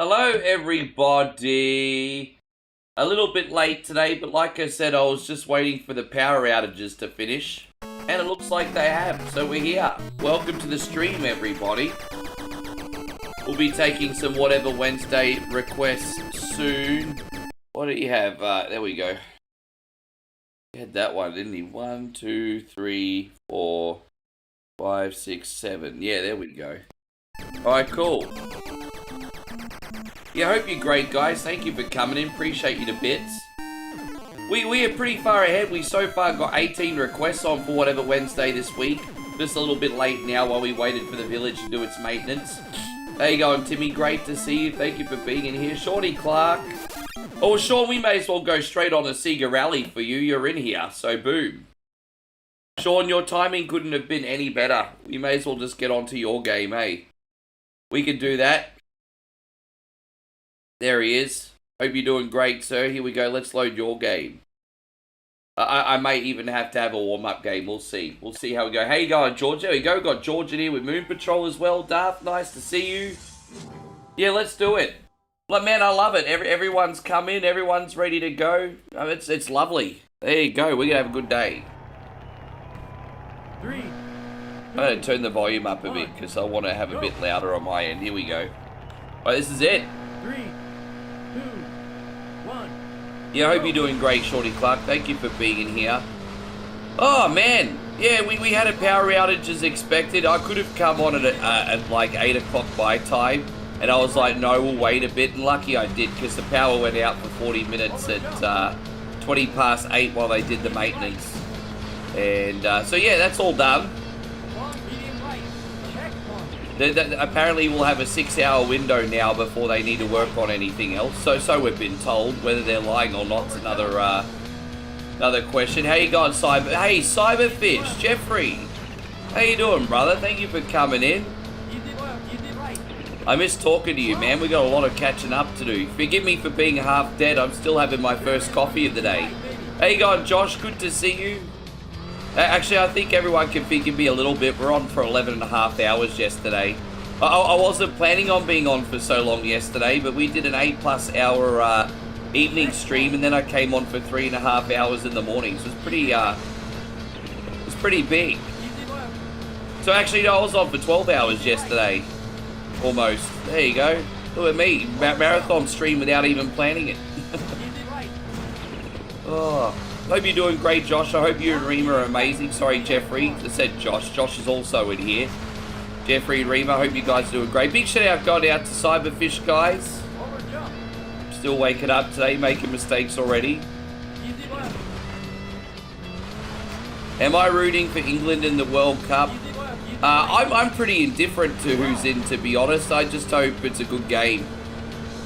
Hello, everybody. A little bit late today, but like I said, I was just waiting for the power outages to finish. And it looks like they have, so we're here. Welcome to the stream, everybody. We'll be taking some Whatever Wednesday requests soon. What do you have? There we go. He had that one, didn't he? 1, 2, 3, 4, 5, 6, 7. Yeah, there we go. Alright, cool. Yeah, I hope you're great, guys. Thank you for coming in. Appreciate you to bits. We are pretty far ahead. We so far got 18 requests on for Whatever Wednesday this week. Just a little bit late now while we waited for the village to do its maintenance. How you going, Timmy? Great to see you. Thank you for being in here. Shorty Clark. Oh, Sean, we may as well go straight on the Sega Rally for you. You're in here, so boom. Sean, your timing couldn't have been any better. We may as well just get onto your game, hey? We can do that. There he is. Hope you're doing great, sir. Here we go. Let's load your game. I may even have to have a warm-up game. We'll see. We'll see how we go. How you going, George? There we go. Got George in here with Moon Patrol as well. Darth, nice to see you. Yeah, let's do it. Look, man, I love it. Everyone's come in. Everyone's ready to go. It's lovely. There you go. We're going to have a good day. I'm going to turn the volume up a bit because I want to have a bit louder on my end. Here we go. All right, this is it. 3, 2, 1. Yeah, I hope you're doing great, Shorty Clark. Thank you for being in here. Oh, man. Yeah, we had a power outage as expected. I could have come on at like 8 o'clock my time. And I was like, no, we'll wait a bit. And lucky I did, because the power went out for 40 minutes at 20 past 8 while they did the maintenance. And so, yeah, that's all done. Apparently we'll have a 6-hour window now before they need to work on anything else. So we've been told. Whether they're lying or not's another question. How you going, Cyber? Hey, Cyberfish, Jeffrey. How you doing, brother? Thank you for coming in. I miss talking to you, man. We got a lot of catching up to do. Forgive me for being half dead. I'm still having my first coffee of the day. How you going, Josh? Good to see you. Actually, I think everyone can forgive me a little bit. We're on for 11.5 hours yesterday. I wasn't planning on being on for so long yesterday, but we did an 8+ hour evening stream, and then I came on for 3.5 hours in the morning. So it's pretty big. So actually, no, I was on for 12 hours yesterday, almost. There you go. Look at me, marathon stream without even planning it. Oh. Hope you're doing great, Josh. I hope you and Rima are amazing. Sorry, Jeffrey. I said Josh. Josh is also in here. Jeffrey and Rima, I hope you guys are doing great. Big shout out going out to Cyberfish, guys. Still waking up today, making mistakes already. Am I rooting for England in the World Cup? I'm pretty indifferent to who's in, to be honest. I just hope it's a good game.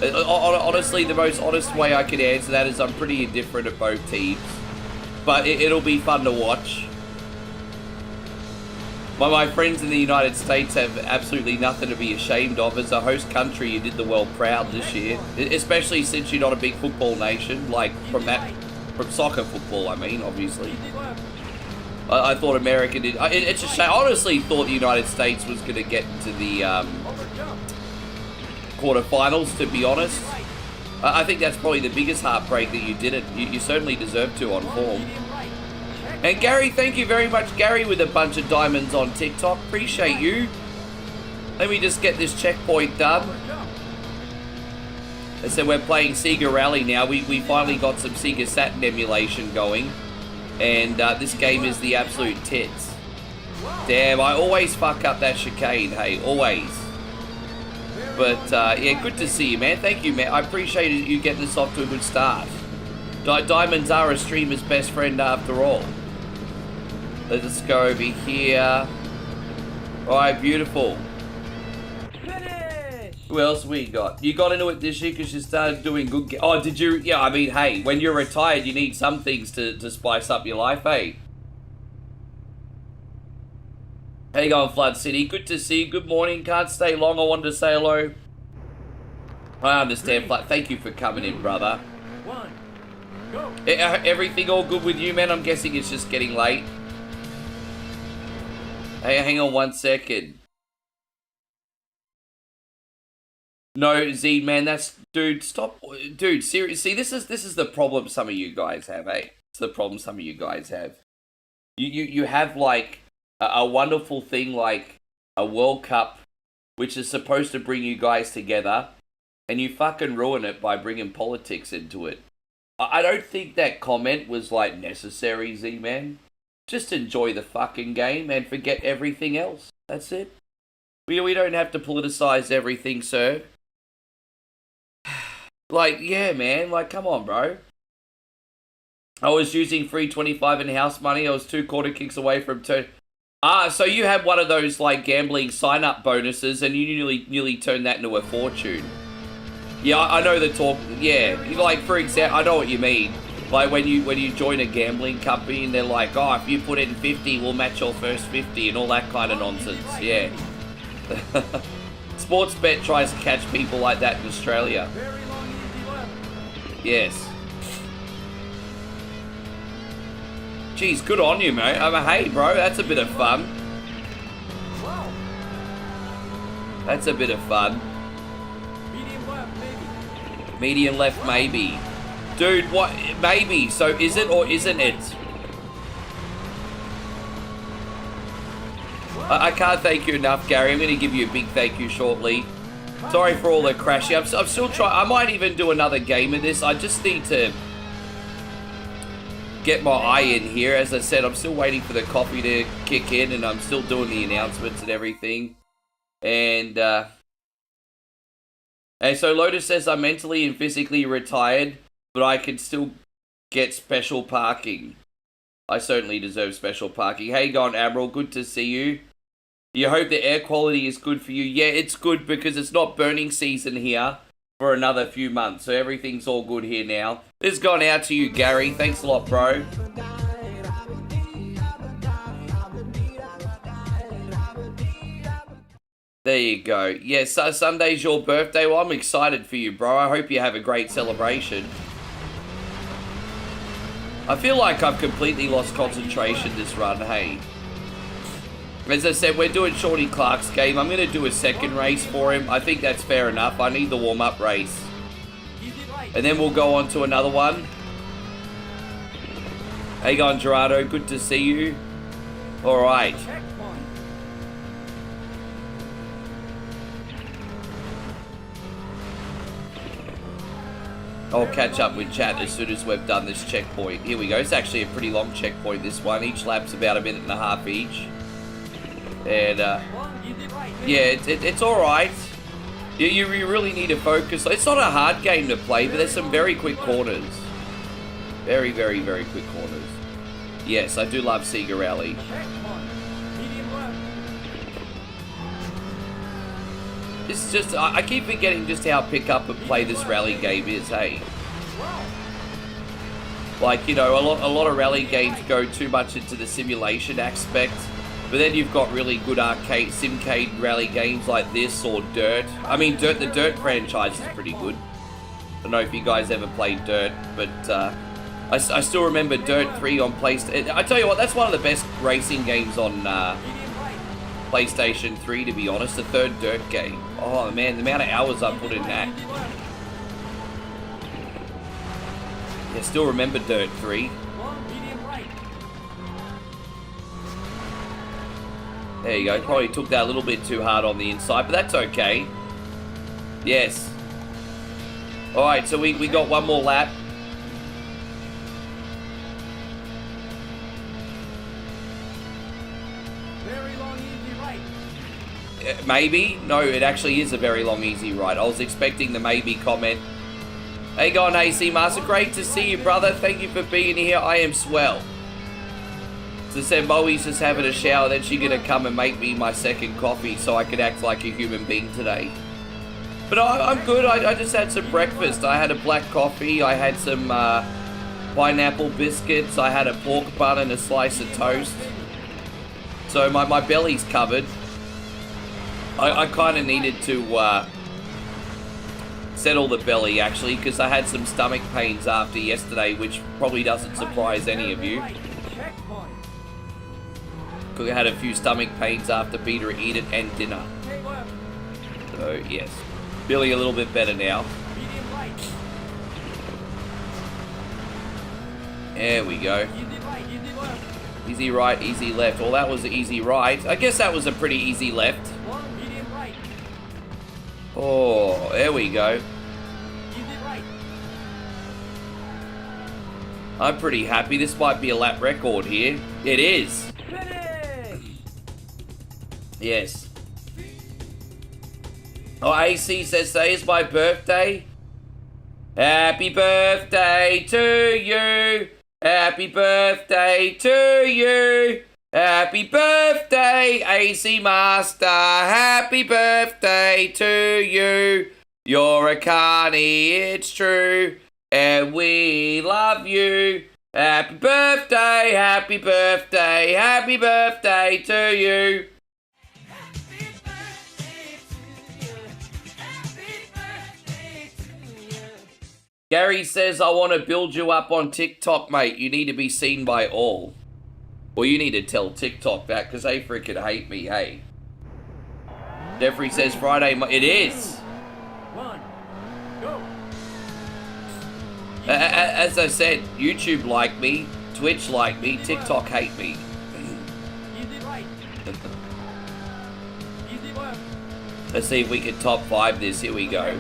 Honestly, the most honest way I could answer that is I'm pretty indifferent at both teams. But it'll be fun to watch. My friends in the United States have absolutely nothing to be ashamed of. As a host country, you did the world proud this year. Especially since you're not a big football nation. Like, from soccer football, I mean, obviously. I thought America did... It's a shame. I honestly thought the United States was going to get into the quarterfinals, to be honest. I think that's probably the biggest heartbreak that you didn't. You certainly deserve to on form. And Gary, thank you very much, Gary, with a bunch of diamonds on TikTok. Appreciate you. Let me just get this checkpoint done. I said we're playing Sega Rally now. We finally got some Sega Saturn emulation going. And this game is the absolute tits. Damn, I always fuck up that chicane, hey, always. But, yeah, good to see you, man. Thank you, man. I appreciate you getting this off to a good start. Diamonds are a streamer's best friend after all. Let's go over here. Alright, beautiful. Who else we got? You got into it this year because you started doing good... Oh, did you... Yeah, I mean, hey, when you're retired, you need some things to spice up your life, hey? How you going, Flood City? Good to see you. Good morning. Can't stay long. I wanted to say hello. I understand, Flood. Thank you for coming in, brother. 1, go. Everything all good with you, man? I'm guessing it's just getting late. Hey, hang on 1 second. No, Z man, that's dude. Stop, dude. Seriously, this is the problem some of you guys have, eh? It's the problem some of you guys have. You have like a wonderful thing like a World Cup, which is supposed to bring you guys together, and you fucking ruin it by bringing politics into it. I don't think that comment was like necessary, Z man. Just enjoy the fucking game and forget everything else. That's it. We don't have to politicize everything, sir. Like, yeah, man. Like, come on, bro. I was using free 25 in house money. I was 2 quarter kicks away from turn. So you had one of those, like, gambling sign-up bonuses, and you nearly turned that into a fortune. Yeah, I know the talk. Yeah, like, for example, I know what you mean. Like, when you join a gambling company, and they're like, oh, if you put in 50, we'll match your first 50, and all that kind of nonsense. Yeah. Sportsbet tries to catch people like that in Australia. Yes. Jeez, good on you, mate. Hey, bro, that's a bit of fun. That's a bit of fun. Medium left, maybe. Medium left, maybe. Dude, what? Maybe. So is it or isn't it? I can't thank you enough, Gary. I'm going to give you a big thank you shortly. Sorry for all the crashing. I'm still trying. I might even do another game of this. I just need to get my eye in here. As I said, I'm still waiting for the coffee to kick in, and I'm still doing the announcements and everything. And so Lotus says I'm mentally and physically retired, but I can still get special parking. I certainly deserve special parking. Hey, gone Admiral, good to see you. You hope the air quality is good for you. Yeah, it's good because it's not burning season here for another few months. So everything's all good here now. This has gone out to you, Gary. Thanks a lot, bro. There you go. Yeah, so Sunday's your birthday. Well, I'm excited for you, bro. I hope you have a great celebration. I feel like I've completely lost concentration this run, hey. As I said, we're doing Shorty Clark's game. I'm going to do a second race for him. I think that's fair enough. I need the warm-up race. And then we'll go on to another one. Hey, going Gerardo. Good to see you. All right. I'll catch up with chat as soon as we've done this checkpoint. Here we go. It's actually a pretty long checkpoint, this one. Each lap's about 1.5 minutes each. And, yeah, it's alright. You really need to focus. It's not a hard game to play, but there's some very quick corners. Very, very, very quick corners. Yes, I do love Sega Rally. This is just, I keep forgetting just how pick up and play this rally game is, hey. Like, you know, a lot of rally games go too much into the simulation aspect, but then you've got really good arcade, simcade rally games like this or Dirt. I mean, the Dirt franchise is pretty good. I don't know if you guys ever played Dirt, but I still remember Dirt 3 on PlayStation. I tell you what, that's one of the best racing games on PlayStation 3, to be honest. The third Dirt game. Oh man, the amount of hours I put in that. Yeah, still remember Dirt 3. There you go. Probably took that a little bit too hard on the inside, but that's okay. Yes. Alright, so we got one more lap. Very long, easy right. Maybe? No, it actually is a very long, easy ride. I was expecting the maybe comment. Hey, gone AC Master. Great to see you, brother. Thank you for being here. I am swell. So said Moe's just having a shower, then she's gonna come and make me my second coffee so I could act like a human being today. But I'm good. I just had some breakfast. I had a black coffee. I had some pineapple biscuits. I had a pork bun and a slice of toast. So my belly's covered. I kind of needed to settle the belly, actually, because I had some stomach pains after yesterday, which probably doesn't surprise any of you. I had a few stomach pains after Peter Eat It and dinner. So, yes. Feeling a little bit better now. Medium right. There we go. Easy right, easy left. Easy right, easy left. Well, that was the easy right. I guess that was a pretty easy left. Long, medium right. Oh, there we go. Easy right. I'm pretty happy. This might be a lap record here. It is. Finish! Yes. Oh, AC says today is my birthday. Happy birthday to you. Happy birthday to you. Happy birthday, AC Master. Happy birthday to you. You're a carny, it's true. And we love you. Happy birthday, happy birthday, happy birthday to you. Gary says, I want to build you up on TikTok, mate. You need to be seen by all. Well, you need to tell TikTok that, because they freaking hate me, hey. Jeffrey says Friday, it is. One, go. As I said, YouTube like me, Twitch like me, TikTok hate me. Easy right. Easy left. Let's see if we can top 5 this. Here we go.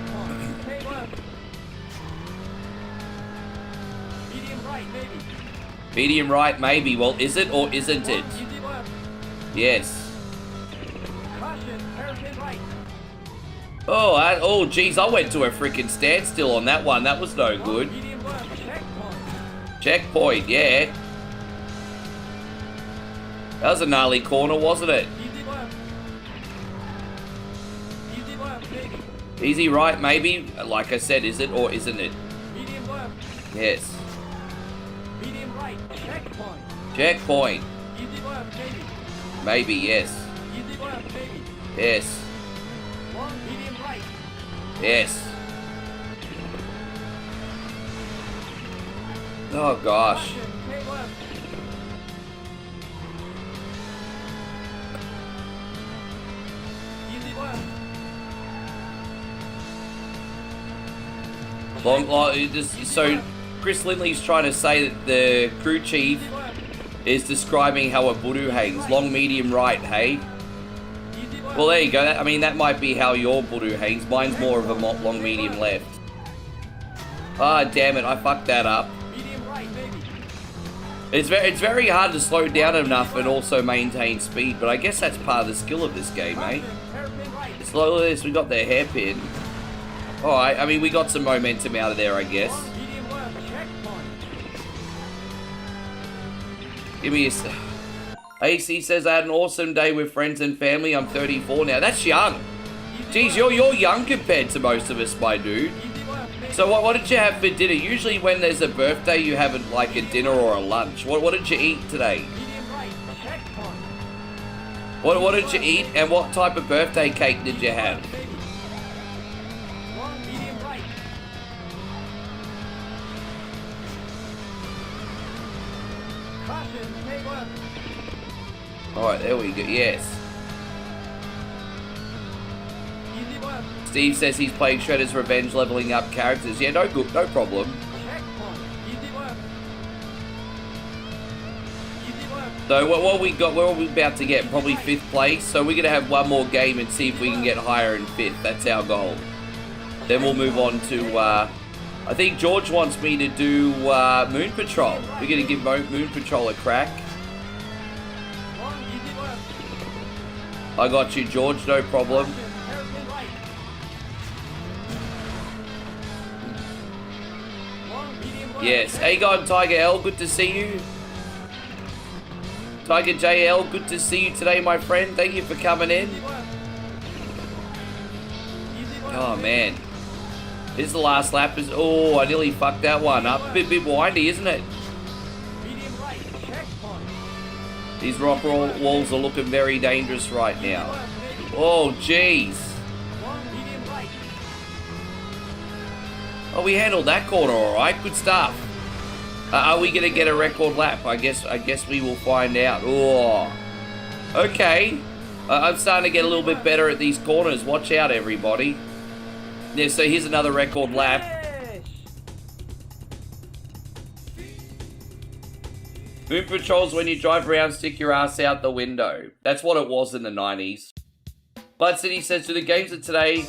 Hey, left. Medium right, maybe. Medium right, maybe. Well, is it or isn't it? Easy left. Yes. Caution, hairpin right. Oh, geez, I went to a freaking standstill on that one. That was no good. Medium left. Checkpoint. Checkpoint, yeah. That was a gnarly corner, wasn't it? Easy left. Easy left, maybe. Easy right, maybe. Like I said, is it or isn't it? Medium left. Yes. Medium right. Checkpoint. Checkpoint. Easy left, maybe. Maybe, yes. Easy left, maybe. Yes. Long, medium right. Yes. Oh, gosh. Caution, K left. Easy left. So, Chris Lindley's trying to say that the crew chief Easy left. is describing how a Budu hangs. Long, medium, right, hey? Easy left. Well, there you go. I mean, that might be how your Budu hangs. Mine's more of a long, medium, left. Ah, damn it. I fucked that up. Medium right, maybe. It's very hard to slow down enough and also maintain speed, but I guess that's part of the skill of this game, eh? Caution, hairpin right. Slowly as we got the hairpin. Alright, I mean, we got some momentum out of there, I guess. Long, medium left. Checkpoint. Give me a... AC says, I had an awesome day with friends and family. I'm 34 now. That's young. Geez, you're young compared to most of us, my dude. Easy left, maybe. So what did you have for dinner? Usually when there's a birthday, you have like a dinner or a lunch. What did you eat today? Medium right. Checkpoint. What did you eat, and what type of birthday cake did you have? Maybe. Long, medium right. Caution, K left. Alright, there we go. Yes. Easy left. Steve says he's playing Shredder's Revenge, leveling up characters. Yeah, no problem. Checkpoint. Easy left. Easy left. So what we got? Where are we about to get? Probably 5th place. So we're gonna have one more game and see if we can get higher in 5th. That's our goal. Then we'll move on to. I think George wants me to do Moon Patrol. We're gonna give Moon Patrol a crack. Long, easy left. I got you, George. No problem. Caution, hairpin right. Long, medium left. Yes. Hey, God, Tiger L. Good to see you. Tiger JL. Good to see you today, my friend. Thank you for coming in. Easy left. Easy left. Oh man. This is the last lap. Oh, I nearly fucked that one up. Bit windy, isn't it? Medium right. Checkpoint. These rock walls are looking very dangerous right Easy now. left, maybe. Oh, jeez. Long, medium right. Oh, we handled that corner all right. Good stuff. Are we gonna get a record lap? I guess we will find out. Oh, okay. I'm starting to get a little bit better at these corners. Watch out, everybody. Yeah, so here's another record lap. Finish. Moon Patrol's when you drive around, stick your ass out the window. That's what it was in the 90s. Bud City says, do the games of today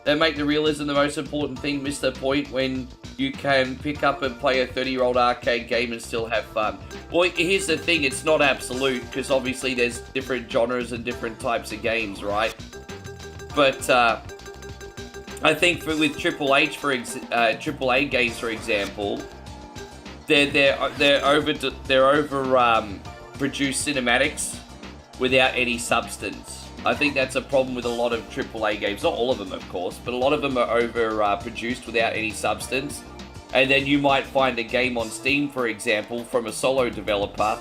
that make the realism the most important thing miss the point when you can pick up and play a 30-year-old arcade game and still have fun? Well, here's the thing, it's not absolute, because obviously there's different genres and different types of games, right? But I think with AAA games, for example, they're over produced cinematics without any substance. I think that's a problem with a lot of AAA games. Not all of them, of course, but a lot of them are produced without any substance. And then you might find a game on Steam, for example, from a solo developer,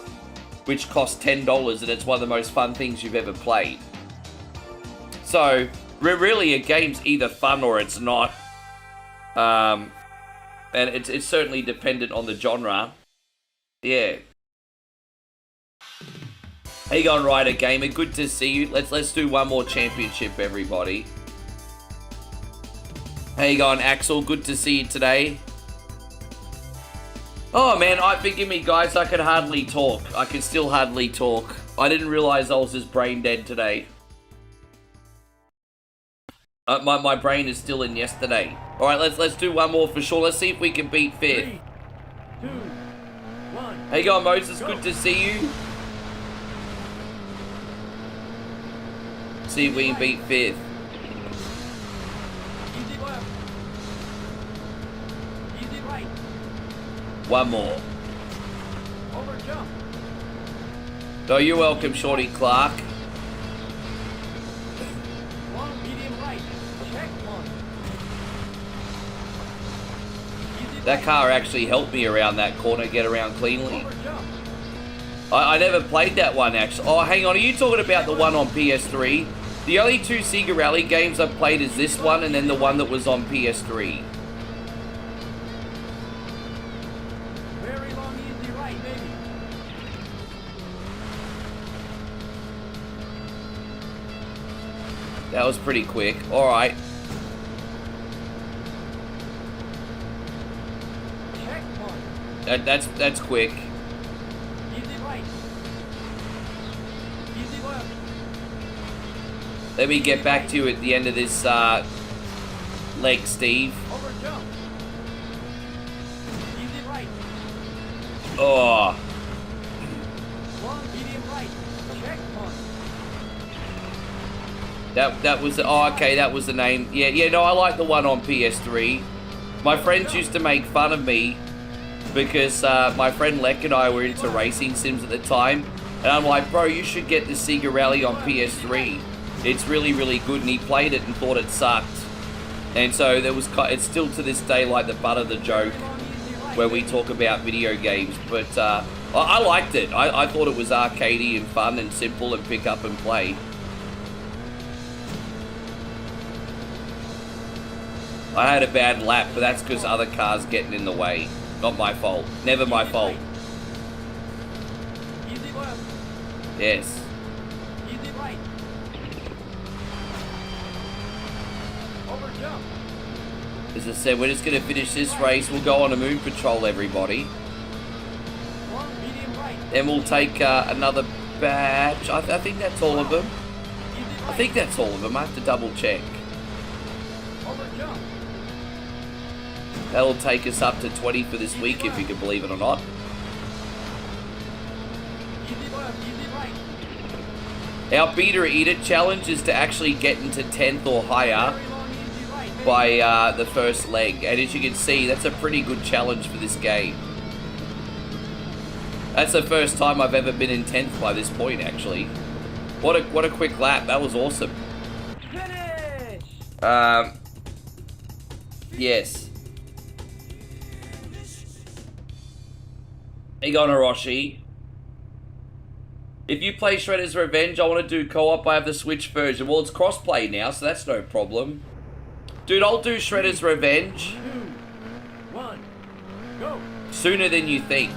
which costs $10, and it's one of the most fun things you've ever played. So, really, a game's either fun or it's not. And it's certainly dependent on the genre. Yeah. How you going, Ryder Gamer? Good to see you. Let's do one more championship, everybody. How you going, Axel? Good to see you today. Oh man, forgive me guys, I can hardly talk. I can still hardly talk. I didn't realize I was just brain dead today. My brain is still in yesterday. All right, let's do one more for sure. Let's see if we can beat fifth. 3, 2, 1. How you going, Moses? Good to see you. See if we can beat fifth. Easy left. Easy right. One more. Over jump. Oh, you're welcome, Shorty Clark. Long medium right. Check one. Easy That right. car actually helped me around that corner, get around cleanly. Over jump. I never played that one, actually. Oh, hang on. Are you talking about the one on PS3? The only two Sega Rally games I've played is this one and then the one that was on PS3. Very long easy right, baby. That was pretty quick. All right. Check one. That's quick. Easy right. Easy left. Let me get back to you at the end of this leg, Steve. Over jump. Easy right. Oh. Long medium right. Check one. That was, oh, okay, that was the name. Yeah, no, I like the one on PS3. My friends used to make fun of me because my friend Lek and I were into racing sims at the time. And I'm like, bro, you should get the Sega Rally on PS3. It's really, really good. And he played it and thought it sucked. And so it's still to this day like the butt of the joke when we talk about video games. But I liked it. I thought it was arcadey and fun and simple and pick up and play. I had a bad lap, but that's because other cars getting in the way. Not my fault. Never my fault. Easy left. Yes. Easy right. Over jump. As I said, we're just going to finish this race. We'll go on a moon patrol, everybody. Long medium right. Then we'll take another badge. I think that's all of them. Easy I right. think that's all of them. I have to double check. Over jump. That'll take us up to 20 for this week, if you can believe it or not. Easy left. Easy right. Our Beater Eater challenge is to actually get into 10th or higher Very long easy right. baby. by the first leg. And as you can see, that's a pretty good challenge for this game. That's the first time I've ever been in 10th by this point, actually. What a quick lap. That was awesome. Finish. Yes. Hey, Hiroshi. If you play Shredder's Revenge, I want to do co-op. I have the Switch version. Well, it's cross-play now, so that's no problem. Dude, I'll do Shredder's Revenge 2, 1, go. sooner than you think.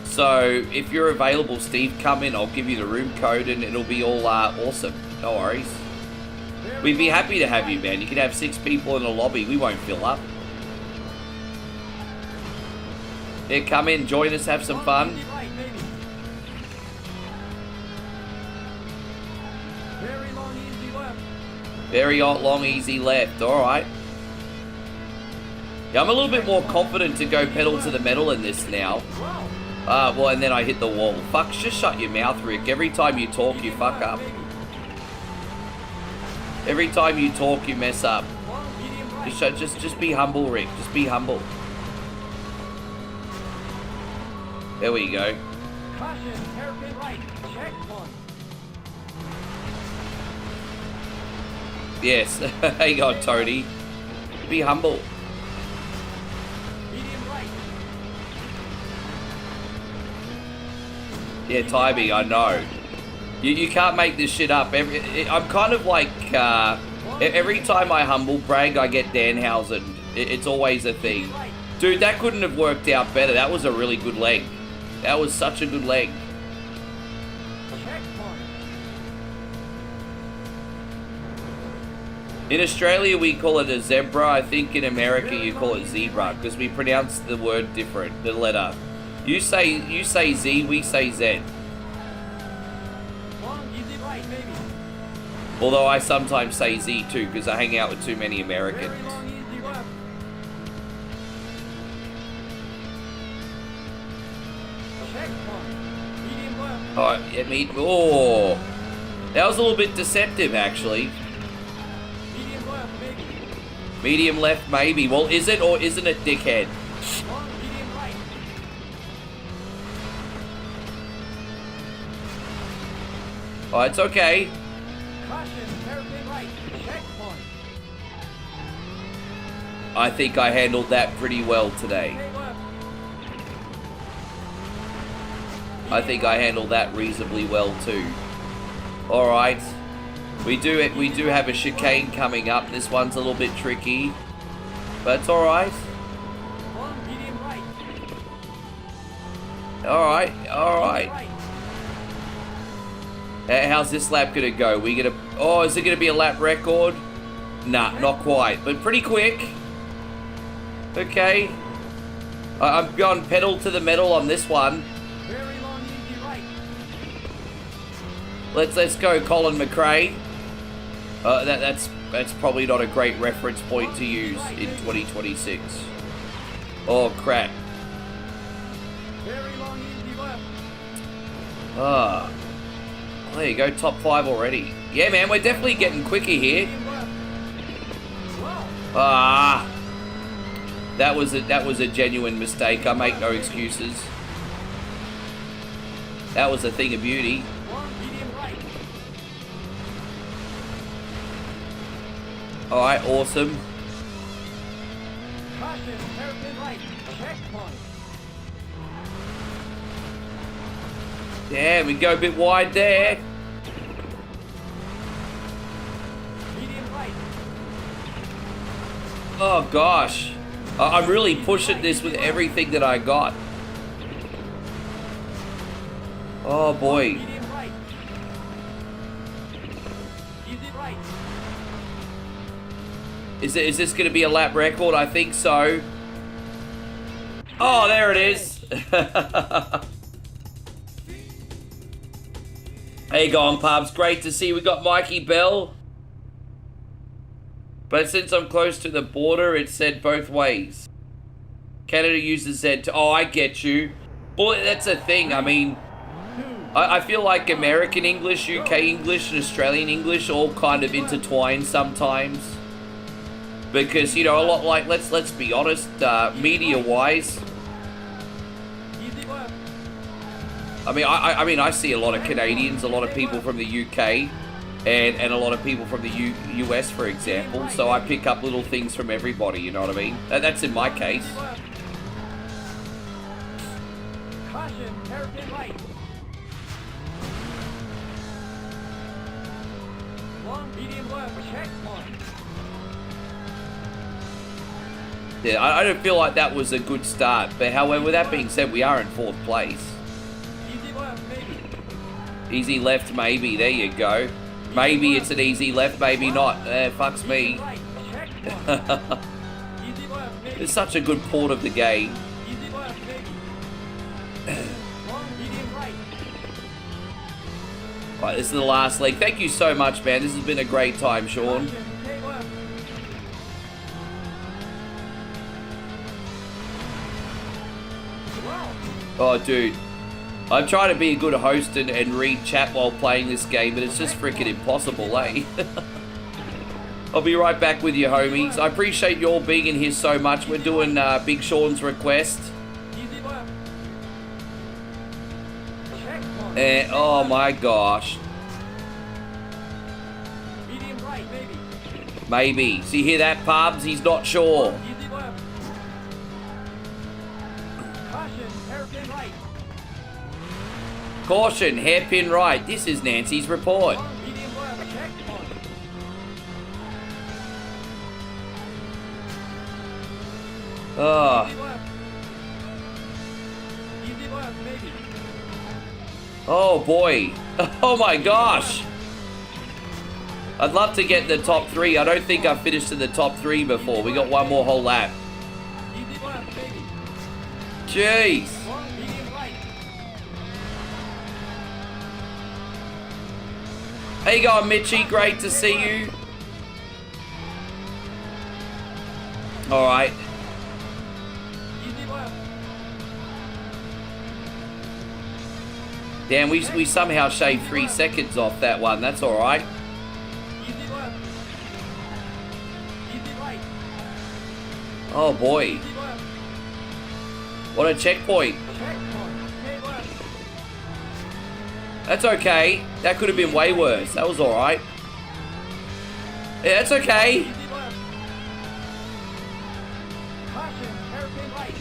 So, if you're available, Steve, come in. I'll give you the room code and it'll be all awesome. No worries. We'd be happy to have you, man. You can have 6 people in a lobby. We won't fill up. Yeah, come in, join us, have some fun. Very long, easy left. All right. Yeah, I'm a little bit more confident to go pedal to the metal in this now. Well, and then I hit the wall. Fuck, just shut your mouth, Rick. Every time you talk, you fuck up. Every time you talk, you mess up. Just be humble, Rick. Just be humble. There we go. Caution, hairpin right. Check one. Yes. Hang on, Tony. Be humble. Medium right. Yeah, Tybee, I know. You can't make this shit up. I'm kind of like, every time I humble brag, I get Danhausen. It's always a thing. Dude, that couldn't have worked out better. That was a really good leg. That was such a good leg. In Australia, we call it a zebra. I think in America, you call it zebra because we pronounce the word different, the letter. You say Z, we say Z. Although I sometimes say Z too because I hang out with too many Americans. Oh, yeah, oh, that was a little bit deceptive, actually. Medium left, maybe. Well, is it or isn't it, dickhead? Oh, it's okay. I think I handled that pretty well today. I think I handled that reasonably well too. All right, we do have a chicane coming up. This one's a little bit tricky, but it's all right. All right, all right. How's this lap gonna go? Oh, is it gonna be a lap record? Nah, not quite, but pretty quick. Okay, I'm going pedal to the metal on this one. Let's go, Colin McRae. That's probably not a great reference point to use in 2026. Oh crap! Ah, oh, there you go, top 5 already. Yeah, man, we're definitely getting quicker here. Ah, that was a genuine mistake. I make no excuses. That was a thing of beauty. Alright, awesome. Yeah, we go a bit wide there. Oh gosh. I'm really pushing this with everything that I got. Oh boy. Is this going to be a lap record? I think so. Oh, there it is. Hey, Gong Pubs. Great to see we got Mikey Bell. But since I'm close to the border, it said both ways. Canada uses Z. Oh, I get you. Well, that's a thing. I mean, I feel like American English, UK English, and Australian English all kind of intertwine sometimes. Because, you know, a lot like, let's be honest, media-wise, I mean, I see a lot of Canadians, a lot of people from the UK, and a lot of people from the US, for example, so I pick up little things from everybody, you know what I mean? That's in my case. Caution, hairpin right. Long, medium left, check one. Yeah, I don't feel like that was a good start. But however, with that being said, we are in 4th place. Easy left, maybe. Easy left, maybe. There you go. Maybe it's an easy left, maybe not. Fucks me. Right. Checkpoint. Easy left, maybe. It's such a good port of the game. Easy left, maybe. Long, medium, right. Right, this is the last leg. Thank you so much, man. This has been a great time, Sean. Caution, K left. Wow. Oh, dude. I'm trying to be a good host and read chat while playing this game, but it's just freaking impossible, eh? I'll be right back with you, homies. I appreciate you all being in here so much. We're doing Big Sean's request. Easy left. Checkpoint. And, oh my gosh. Medium right, maybe. Maybe. So you hear that, Pubs? He's not sure. Easy left. Caution, hairpin right. Caution, hairpin right. This is Nancy's report. Long, medium left. Checkpoint. Oh, Easy left. Easy left, maybe. oh boy. Oh my gosh. I'd love to get in the top 3. I don't think I've finished in the top 3 before. We got one more whole lap. Easy left, maybe. Jeez. Long, medium right. How you going, Mitchie? Great to see you. All right. Easy left. Damn, we somehow shaved 3 seconds off that one. That's all right. Easy left. Easy right. Oh boy. Easy left. What a checkpoint. Checkpoint. K left. That's okay. That could have been way worse. That was all right. Yeah, that's okay. Easy left. Caution, hairpin right.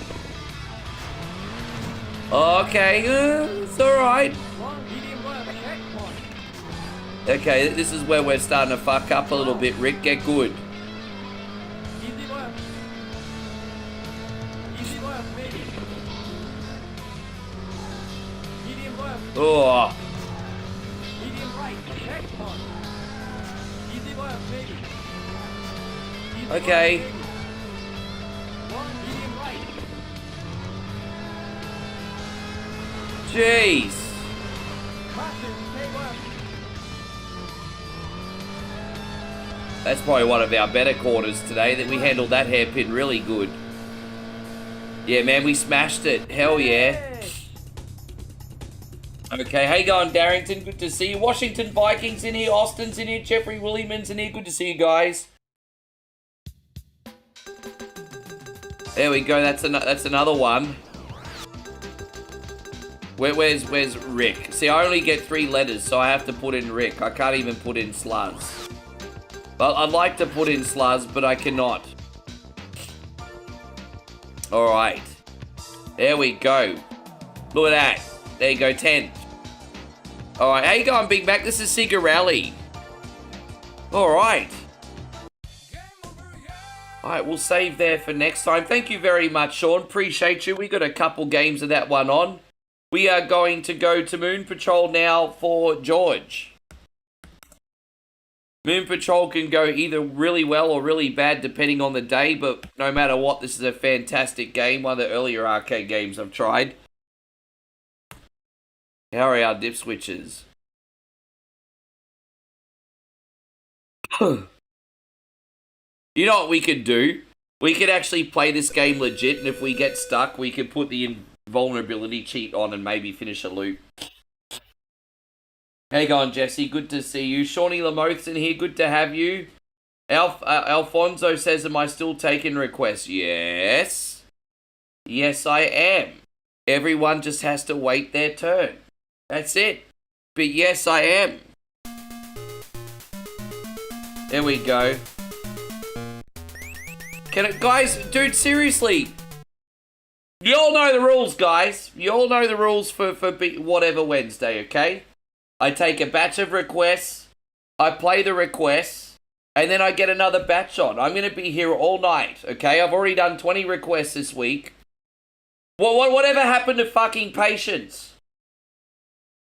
Okay, it's all right. Long, medium left. Checkpoint. Okay, this is where we're starting to fuck up a little bit, Rick. Get good. Easy left. Easy left, maybe. Medium left. Oh, Medium right. Checkpoint. Easy left, maybe. Easy Okay. left, maybe. Long, medium right. jeez. Caution, K left. That's probably one of our better quarters today, that we handled that hairpin really good. Yeah, man, we smashed it. Hell yeah. Okay, how you going, Darrington? Good to see you. Washington Vikings in here. Austin's in here. Jeffrey Williamson's in here. Good to see you guys. There we go. That's another one. Where's Rick? See, I only get 3 letters, so I have to put in Rick. I can't even put in Sluz. Well, I'd like to put in Sluz, but I cannot. All right. There we go. Look at that. There you go, 10. All right, how you going, Big Mac? This is Sega Rally. All right. All right, we'll save there for next time. Thank you very much, Sean. Appreciate you. We got a couple games of that one on. We are going to go to Moon Patrol now for George. Moon Patrol can go either really well or really bad depending on the day, but no matter what, this is a fantastic game. One of the earlier arcade games I've tried. How are our dip switches? You know what we could do? We could actually play this game legit, and if we get stuck, we could put the invulnerability cheat on and maybe finish a loop. How you going, Jesse? Good to see you. Shawnee Lamoth's in here. Good to have you. Alfonso says, am I still taking requests? Yes. Yes, I am. Everyone just has to wait their turn. That's it. But yes, I am. There we go. Guys, dude, seriously. You all know the rules, guys. You all know the rules for whatever Wednesday, okay? I take a batch of requests, I play the requests, and then I get another batch on. I'm going to be here all night, okay? I've already done 20 requests this week. Whatever happened to fucking patience?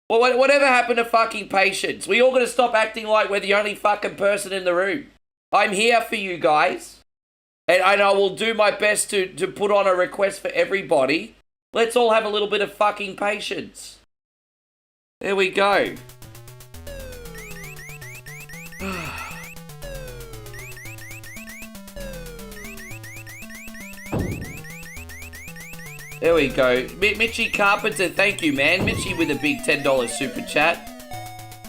Well, whatever happened to fucking patience? We all gotta stop acting like we're the only fucking person in the room. I'm here for you guys. And I will do my best to put on a request for everybody. Let's all have a little bit of fucking patience. There we go. There we go. Mitchy Carpenter, thank you, man. Mitchy with a big $10 super chat.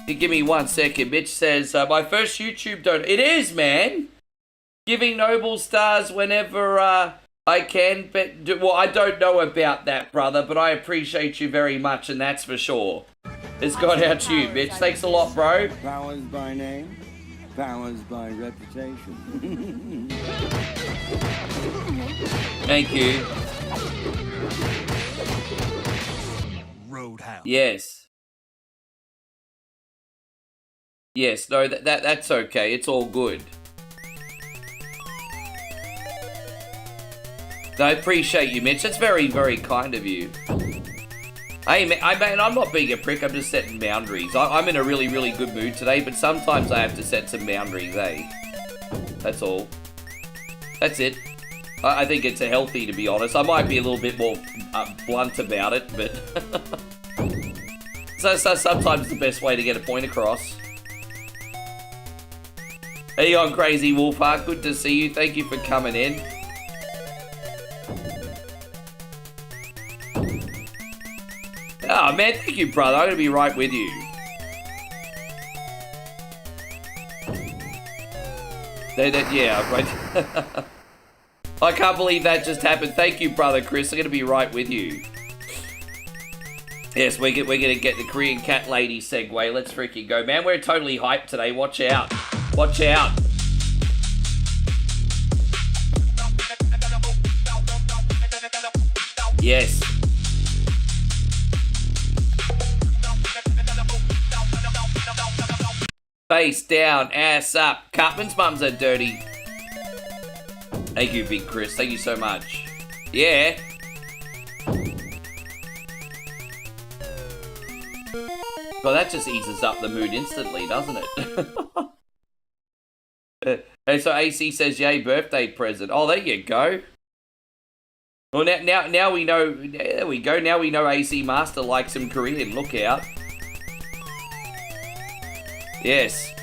You give me 1 second. Mitch says, my first YouTube donation. It is, man. Giving noble stars whenever I can. But well, I don't know about that, brother, but I appreciate you very much, and that's for sure. It's gone out to you, Mitch. Thanks a lot, bro. Powers by name, powers by reputation. Thank you. Roadhouse. Yes. Yes, no, that's okay. It's all good. No, I appreciate you, Mitch. That's very, very kind of you. Hey, man, I'm not being a prick. I'm just setting boundaries. I'm in a really, really good mood today, but sometimes I have to set some boundaries, eh? That's all. That's it. I think it's a healthy, to be honest. I might be a little bit more blunt about it, but... so sometimes the best way to get a point across. Hey on, Crazy Wolfheart. Good to see you. Thank you for coming in. Oh, man, thank you, brother. I'm going to be right with you. Yeah, right. I can't believe that just happened. Thank you, brother Chris. I'm going to be right with you. Yes, we're going to get the Korean cat lady segue. Let's freaking go. Man, we're totally hyped today. Watch out. Watch out. Yes. Face down, ass up. Cartman's mums are dirty. Thank you, Big Chris. Thank you so much. Yeah. Well, that just eases up the mood instantly, doesn't it? And so AC says, yay, birthday present. Oh, there you go. Well, now we know. There we go. Now we know AC Master likes some Korean. Look out. Yes.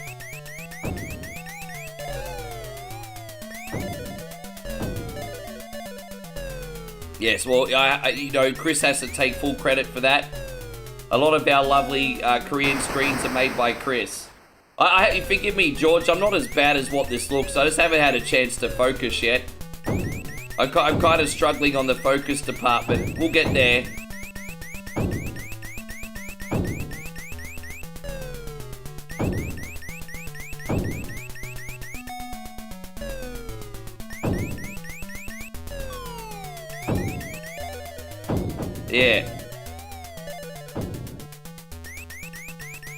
Yes, well, you know, Chris has to take full credit for that. A lot of our lovely Korean screens are made by Chris. Forgive me, George, I'm not as bad as what this looks. I just haven't had a chance to focus yet. I'm kind of struggling on the focus department. We'll get there. Yeah.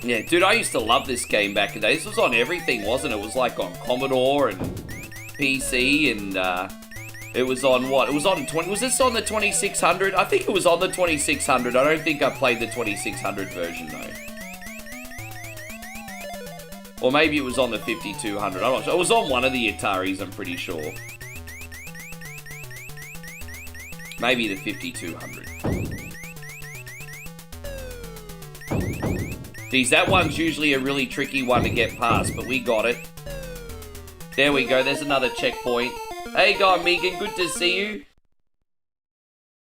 Yeah, dude, I used to love this game back in the day. This was on everything, wasn't it? It was like on Commodore and PC and it was on what? It was on was this on the 2600? I think it was on the 2600. I don't think I played the 2600 version though. Or maybe it was on the 5200. I'm not sure. It was on one of the Ataris, I'm pretty sure. Maybe the 5200. Geez, that one's usually a really tricky one to get past, but we got it. There we go, there's another checkpoint. Hey, guy Megan, good to see you.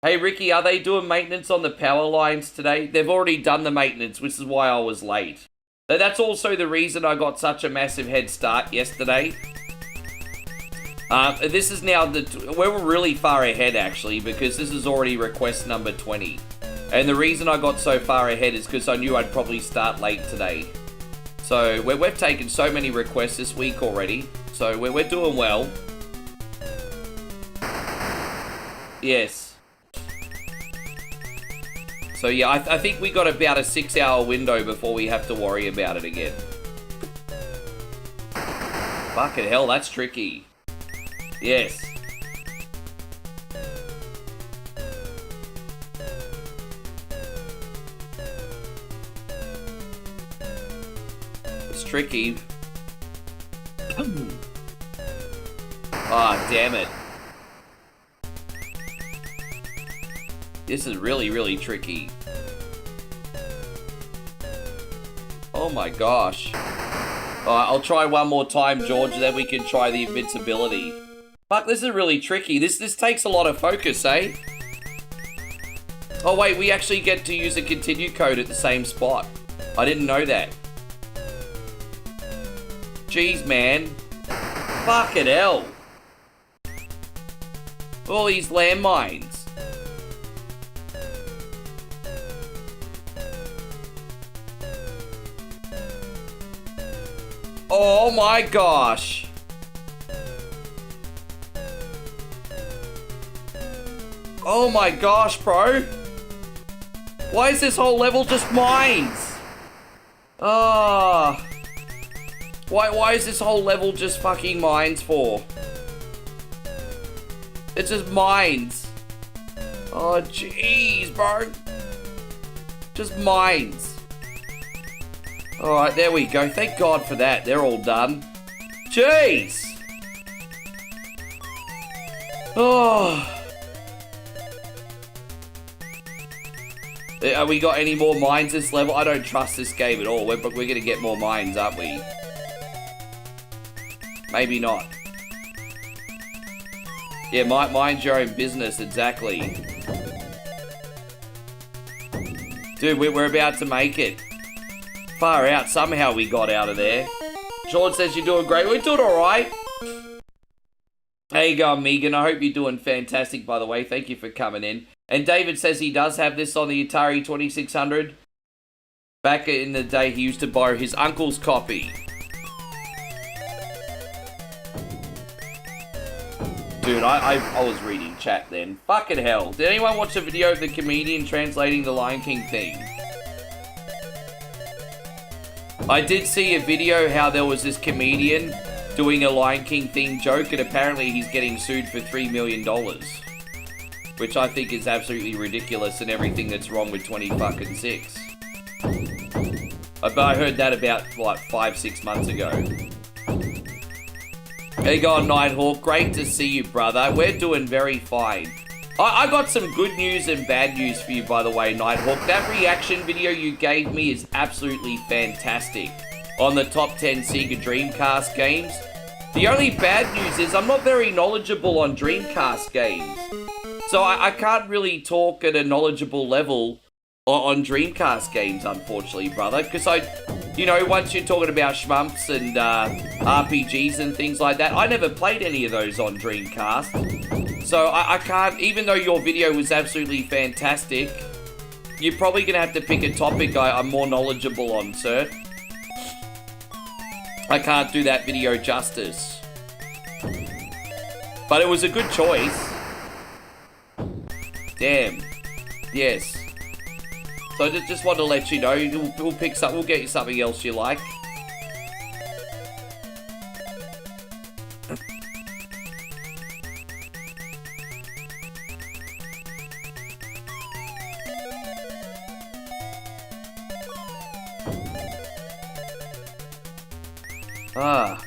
Hey, Ricky, are they doing maintenance on the power lines today? They've already done the maintenance, which is why I was late. That's also the reason I got such a massive head start yesterday. This is now we're really far ahead, actually, because this is already request number 20. And the reason I got so far ahead is because I knew I'd probably start late today. So we've taken so many requests this week already. So we're doing well. Yes. So yeah, I think we got about a 6-hour window before we have to worry about it again. Fucking hell, that's tricky. Yes. It's tricky. Ah, damn it. This is really, really tricky. Oh my gosh. Alright, I'll try one more time, George, and then we can try the invincibility. Fuck, this is really tricky. This takes a lot of focus, eh? Oh wait, we actually get to use a continue code at the same spot. I didn't know that. Jeez, man. Fucking hell. All these landmines. Oh my gosh. Oh my gosh, bro. Why is this whole level just mines? Ah. Why is this whole level just fucking mines for? It's just mines. Oh jeez, bro. Just mines. Alright, there we go. Thank God for that. They're all done. Jeez. Oh. Have we got any more mines this level? I don't trust this game at all. We're gonna get more mines, aren't we? Maybe not. Yeah, mind your own business, exactly. Dude, we're about to make it. Far out, somehow we got out of there. George says you're doing great. We're doing alright. How you going, Megan? I hope you're doing fantastic, by the way. Thank you for coming in. And David says he does have this on the Atari 2600. Back in the day, he used to borrow his uncle's copy. Dude, I was reading chat then. Fucking hell. Did anyone watch the video of the comedian translating the Lion King theme? I did see a video how there was this comedian doing a Lion King themed joke, and apparently he's getting sued for $3 million. Which I think is absolutely ridiculous and everything that's wrong with 20-fucking-6. I heard that about, like, 5-6 months ago. There you go, Nighthawk. Great to see you, brother. We're doing very fine. I got some good news and bad news for you, by the way, Nighthawk. That reaction video you gave me is absolutely fantastic on the top 10 Sega Dreamcast games. The only bad news is I'm not very knowledgeable on Dreamcast games. So I can't really talk at a knowledgeable level on Dreamcast games, unfortunately, brother. Because once you're talking about shmumps and RPGs and things like that, I never played any of those on Dreamcast. So I can't, even though your video was absolutely fantastic, you're probably going to have to pick a topic I'm more knowledgeable on, sir. I can't do that video justice. But it was a good choice. Damn. Yes. So I just want to let you know, we'll pick something, we'll get you something else you like. Ah.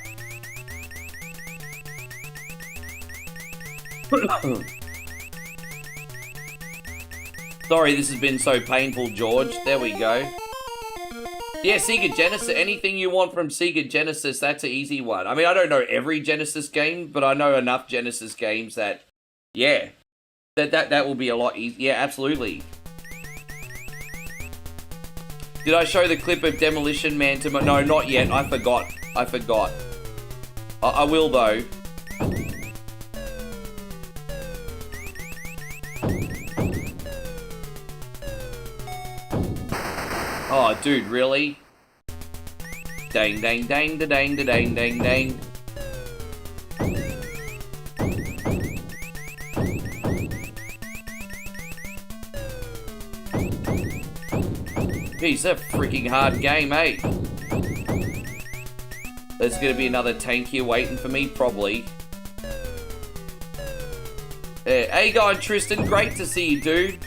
Sorry this has been so painful, George. There we go. Yeah, Sega Genesis. Anything you want from Sega Genesis, that's an easy one. I mean, I don't know every Genesis game, but I know enough Genesis games that, yeah, that will be a lot easier. Yeah, absolutely. Did I show the clip of Demolition Man to my... No, not yet. I forgot. I will, though. Oh, dude, really? Dang, dang, dang, da dang, da dang, dang, dang. Geez, that's a freaking hard game, eh? There's gonna be another tank here waiting for me, probably. Hey, going, Tristan. Great to see you, dude.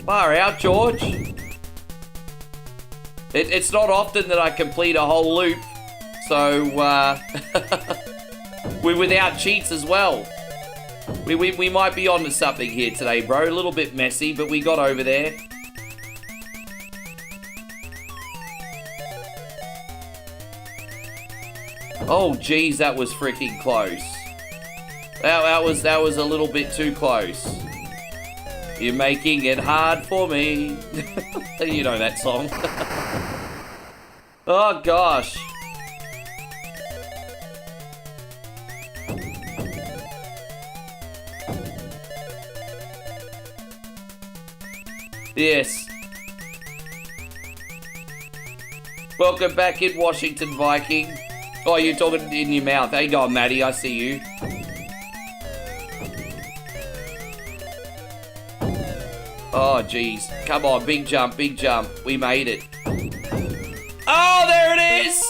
Far out, George. It's not often that I complete a whole loop. So, we're without cheats as well. We might be onto something here today, bro. A little bit messy, but we got over there. Oh, geez, that was freaking close. That was a little bit too close. You're making it hard for me. You know that song. Oh, gosh. Yes. Welcome back in, Washington Viking. Oh, you're talking in your mouth. How you going, Maddie? I see you. Oh, jeez. Come on, big jump, big jump. We made it. Oh, there it is!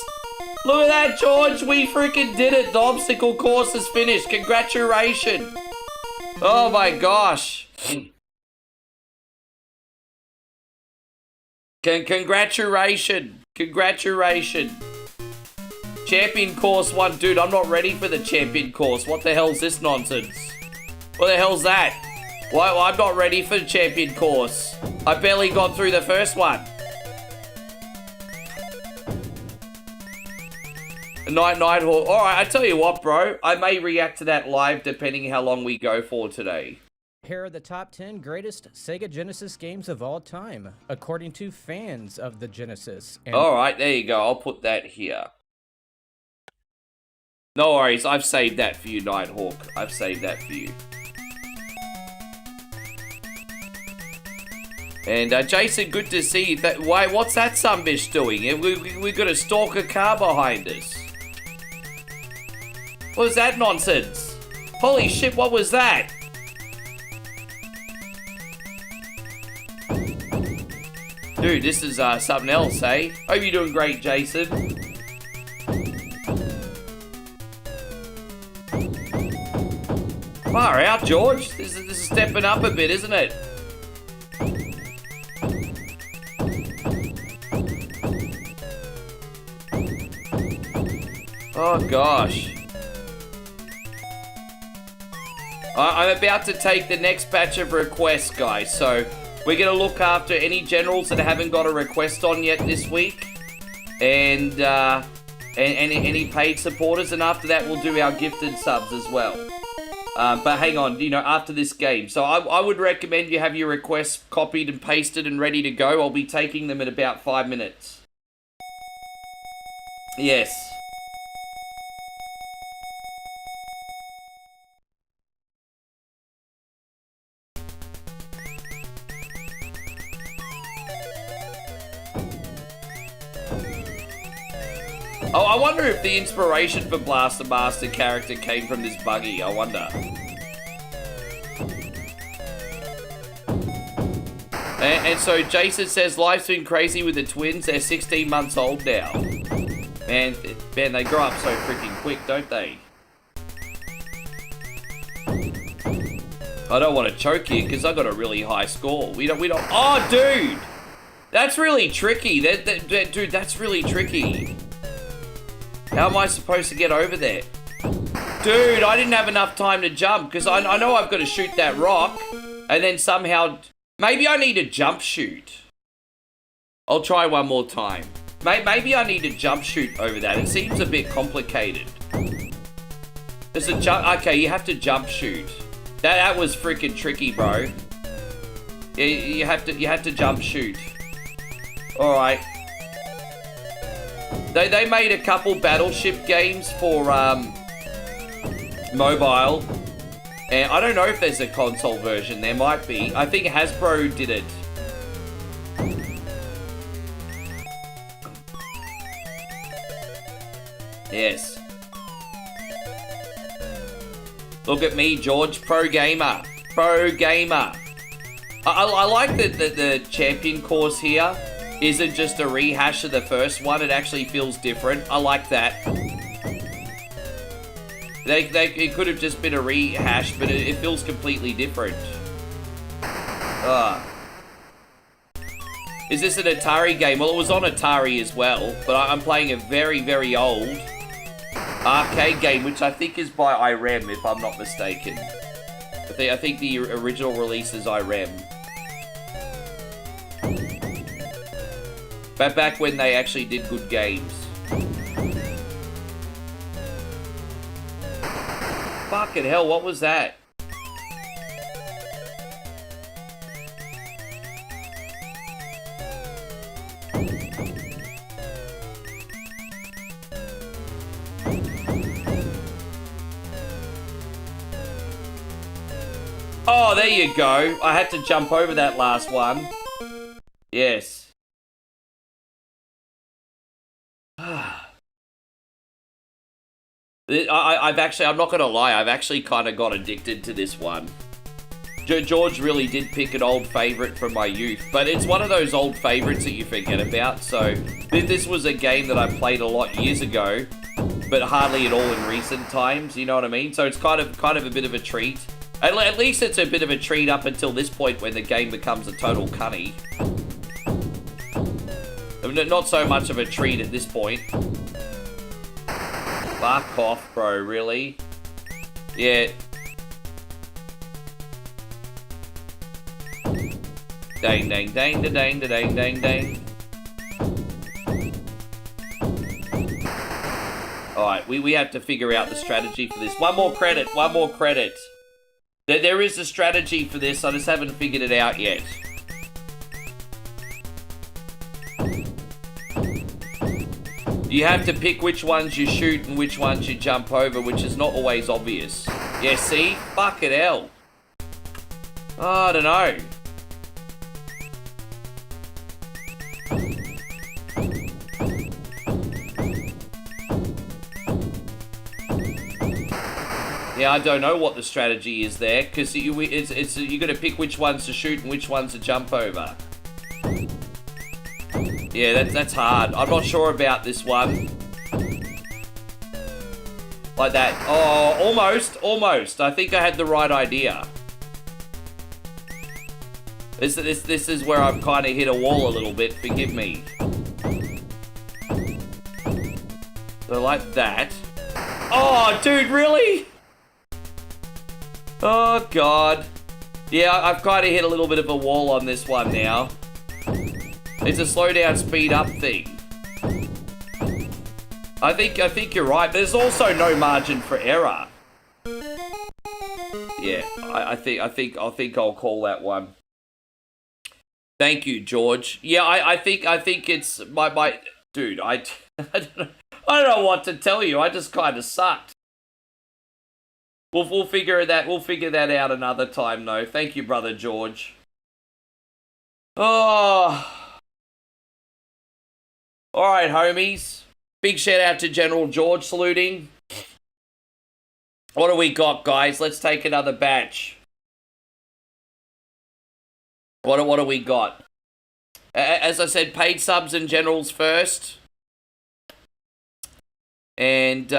Look at that, George. We freaking did it. The obstacle course is finished. Congratulations. Oh, my gosh. Congratulations. Congratulations. Champion course 1. Dude, I'm not ready for the champion course. What the hell's this nonsense? What the hell's that? Why, I'm not ready for the champion course. I barely got through the first one. Nighthawk. Alright, I tell you what, bro. I may react to that live depending how long we go for today. Here are the top 10 greatest Sega Genesis games of all time, according to fans of the Genesis. Alright, there you go. I'll put that here. No worries, I've saved that for you, Nighthawk. I've saved that for you. And Jason, good to see you. What's that sunbish doing? We got a stalker car behind us. What was that nonsense? Holy shit, what was that? Dude, this is something else, eh? Hope you're doing great, Jason. Far out, George. This is stepping up a bit, isn't it? Oh, gosh. I'm about to take the next batch of requests, guys. So, we're going to look after any generals that haven't got a request on yet this week. And any paid supporters. And after that, we'll do our gifted subs as well. But hang on, you know, after this game. So I would recommend you have your requests copied and pasted and ready to go. I'll be taking them in about 5 minutes. Yes. Oh, I wonder if the inspiration for Blaster Master character came from this buggy. I wonder. And so Jason says life's been crazy with the twins. They're 16 months old now. Man, they grow up so freaking quick, don't they? I don't want to choke you because I got a really high score. We don't. Oh, dude, that's really tricky. Dude, that's really tricky. How am I supposed to get over there? Dude, I didn't have enough time to jump because I know I've got to shoot that rock and then somehow... Maybe I need a jump shoot. I'll try one more time. Maybe I need a jump shoot over that. It seems a bit complicated. There's a jump... Okay, you have to jump shoot. That was freaking tricky, bro. Yeah, you have to jump shoot. Alright. They made a couple Battleship games for mobile, and I don't know if there's a console version. There might be. I think Hasbro did it. Yes. Look at me, George, pro gamer. Pro gamer. I like that the champion course here isn't just a rehash of the first one. It actually feels different. I like that. It could have just been a rehash, but it feels completely different. Is this an Atari game? Well, it was on Atari as well, but I'm playing a very, very old arcade game, which I think is by IREM, if I'm not mistaken. I think the original release is IREM. But back when they actually did good games. Fucking hell, what was that? Oh, there you go. I had to jump over that last one. Yes. I'm not gonna lie, I've actually kind of got addicted to this one. George really did pick an old favorite from my youth, but it's one of those old favorites that you forget about. So this was a game that I played a lot years ago, but hardly at all in recent times. You know what I mean? So it's kind of a bit of a treat. At least it's a bit of a treat up until this point when the game becomes a total cunny. Not so much of a treat at this point. Fuck off, bro, really? Yeah. Dang, dang, dang, da, dang, da, dang, dang, dang. Alright, we have to figure out the strategy for this. One more credit, one more credit. There is a strategy for this, I just haven't figured it out yet. You have to pick which ones you shoot and which ones you jump over, which is not always obvious. Yeah, see? Fuck it hell. Oh, I don't know. Yeah, I don't know what the strategy is there, because you got to pick which ones to shoot and which ones to jump over. Yeah, that's hard. I'm not sure about this one. Like that. Oh, almost. I think I had the right idea. This is where I've kind of hit a wall a little bit. Forgive me. So like that. Oh, dude, really? Oh, God. Yeah, I've kind of hit a little bit of a wall on this one now. It's a slow down, speed up thing. I think you're right. There's also no margin for error. Yeah, I think I'll call that one. Thank you, George. Yeah, I think it's my dude. I don't know what to tell you. I just kind of sucked. We'll figure that out another time, though. Thank you, brother George. Oh. Alright, homies. Big shout out to General George saluting. What do we got, guys? Let's take another batch. What do we got? As I said, paid subs and generals first. And,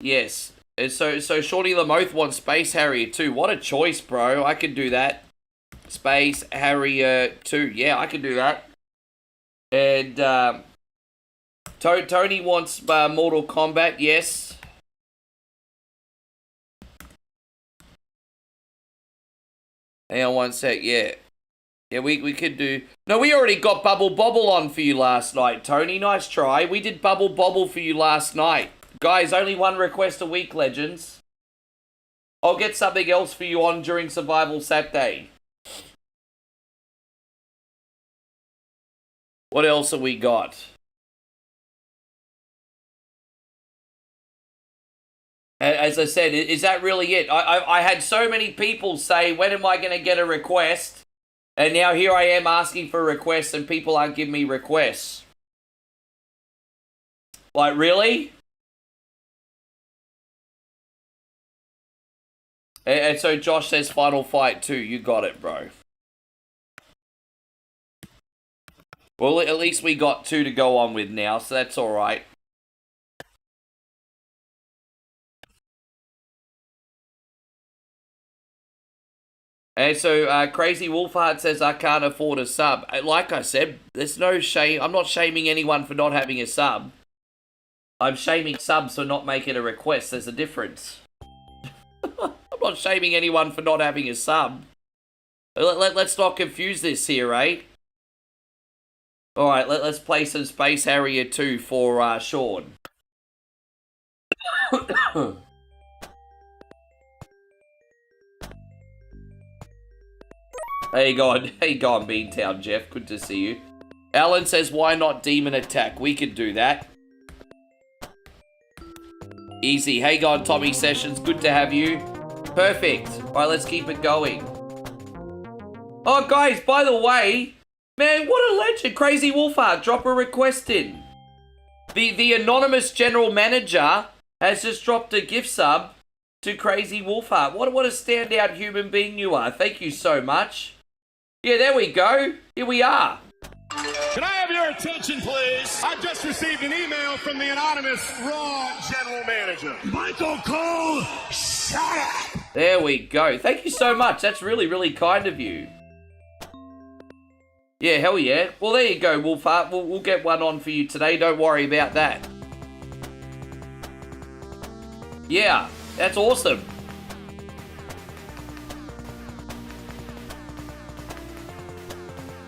yes. So Shorty Lamoth wants Space Harrier 2. What a choice, bro. I could do that. Space Harrier 2. Yeah, I can do that. And Tony wants Mortal Kombat. Yes. Hang on one sec. Yeah. Yeah, we could do... No, we already got Bubble Bobble on for you last night, Tony. Nice try. We did Bubble Bobble for you last night. Guys, only one request a week, legends. I'll get something else for you on during Survival Saturday. What else have we got? As I said, is that really it? I had so many people say, when am I going to get a request? And now here I am asking for requests and people aren't giving me requests. Like, really? And so Josh says Final Fight 2. You got it, bro. Well, at least we got 2 to go on with now, so that's alright. And so Crazy Wolfheart says, I can't afford a sub. Like I said, there's no shame. I'm not shaming anyone for not having a sub. I'm shaming subs for not making a request. There's a difference. I'm not shaming anyone for not having a sub. Let's not confuse this here, eh? Alright, let's play some Space Harrier 2 for Sean. How you going, Beantown Jeff? Good to see you. Alan says, why not Demon Attack? We can do that. Easy. Hey, going, Tommy Sessions. Good to have you. Perfect. Alright, let's keep it going. Oh, guys, by the way, man, what a legend. Crazy Wolfheart, drop a request in. The anonymous general manager has just dropped a gift sub to Crazy Wolfheart. What a standout human being you are. Thank you so much. Yeah, there we go. Here we are. Can I have your attention, please? I've just received an email from the anonymous Raw general manager. Michael Cole, shut up! There we go. Thank you so much. That's really, really kind of you. Yeah, hell yeah. Well, there you go, Wolfheart. We'll get one on for you today. Don't worry about that. Yeah, that's awesome.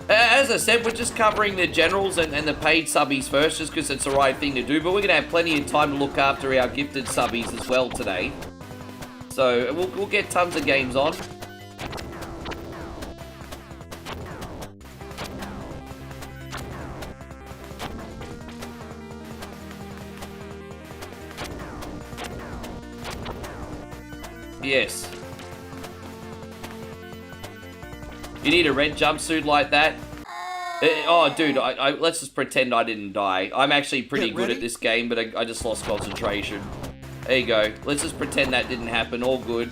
As I said, we're just covering the generals and the paid subbies first, just because it's the right thing to do. But we're going to have plenty of time to look after our gifted subbies as well today. So we'll get tons of games on. Yes. You need a red jumpsuit like that? Oh, dude, let's just pretend I didn't die. I'm actually pretty good at this game, but I just lost concentration. There you go. Let's just pretend that didn't happen. All good.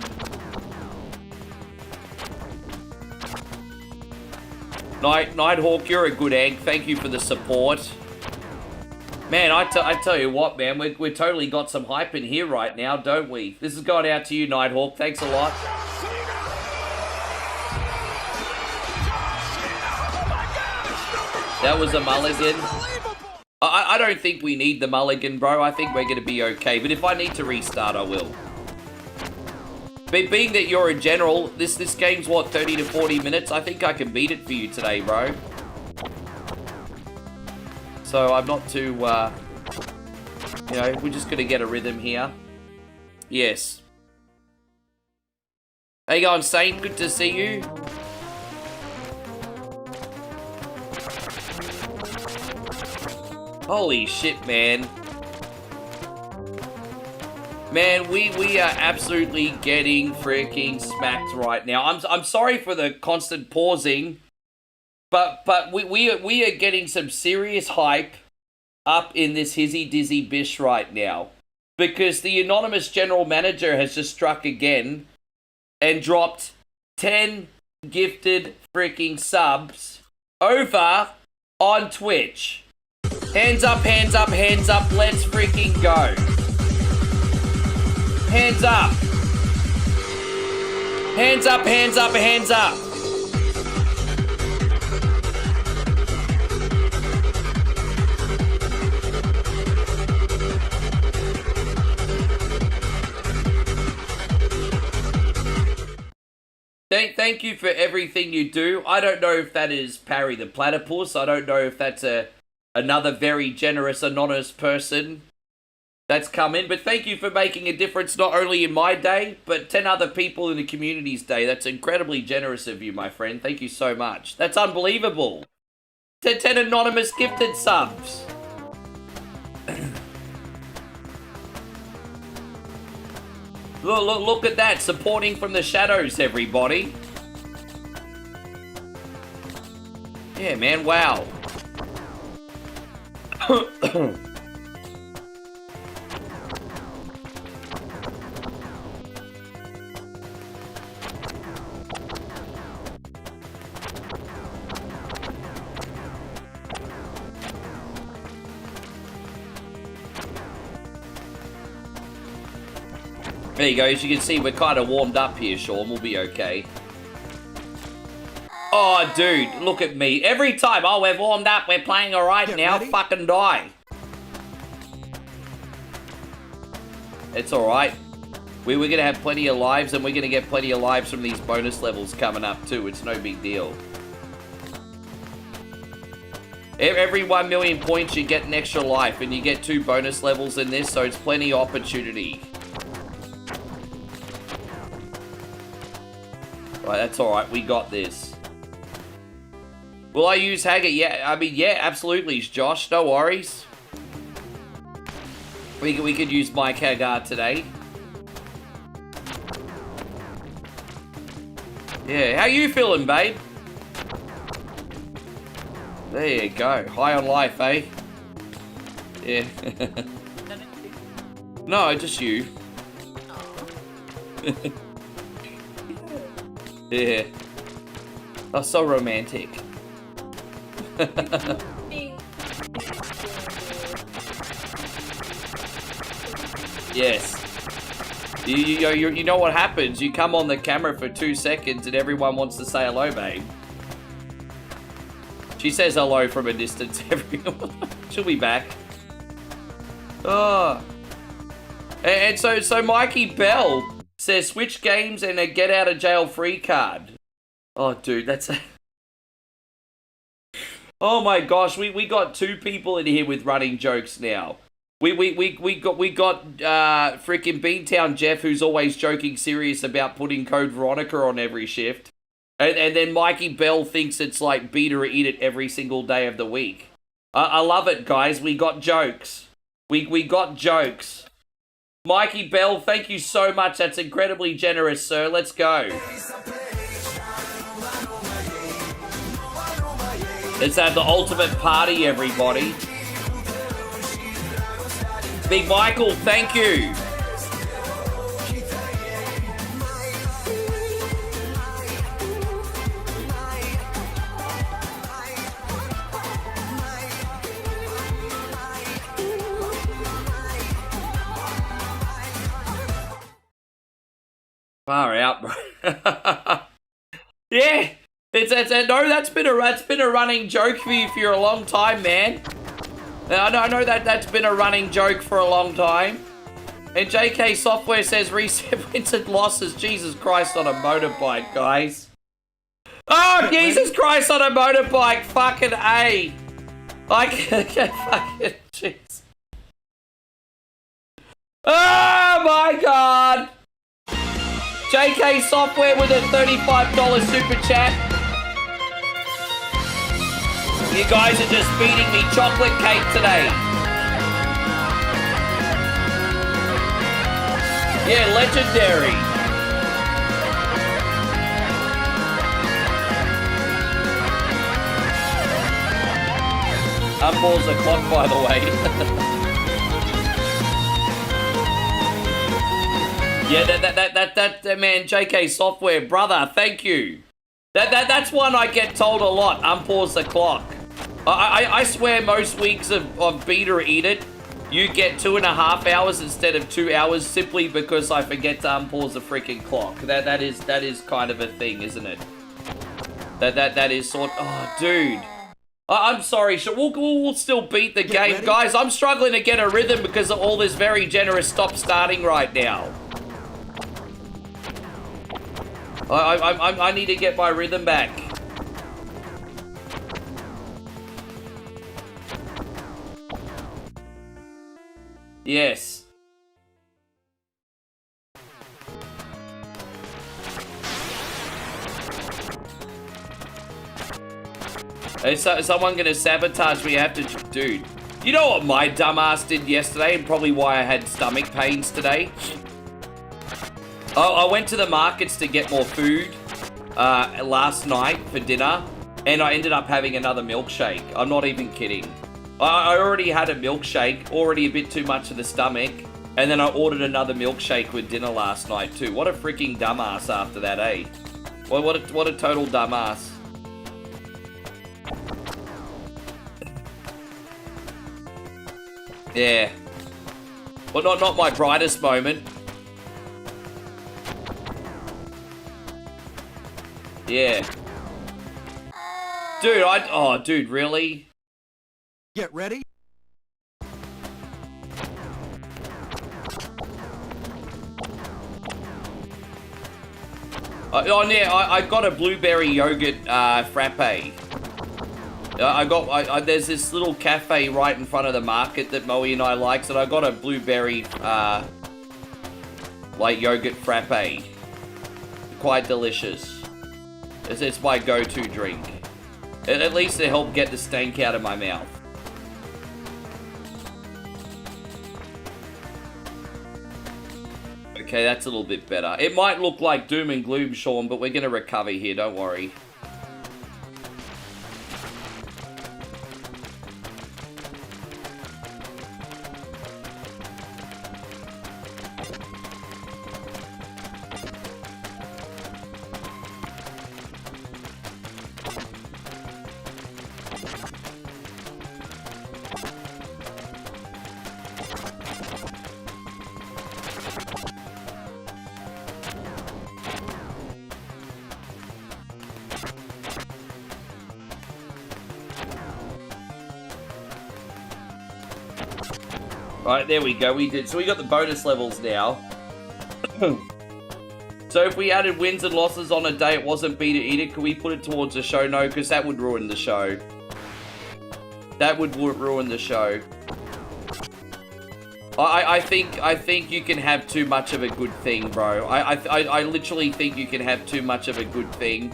Nighthawk, you're a good egg. Thank you for the support. Man, I tell you what, man, we've totally got some hype in here right now, don't we? This has gone out to you, Nighthawk. Thanks a lot. That was a mulligan. I don't think we need the mulligan, bro. I think we're going to be okay. But if I need to restart, I will. But being that you're a general, this game's, what, 30 to 40 minutes? I think I can beat it for you today, bro. So I'm not too, you know, we're just going to get a rhythm here. Yes. How you going, Saint? Good to see you. Holy shit, man. Man, we are absolutely getting freaking smacked right now. I'm sorry for the constant pausing, but we are getting some serious hype up in this hizzy dizzy bish right now, because the anonymous general manager has just struck again and dropped 10 gifted freaking subs over on Twitch. Hands up, hands up, hands up. Let's freaking go. Hands up. Hands up, hands up, hands up. Thank you for everything you do. I don't know if that is Parry the Platypus. I don't know if that's another very generous anonymous person that's come in. But thank you for making a difference not only in my day, but 10 other people in the community's day. That's incredibly generous of you, my friend. Thank you so much. That's unbelievable. 10 anonymous gifted subs. Look at that. Supporting from the shadows, everybody. Yeah, man. Wow. There you go. As you can see, we're kind of warmed up here, Sean. We'll be okay. Oh, dude, look at me. Every time, oh, we're warmed up, we're playing all right now, ready? fucking die. It's all right. We're going to have plenty of lives, and we're going to get plenty of lives from these bonus levels coming up, too. It's no big deal. Every 1 million points, you get an extra life, and you get 2 bonus levels in this, so it's plenty of opportunity. Right, that's all right. We got this. Will I use Haggard? Yeah, I mean, yeah, absolutely, Josh. No worries. We could use Mike Haggard today. Yeah, how you feeling, babe? There you go. High on life, eh? Yeah. No, just you. Yeah. Oh, so romantic. Yes. You know what happens? You come on the camera for 2 seconds and everyone wants to say hello, babe. She says hello from a distance, everyone. She'll be back. Oh. And so Mikey Bell says switch games and a get out of jail free card. Oh, dude, that's a... Oh my gosh, we got 2 people in here with running jokes now. We got freaking Beantown Jeff, who's always joking serious about putting Code Veronica on every shift. And then Mikey Bell thinks it's like beat or eat it every single day of the week. I love it, guys. We got jokes. We got jokes. Mikey Bell, thank you so much. That's incredibly generous, sir. Let's go. Let's have the ultimate party, everybody. Big Michael, thank you. Far out, bro. Yeah, that's been a running joke for you for a long time, man. I know that's been a running joke for a long time. And JK Software says reset wins and losses. Jesus Christ on a motorbike, guys. Oh, Jesus Christ on a motorbike. Fucking A. I can't fucking jeez. Oh my God. JK Software with a $35 super chat. You guys are just feeding me chocolate cake today. Yeah, legendary. Unpause the clock, by the way. Yeah, that man, JK Software, brother, thank you. That's one I get told a lot. Unpause the clock. I swear most weeks of beat or eat it, you get 2.5 hours instead of 2 hours simply because I forget to unpause the freaking clock. That is kind of a thing, isn't it? That is sort. Oh, dude. I'm sorry. We'll still beat the game, ready? guys. I'm struggling to get a rhythm because of all this very generous stop starting right now. I need to get my rhythm back. Yes. Is someone gonna sabotage me? I have to... Dude. You know what my dumbass did yesterday and probably why I had stomach pains today? I went to the markets to get more food last night for dinner, and I ended up having another milkshake. I'm not even kidding. I already had a milkshake, already a bit too much for the stomach, and then I ordered another milkshake with dinner last night too. What a freaking dumbass after that, eh? What a total dumbass. Yeah. Well, not my brightest moment. Yeah. Dude, oh, dude, really? Get ready. Oh, yeah, I got a blueberry yogurt frappe. There's this little cafe right in front of the market that Moe and I likes, and I got a blueberry, like, yogurt frappe. Quite delicious. It's my go-to drink. At least it helped get the stank out of my mouth. Okay, that's a little bit better. It might look like doom and gloom, Sean, but we're going to recover here, don't worry. Alright, there we go, we did. So we got the bonus levels now. So if we added wins and losses on a day it wasn't beat or eat it, could we put it towards the show? No, because that would ruin the show. That would ruin the show. I think you can have too much of a good thing, bro. I literally think you can have too much of a good thing.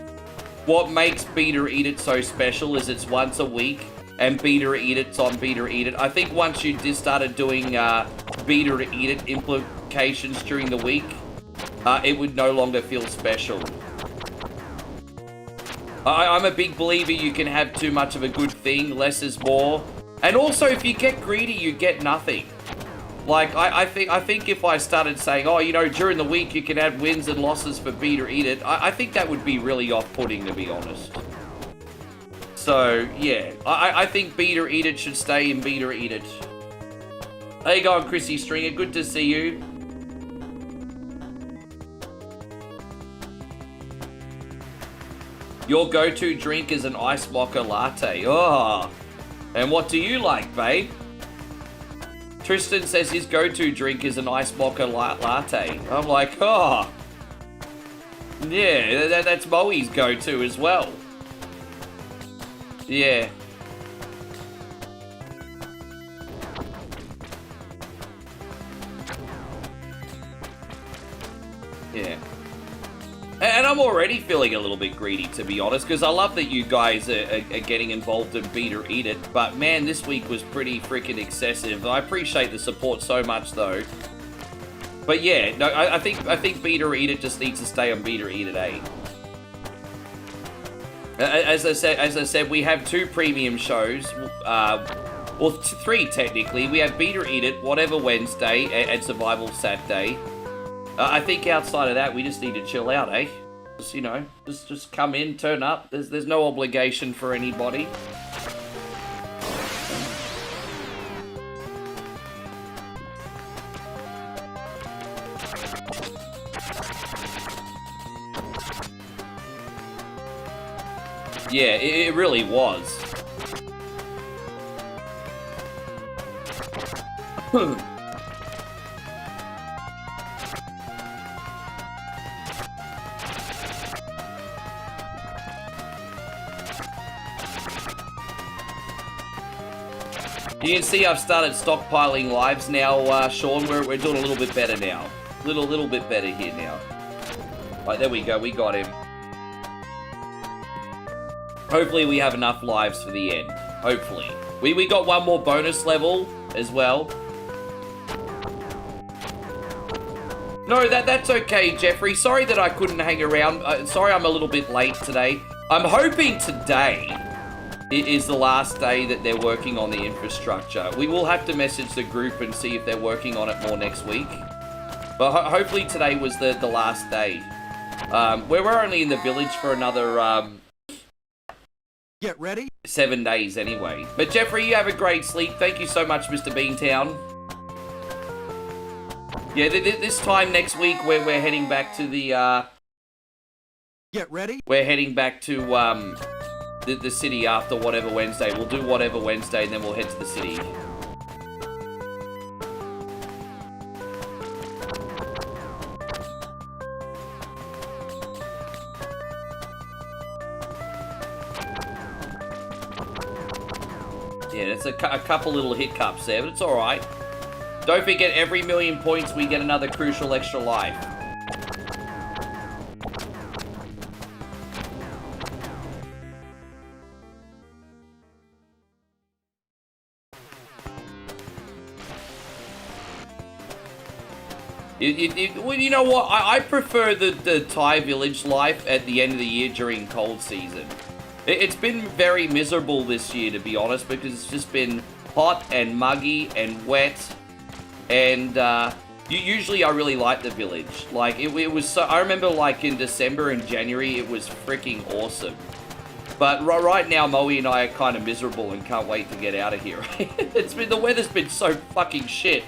What makes Beat or Eat It so special is it's once a week, and Beat or Eat It's on Beat or Eat It. I think once you just started doing Beat or Eat It implications during the week, it would no longer feel special. I'm a big believer you can have too much of a good thing, less is more. And also, if you get greedy, you get nothing. Like, I think if I started saying, oh, you know, during the week you can add wins and losses for Beat or Eat It, I think that would be really off-putting, to be honest. So, yeah, I think Beat or Eat It should stay in Beat or Eat It. How you going, Chrissy Stringer? Good to see you. Your go-to drink is an ice mocha latte. Oh, and what do you like, babe? Tristan says his go-to drink is an ice mocha latte. I'm like, oh, yeah, that's Moe's go-to as well. Yeah. Yeah. And I'm already feeling a little bit greedy, to be honest, because I love that you guys are getting involved in Beat or Eat It, but man, this week was pretty freaking excessive. I appreciate the support so much, though. But yeah, no, I think Beat or Eat It just needs to stay on Beat or Eat It, eh? As I said, we have 2 premium shows, well, 3 technically. We have Beat or Eat It, Whatever Wednesday, and Survival Saturday. I think outside of that, we just need to chill out, eh? Just, you know, just come in, turn up. There's no obligation for anybody. Yeah, it really was. You can see I've started stockpiling lives now, Sean. We're doing a little bit better now. Little bit better here now. Right, there we go. We got him. Hopefully we have enough lives for the end. Hopefully. We got one more bonus level as well. No, that's okay, Jeffrey. Sorry that I couldn't hang around. Sorry I'm a little bit late today. I'm hoping today it is the last day that they're working on the infrastructure. We will have to message the group and see if they're working on it more next week. But hopefully today was the last day. We're only in the village for another, Get ready. 7 days anyway. But Jeffrey, you have a great sleep. Thank you so much, Mr. Beantown. Yeah, this time next week, we're heading back to the, Get ready. we're heading back to, the city after whatever Wednesday. We'll do whatever Wednesday, and then we'll head to the city. Yeah, it's a couple little hiccups there, but it's alright. Don't forget, every million points, we get another crucial extra life. Well, you know what? I prefer the Thai village life at the end of the year during cold season. It's been very miserable this year, to be honest, because it's just been hot and muggy and wet. And usually I really like the village. Like, it was so... I remember, like, in December and January, it was freaking awesome. But right now, Moe and I are kind of miserable and can't wait to get out of here. The weather's been so fucking shit.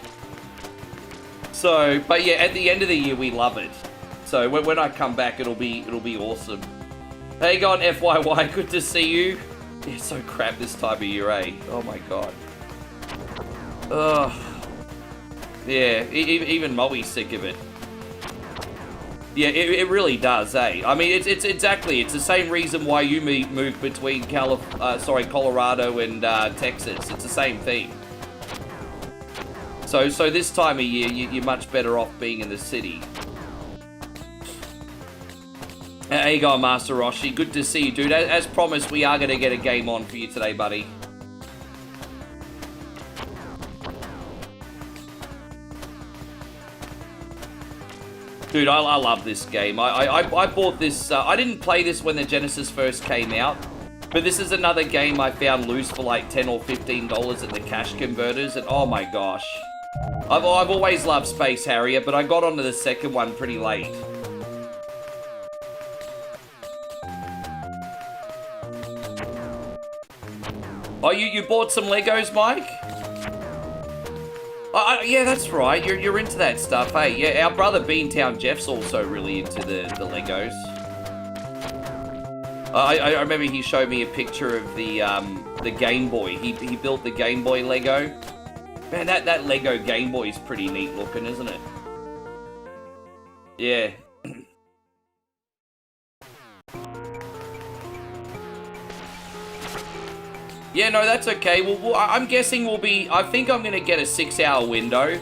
So, but yeah, at the end of the year, we love it. So when I come back, it'll be awesome. Hey, gone FYY, good to see you. Yeah, it's so crap this time of year, eh? Oh my god. Ugh. Yeah, even Moe's sick of it. Yeah, it really does, eh? I mean, it's exactly, it's the same reason why you moved between Colorado and Texas. It's the same thing. So this time of year, you're much better off being in the city. How you going, Master Roshi? Good to see you, dude. As promised, we are going to get a game on for you today, buddy. Dude, I love this game. I bought this... I didn't play this when the Genesis first came out, but this is another game I found loose for like $10 or $15 at the cash converters, and oh my gosh. I've always loved Space Harrier, but I got onto the second one pretty late. Oh, you bought some Legos, Mike? Yeah, that's right. You're into that stuff, hey? Yeah, our brother Beantown Jeff's also really into the Legos. I remember he showed me a picture of the Game Boy. He built the Game Boy Lego. Man, that Lego Game Boy is pretty neat looking, isn't it? Yeah. Yeah, no, that's okay. Well, I'm guessing we'll be... I think I'm going to get a 6-hour window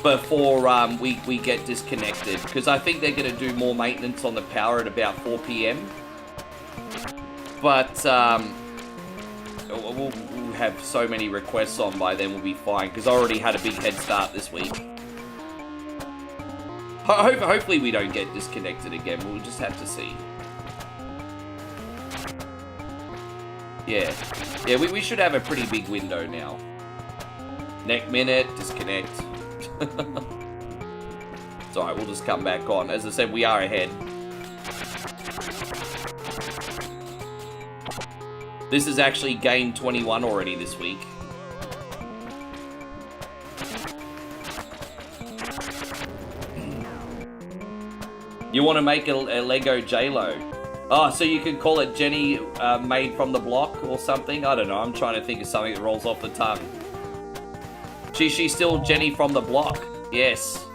before we get disconnected, because I think they're going to do more maintenance on the power at about 4 p.m. But we'll have so many requests on by then, we'll be fine, because I already had a big head start this week. Hopefully we don't get disconnected again. We'll just have to see. Yeah, we should have a pretty big window now. Next minute, disconnect. It's alright, we'll just come back on. As I said, we are ahead. This is actually game 21 already this week. You want to make a Lego J-Lo? Oh, so you could call it Jenny made from the block or something? I don't know. I'm trying to think of something that rolls off the tongue. She's still Jenny from the block. Yes.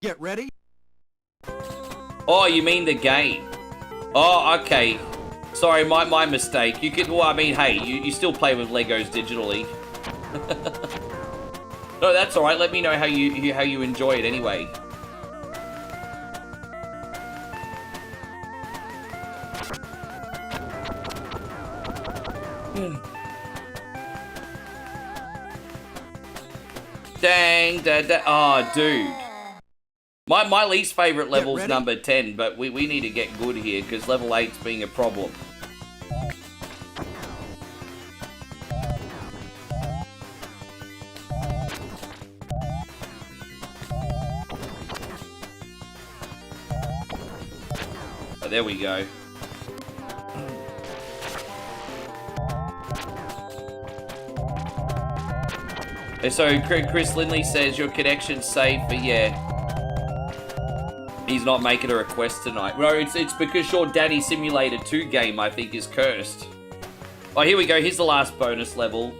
Get ready. Oh, you mean the game? Oh, okay. Sorry, my mistake. You could, well, I mean, hey, you still play with Legos digitally. No, that's all right. Let me know how you enjoy it anyway. Dang, oh, dude. My least favorite level is number 10, but we need to get good here because level 8's being a problem. Oh, there we go. So Chris Lindley says your connection's safe, but yeah. He's not making a request tonight. No, it's because your Daddy Simulator 2 game, I think, is cursed. Oh, here we go. Here's the last bonus level.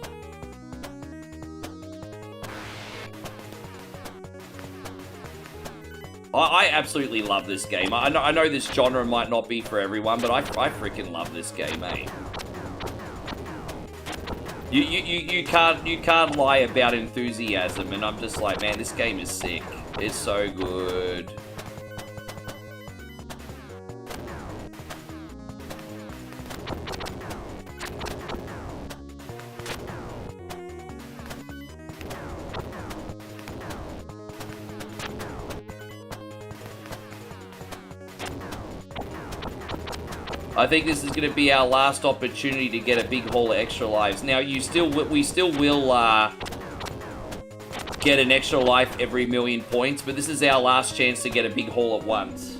I absolutely love this game. I know this genre might not be for everyone, but I freaking love this game, eh? You can't lie about enthusiasm, and I'm just like, man, this game is sick. It's so good. I think this is going to be our last opportunity to get a big haul of extra lives. Now, we still will get an extra life every 1,000,000 points, but this is our last chance to get a big haul at once.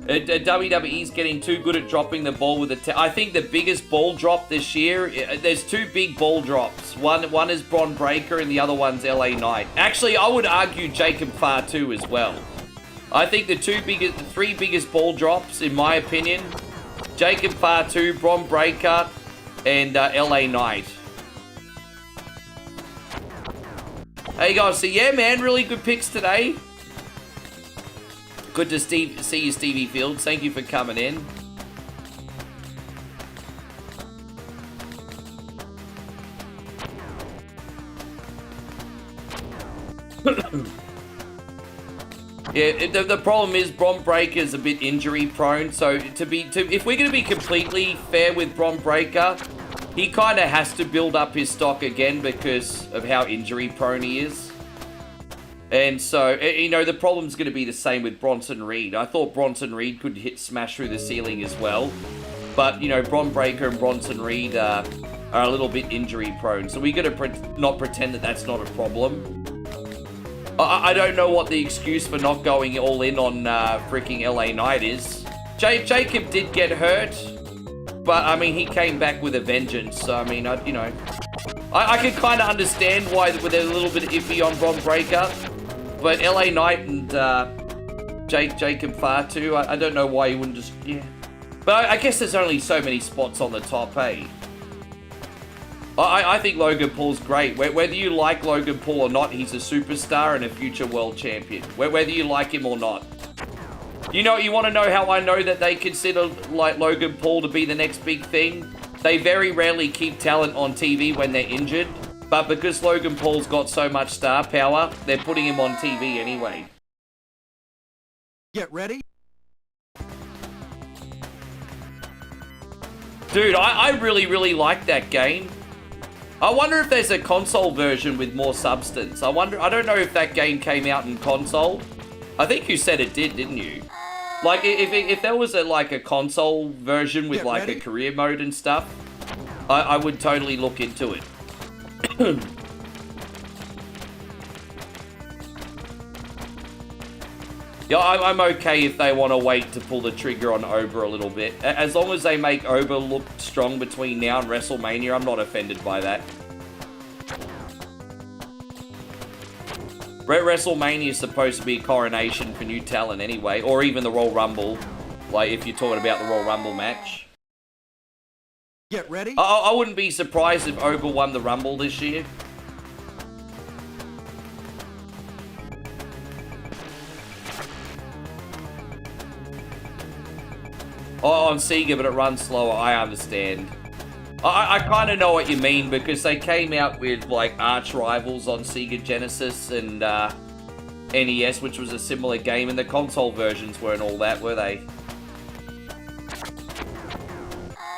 WWE's getting too good at dropping the ball with the... I think the biggest ball drop this year... There's two big ball drops. One is Bron Breakker and the other one's LA Knight. Actually, I would argue Jacob Farr 2 as well. I think the three biggest ball drops, in my opinion, Jacob Farr 2, Bron Breakker, and LA Knight. Hey guys, so yeah, man, really good picks today. Good to see you, Stevie Fields. Thank you for coming in. Yeah, the problem is Bron Breakker is a bit injury prone, so if we're going to be completely fair with Bron Breakker, he kind of has to build up his stock again because of how injury prone he is. And so, you know, the problem's going to be the same with Bronson Reed. I thought Bronson Reed could smash through the ceiling as well, but, you know, Bron Breakker and Bronson Reed are a little bit injury prone, so we got to not pretend that that's not a problem. I don't know what the excuse for not going all in on freaking LA Knight is. Jacob did get hurt, but I mean, he came back with a vengeance. So, I mean, you know, I can kind of understand why they're a little bit iffy on Bron Breakker, but LA Knight and Jacob Farr too, I don't know why he wouldn't just, yeah. But I guess there's only so many spots on the top, eh? I think Logan Paul's great. Whether you like Logan Paul or not, he's a superstar and a future world champion. Whether you like him or not. You want to know how I know that they consider like Logan Paul to be the next big thing? They very rarely keep talent on TV when they're injured. But because Logan Paul's got so much star power, they're putting him on TV anyway. Get ready. Dude, I really, really like that game. I wonder if there's a console version with more substance. I don't know if that game came out in console. I think you said it did, didn't you? Like, if there was a console version with like a career mode and stuff, I would totally look into it. Yeah, I'm okay if they want to wait to pull the trigger on Oba a little bit. As long as they make Oba look strong between now and WrestleMania, I'm not offended by that. WrestleMania is supposed to be a coronation for new talent anyway, or even the Royal Rumble, like if you're talking about the Royal Rumble match. Get ready. I wouldn't be surprised if Oba won the Rumble this year. Oh, on Sega, but it runs slower. I understand. I kind of know what you mean because they came out with like arch rivals on Sega Genesis and NES, which was a similar game, and the console versions weren't all that, were they?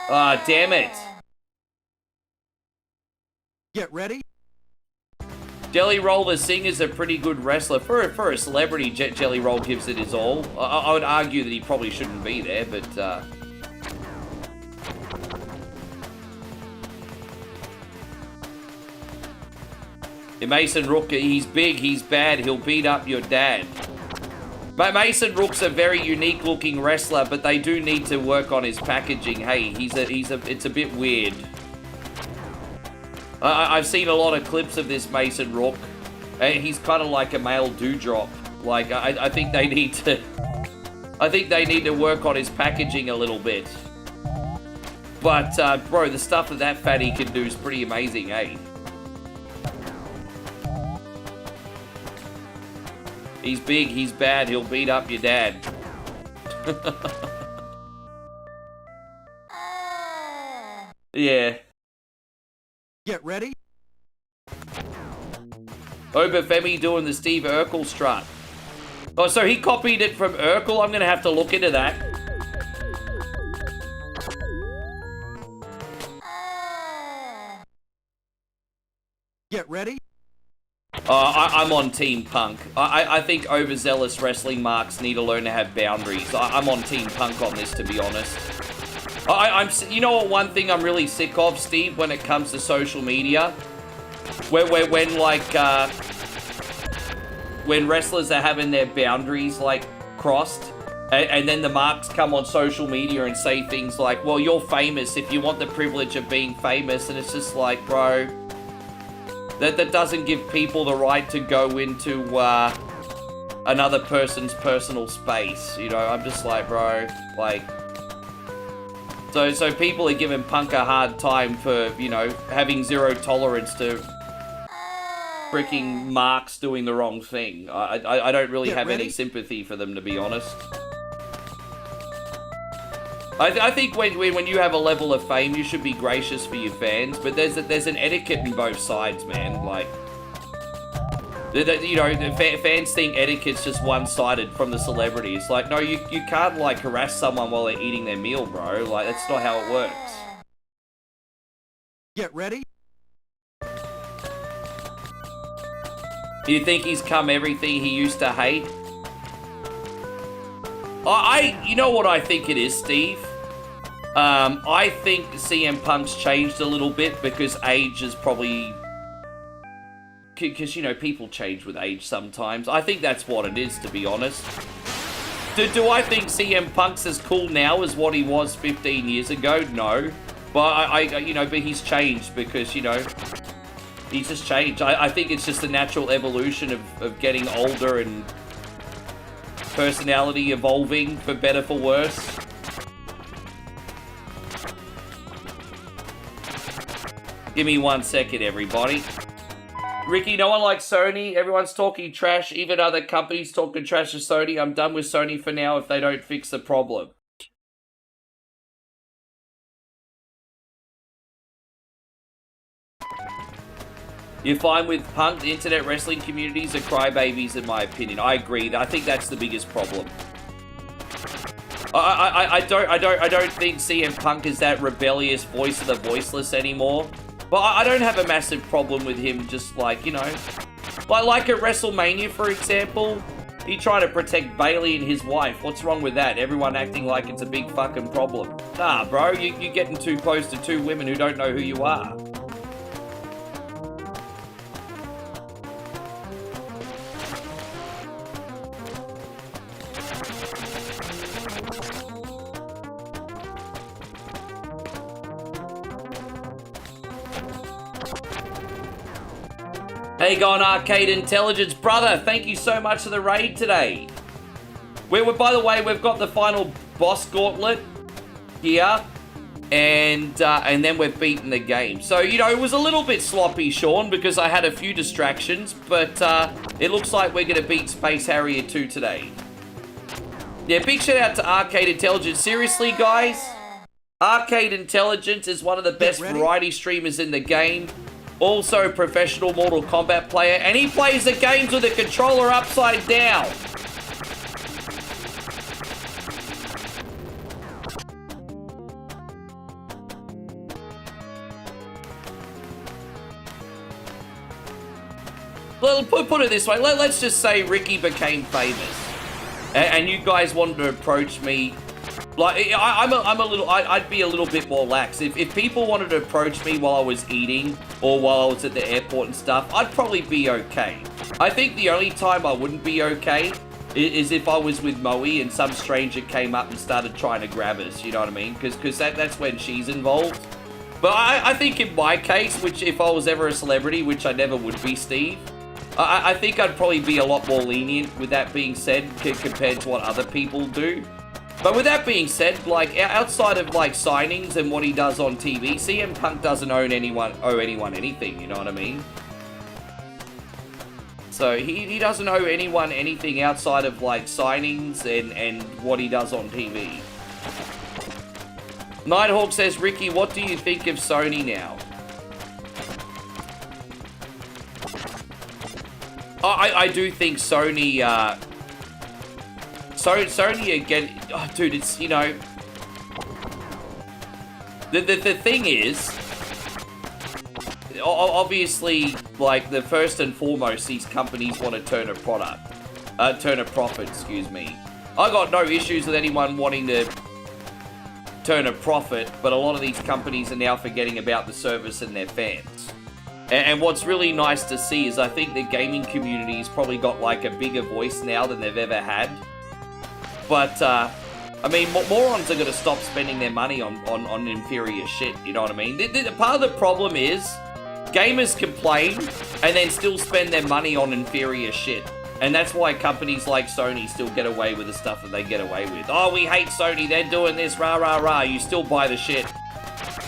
Ah, damn it. Get ready. Jelly Roll, the singer's a pretty good wrestler. For a celebrity, Jelly Roll gives it his all. I would argue that he probably shouldn't be there, but... Mason Rook, he's big, he's bad, he'll beat up your dad. But Mason Rook's a very unique looking wrestler, but they do need to work on his packaging. Hey, it's a bit weird. I've seen a lot of clips of this Mason Rook. He's kind of like a male dewdrop. Like, I think they need to... I think they need to work on his packaging a little bit. But, bro, the stuff that fatty can do is pretty amazing, eh? He's big, he's bad, he'll beat up your dad. Yeah. Get ready. Obafemi doing the Steve Urkel strut. Oh, so he copied it from Urkel? I'm gonna have to look into that. Get ready. I'm on Team Punk. I think overzealous wrestling marks need to learn to have boundaries. I'm on Team Punk on this, to be honest. You know what? One thing I'm really sick of, Steve, when it comes to social media, when wrestlers are having their boundaries like crossed, and then the marks come on social media and say things like, "Well, you're famous if you want the privilege of being famous," and it's just like, bro. That doesn't give people the right to go into another person's personal space. You know, I'm just like, bro, like... So people are giving Punk a hard time for, you know, having zero tolerance to freaking marks doing the wrong thing. I don't really have any sympathy for them, to be honest. I think when you have a level of fame, you should be gracious for your fans, but there's an etiquette in both sides, man. Like, you know, fans think etiquette's just one-sided from the celebrity. It's like, no, you can't, like, harass someone while they're eating their meal, bro. Like, that's not how it works. Get ready. You think he's come everything he used to hate? You know what I think it is, Steve? I think CM Punk's changed a little bit because age is probably... Because, you know, people change with age sometimes. I think that's what it is, to be honest. Do I think CM Punk's as cool now as what he was 15 years ago? No. But, you know, but he's changed because, you know, he's just changed. I think it's just the natural evolution of getting older and personality evolving, for better, for worse. Give me 1 second, everybody. Ricky, no one likes Sony. Everyone's talking trash. Even other companies talking trash to Sony. I'm done with Sony for now if they don't fix the problem. You're fine with Punk. The internet wrestling communities are crybabies, in my opinion. I agree. I think that's the biggest problem. I don't think CM Punk is that rebellious voice of the voiceless anymore. But I don't have a massive problem with him just, like, you know... Like at WrestleMania, for example, he tried to protect Bayley and his wife. What's wrong with that? Everyone acting like it's a big fucking problem. Nah, bro, you're getting too close to two women who don't know who you are. Hey, going Arcade Intelligence, brother. Thank you so much for the raid today. By the way, we've got the final boss gauntlet here, and then we've beaten the game. So, you know, it was a little bit sloppy, Sean, because I had a few distractions, but it looks like we're going to beat Space Harrier 2 today. Yeah, big shout out to Arcade Intelligence. Seriously, guys, Arcade Intelligence is one of the best variety streamers in the game. Also a professional Mortal Kombat player, and he plays the games with the controller upside down. Well, put it this way, let's just say Ricky became famous, and you guys wanted to approach me. Like, I'd be a little bit more lax. If people wanted to approach me while I was eating or while I was at the airport and stuff, I'd probably be okay. I think the only time I wouldn't be okay is if I was with Moe and some stranger came up and started trying to grab us, you know what I mean? Because that's when she's involved. But I think in my case, which if I was ever a celebrity, which I never would be, Steve, I think I'd probably be a lot more lenient with that being said compared to what other people do. But with that being said, like outside of like signings and what he does on TV, CM Punk doesn't owe anyone anything, you know what I mean? So he doesn't owe anyone anything outside of like signings and what he does on TV. Nighthawk says, Ricky, what do you think of Sony now? I do think Sony, Sony again, oh, dude, it's, you know, the thing is, obviously, like, the first and foremost, these companies want to turn a profit, excuse me. I got no issues with anyone wanting to turn a profit, but a lot of these companies are now forgetting about the service and their fans. And what's really nice to see is I think the gaming community's probably got like a bigger voice now than they've ever had. But, I mean, morons are going to stop spending their money on inferior shit, you know what I mean? Part of the problem is gamers complain and then still spend their money on inferior shit. And that's why companies like Sony still get away with the stuff that they get away with. Oh, we hate Sony, they're doing this, rah, rah, rah. You still buy the shit.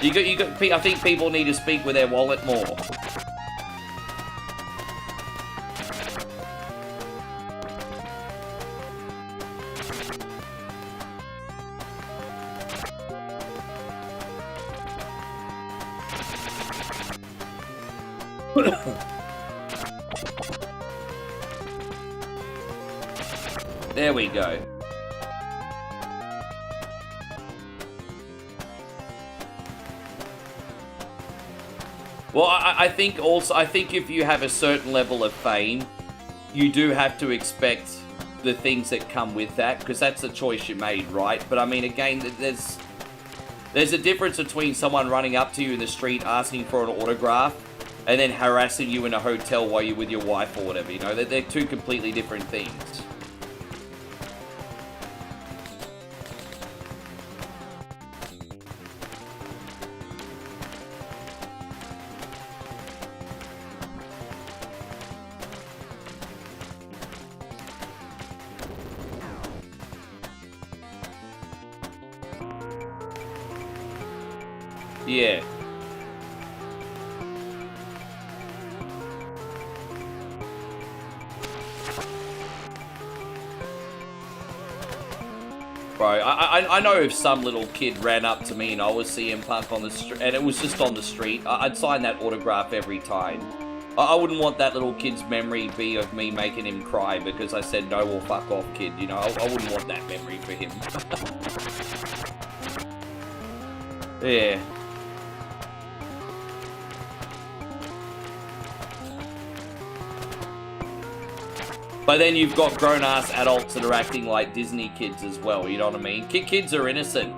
I think people need to speak with their wallet more. There we go. Well, I think if you have a certain level of fame, you do have to expect the things that come with that, because that's the choice you made, right? But I mean, again, there's a difference between someone running up to you in the street asking for an autograph and then harassing you in a hotel while you're with your wife or whatever, you know? They're two completely different things. Yeah. Bro, I know if some little kid ran up to me and I was CM Punk on the street, and it was just on the street, I'd sign that autograph every time. I wouldn't want that little kid's memory be of me making him cry because I said no or fuck off, kid, you know? I wouldn't want that memory for him. Yeah. But then you've got grown-ass adults that are acting like Disney kids as well, you know what I mean? Kids are innocent.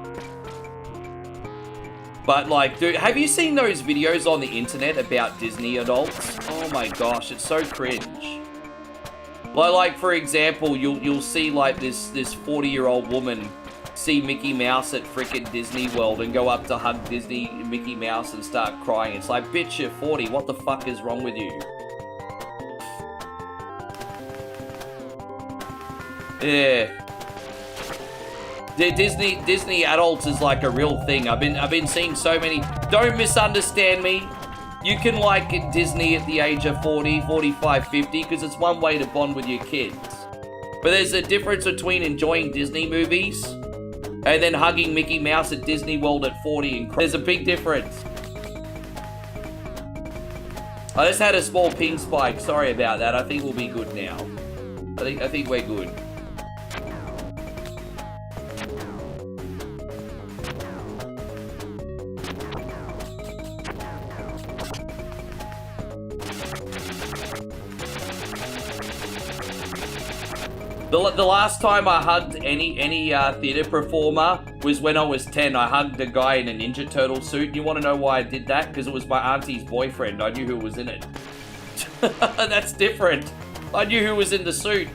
But, like, dude, have you seen those videos on the internet about Disney adults? Oh my gosh, it's so cringe. Like for example, you'll see, like, this 40-year-old woman see Mickey Mouse at frickin' Disney World and go up to hug Mickey Mouse and start crying. It's like, bitch, you're 40, what the fuck is wrong with you? Yeah. Disney adults is like a real thing. I've been seeing so many. Don't misunderstand me. You can like Disney at the age of 40, 45, 50 because it's one way to bond with your kids. But there's a difference between enjoying Disney movies and then hugging Mickey Mouse at Disney World at 40 and there's a big difference. I just had a small ping spike. Sorry about that. I think we'll be good now. I think we're good. The last time I hugged any theater performer was when I was 10. I hugged a guy in a Ninja Turtle suit. And you want to know why I did that? Because it was my auntie's boyfriend. I knew who was in it. That's different. I knew who was in the suit.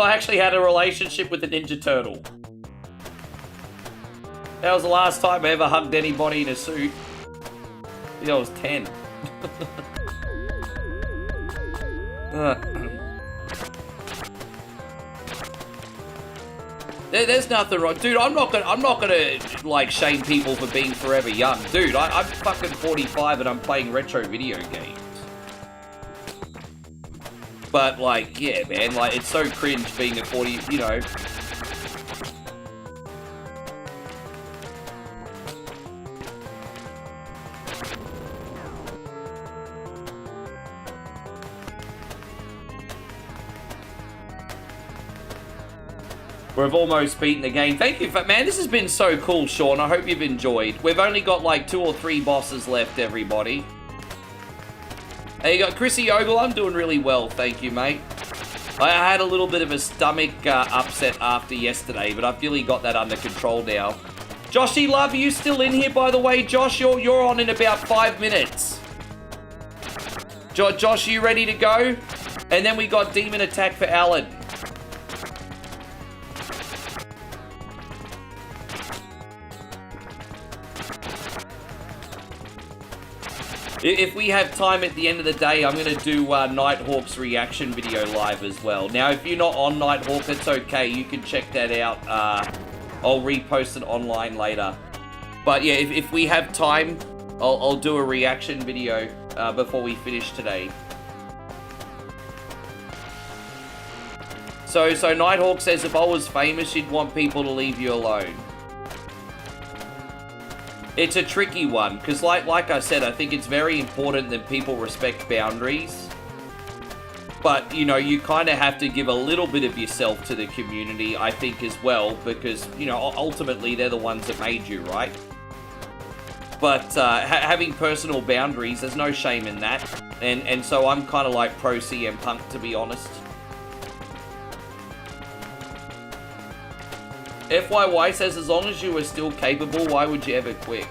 No, I actually had a relationship with a Ninja Turtle. That was the last time I ever hugged anybody in a suit. I think I was 10. There's nothing wrong, dude. I'm not gonna like shame people for being forever young, dude. I'm fucking 45 and I'm playing retro video games. But like, yeah, man, like it's so cringe being at 40, you know. We've almost beaten the game. Thank you for, man, this has been so cool, Sean. I hope you've enjoyed. We've only got like 2 or 3 bosses left, everybody. There you go, Chrissy Ogle. I'm doing really well, thank you, mate. I had a little bit of a stomach upset after yesterday, but I've really got that under control now. Joshy Love, are you still in here, by the way? Josh, you're on in about 5 minutes. Josh, are you ready to go? And then we got Demon Attack for Alan. If we have time at the end of the day, I'm going to do Nighthawk's reaction video live as well. Now, if you're not on Nighthawk, it's okay. You can check that out. I'll repost it online later. But yeah, if we have time, I'll do a reaction video before we finish today. So Nighthawk says, if I was famous, you'd want people to leave you alone. It's a tricky one, because like I said, I think it's very important that people respect boundaries. But, you know, you kind of have to give a little bit of yourself to the community, I think, as well, because, you know, ultimately they're the ones that made you, right? But having personal boundaries, there's no shame in that. And so I'm kind of like pro CM Punk, to be honest. FYY says, as long as you were still capable, why would you ever quit?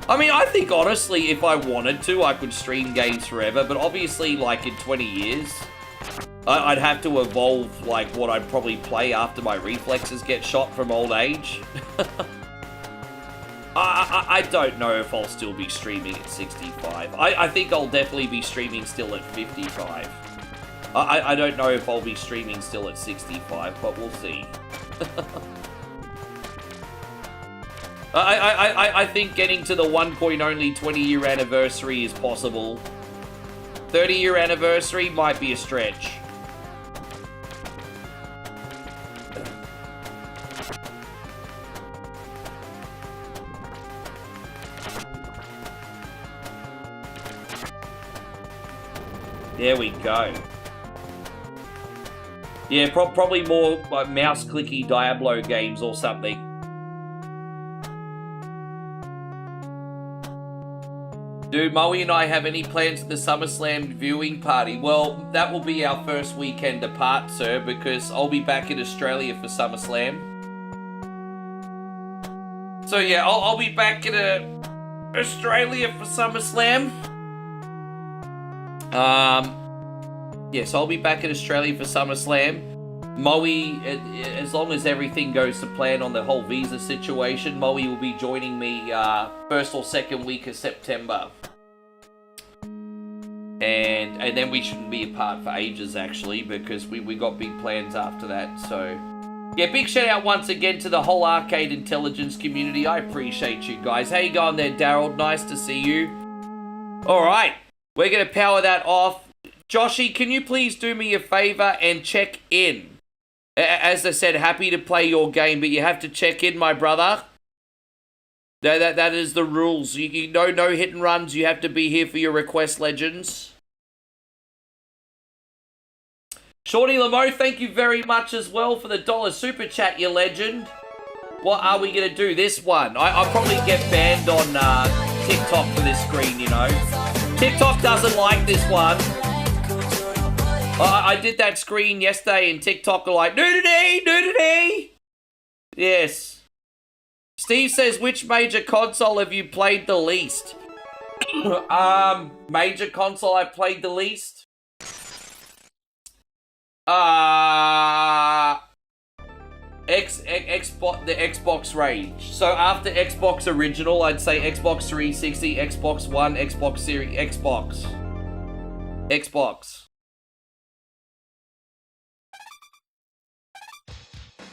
I mean, I think, honestly, if I wanted to, I could stream games forever, but obviously, like, in 20 years, I'd have to evolve, like, what I'd probably play after my reflexes get shot from old age. I don't know if I'll still be streaming at 65. I think I'll definitely be streaming still at 55. I don't know if I'll be streaming still at 65, but we'll see. I think getting to the 1.only 20-year anniversary is possible. 30-year anniversary might be a stretch. There we go. Yeah, probably more like mouse-clicky Diablo games or something. Do Moe and I have any plans for the SummerSlam viewing party? Well, that will be our first weekend apart, sir, because I'll be back in Australia for SummerSlam. So yeah, I'll be back in Australia for SummerSlam. Yes, I'll be back in Australia for SummerSlam. Moe, as long as everything goes to plan on the whole visa situation, Moe will be joining me first or second week of September. And then we shouldn't be apart for ages, actually, because we got big plans after that. So, yeah, big shout out once again to the whole Arcade Intelligence community. I appreciate you guys. How you going there, Daryl? Nice to see you. All right, we're going to power that off. Joshy, can you please do me a favor and check in? As I said, happy to play your game, but you have to check in, my brother. That is the rules. You know, no hit and runs. You have to be here for your request, legends. Shorty Lamo, thank you very much as well for the $1 super chat, you legend. What are we going to do? This one. I'll probably get banned on TikTok for this screen, you know. TikTok doesn't like this one. I did that screen yesterday and TikTok are like, nudity, nudity. Yes. Steve says, which major console have you played the least? Major console I've played the least? Xbox, the Xbox range. So after Xbox original, I'd say Xbox 360, Xbox One, Xbox Series, Xbox.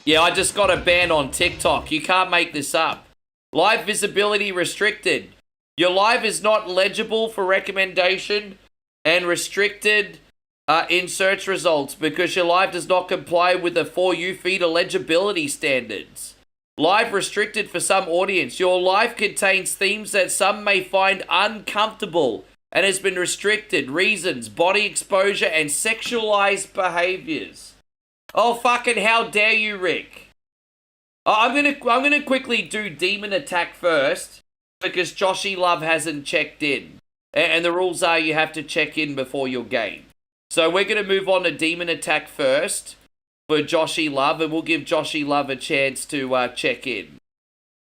Yeah, I just got a ban on TikTok. You can't make this up. Live visibility restricted. Your live is not legible for recommendation and restricted in search results because your live does not comply with the For You feed eligibility standards. Live restricted for some audience. Your live contains themes that some may find uncomfortable and has been restricted. Reasons, body exposure, and sexualized behaviors. Oh, fucking how dare you, Rick. I'm gonna quickly do Demon Attack first because Joshy Love hasn't checked in. And the rules are you have to check in before your game. So we're going to move on to Demon Attack first for Joshy Love, and we'll give Joshy Love a chance to check in.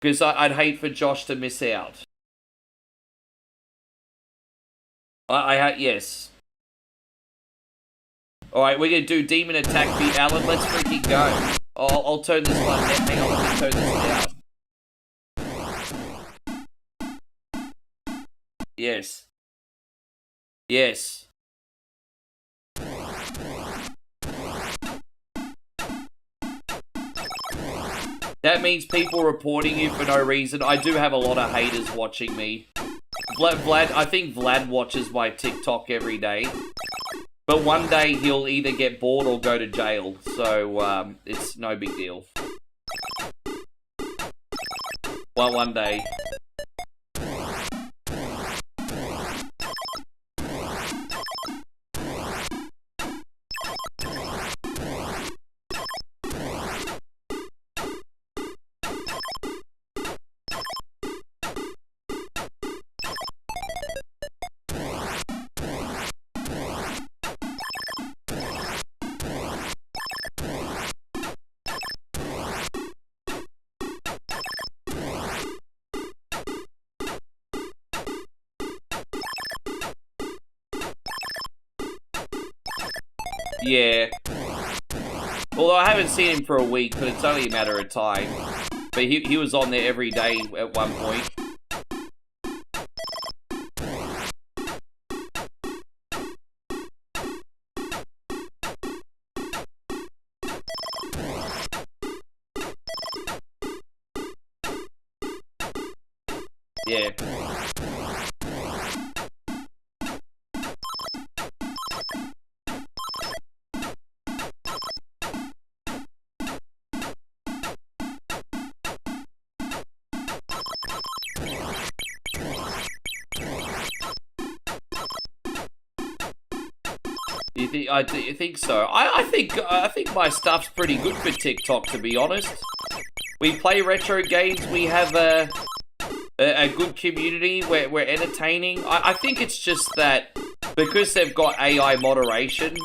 Because I'd hate for Josh to miss out. Yes. Alright, we're going to do Demon Attack for Alan. Let's freaking go. I'll turn this one down. Hang on, let me turn this down. Yes. Yes. That means people reporting you for no reason. I do have a lot of haters watching me. Vlad, I think Vlad watches my TikTok every day. But one day he'll either get bored or go to jail. So, it's no big deal. Well, one day. Yeah. Although I haven't seen him for a week, but it's only a matter of time. But he was on there every day at one point. Yeah. I think so. I think my stuff's pretty good for TikTok, to be honest. We play retro games. We have a good community. We're entertaining. I think it's just that because they've got AI moderation,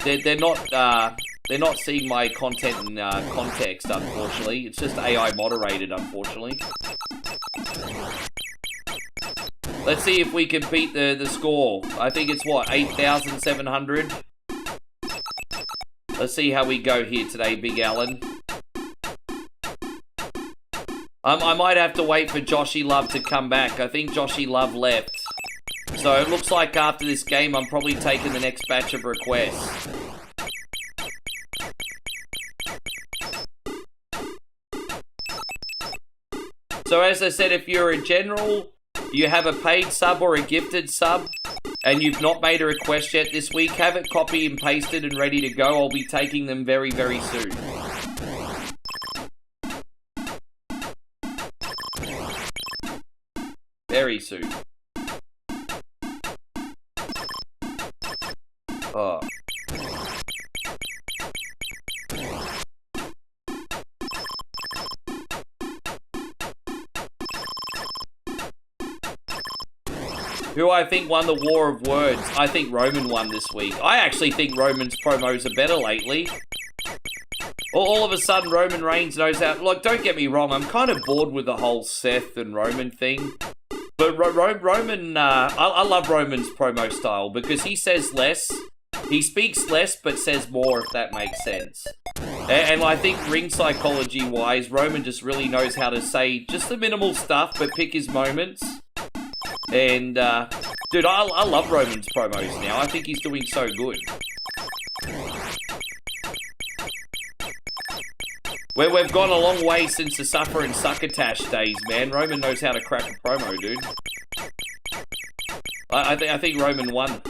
they're not seeing my content in context. Unfortunately, it's just AI moderated. Unfortunately. Let's see if we can beat the score. I think it's what, 8,700? Let's see how we go here today, Big Alan. I might have to wait for Joshy Love to come back. I think Joshy Love left. So it looks like after this game, I'm probably taking the next batch of requests. So as I said, if you're a general, you have a paid sub or a gifted sub, and you've not made a request yet this week, have it copy and pasted and ready to go. I'll be taking them very, very soon. Very soon. Oh. Who I think won the War of Words? I think Roman won this week. I actually think Roman's promos are better lately. All of a sudden, Roman Reigns knows how... Look, don't get me wrong, I'm kind of bored with the whole Seth and Roman thing. But Roman, I love Roman's promo style because he says less. He speaks less, but says more, if that makes sense. And I think ring psychology-wise, Roman just really knows how to say just the minimal stuff, but pick his moments. And, dude, I love Roman's promos now. I think he's doing so good. We've gone a long way since the Suffer and Succotash days, man. Roman knows how to crack a promo, dude. I think Roman won.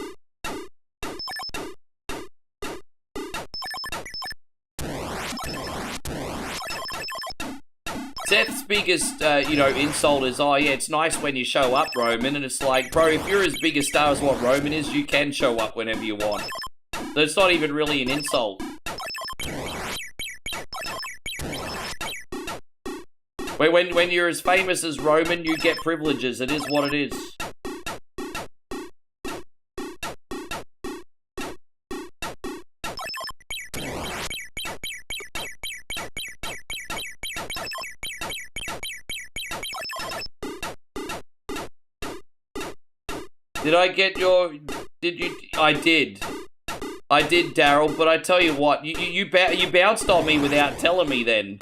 Seth's biggest, insult is, oh yeah, it's nice when you show up, Roman, and it's like, bro, if you're as big a star as what Roman is, you can show up whenever you want. So it's not even really an insult. When you're as famous as Roman, you get privileges. It is what it is. Did I get your... Did you... I did. I did, Daryl, but I tell you what, you bounced on me without telling me then.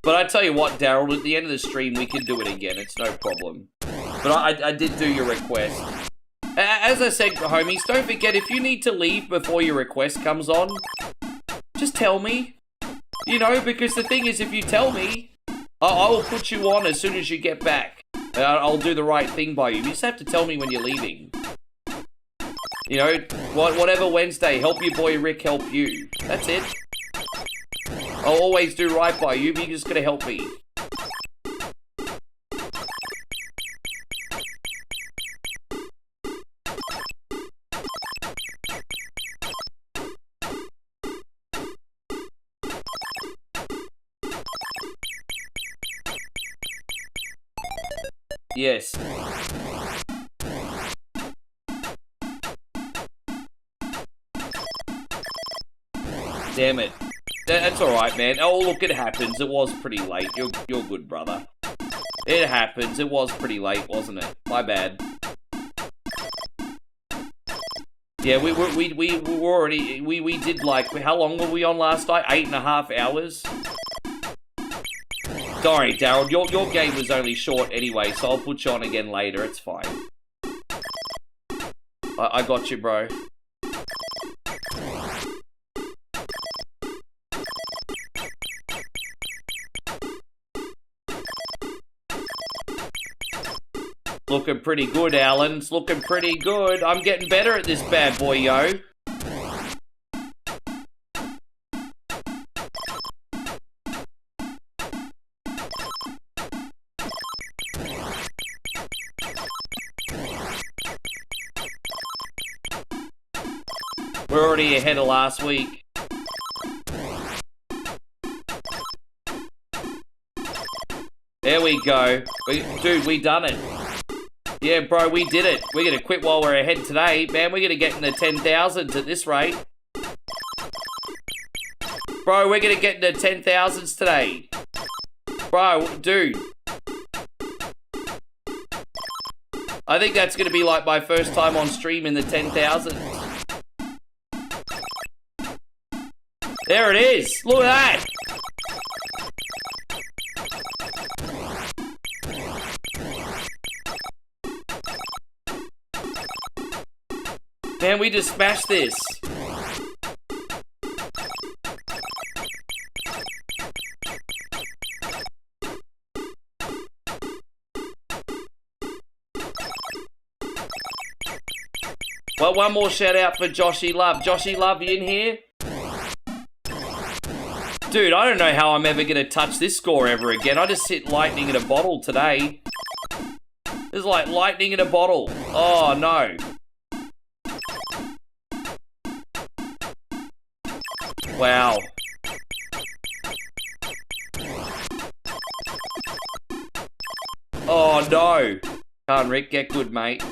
But I tell you what, Daryl, at the end of the stream, we can do it again. It's no problem. But I did do your request. As I said, homies, don't forget, if you need to leave before your request comes on, just tell me. You know, because the thing is, if you tell me, I will put you on as soon as you get back. I'll do the right thing by you. You just have to tell me when you're leaving. You know, whatever Wednesday, help your boy Rick help you. That's it. I'll always do right by you, but you're just gonna help me. Yes. Damn it. That's alright, man. Oh, look, it happens. It was pretty late. You're good, brother. It happens. It was pretty late, wasn't it? My bad. Yeah, we were already... We did, like... How long were we on last night? 8.5 hours? Sorry, Daryl. Your game was only short anyway, so I'll put you on again later. It's fine. I got you, bro. Looking pretty good, Alan. It's looking pretty good. I'm getting better at this bad boy, yo. We're already ahead of last week. There we go. Dude, we done it. Yeah, bro, we did it. We're gonna quit while we're ahead today. Man, we're gonna get in the 10,000s at this rate. Bro, we're gonna get in the 10,000s today. Bro, dude. I think that's gonna be like my first time on stream in the 10,000s. There it is. Look at that. Man, we just smashed this. Well, one more shout out for Joshy Love. Joshy Love, you in here? Dude, I don't know how I'm ever gonna touch this score ever again. I just hit lightning in a bottle today. It's like lightning in a bottle. Oh, no. Wow. Oh, no. Come on, Rick. Get good, mate.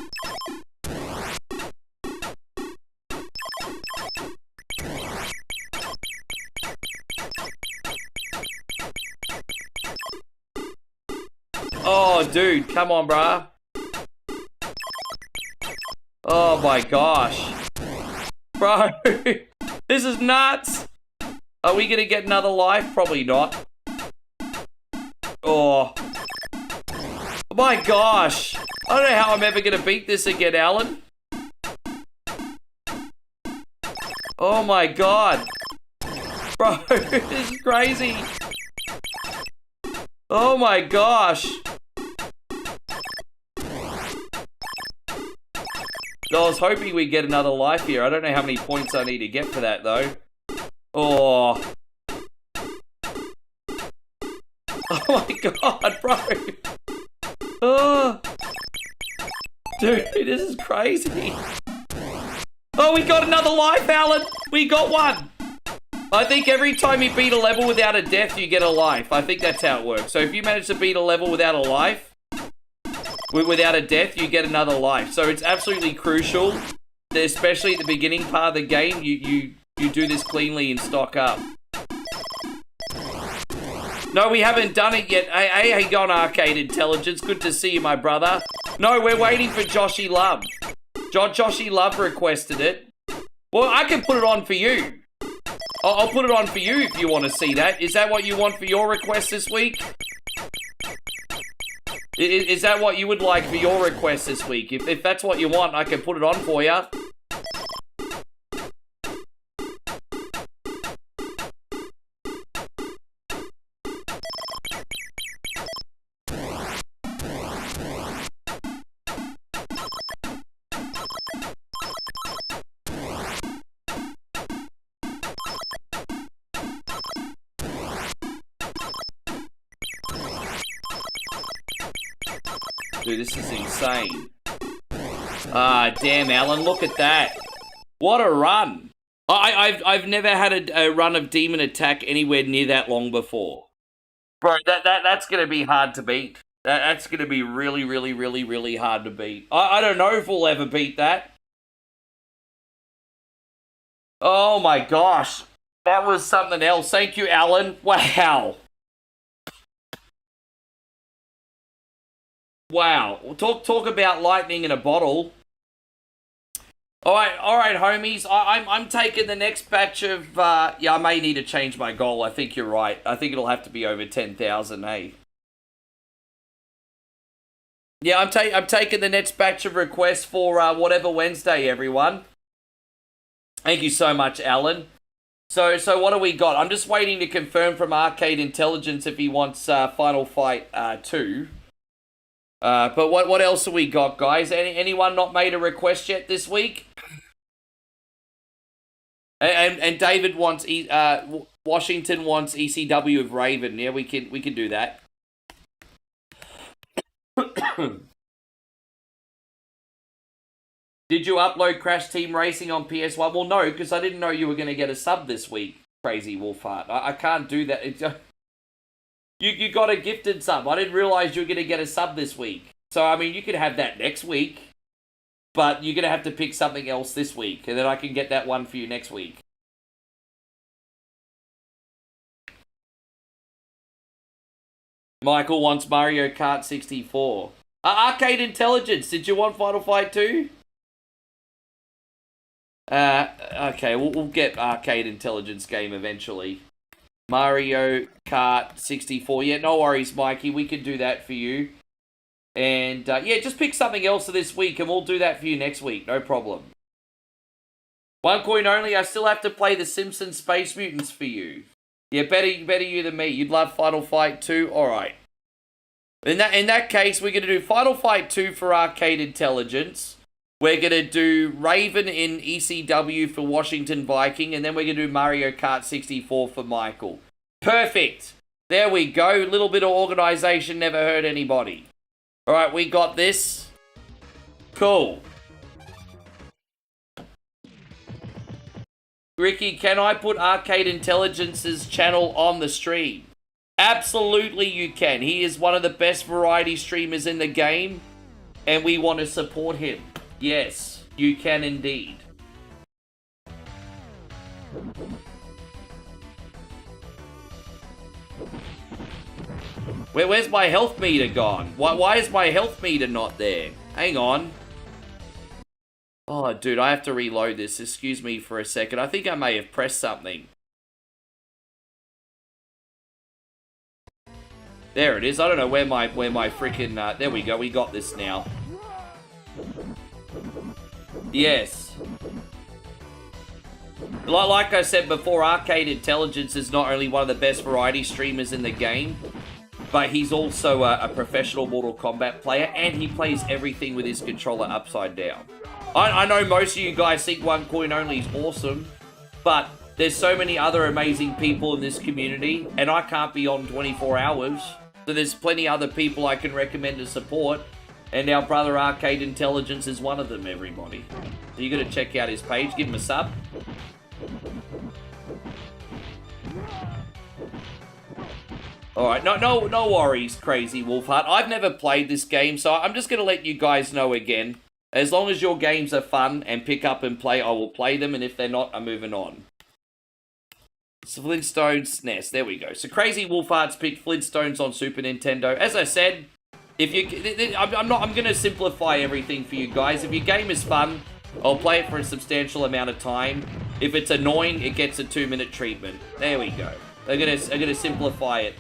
Oh, dude. Come on, bruh. Oh, my gosh. Bro. This is nuts. Are we gonna get another life? Probably not. Oh. My gosh. I don't know how I'm ever gonna beat this again, Alan. Oh my god. Bro, this is crazy. Oh my gosh. I was hoping we'd get another life here. I don't know how many points I need to get for that, though. Oh. Oh my god, bro. Oh. Dude, this is crazy. Oh, we got another life, Alan. We got one. I think every time you beat a level without a death, you get a life. I think that's how it works. So if you manage to beat a level without a life, without a death, you get another life. So it's absolutely crucial, that especially at the beginning part of the game, you do this cleanly and stock up. No, we haven't done it yet. Hey, how you going, Arcade Intelligence? Good to see you, my brother. No, we're waiting for Joshy Love. Joshy Love requested it. Well, I can put it on for you. I'll put it on for you if you want to see that. Is that what you want for your request this week? Is that what you would like for your request this week? If that's what you want, I can put it on for you. Dude, this is insane. Ah, damn, Alan, look at that. What a run. I've never had a run of Demon Attack anywhere near that long before. Bro, that's going to be hard to beat. That's going to be really, really, really, really hard to beat. I don't know if we'll ever beat that. Oh my gosh. That was something else. Thank you, Alan. Wow. Wow. Talk about lightning in a bottle. All right, homies. I'm taking the next batch of. Yeah, I may need to change my goal. I think you're right. I think it'll have to be over 10,000. Hey. Yeah, I'm taking the next batch of requests for whatever Wednesday, everyone. Thank you so much, Alan. So what do we got? I'm just waiting to confirm from Arcade Intelligence if he wants Final Fight 2. But what else have we got, guys? Anyone not made a request yet this week? And David wants Washington wants ECW of Raven. Yeah, we can do that. Did you upload Crash Team Racing on PS1? Well, no, because I didn't know you were going to get a sub this week, Crazy Wolfheart. I can't do that. You got a gifted sub. I didn't realize you were going to get a sub this week. So, I mean, you could have that next week. But you're going to have to pick something else this week. And then I can get that one for you next week. Michael wants Mario Kart 64. Arcade Intelligence, did you want Final Fight 2? Okay, we'll get Arcade Intelligence game eventually. Mario Kart 64. Yeah, no worries, Mikey. We can do that for you. And, yeah, just pick something else for this week, and we'll do that for you next week. No problem. One coin only. I still have to play the Simpsons Space Mutants for you. Yeah, better you than me. You'd love Final Fight 2? Alright. In that case, we're going to do Final Fight 2 for Arcade Intelligence. We're going to do Raven in ECW for Washington Viking. And then we're going to do Mario Kart 64 for Michael. Perfect. There we go. A little bit of organization never hurt anybody. Alright, we got this. Cool. Ricky, can I put Arcade Intelligence's channel on the stream? Absolutely you can. He is one of the best variety streamers in the game. And we want to support him. Yes, you can indeed. Where's my health meter gone? Why is my health meter not there? Hang on. Oh, dude, I have to reload this. Excuse me for a second. I think I may have pressed something. There it is. I don't know where my freaking... there we go. We got this now. Yes. Like I said before, Arcade Intelligence is not only one of the best variety streamers in the game, but he's also a professional Mortal Kombat player, and he plays everything with his controller upside down. I know most of you guys think One Coin Only is awesome, but there's so many other amazing people in this community, and I can't be on 24 hours, so there's plenty other people I can recommend to support, and our brother Arcade Intelligence is one of them, everybody. So you got to check out his page, give him a sub. Alright, no worries, Crazy Wolfheart. I've never played this game, so I'm just going to let you guys know again. As long as your games are fun and pick up and play, I will play them, and if they're not, I'm moving on. Flintstones SNES, there we go. So Crazy Wolfheart's picked Flintstones on Super Nintendo. As I said, if you, I'm going to simplify everything for you guys. If your game is fun, I'll play it for a substantial amount of time. If it's annoying, it gets a 2-minute treatment. There we go. I'm gonna simplify it.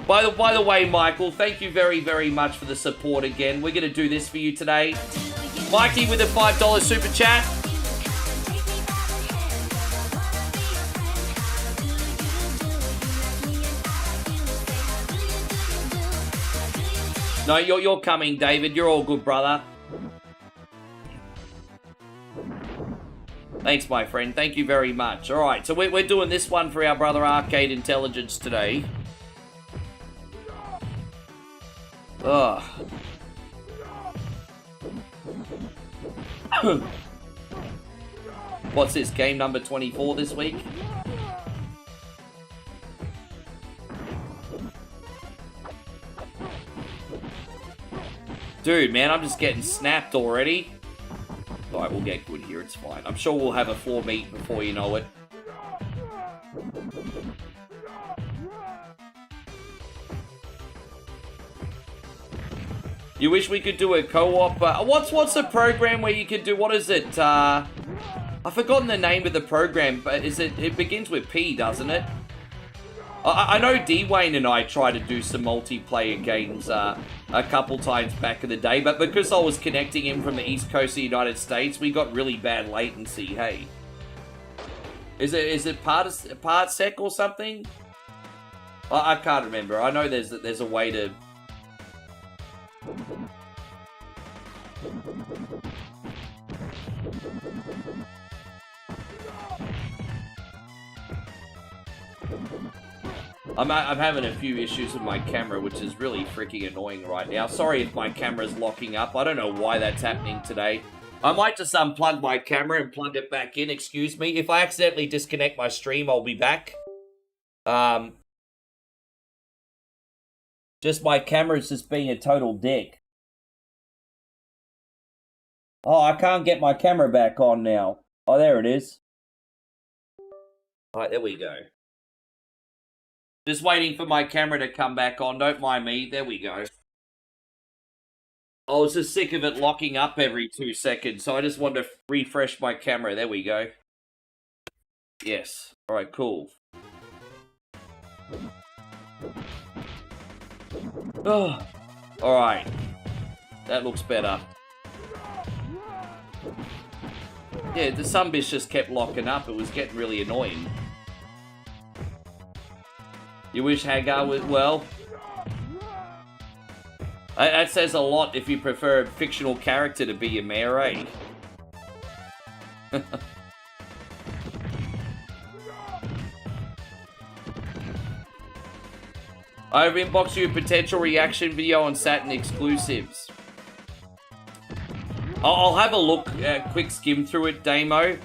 By the way, Michael, thank you very, very much for the support again. We're gonna do this for you today. Mikey with a $5 super chat. No, you're coming, David. You're all good, brother. Thanks, my friend. Thank you very much. All right, so we're doing this one for our brother Arcade Intelligence today. Ugh. What's this, game number 24 this week? Dude, man, I'm just getting snapped already. Alright, we'll get good here, it's fine. I'm sure we'll have a floor meet before you know it. You wish we could do a co-op? What's the program where you could do, what is it? I've forgotten the name of the program, but it begins with P, doesn't it? I know D-Wayne and I tried to do some multiplayer games a couple times back in the day, but because I was connecting him from the East Coast of the United States, we got really bad latency, hey. Is it Partsec or something? I can't remember. I know there's a way to... I'm having a few issues with my camera, which is really freaking annoying right now. Sorry if my camera's locking up. I don't know why that's happening today. I might just unplug my camera and plug it back in. Excuse me. If I accidentally disconnect my stream, I'll be back. Just my camera's just being a total dick. Oh, I can't get my camera back on now. Oh, there it is. Alright, there we go. Just waiting for my camera to come back on. Don't mind me. There we go. I was just sick of it locking up every 2 seconds, so I just wanted to refresh my camera. There we go. Yes. Alright, cool. Oh. Alright. That looks better. Yeah, the sunbish just kept locking up. It was getting really annoying. You wish Hagar was, well... That says a lot if you prefer a fictional character to be your mayor, eh? I've inboxed you a potential reaction video on Saturn exclusives. I'll have a look, quick skim through it, Damo.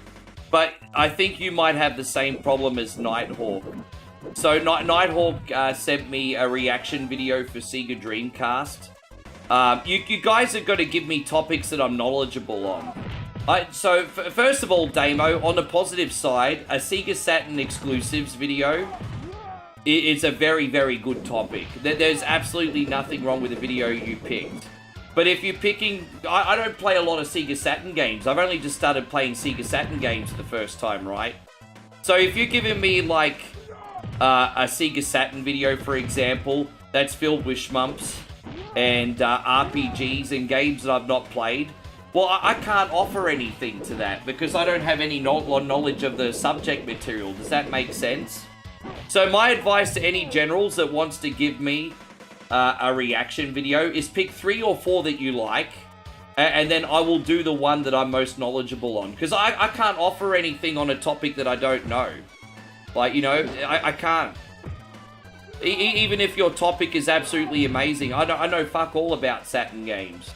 But I think you might have the same problem as Nighthawk. So Nighthawk sent me a reaction video for Sega Dreamcast. You guys have got to give me topics that I'm knowledgeable on. So first of all, Damo, on the positive side, a Sega Saturn exclusives video is a very, very good topic. There's absolutely nothing wrong with the video you picked. But if you're picking... I don't play a lot of Sega Saturn games. I've only just started playing Sega Saturn games for the first time, right? So if you're giving me, like, a Sega Saturn video, for example, that's filled with shmumps and RPGs and games that I've not played, well, I can't offer anything to that because I don't have any knowledge of the subject material. Does that make sense? So my advice to any generals that wants to give me a reaction video is pick 3 or 4 that you like, and then I will do the one that I'm most knowledgeable on. Because I can't offer anything on a topic that I don't know. Like, you know, I can't. Even if your topic is absolutely amazing, I know fuck all about Saturn games.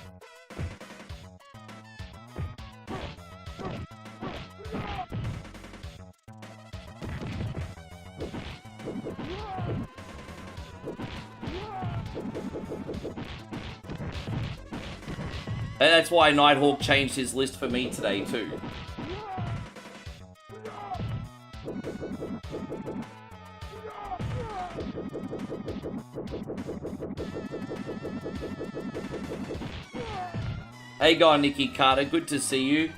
And that's why Nighthawk changed his list for me today, too. Hey, guy, Nikki Carter, good to see you.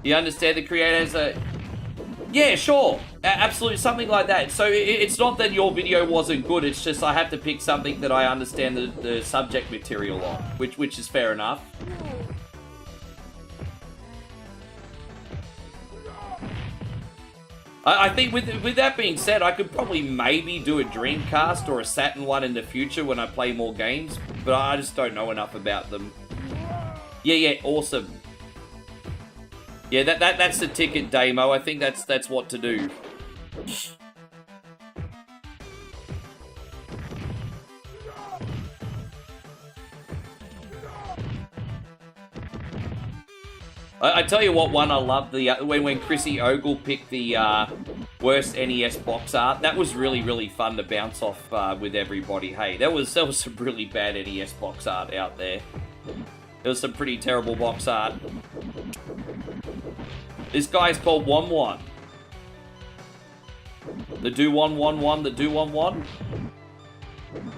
You understand the creator has a... Yeah, sure. Absolutely, something like that. So it's not that your video wasn't good, it's just I have to pick something that I understand the subject material on, which is fair enough. I think with that being said, I could probably maybe do a Dreamcast or a Saturn one in the future when I play more games, but I just don't know enough about them. Yeah, awesome. Yeah, that's the ticket, Damo. I think that's what to do. I tell you what one I love, when Chrissy Ogle picked the worst NES box art. That was really fun to bounce off with everybody. Hey, there was some really bad NES box art out there. There was some pretty terrible box art. This guy's called Won. The do one. The do one.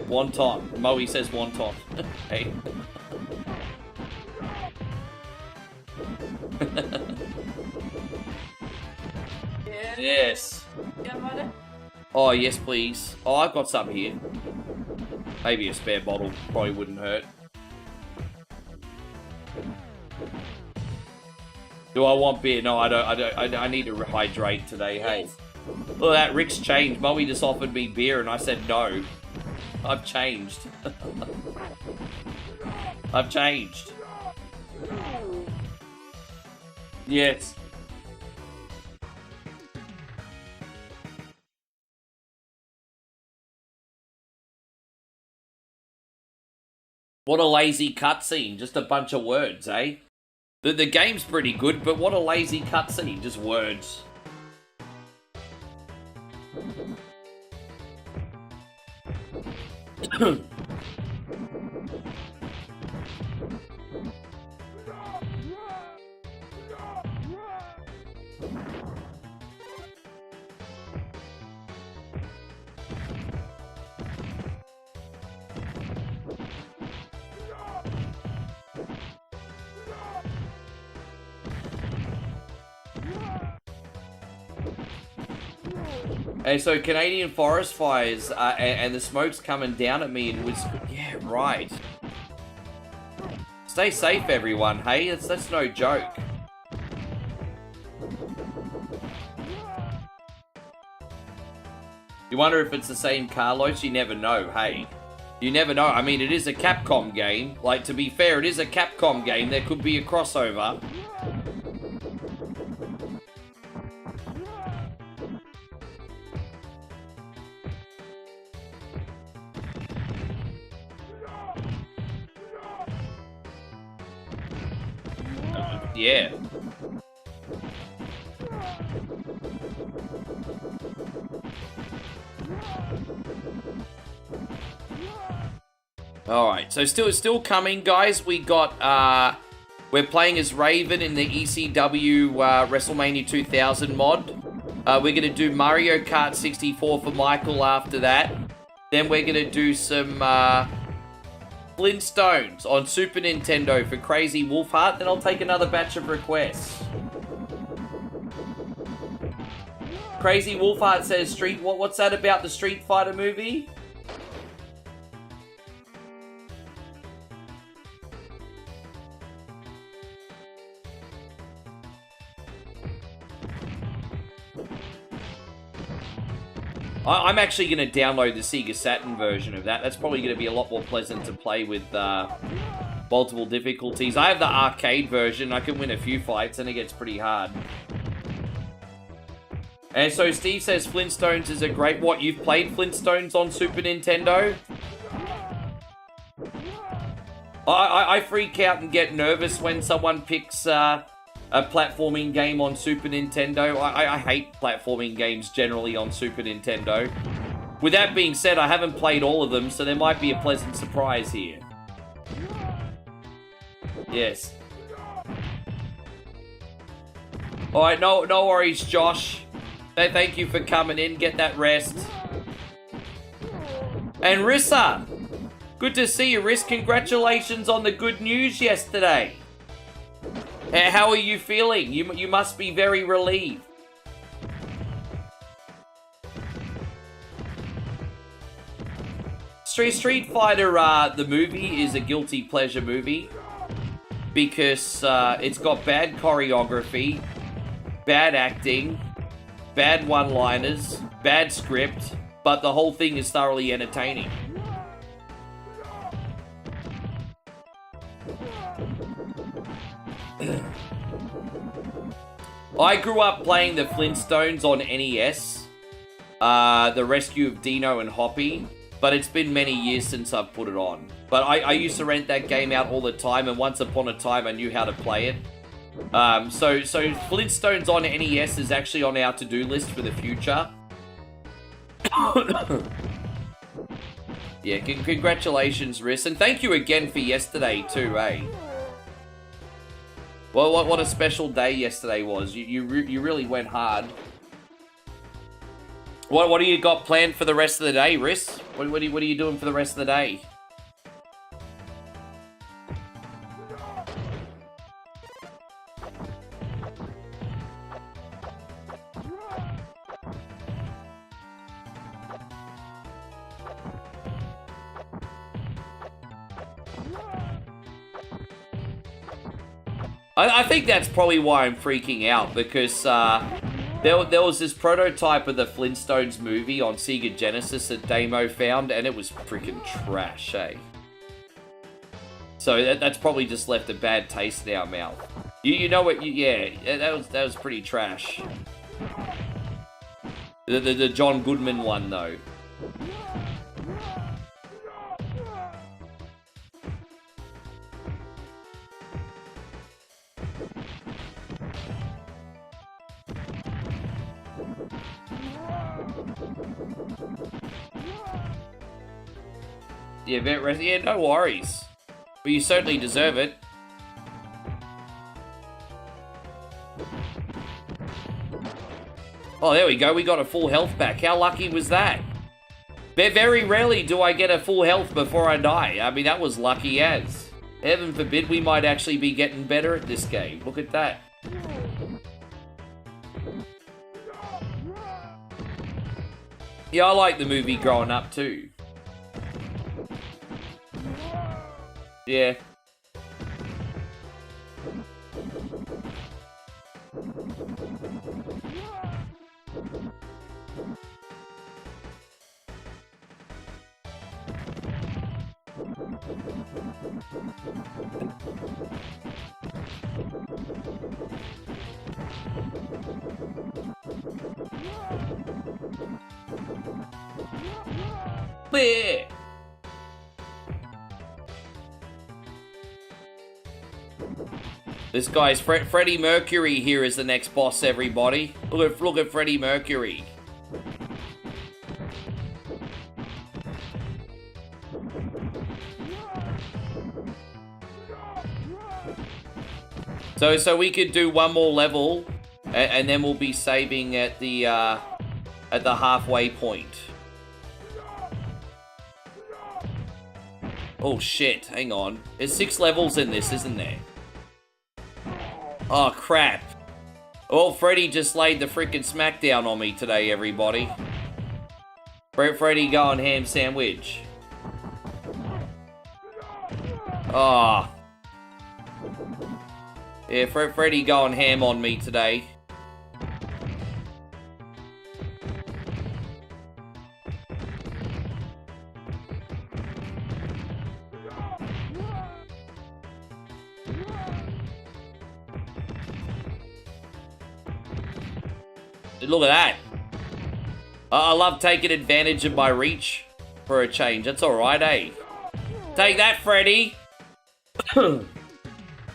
Wonton. Moe says wonton. Hey. Yes. Oh, yes, please. Oh, I've got some here. Maybe a spare bottle. Probably wouldn't hurt. Do I want beer? No, I don't. I need to rehydrate today. Hey. Look at that. Rick's changed. Moe just offered me beer and I said no. I've changed. I've changed. Yes. What a lazy cutscene. Just a bunch of words, eh? The game's pretty good, but what a lazy cutscene. Just words. Hey, so Canadian forest fires and the smoke's coming down at me and was... Yeah, right. Stay safe, everyone, hey? That's no joke. You wonder if it's the same Carlos? You never know, hey? You never know. I mean, it is a Capcom game. Like, to be fair, it is a Capcom game. There could be a crossover. Yeah. Alright, so still coming, guys. We got, we're playing as Raven in the ECW WrestleMania 2000 mod. We're going to do Mario Kart 64 for Michael after that. Then we're going to do some Flintstones on Super Nintendo for Crazy Wolfheart. Then I'll take another batch of requests. Crazy Wolfheart says what's that about the Street Fighter movie? I'm actually going to download the Sega Saturn version of that. That's probably going to be a lot more pleasant to play with multiple difficulties. I have the arcade version. I can win a few fights, and it gets pretty hard. And so Steve says Flintstones is a great... What, you've played Flintstones on Super Nintendo? I freak out and get nervous when someone picks... a platforming game on Super Nintendo. I hate platforming games generally on Super Nintendo. With that being said, I haven't played all of them, so there might be a pleasant surprise here. Yes. Alright, no worries, Josh. Thank you for coming in. Get that rest. And Rissa! Good to see you, Riss. Congratulations on the good news yesterday. How are you feeling? You must be very relieved. Street Fighter, the movie is a guilty pleasure movie because it's got bad choreography, bad acting, bad one-liners, bad script, but the whole thing is thoroughly entertaining. I grew up playing the Flintstones on NES, the Rescue of Dino and Hoppy, but it's been many years since I've put it on. But I used to rent that game out all the time, and once upon a time I knew how to play it. So Flintstones on NES is actually on our to-do list for the future. Yeah, congratulations, Riss, and thank you again for yesterday too, eh? Well, what a special day yesterday was. You really went hard. What do you got planned for the rest of the day, Riss? What are you doing for the rest of the day? I think that's probably why I'm freaking out, because there was this prototype of the Flintstones movie on Sega Genesis that Damo found, and it was freaking trash, eh? So that's probably just left a bad taste in our mouth. You know what? Yeah, that was pretty trash. The John Goodman one though. Yeah, no worries. But you certainly deserve it. Oh, there we go. We got a full health back. How lucky was that? Very rarely do I get a full health before I die. I mean, that was lucky as. Heaven forbid we might actually be getting better at this game. Look at that. Yeah, I like the movie growing up too. Yeah. Bleh. This guy's Freddie Mercury here is the next boss, everybody. Look at Freddie Mercury. So we could do one more level, and then we'll be saving at the halfway point. Oh shit, hang on. There's 6 levels in this, isn't there? Oh crap. Well, Freddy just laid the freaking smackdown on me today, everybody. Freddy going ham sandwich. Ah. Yeah, Freddy going ham on me today. Look at that. I love taking advantage of my reach for a change. That's alright, eh? Take that, Freddy.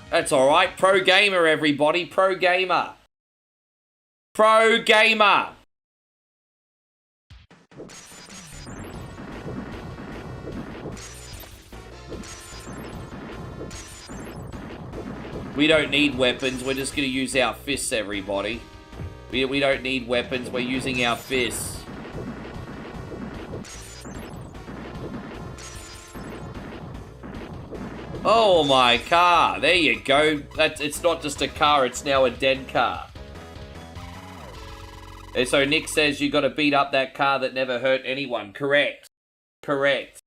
That's alright. Pro gamer, everybody. Pro gamer. Pro gamer. We don't need weapons. We're just going to use our fists, everybody. We don't need weapons. We're using our fists. Oh, my car. There you go. It's not just a car. It's now a dead car. And so Nick says you got to beat up that car that never hurt anyone. Correct. Correct.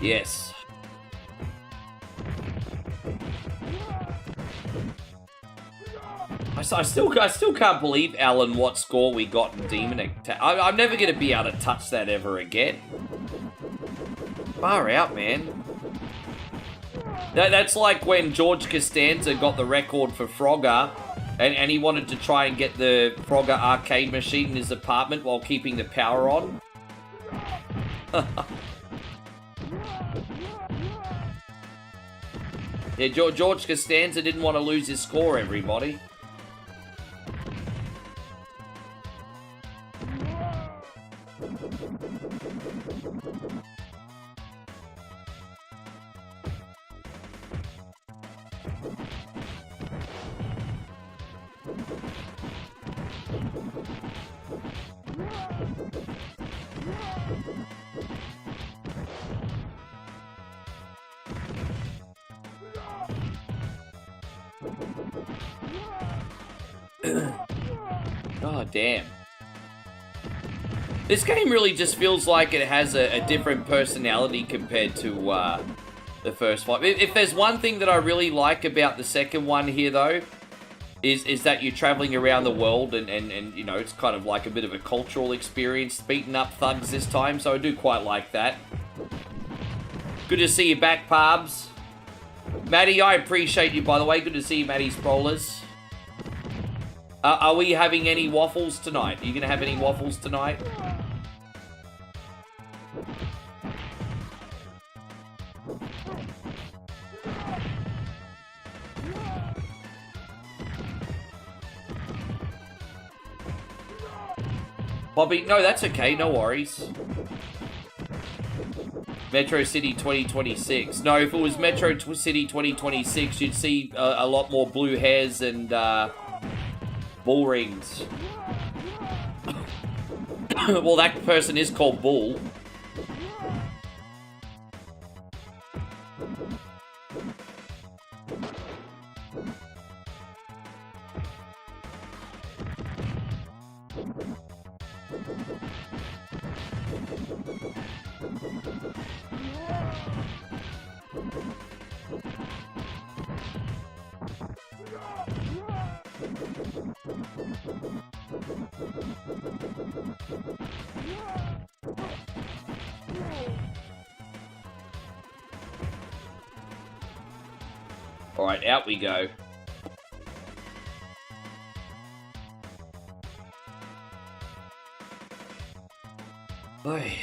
Yes. I still can't believe, Alan, what score we got in Demon Attack. I'm never going to be able to touch that ever again. Far out, man. That's like when George Costanza got the record for Frogger, and he wanted to try and get the Frogger arcade machine in his apartment while keeping the power on. Yeah, George Costanza didn't want to lose his score, everybody. Oh, damn. This game really just feels like it has a different personality compared to the first one. If there's one thing that I really like about the second one here, though, is that you're traveling around the world and you know, it's kind of like a bit of a cultural experience, beating up thugs this time, so I do quite like that. Good to see you back, Parbs. Maddie, I appreciate you, by the way. Good to see you, Maddie Sprollers. Are we having any waffles tonight? Are you going to have any waffles tonight? Bobby, no, that's okay. No worries. Metro City 2026. No, if it was Metro City 2026, you'd see a lot more blue hairs and bull rings. Well, that person is called Bull. Alright, out we go. Boy.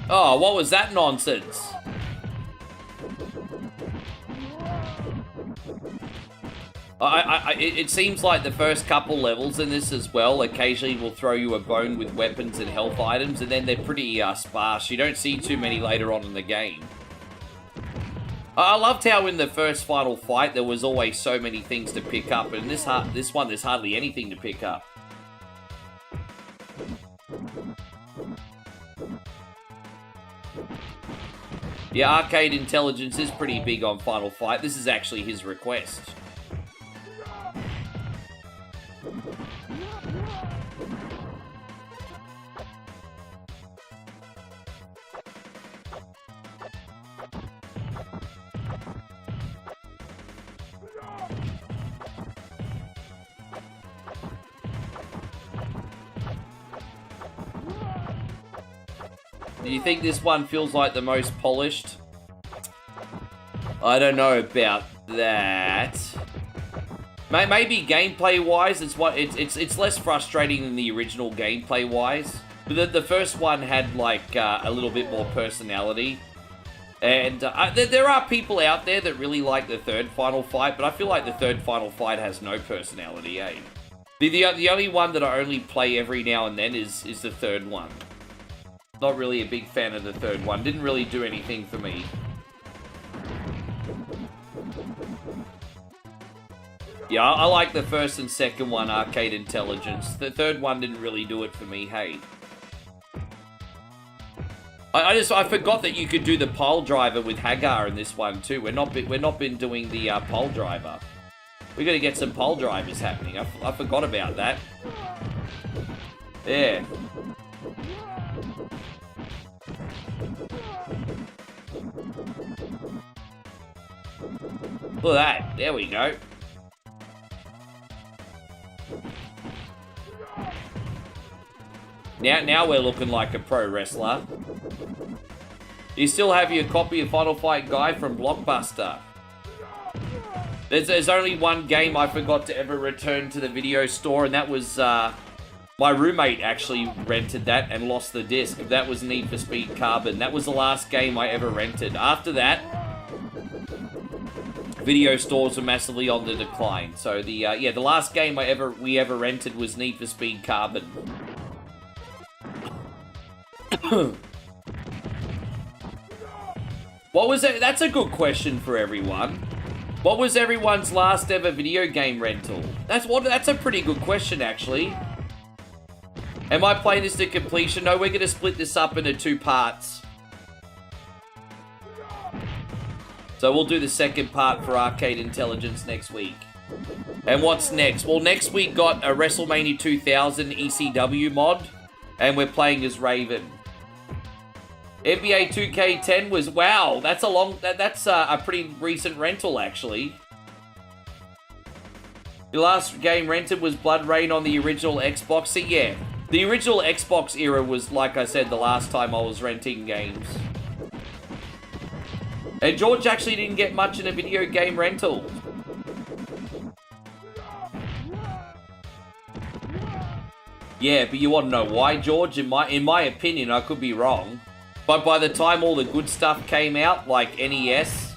Oh, what was that nonsense? It seems like the first couple levels in this as well occasionally will throw you a bone with weapons and health items, and then they're pretty sparse. You don't see too many later on in the game. I loved how in the first final fight there was always so many things to pick up, and this one there's hardly anything to pick up. Yeah, Arcade Intelligence is pretty big on Final Fight. This is actually his request. Do you think this one feels like the most polished? I don't know about that. Maybe gameplay-wise, it's less frustrating than the original gameplay-wise. But the first one had like a little bit more personality, and there are people out there that really like the third Final Fight, but I feel like the third Final Fight has no personality. Eh? The only one that I only play every now and then is the third one. Not really a big fan of the third one. Didn't really do anything for me. Yeah, I like the first and second one, Arcade Intelligence. The third one didn't really do it for me, hey. I forgot that you could do the pole driver with Hagar in this one too. We're not been doing the pole driver. We got to get some pole drivers happening. I forgot about that. Yeah. Look at that. There we go. Now we're looking like a pro wrestler. You still have your copy of Final Fight Guide from Blockbuster. There's only one game I forgot to ever return to the video store, and that was, my roommate actually rented that and lost the disc. That was Need for Speed Carbon. That was the last game I ever rented. After that, video stores were massively on the decline. So the last game we ever rented was Need for Speed Carbon. What was it? That's a good question for everyone. What was everyone's last ever video game rental? That's a pretty good question, actually. Am I playing this to completion? No, we're going to split this up into 2 parts. So we'll do the second part for Arcade Intelligence next week. And what's next? Well, next week got a WrestleMania 2000 ECW mod, and we're playing as Raven. NBA 2K10 was, wow, that's a pretty recent rental, actually. The last game rented was Blood Rain on the original Xbox. So yeah, the original Xbox era was, like I said, the last time I was renting games. And George actually didn't get much in a video game rental. Yeah, but you want to know why, George? In my opinion, I could be wrong, but by the time all the good stuff came out, like NES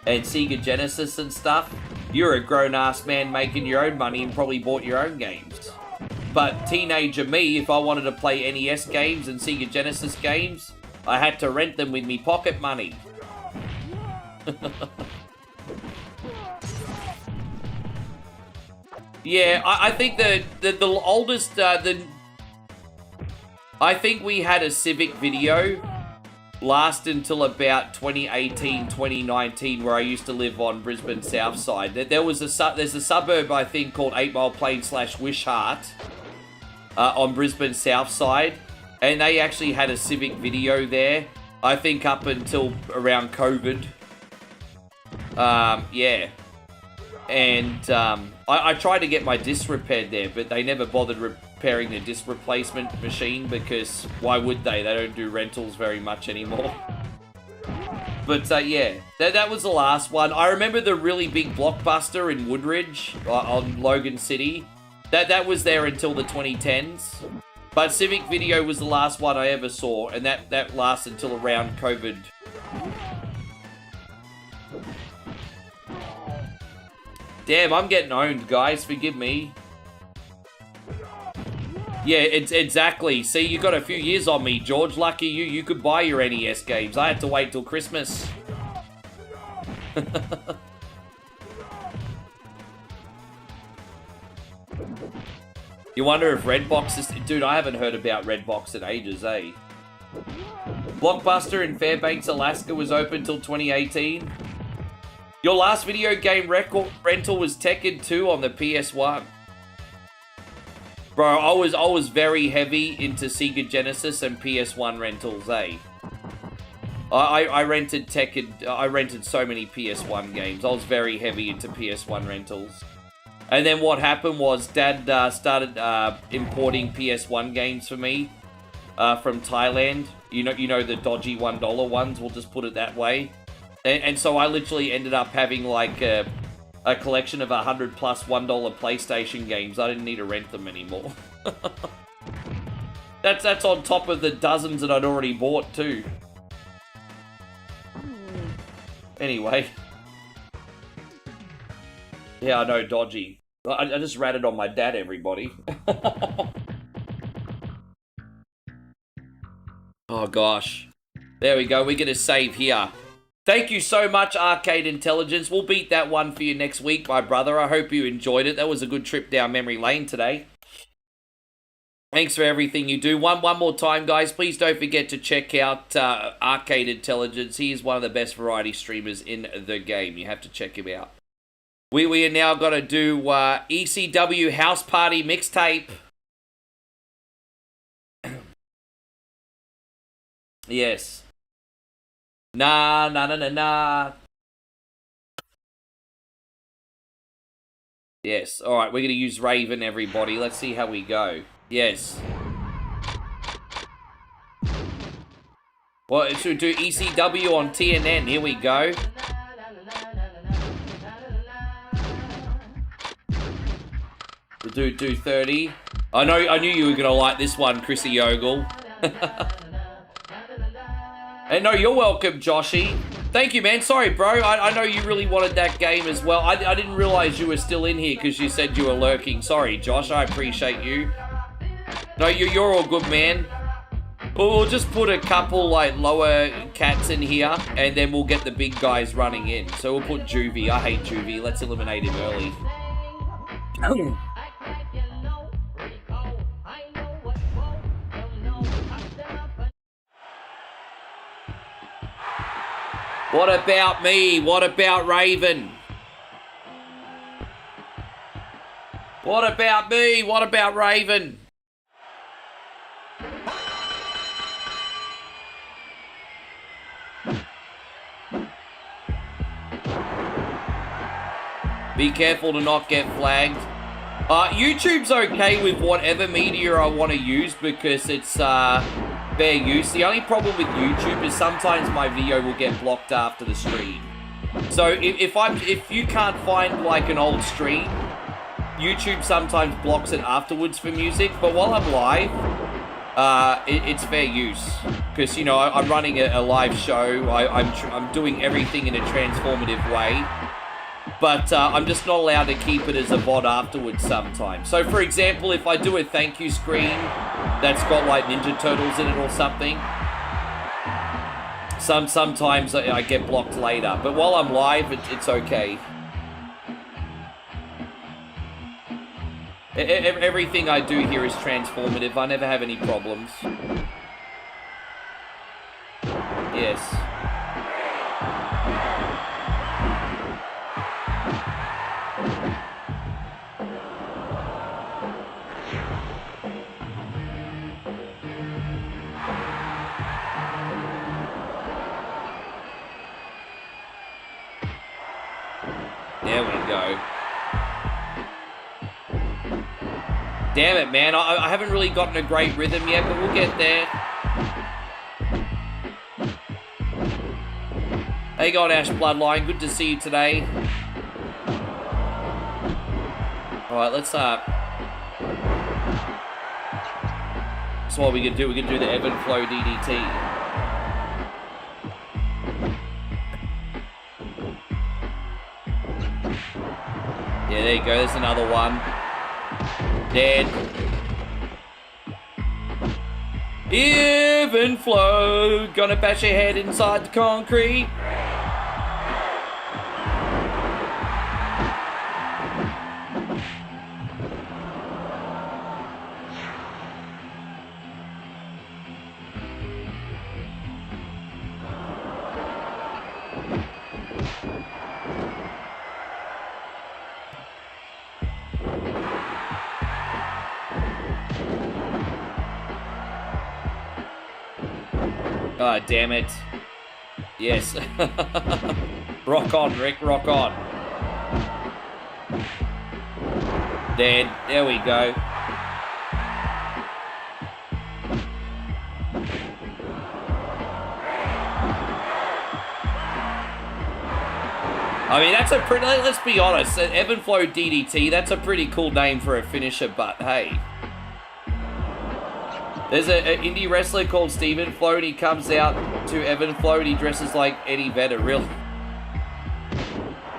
and Sega Genesis and stuff, you're a grown-ass man making your own money and probably bought your own games. But teenager me, if I wanted to play NES games and Sega Genesis games, I had to rent them with me pocket money. Yeah, I think the oldest, I think we had a Civic video last until about 2018, 2019, where I used to live on Brisbane South Side. There's a suburb, I think, called 8 Mile Plain / Wishart on Brisbane South Side, and they actually had a Civic video there, I think up until around COVID. Yeah. And I tried to get my disc repaired there, but they never bothered repairing the disc replacement machine, because why would they? They don't do rentals very much anymore. But yeah, that was the last one. I remember the really big Blockbuster in Woodridge on Logan City. That was there until the 2010s. But Civic Video was the last one I ever saw, and that lasted until around COVID. Damn, I'm getting owned, guys. Forgive me. Yeah, it's exactly. See, you got a few years on me, George. Lucky you. You could buy your NES games. I had to wait till Christmas. You wonder if Redbox is... Dude, I haven't heard about Redbox in ages, eh? Blockbuster in Fairbanks, Alaska was open till 2018. Your last video game rental was Tekken 2 on the PS1. Bro, I was very heavy into Sega Genesis and PS1 rentals, eh? I rented Tekken... I rented so many PS1 games. I was very heavy into PS1 rentals. And then what happened was Dad started importing PS1 games for me from Thailand. You know the dodgy $1 ones, we'll just put it that way. And so I literally ended up having like a collection of 100 plus $1 PlayStation games. I didn't need to rent them anymore. That's on top of the dozens that I'd already bought too. Anyway. Yeah, I know, dodgy. I just ratted on my dad, everybody. Oh, gosh. There we go. We're going to save here. Thank you so much, Arcade Intelligence. We'll beat that one for you next week, my brother. I hope you enjoyed it. That was a good trip down memory lane today. Thanks for everything you do. One more time, guys. Please don't forget to check out Arcade Intelligence. He is one of the best variety streamers in the game. You have to check him out. We are now going to do ECW House Party Mixtape. Yes. Nah. Yes. All right, we're going to use Raven, everybody. Let's see how we go. Yes. Well, should we do ECW on TNN? Here we go. We'll do 30. I knew you were gonna like this one, Chrissy Ogle. Hey, no, you're welcome, Joshy. Thank you, man. Sorry, bro. I know you really wanted that game as well. I didn't realize you were still in here because you said you were lurking. Sorry, Josh. I appreciate you. No, you're all good, man. We'll just put a couple, like, lower cats in here, and then we'll get the big guys running in. So we'll put Juvie. I hate Juvie. Let's eliminate him early. What about me? What about Raven? What about me? What about Raven? Be careful to not get flagged. YouTube's okay with whatever media I want to use because it's fair use. The only problem with YouTube is sometimes my video will get blocked after the stream. So if you can't find like an old stream, YouTube sometimes blocks it afterwards for music. But while I'm live, it's fair use because you know I'm running a live show. I'm doing everything in a transformative way. But I'm just not allowed to keep it as a VOD afterwards sometimes. So, for example, if I do a thank you screen that's got, like, Ninja Turtles in it or something, sometimes I get blocked later. But while I'm live, it's okay. Everything I do here is transformative. I never have any problems. Yes. There we go. Damn it, man. I haven't really gotten a great rhythm yet, but we'll get there. How you going, Ash Bloodline? Good to see you today. Alright, let's that's what we can do. We can do the ebb and flow DDT. Yeah, there you go. There's another one. Dead. Even flow. Gonna bash your head inside the concrete. Oh, damn it. Yes. Rock on, Rick, rock on. Dead. There we go. I mean, that's a pretty, let's be honest, Ebb and Flow DDT, that's a pretty cool name for a finisher, but hey. There's an indie wrestler called Steven Flow, and he comes out to Ebb and Flow and he dresses like Eddie Vedder, really.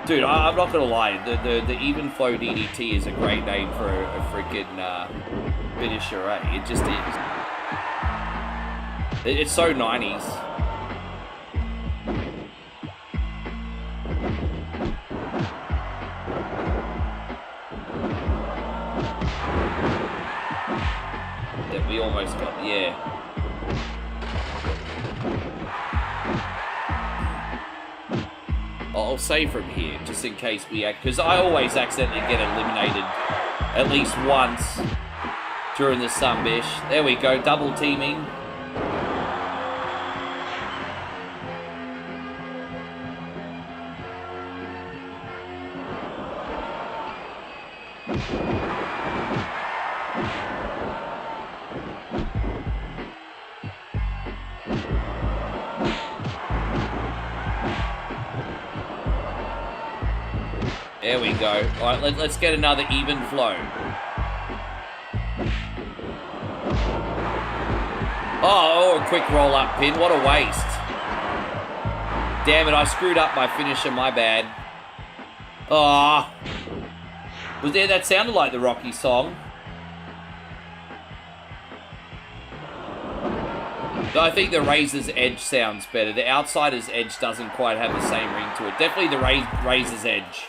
Dude, I'm not gonna lie, the Even Flow DDT is a great name for a freaking finisher, right? It just is. It's so 90s. That we almost got, yeah. I'll save from here, just in case we because I always accidentally get eliminated at least once during the Sunbish. There we go, double teaming. There we go. All right, let's get another Even Flow. Oh, a quick roll-up pin. What a waste. Damn it, I screwed up my finisher. My bad. Ah. Was there, that sounded like the Rocky song. I think the Razor's Edge sounds better. The Outsider's Edge doesn't quite have the same ring to it. Definitely the Razor's Edge.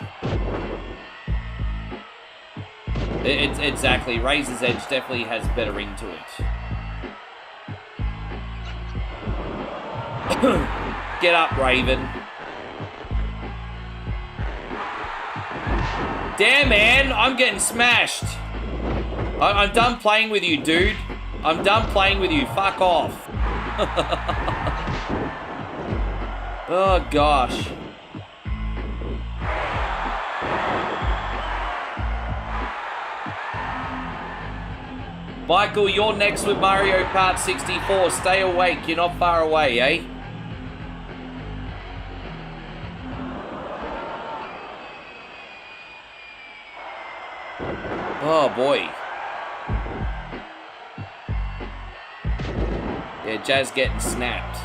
It's exactly. Razor's Edge definitely has a better ring to it. Get up, Raven. Damn, man. I'm getting smashed. I'm done playing with you, dude. I'm done playing with you. Fuck off. Oh, gosh. Michael, you're next with Mario Kart 64. Stay awake. You're not far away, eh? Oh, boy. Yeah, Jazz getting snapped.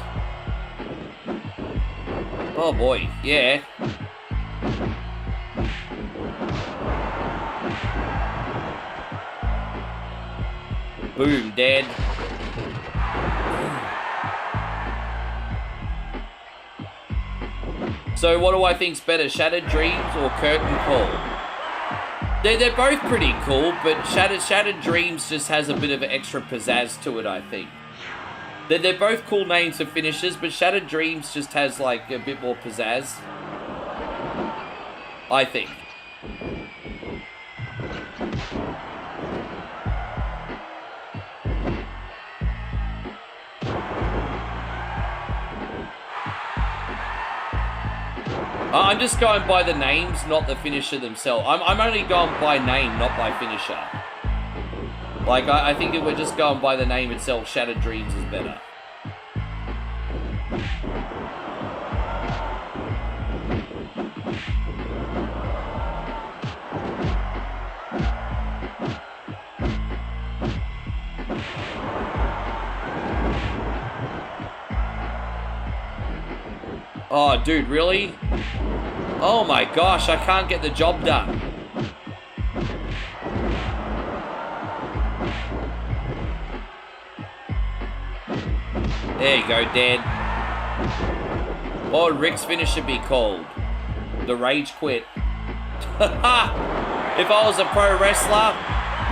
Oh, boy. Yeah. Boom, dead. So what do I think's better, Shattered Dreams or Curtain Call? They're both pretty cool, but Shattered Dreams just has a bit of an extra pizzazz to it, I think. They're both cool names for finishers, but Shattered Dreams just has like a bit more pizzazz, I think. I'm just going by the names, not the finisher themselves. I'm only going by name, not by finisher. Like, I think if we're just going by the name itself, Shattered Dreams is better. Oh, dude, really? Oh my gosh, I can't get the job done. There you go, dead. What would Rick's finisher be called? The Rage Quit. If I was a pro wrestler,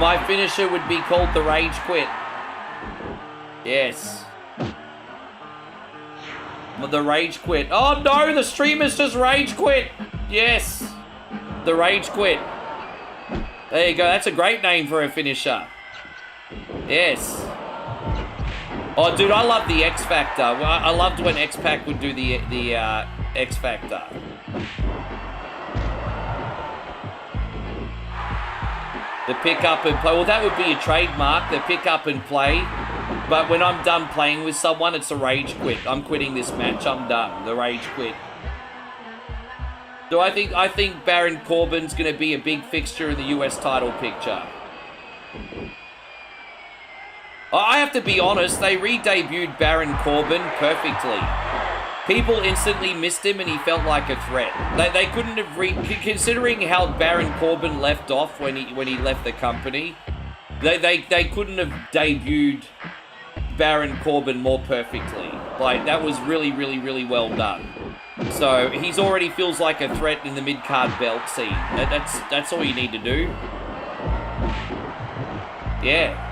my finisher would be called the Rage Quit. Yes. The Rage Quit. Oh no, the streamer's just Rage Quit. Yes. The Rage Quit. There you go. That's a great name for a finisher. Yes. Oh, dude, I love the X Factor. I loved when X-Pac would do the X Factor. The pick up and play. Well, that would be a trademark, the pick up and play. But when I'm done playing with someone, it's a rage quit. I'm quitting this match. I'm done. The rage quit. So I think Baron Corbin's going to be a big fixture in the US title picture. I have to be honest, they re-debuted Baron Corbin perfectly. People instantly missed him and he felt like a threat. They couldn't have considering how Baron Corbin left off when he left the company, they couldn't have debuted Baron Corbin more perfectly. Like, that was really, really, really well done. So he's already feels like a threat in the mid-card belt scene. That's all you need to do. Yeah.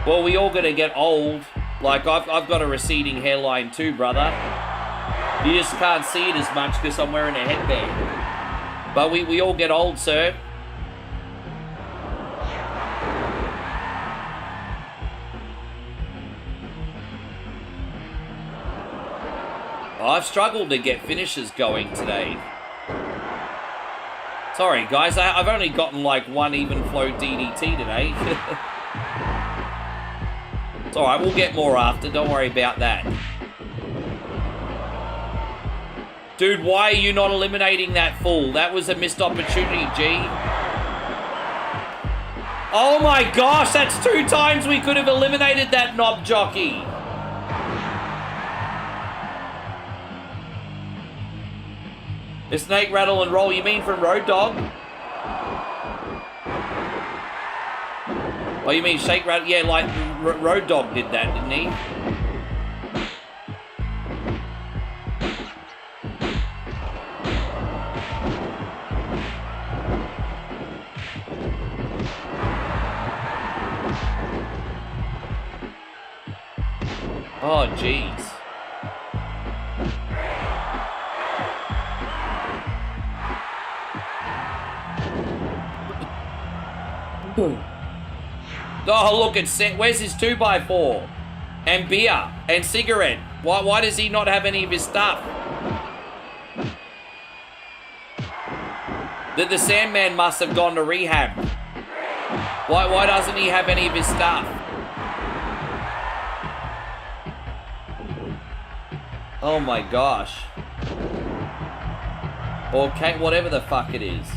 Well, we all gonna get old. Like, I've got a receding hairline too, brother. You just can't see it as much because I'm wearing a headband. But we all get old, sir. I've struggled to get finishes going today. Sorry, guys. I've only gotten like one even flow DDT today. It's alright, we'll get more after. Don't worry about that. Dude, why are you not eliminating that fool? That was a missed opportunity, G. Oh my gosh, that's 2 times we could have eliminated that knob jockey. The snake rattle and roll, you mean from Road Dogg? Oh, you mean shake rattle? Yeah, like Road Dogg did that, didn't he? Oh, jeez. Oh, look, where's his 2x4? And beer. And cigarette. Why does he not have any of his stuff? The Sandman must have gone to rehab. Why doesn't he have any of his stuff? Oh my gosh. Okay, whatever the fuck it is.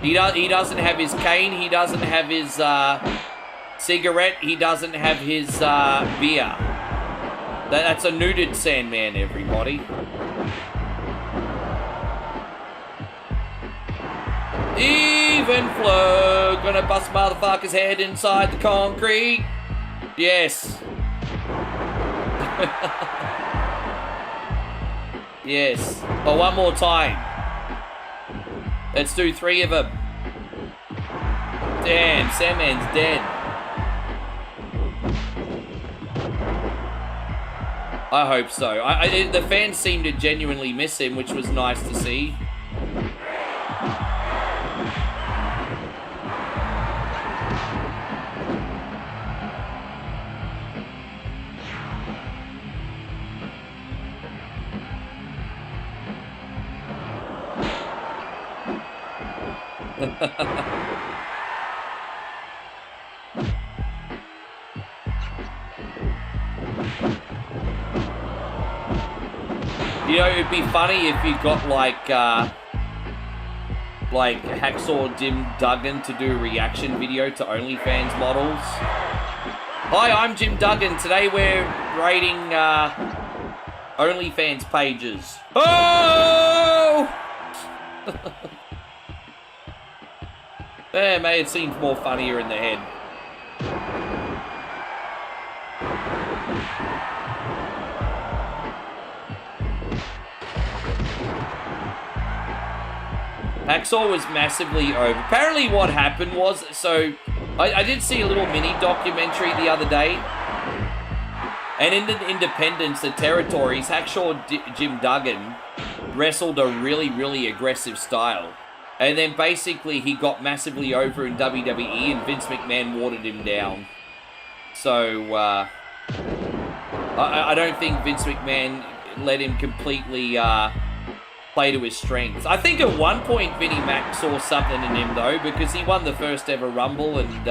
He doesn't have his cane, he doesn't have his cigarette, he doesn't have his beer. That's a neutered Sandman, everybody. Even flow, gonna bust motherfucker's head inside the concrete. Yes. Yes. Oh, one more time. Let's do 3 of them. Damn, Sandman's dead. I hope so. The fans seemed to genuinely miss him, which was nice to see. You know, it'd be funny if you got like Hacksaw Jim Duggan to do a reaction video to OnlyFans models. Hi, I'm Jim Duggan. Today we're rating OnlyFans pages. Oh! May it seem more funnier in the head. Hacksaw was massively over. Apparently what happened was, so I did see a little mini documentary the other day, and in the Independence, the territories, Hacksaw Jim Duggan wrestled a really, really aggressive style. And then basically he got massively over in WWE and Vince McMahon watered him down. So, I don't think Vince McMahon let him completely play to his strengths. I think at one point Vinnie Mac saw something in him though, because he won the first ever Rumble and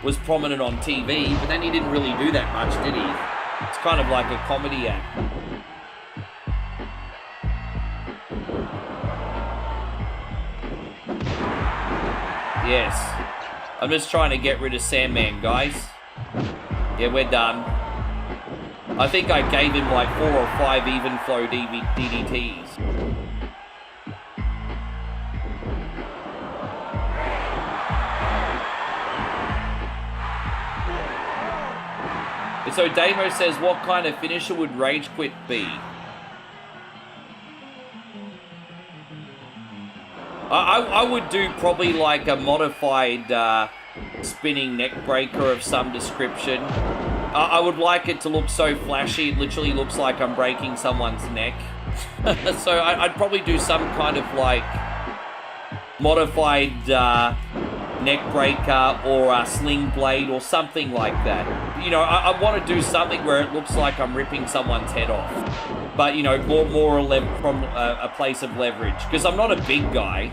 was prominent on TV, but then he didn't really do that much, did he? It's kind of like a comedy act. Yes. I'm just trying to get rid of Sandman, guys. Yeah, we're done. I think I gave him like 4 or 5 even flow DDTs. So Damo says, what kind of finisher would Rage Quit be? I would do probably like a modified spinning neck breaker of some description. I would like it to look so flashy, it literally looks like I'm breaking someone's neck. So I'd probably do some kind of like modified neck breaker or a sling blade or something like that. You know, I want to do something where it looks like I'm ripping someone's head off. But, you know, more from a place of leverage. Because I'm not a big guy.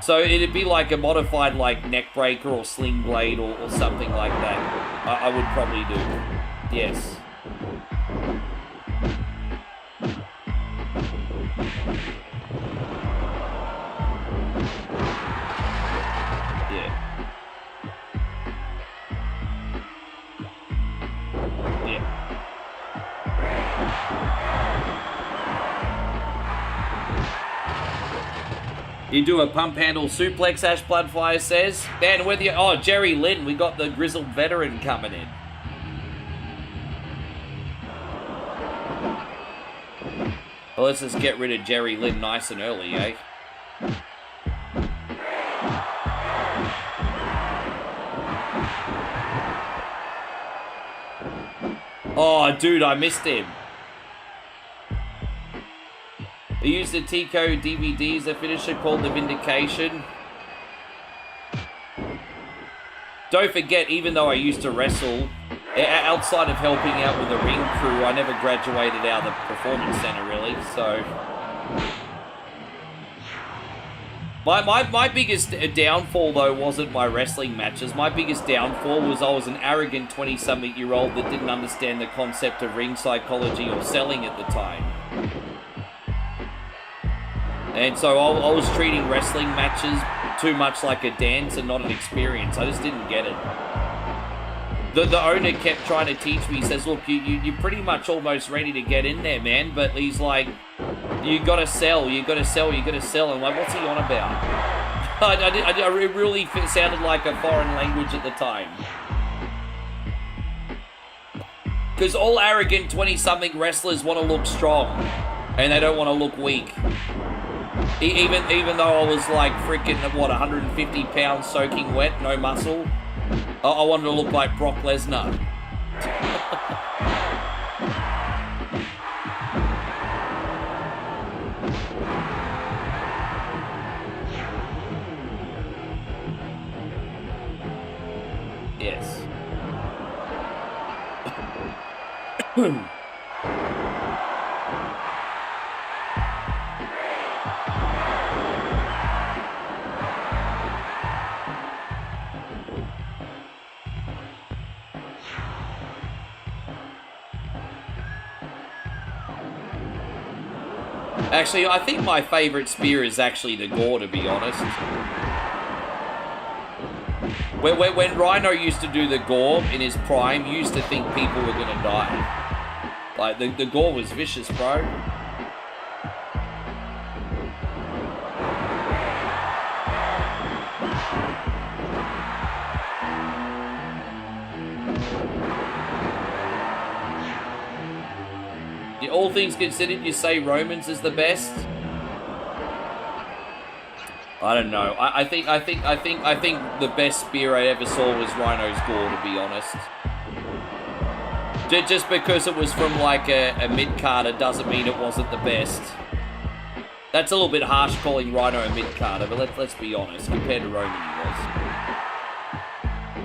So it'd be like a modified like neck breaker or sling blade or something like that. I would probably do. Yes. You do a pump handle suplex, Ash Bloodfire says. Dan, whether you... Oh, Jerry Lynn, we got the grizzled veteran coming in. Well, let's just get rid of Jerry Lynn nice and early, eh? Oh, dude, I missed him. I used the Tico DVDs, a finisher called the Vindication. Don't forget, even though I used to wrestle, outside of helping out with the ring crew, I never graduated out of the performance center, really, so... My biggest downfall, though, wasn't my wrestling matches. My biggest downfall was I was an arrogant 20-something-year-old that didn't understand the concept of ring psychology or selling at the time. And so I was treating wrestling matches too much like a dance and not an experience. I just didn't get it. The owner kept trying to teach me. He says, look, you're pretty much almost ready to get in there, man. But he's like, you gotta sell, you gotta sell, you gotta sell. I'm like, what's he on about? It really sounded like a foreign language at the time. Because all arrogant 20-something wrestlers want to look strong. And they don't want to look weak. Even though I was like freaking, what, 150 pounds soaking wet, no muscle, I wanted to look like Brock Lesnar. Yes. Actually, I think my favorite spear is actually the Gore, to be honest. When Rhino used to do the Gore in his prime, you used to think people were gonna die. Like, the Gore was vicious, bro. All things considered, you say Romans is the best? I don't know. I think the best spear I ever saw was Rhino's Gore, to be honest. Just because it was from like a mid-carder doesn't mean it wasn't the best. That's a little bit harsh calling Rhino a mid-carder, but let's be honest. Compared to Roman, he was.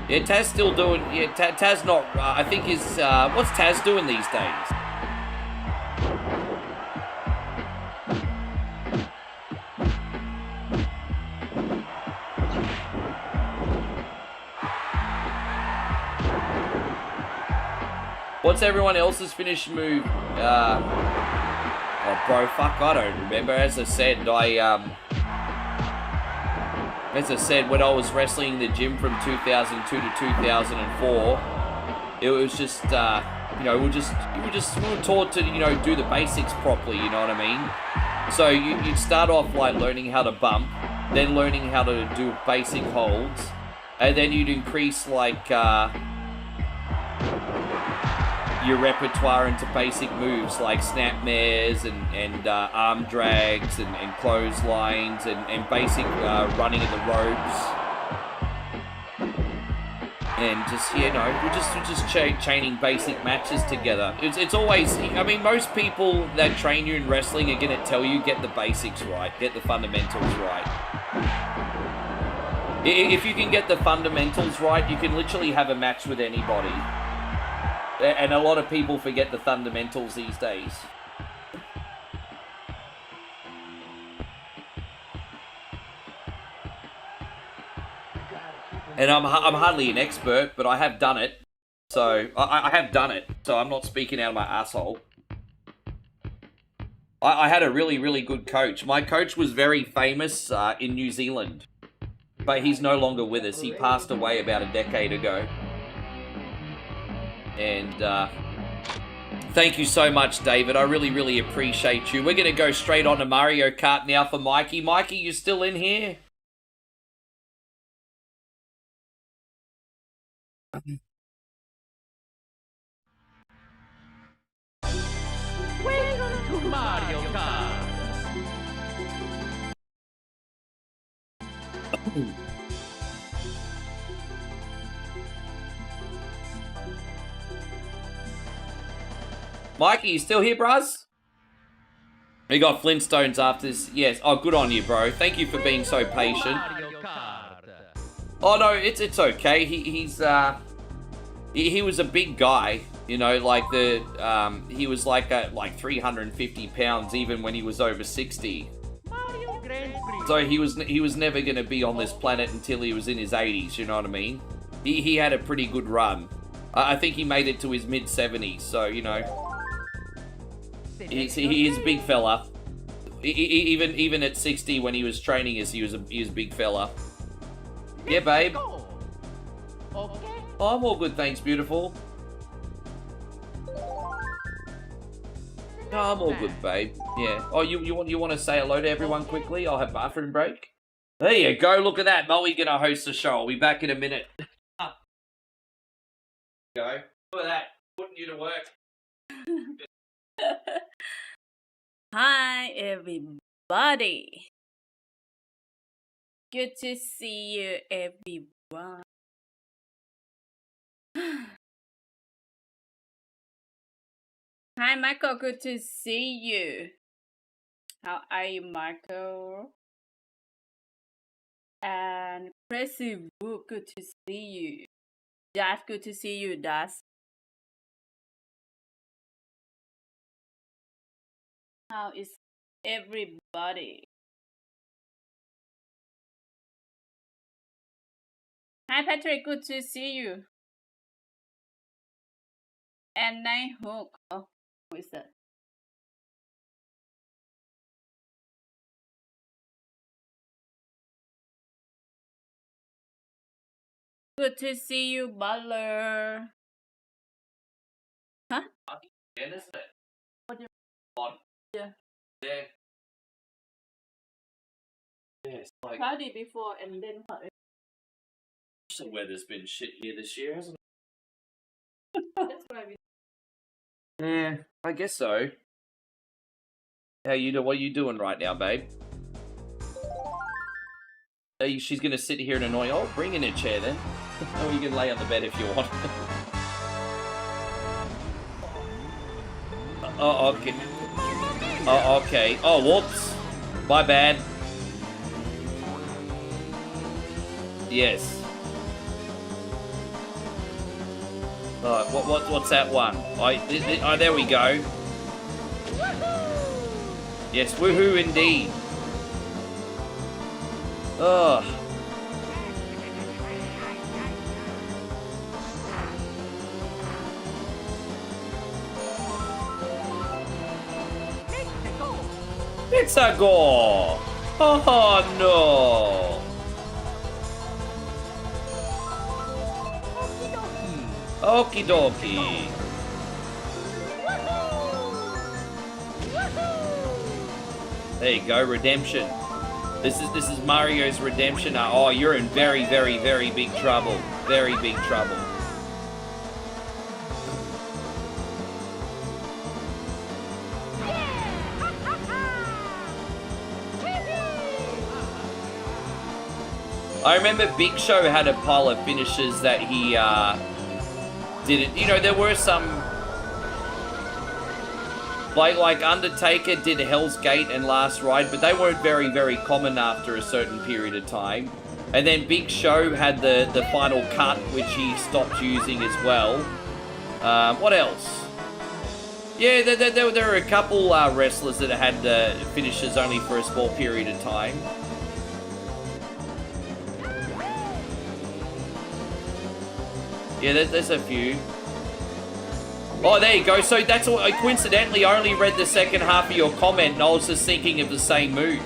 Yeah, Taz still doing... Yeah, Taz not... I think is... what's Taz doing these days? What's everyone else's finish move? Oh, bro, fuck, I don't remember. As I said, when I was wrestling in the gym from 2002 to 2004, it was just, you know, we were taught to, you know, do the basics properly, you know what I mean? So you'd start off, like, learning how to bump, then learning how to do basic holds, and then you'd increase, like, your repertoire into basic moves like snapmares and arm drags and clotheslines and basic running of the ropes. And just, you know, we're just chaining basic matches together. It's always, I mean, most people that train you in wrestling are going to tell you get the basics right, get the fundamentals right. If you can get the fundamentals right, you can literally have a match with anybody. And a lot of people forget the fundamentals these days. And I'm hardly an expert, but I have done it. So, I have done it. So I'm not speaking out of my asshole. I had a really, really good coach. My coach was very famous in New Zealand. But he's no longer with us. He passed away about a decade ago. And thank you so much, David. I really, really appreciate you. We're going to go straight on to Mario Kart now for Mikey. Mikey, you still in here? Welcome to Mario Kart. Mikey, you still here, bros? We got Flintstones after this. Yes. Oh, good on you, bro. Thank you for being so patient. Mario Kart. Oh no, it's okay. He was a big guy, you know, like he was like 350 pounds even when he was over 60. Mario Grand Prix. So he was never gonna be on this planet until he was in his 80s. You know what I mean? He had a pretty good run. I think he made it to his mid-70s. So you know. He is a big fella. Even at 60 when he was training us, he was a big fella. Yeah, babe. Okay. Oh, I'm all good, thanks, beautiful. No, I'm all good, babe. Yeah. Oh, you want to say hello to everyone quickly? I'll have bathroom break. There you go. Look at that. Moe's gonna host the show. I'll be back in a minute. Go. Look at that. Putting you to work. Hi everybody. Good to see you everyone. Hi Michael, good to see you. How are you, Michael? And Crazy Woo, good to see you. Dash, good to see you, Dash. How is everybody? Hi Patrick, good to see you. And Night Hook. Oh, who is that? Good to see you, Butler. Huh? Yeah, isn't it? What do you... On. Yeah. Yeah. Yeah, it's like Cloudy before and then hot. the weather's been shit here this year, hasn't That's what I mean. it? Yeah, I guess so. How you do? What are you doing right now, babe? She's gonna sit here and annoy. Oh, bring in a chair then. Oh, you can lay on the bed if you want. Oh, okay. Oh, okay. Oh, whoops. My bad. Yes. What's that one? Oh, there we go. Yes, woohoo indeed. Oh. It's a goal. Oh no. Okie dokie. There you go, redemption. This is Mario's redemption. Oh, you're in very, very, very big trouble. Very big trouble. I remember Big Show had a pile of finishes that he didn't. You know, there were some. Like Undertaker did Hell's Gate and Last Ride, but they weren't very, very common after a certain period of time. And then Big Show had the final cut, which he stopped using as well. What else? Yeah, there were a couple wrestlers that had finishes only for a small period of time. Yeah, there's a few. Oh, there you go. So that's all. Coincidentally, I only read the second half of your comment, and I was just thinking of the same move.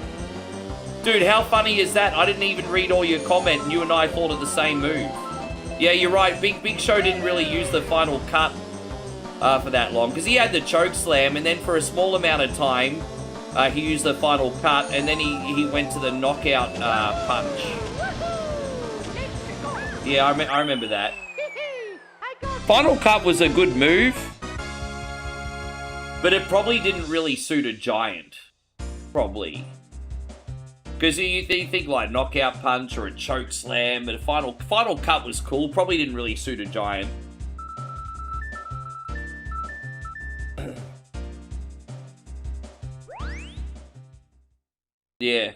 Dude, how funny is that? I didn't even read all your comment, and you and I thought of the same move. Yeah, you're right. Big Show didn't really use the final cut for that long, because he had the choke slam, and then for a small amount of time, he used the final cut, and then he went to the knockout punch. Yeah, I remember that. Final cut was a good move, but it probably didn't really suit a giant. Probably. Because you think like knockout punch or a choke slam, but a final cut was cool. Probably didn't really suit a giant. Yeah.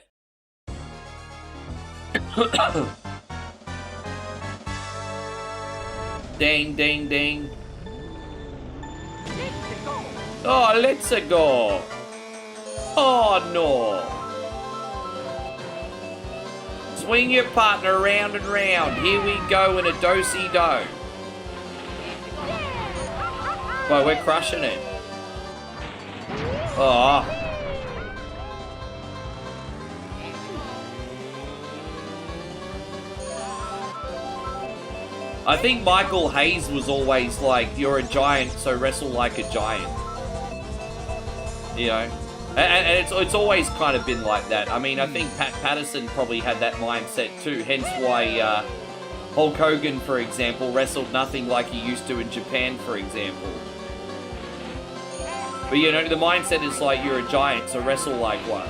Ding, ding, ding. Oh, let's go. Oh, no. Swing your partner round and round. Here we go in a do-si-do. Boy, we're crushing it. Oh. I think Michael Hayes was always like, you're a giant, so wrestle like a giant. You know? And it's always kind of been like that. I mean, I think Pat Patterson probably had that mindset too, hence why Hulk Hogan, for example, wrestled nothing like he used to in Japan, for example. But you know, the mindset is like, you're a giant, so wrestle like one.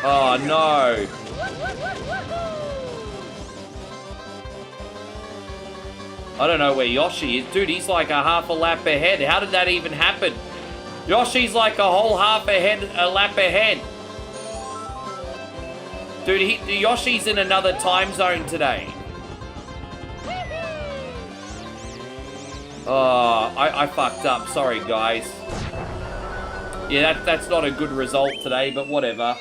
Oh no! I don't know where Yoshi is. Dude, he's like a half a lap ahead. How did that even happen? Yoshi's like a whole lap ahead. Dude, Yoshi's in another time zone today. Oh, I fucked up. Sorry, guys. Yeah, that's not a good result today, but whatever.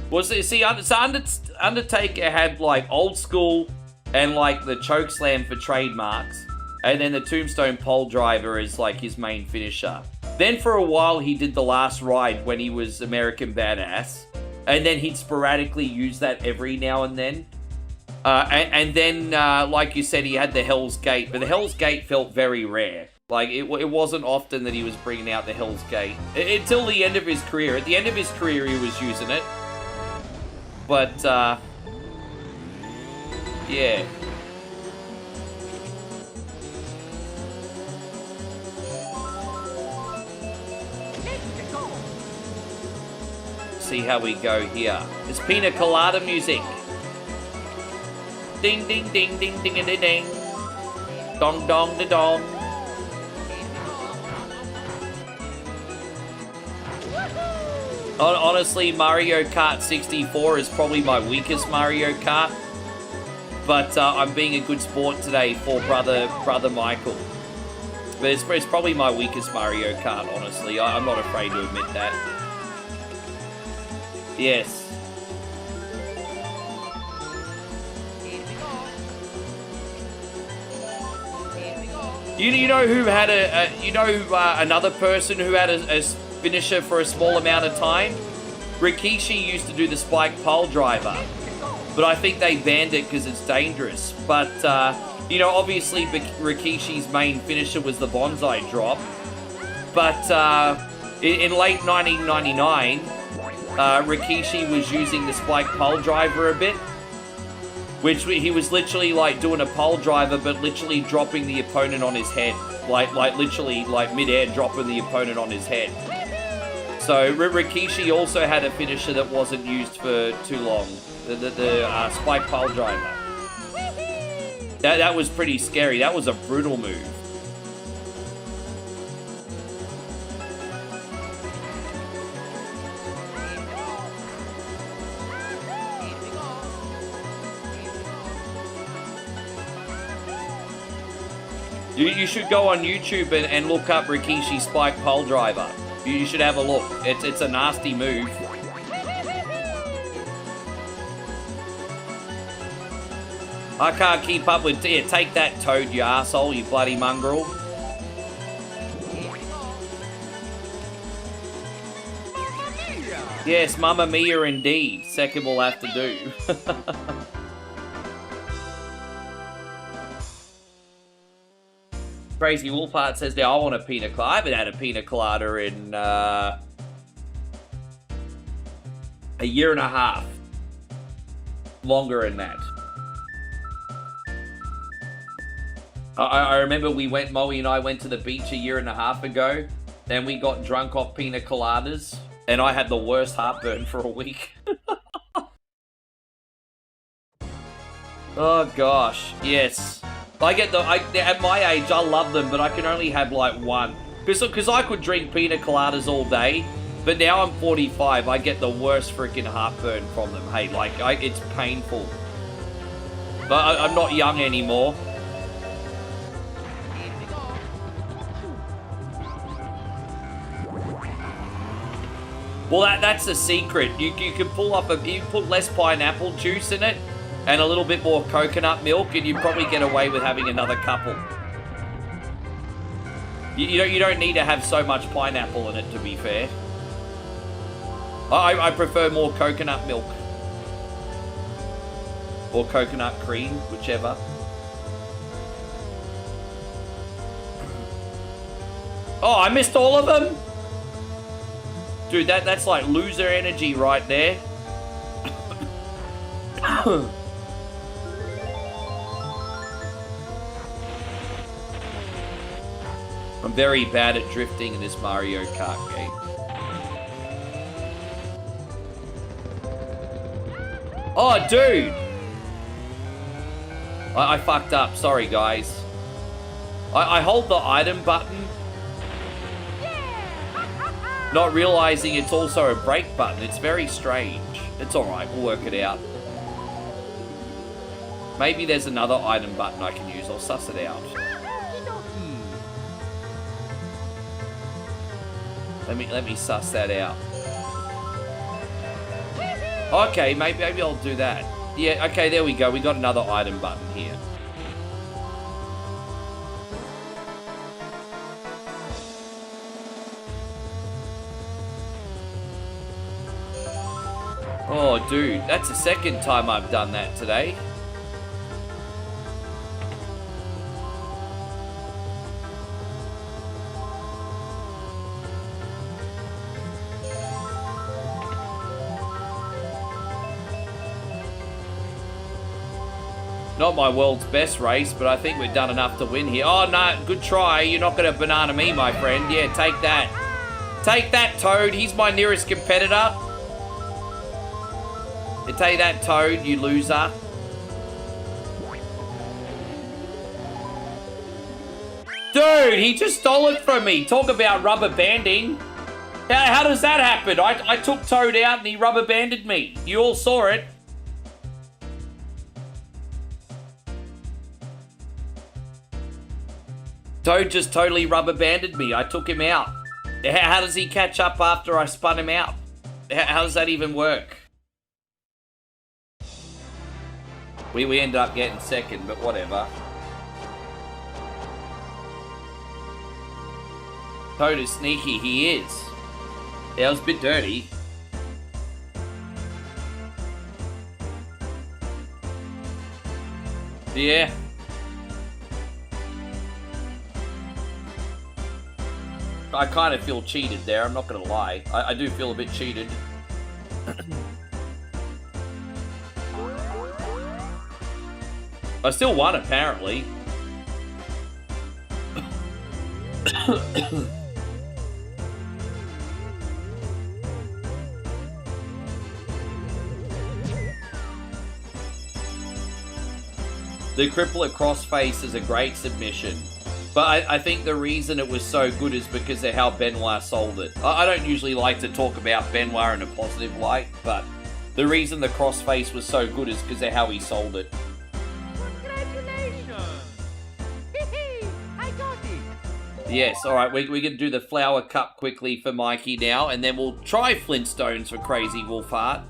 Well, see, Undertaker had, like, old school and, like, the choke slam for trademarks. And then the tombstone pole driver is, like, his main finisher. Then for a while he did The Last Ride when he was American Badass. And then he'd sporadically use that every now and then. And then, like you said, he had the Hell's Gate. But the Hell's Gate felt very rare. Like, it wasn't often that he was bringing out the Hell's Gate. Until the end of his career. At the end of his career, he was using it. But, yeah. See how we go here. It's Pina Colada music. Ding, ding, ding, ding, ding, ding, ding. Dong, dong, da, dong. Honestly, Mario Kart 64 is probably my weakest Mario Kart. But I'm being a good sport today for brother Michael. But it's probably my weakest Mario Kart, honestly. I'm not afraid to admit that. Yes. You know who had another person who had a finisher for a small amount of time? Rikishi used to do the spike pole driver, but I think they banned it because it's dangerous. But you know, obviously Rikishi's main finisher was the bonsai drop. But in late 1999, Rikishi was using the spike pole driver a bit. Which he was literally like doing a pole driver, but literally dropping the opponent on his head. Like literally like mid-air dropping the opponent on his head. So Rikishi also had a finisher that wasn't used for too long. The spike pole driver. That was pretty scary. That was a brutal move. You should go on YouTube and look up Rikishi Spike Pole Driver. You should have a look. It's a nasty move. I can't keep up with... Yeah, take that, Toad, you asshole, you bloody mongrel. Yes, Mamma Mia indeed. Second will have to do. Crazy Wolfheart says, now I want a pina colada. I haven't had a pina colada in a year and a half. Longer than that. I remember Moe and I went to the beach a year and a half ago. Then we got drunk off pina coladas. And I had the worst heartburn for a week. Oh gosh, yes. At my age, I love them, but I can only have like one. Because I could drink pina coladas all day, but now I'm 45, I get the worst freaking heartburn from them. Hey, it's painful. But I'm not young anymore. Well, that's the secret. You can you put less pineapple juice in it, and a little bit more coconut milk, and you probably get away with having another couple. You don't need to have so much pineapple in it, to be fair. I prefer more coconut milk. Or coconut cream, whichever. Oh, I missed all of them? Dude, that's like loser energy right there. I'm very bad at drifting in this Mario Kart game. Oh, dude! I fucked up. Sorry, guys. I hold the item button, not realizing it's also a brake button. It's very strange. It's alright, we'll work it out. Maybe there's another item button I can use. I'll suss it out. Let me suss that out. Okay, maybe I'll do that. Yeah, okay, there we go. We got another item button here. Oh, dude, that's the second time I've done that today. Not my world's best race, but I think we've done enough to win here. Oh, no, good try. You're not going to banana me, my friend. Yeah, take that. Take that, Toad. He's my nearest competitor. You take that, Toad, you loser. Dude, he just stole it from me. Talk about rubber banding. How does that happen? I took Toad out and he rubber banded me. You all saw it. Toad just totally rubber banded me. I took him out. How does he catch up after I spun him out? How does that even work? We ended up getting second, but whatever. Toad is sneaky, he is. Yeah, it was a bit dirty. Yeah. I kind of feel cheated there, I'm not going to lie. I do feel a bit cheated. I still won, apparently. The crippler crossface is a great submission. But I think the reason it was so good is because of how Benoit sold it. I don't usually like to talk about Benoit in a positive light, but the reason the crossface was so good is because of how he sold it. Congratulations! Hee I got it! Yes, alright, we're going to do the Flower Cup quickly for Mikey now, and then we'll try Flintstones for Crazy Wolfheart.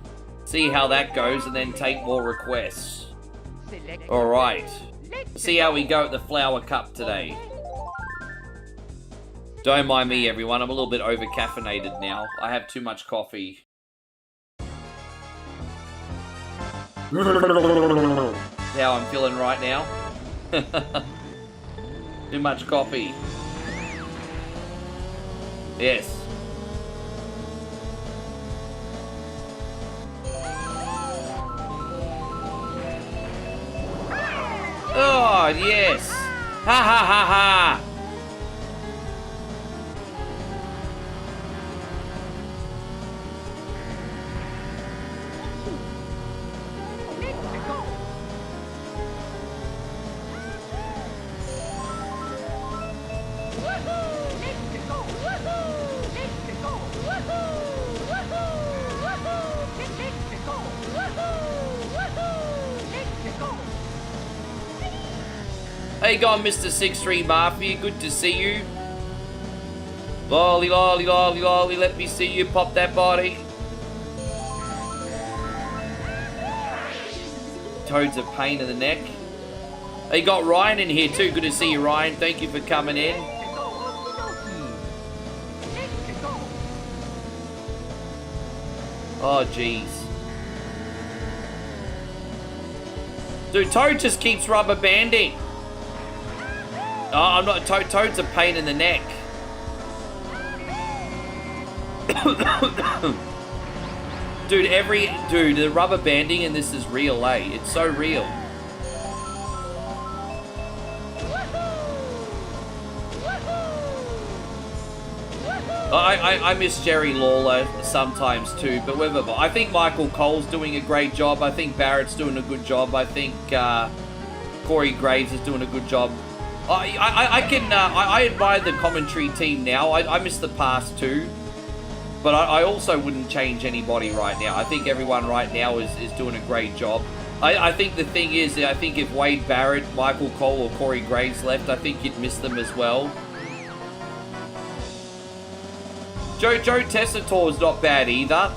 See how that goes, and then take more requests. Alright. See how we go at the Flower Cup today. Don't mind me, everyone. I'm a little bit over-caffeinated now. I have too much coffee. How I'm feeling right now. Too much coffee. Yes. Oh, yes. Ha ha ha ha. How you going, Mr. 63 Mafia? Good to see you. Lolly, lolly, lolly, lolly, let me see you pop that body. Toad's a pain in the neck. Hey, you got Ryan in here too. Good to see you, Ryan. Thank you for coming in. Oh, jeez. Dude, Toad just keeps rubber banding. Oh, I'm not. Toad's a pain in the neck. Dude, the rubber banding in this is real, eh? It's so real. I miss Jerry Lawler sometimes too, but whatever. I think Michael Cole's doing a great job. I think Barrett's doing a good job. I think Corey Graves is doing a good job. I admire the commentary team now. I miss the past too, but I also wouldn't change anybody right now. I think everyone right now is doing a great job. I think the thing is, I think if Wade Barrett, Michael Cole, or Corey Graves left, I think you'd miss them as well. Joe Tessitore's not bad either.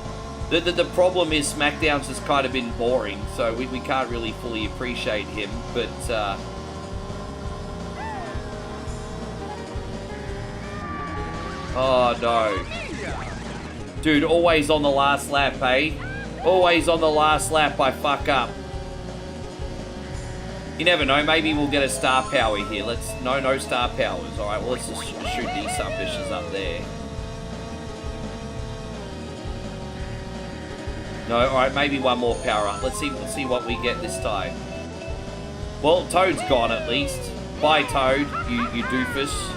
The problem is SmackDown's has kind of been boring, so we can't really fully appreciate him, but oh no. Dude, always on the last lap, eh? Always on the last lap, I fuck up. You never know, maybe we'll get a star power here. No star powers. Alright, well, let's just shoot these sub-bitches up there. No, alright, maybe one more power up. Let's see what we get this time. Well, Toad's gone at least. Bye, Toad, you doofus.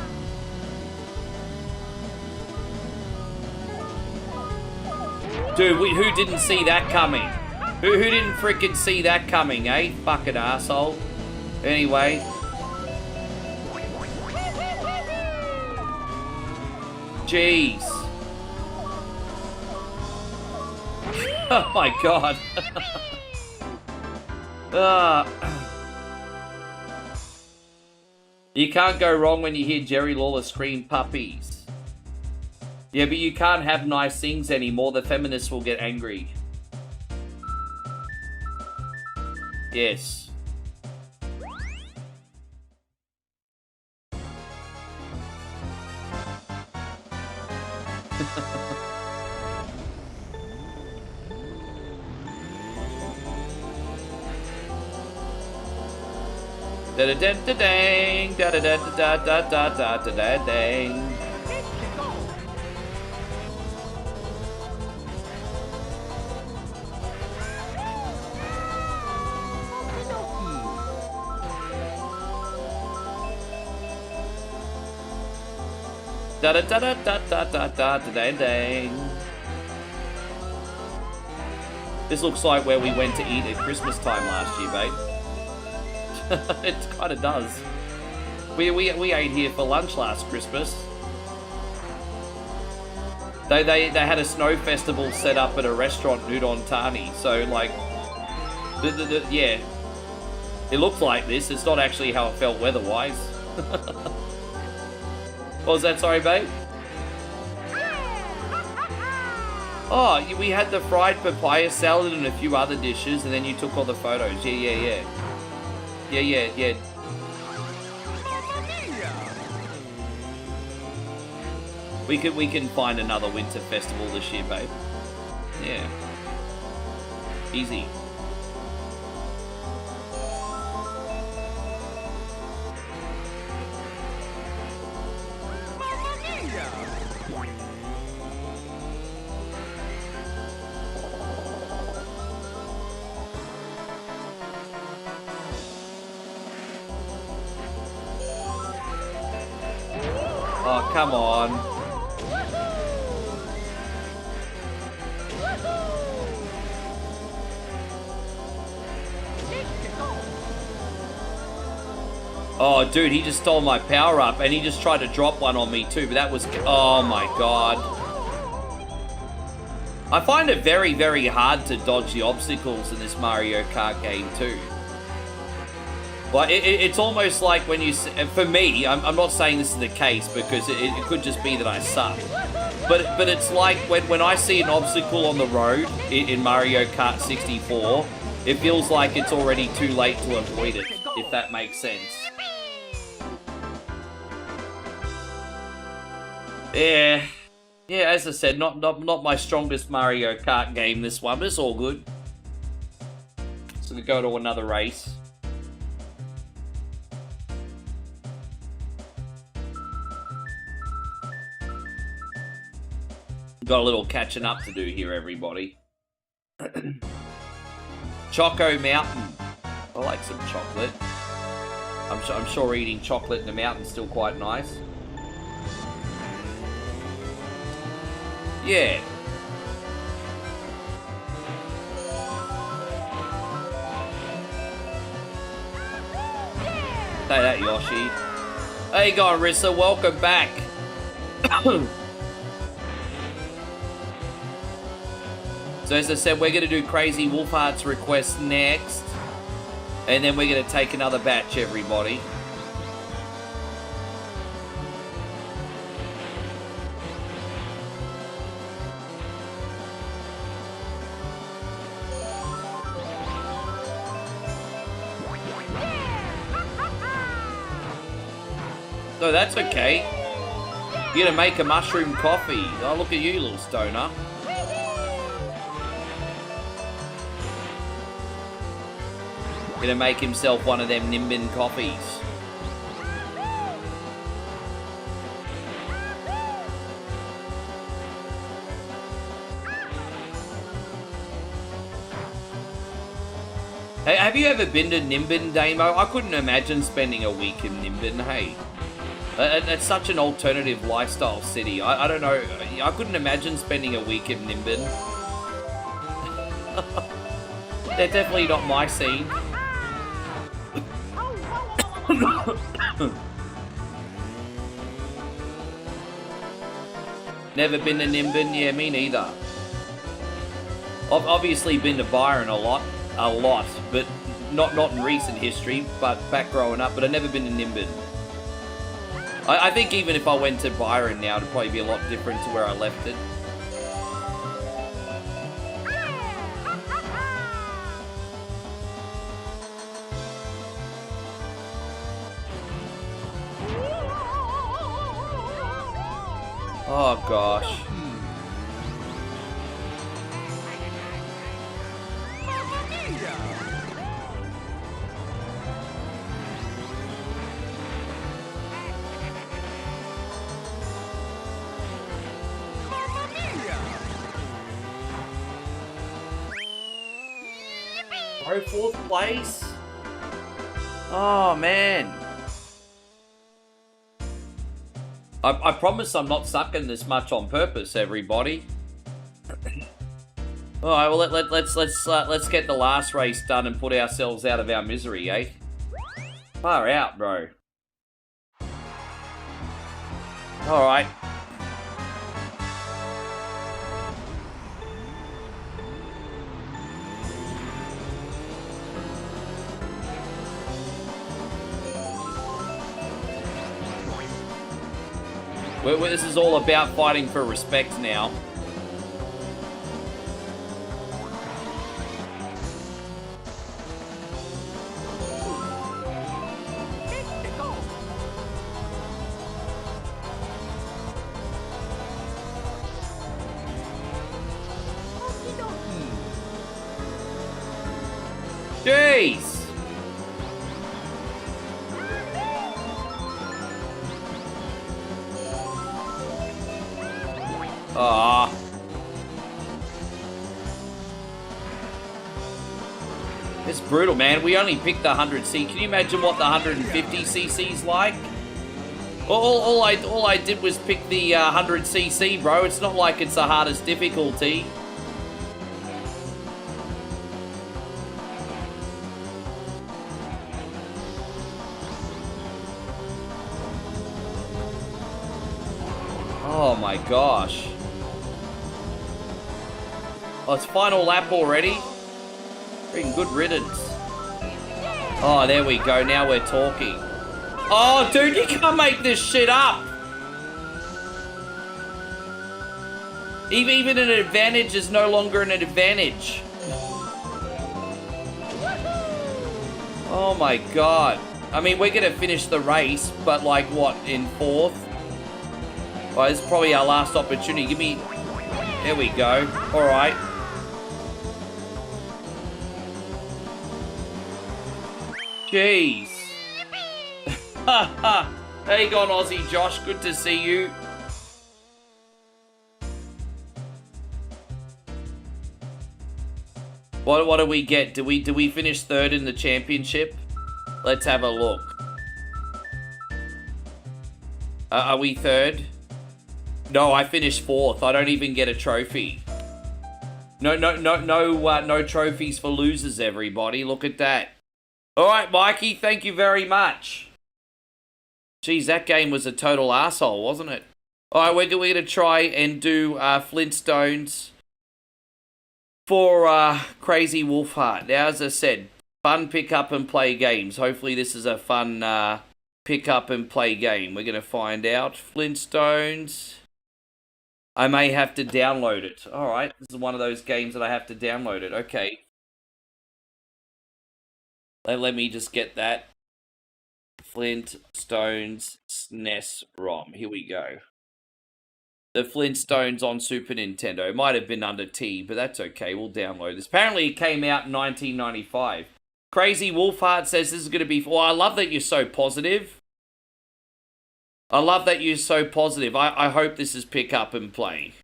Dude, who didn't see that coming? Who didn't frickin' see that coming, eh? Fucking asshole. Anyway. Jeez. Oh my god. You can't go wrong when you hear Jerry Lawler scream puppies. Yeah, but you can't have nice things anymore. The feminists will get angry. Yes. Da da da da dang, da da da da da da da da da dang. Da da da da da da da da da dang. This looks like where we went to eat at Christmas time last year, babe. It kind of does. We ate here for lunch last Christmas. They had a snow festival set up at a restaurant, Udon Thani. So like, yeah, it looked like this. It's not actually how it felt weather-wise. What was that? Sorry, babe. Oh, we had the fried papaya salad and a few other dishes, and then you took all the photos. Yeah. We can find another winter festival this year, babe. Yeah. Easy. Oh, come on. Oh, dude, he just stole my power-up, and he just tried to drop one on me, too, but that was... Oh, my God. I find it very, very hard to dodge the obstacles in this Mario Kart game, too. Like, it's almost like when you... For me, I'm not saying this is the case, because it could just be that I suck. But it's like when I see an obstacle on the road in Mario Kart 64, it feels like it's already too late to avoid it, if that makes sense. Yeah, as I said, not my strongest Mario Kart game, this one, but it's all good. So we go to another race. Got a little catching up to do here, everybody. Choco Mountain. I like some chocolate. I'm sure eating chocolate in the mountain's still quite nice. Yeah. Say that, Yoshi. Hey, you going, Rissa? Welcome back. So as I said, we're going to do Crazy Wolfheart's request next. And then we're going to take another batch, everybody. No, that's okay. You're gonna make a mushroom coffee. Oh, look at you, little stoner. Gonna make himself one of them Nimbin coffees. Hey, have you ever been to Nimbin, Damo? I couldn't imagine spending a week in Nimbin, hey. It's such an alternative lifestyle city. I don't know. I couldn't imagine spending a week in Nimbin. They're definitely not my scene. Never been to Nimbin? Yeah, me neither. I've obviously been to Byron a lot, but not in recent history, but back growing up, but I've never been to Nimbin. I think even if I went to Byron now, it'd probably be a lot different to where I left it. Oh gosh. Oh, 4th place? Oh man. I promise I'm not sucking this much on purpose, everybody. All right, well let's get the last race done and put ourselves out of our misery, eh? Far out, bro. All right. This is all about fighting for respect now. Jeez! Ah. It's brutal, man. We only picked the 100cc. Can you imagine what the 150cc's like? All I did was pick the 100cc, bro. It's not like it's the hardest difficulty. Oh my gosh. Oh, it's final lap already? Freaking good riddance. Oh, there we go. Now we're talking. Oh, dude, you can't make this shit up. Even an advantage is no longer an advantage. Oh my god. I mean, we're going to finish the race, but like what, in 4th? Oh, this is probably our last opportunity. Give me... There we go. All right. Jeez. Ha ha. How you going, Aussie Josh? Good to see you. What do we get? Do we finish 3rd in the championship? Let's have a look. Are we 3rd? No, I finished 4th. I don't even get a trophy. No trophies for losers, everybody. Look at that. All right, Mikey, thank you very much. Jeez, that game was a total asshole, wasn't it? All right, we're going to try and do Flintstones for Crazy Wolfheart. Now, as I said, fun pick up and play games. Hopefully this is a fun pick up and play game. We're going to find out. Flintstones. I may have to download it. All right, this is one of those games that I have to download it. Okay. Let me just get that. Flintstones SNES ROM. Here we go. The Flintstones on Super Nintendo. It might have been under T, but that's okay. We'll download this. Apparently it came out in 1995. Crazy Wolfheart says this is going to be... Well, I love that you're so positive. I love that you're so positive. I hope this is pick up and play.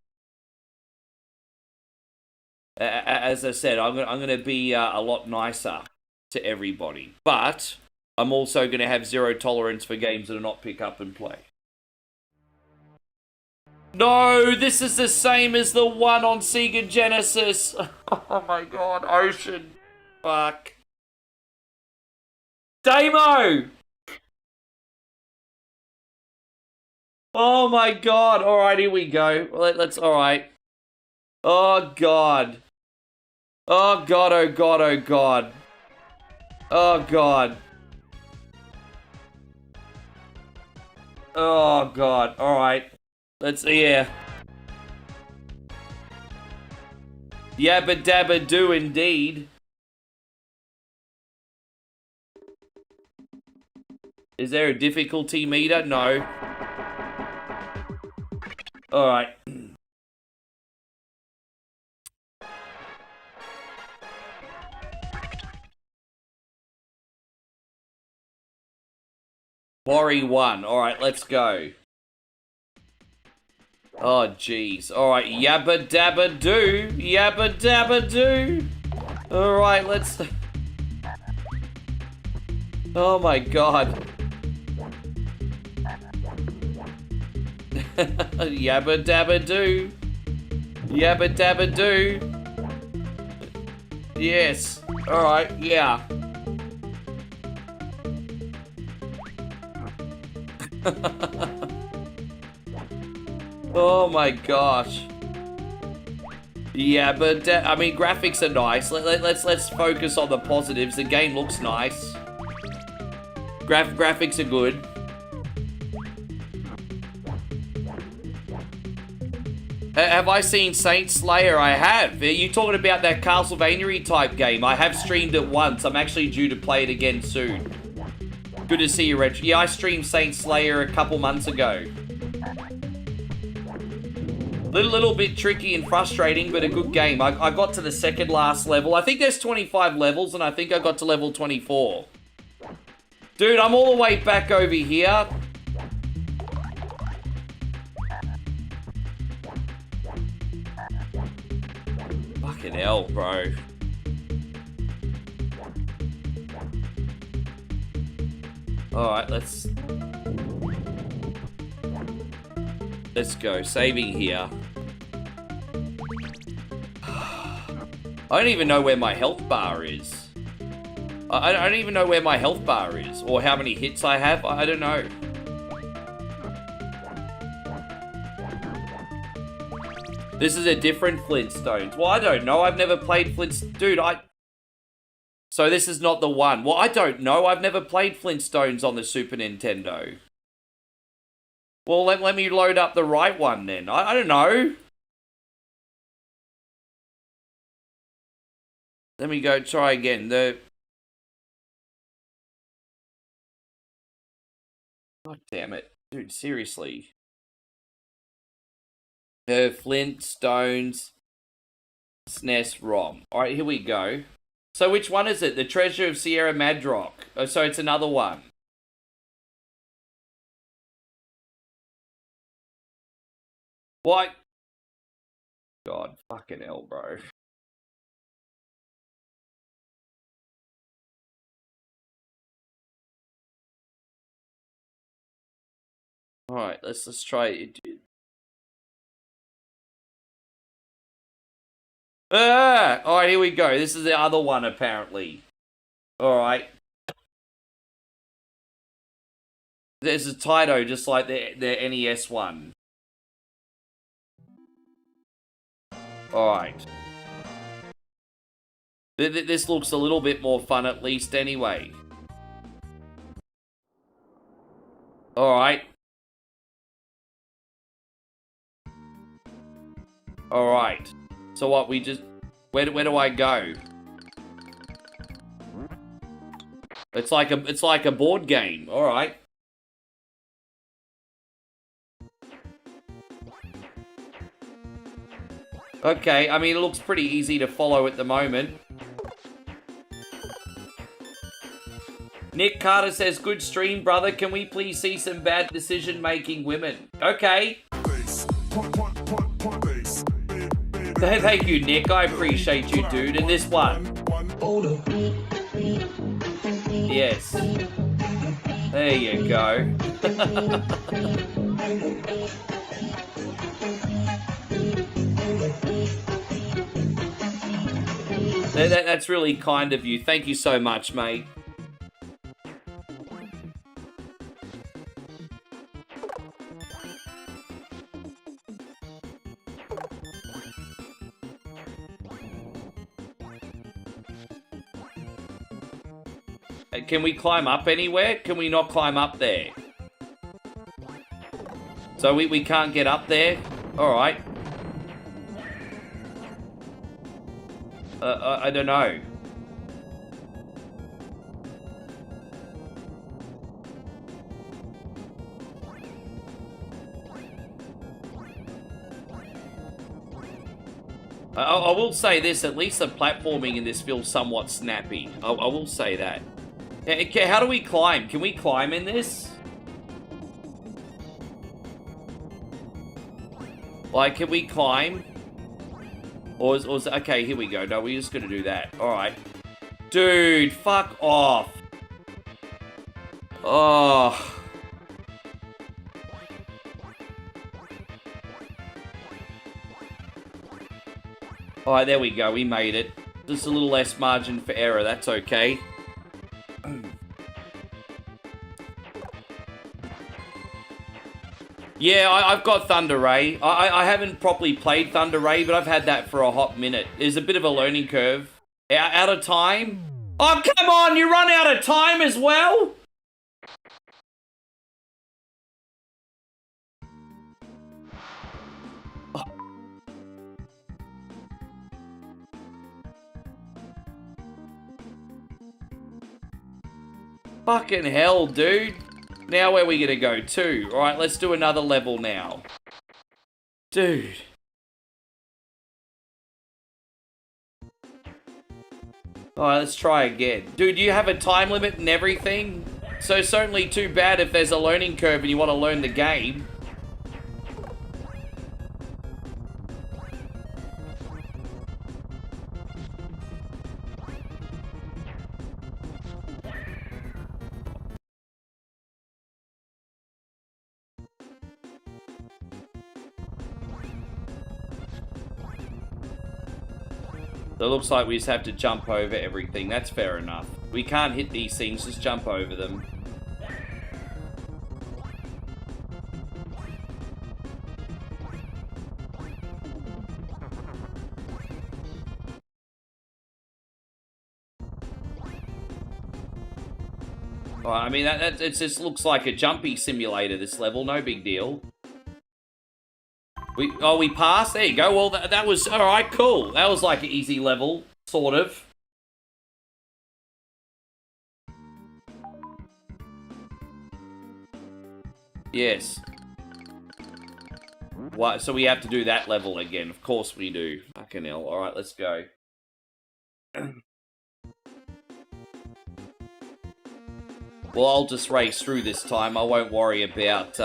As I said, I'm going to be a lot nicer to everybody. But I'm also going to have zero tolerance for games that are not pick up and play. No, this is the same as the one on Sega Genesis. Oh my god, Ocean. Fuck. Damo! Oh my god. Alright, here we go. Let's, alright. Oh god. Oh god, oh god, oh god. Oh god. Oh god, alright. Let's, yeah. Yabba dabba do indeed. Is there a difficulty meter? No. Alright. Worry 1. Alright, let's go. Oh, jeez. Alright, yabba dabba do. Yabba dabba do. Alright, let's... Oh my god. Yabba dabba do. Yabba dabba do. Yes. Alright, yeah. Oh my gosh. Yeah, but I mean, graphics are nice. Let's focus on the positives. The game looks nice. Graphics are good. Have I seen Saint Slayer? I have. Are you talking about that Castlevania type game? I have streamed it once. I'm actually due to play it again soon. Good to see you, Reg. Yeah, I streamed Saint Slayer a couple months ago. Little bit tricky and frustrating, but a good game. I got to the second last level. I think there's 25 levels, and I think I got to level 24. Dude, I'm all the way back over here. Fucking hell, bro. Alright, let's go. Saving here. I don't even know where my health bar is. I don't even know where my health bar is. Or how many hits I have. I don't know. This is a different Flintstones. Well, I don't know. I've never played Flintstones. Dude, So this is not the one. Well, I don't know. I've never played Flintstones on the Super Nintendo. Well, let me load up the right one then. I don't know. Let me go try again. God damn it. Dude, seriously. The Flintstones SNES ROM. Alright, here we go. So which one is it? The Treasure of Sierra Madrock. Oh, so it's another one. What? God, fucking hell, bro. Alright, let's try it. Alright, here we go. This is the other one, apparently. Alright. There's a Taito, just like the NES one. Alright. This looks a little bit more fun, at least, anyway. Alright. Alright. So what, we just... Where do I go? It's like a board game. Alright. Okay, I mean, it looks pretty easy to follow at the moment. Nick Carter says, good stream, brother. Can we please see some bad decision-making women? Okay. Thank you, Nick. I appreciate you, dude. And this one. Yes. There you go. That's really kind of you. Thank you so much, mate. Can we climb up anywhere? Can we not climb up there? So we can't get up there? Alright. I don't know. I will say this, at least the platforming in this feels somewhat snappy. I will say that. How do we climb? Can we climb in this? Like, can we climb? Or is okay, here we go. No, we're just gonna do that. Alright. Dude, fuck off. Oh. Alright, there we go. We made it. Just a little less margin for error. That's okay. Yeah, I've got Thunder Ray. I haven't properly played Thunder Ray, but I've had that for a hot minute. There's a bit of a learning curve. Out of time? Oh, come on! You run out of time as well? Oh. Fucking hell, dude. Now where are we gonna go to? Alright, let's do another level now. Dude. Alright, let's try again. Dude, you have a time limit and everything? So it's certainly too bad if there's a learning curve and you want to learn the game. So it looks like we just have to jump over everything. That's fair enough. We can't hit these things, just jump over them. Well, I mean, it just looks like a jumpy simulator, this level. No big deal. We passed? There you go. Well, that was... Alright, cool. That was like an easy level, sort of. Yes. What? So we have to do that level again. Of course we do. Fucking hell. Alright, let's go. Well, I'll just race through this time. I won't worry about...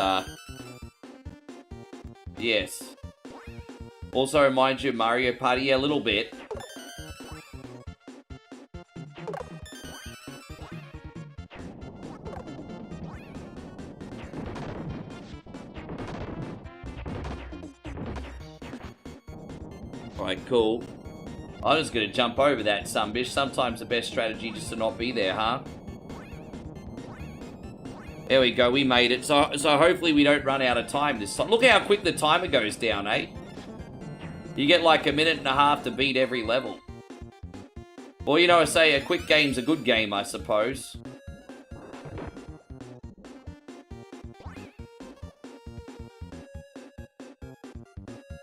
Yes. Also reminds you of Mario Party a little bit. Alright, cool. I'm just gonna jump over that sunbish. Sometimes the best strategy just to not be there, huh? There we go, we made it. So hopefully we don't run out of time this time. Look how quick the timer goes down, eh? You get like 1.5 minutes to beat every level. Well, you know, I say a quick game's a good game, I suppose.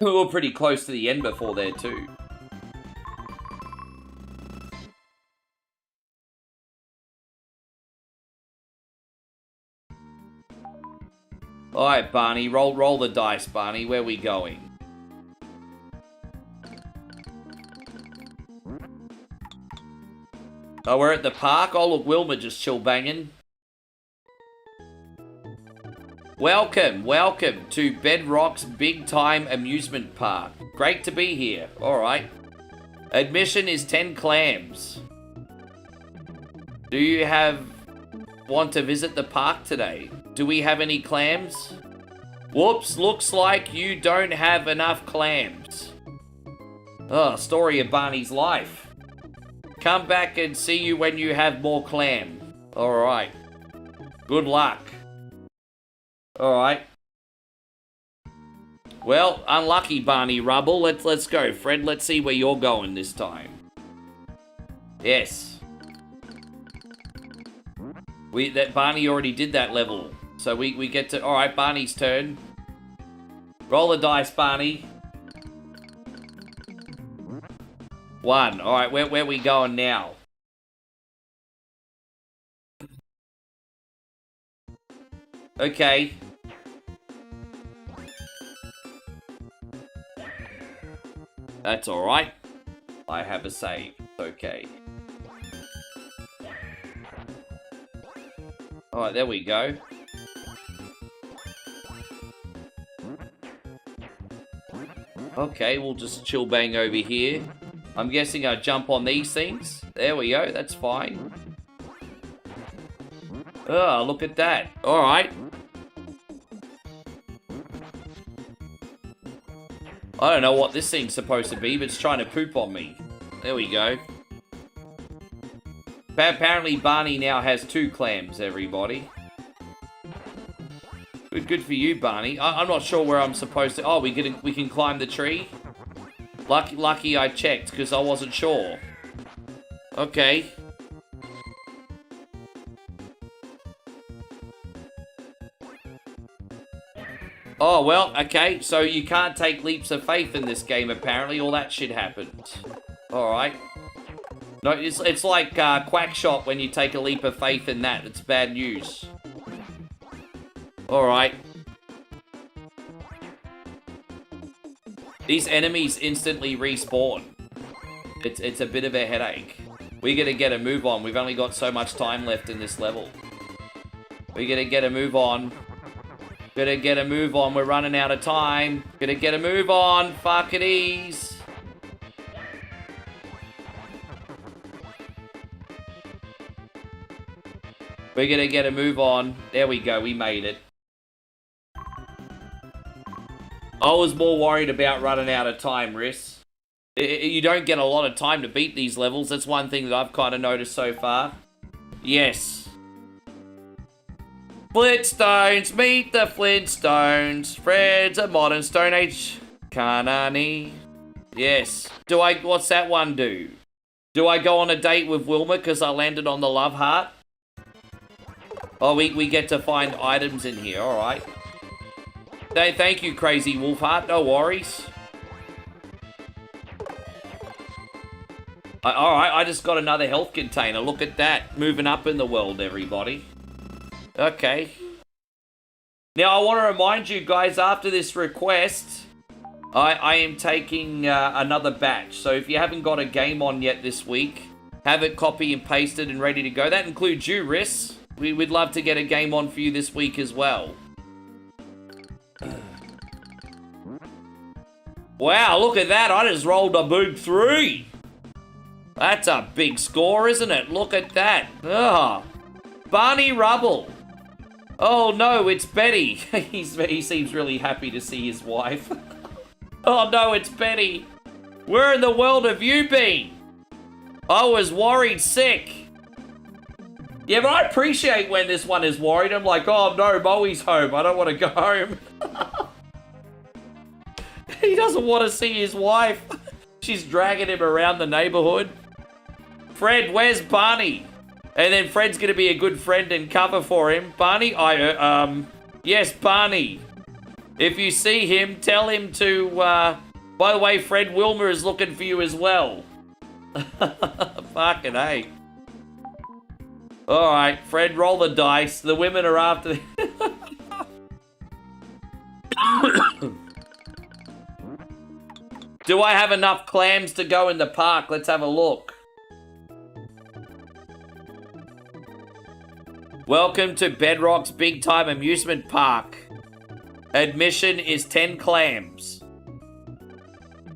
We were pretty close to the end before there, too. Alright, Barney, roll the dice, Barney. Where are we going? Oh, we're at the park. Oh, look, Wilma just chill banging. Welcome to Bedrock's Big Time Amusement Park. Great to be here. Alright. Admission is 10 clams. Do you want to visit the park today? Do we have any clams? Whoops, looks like you don't have enough clams. Oh, story of Barney's life. Come back and see you when you have more clam. Alright. Good luck. Alright. Well, unlucky Barney Rubble. Let's go, Fred. Let's see where you're going this time. Yes. That Barney already did that level. So we get to... Alright, Barney's turn. Roll the dice, Barney. 1. Alright, where we going now? Okay. That's alright. I have a save. Okay. Alright, there we go. Okay, we'll just chill bang over here. I'm guessing I jump on these things. There we go, that's fine. Oh, look at that. Alright. I don't know what this thing's supposed to be, but it's trying to poop on me. There we go. Apparently Barney now has 2 clams, everybody. Good for you, Barney. I'm not sure where I'm supposed to... Oh, we can climb the tree? Lucky I checked, because I wasn't sure. Okay. Oh, well, okay. So you can't take leaps of faith in this game, apparently. All that shit happened. Alright. No, it's like Quackshot when you take a leap of faith in that. It's bad news. Alright. These enemies instantly respawn. It's a bit of a headache. We gotta get a move on. We've only got so much time left in this level. We gotta get a move on. Gotta get a move on. We're running out of time. Gotta get a move on. Fuck it ease. We're gonna get a move on. There we go. We made it. I was more worried about running out of time, Riss. You don't get a lot of time to beat these levels. That's one thing that I've kind of noticed so far. Yes. Flintstones, meet the Flintstones. Fred's a modern Stone Age Kanani. Yes. What's that one do? Do I go on a date with Wilma because I landed on the love heart? Oh, we get to find items in here, alright. Thank you, Crazy Wolfheart, no worries. Alright, I just got another health container. Look at that. Moving up in the world, everybody. Okay. Now, I want to remind you guys, after this request, I am taking another batch. So if you haven't got a game on yet this week, have it copy and pasted and ready to go. That includes you, Riss. We'd love to get a game on for you this week as well. Wow, look at that. I just rolled a big 3. That's a big score, isn't it? Look at that. Ugh. Barney Rubble. Oh, no, it's Betty. He seems really happy to see his wife. Oh, no, it's Betty. Where in the world have you been? I was worried sick. Yeah, but I appreciate when this one is worried. I'm like, oh, no, Bowie's home. I don't want to go home. He doesn't want to see his wife. She's dragging him around the neighborhood. Fred, where's Barney? And then Fred's going to be a good friend and cover for him. Barney, yes, Barney. If you see him, tell him to, by the way, Fred, Wilma is looking for you as well. Fucking A. Alright, Fred, roll the dice. The women are after... Do I have enough clams to go in the park? Let's have a look. Welcome to Bedrock's Big Time Amusement Park. Admission is 10 clams.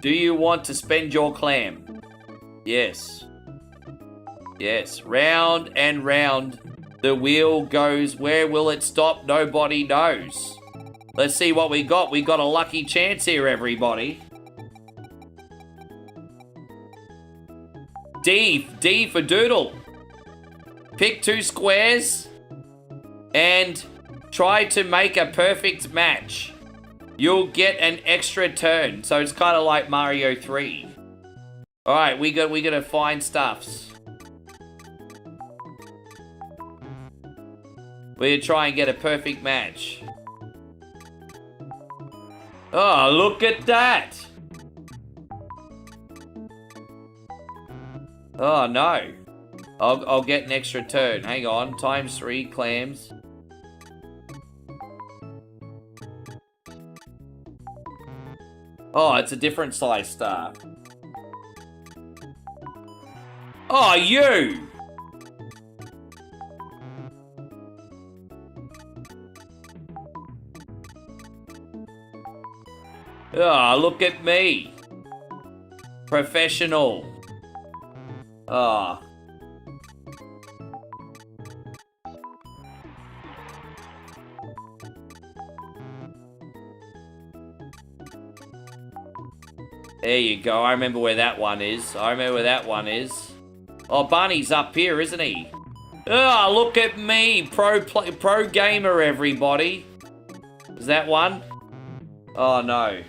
Do you want to spend your clam? Yes. Yes. Round and round the wheel goes. Where will it stop? Nobody knows. Let's see what we got. We got a lucky chance here, everybody. D for Doodle. Pick 2 squares and try to make a perfect match. You'll get an extra turn. So it's kind of like Mario 3. All right, we gotta find stuffs. We're gonna try and get a perfect match. Oh, look at that. Oh, no. I'll get an extra turn. Hang on. Times 3 clams. Oh, it's a different size star. Oh, you! Oh, look at me. Professional. Ah. There you go. I remember where that one is. Oh, Barney's up here, isn't he? Oh, look at me. Pro gamer, everybody. Is that one? Oh, no.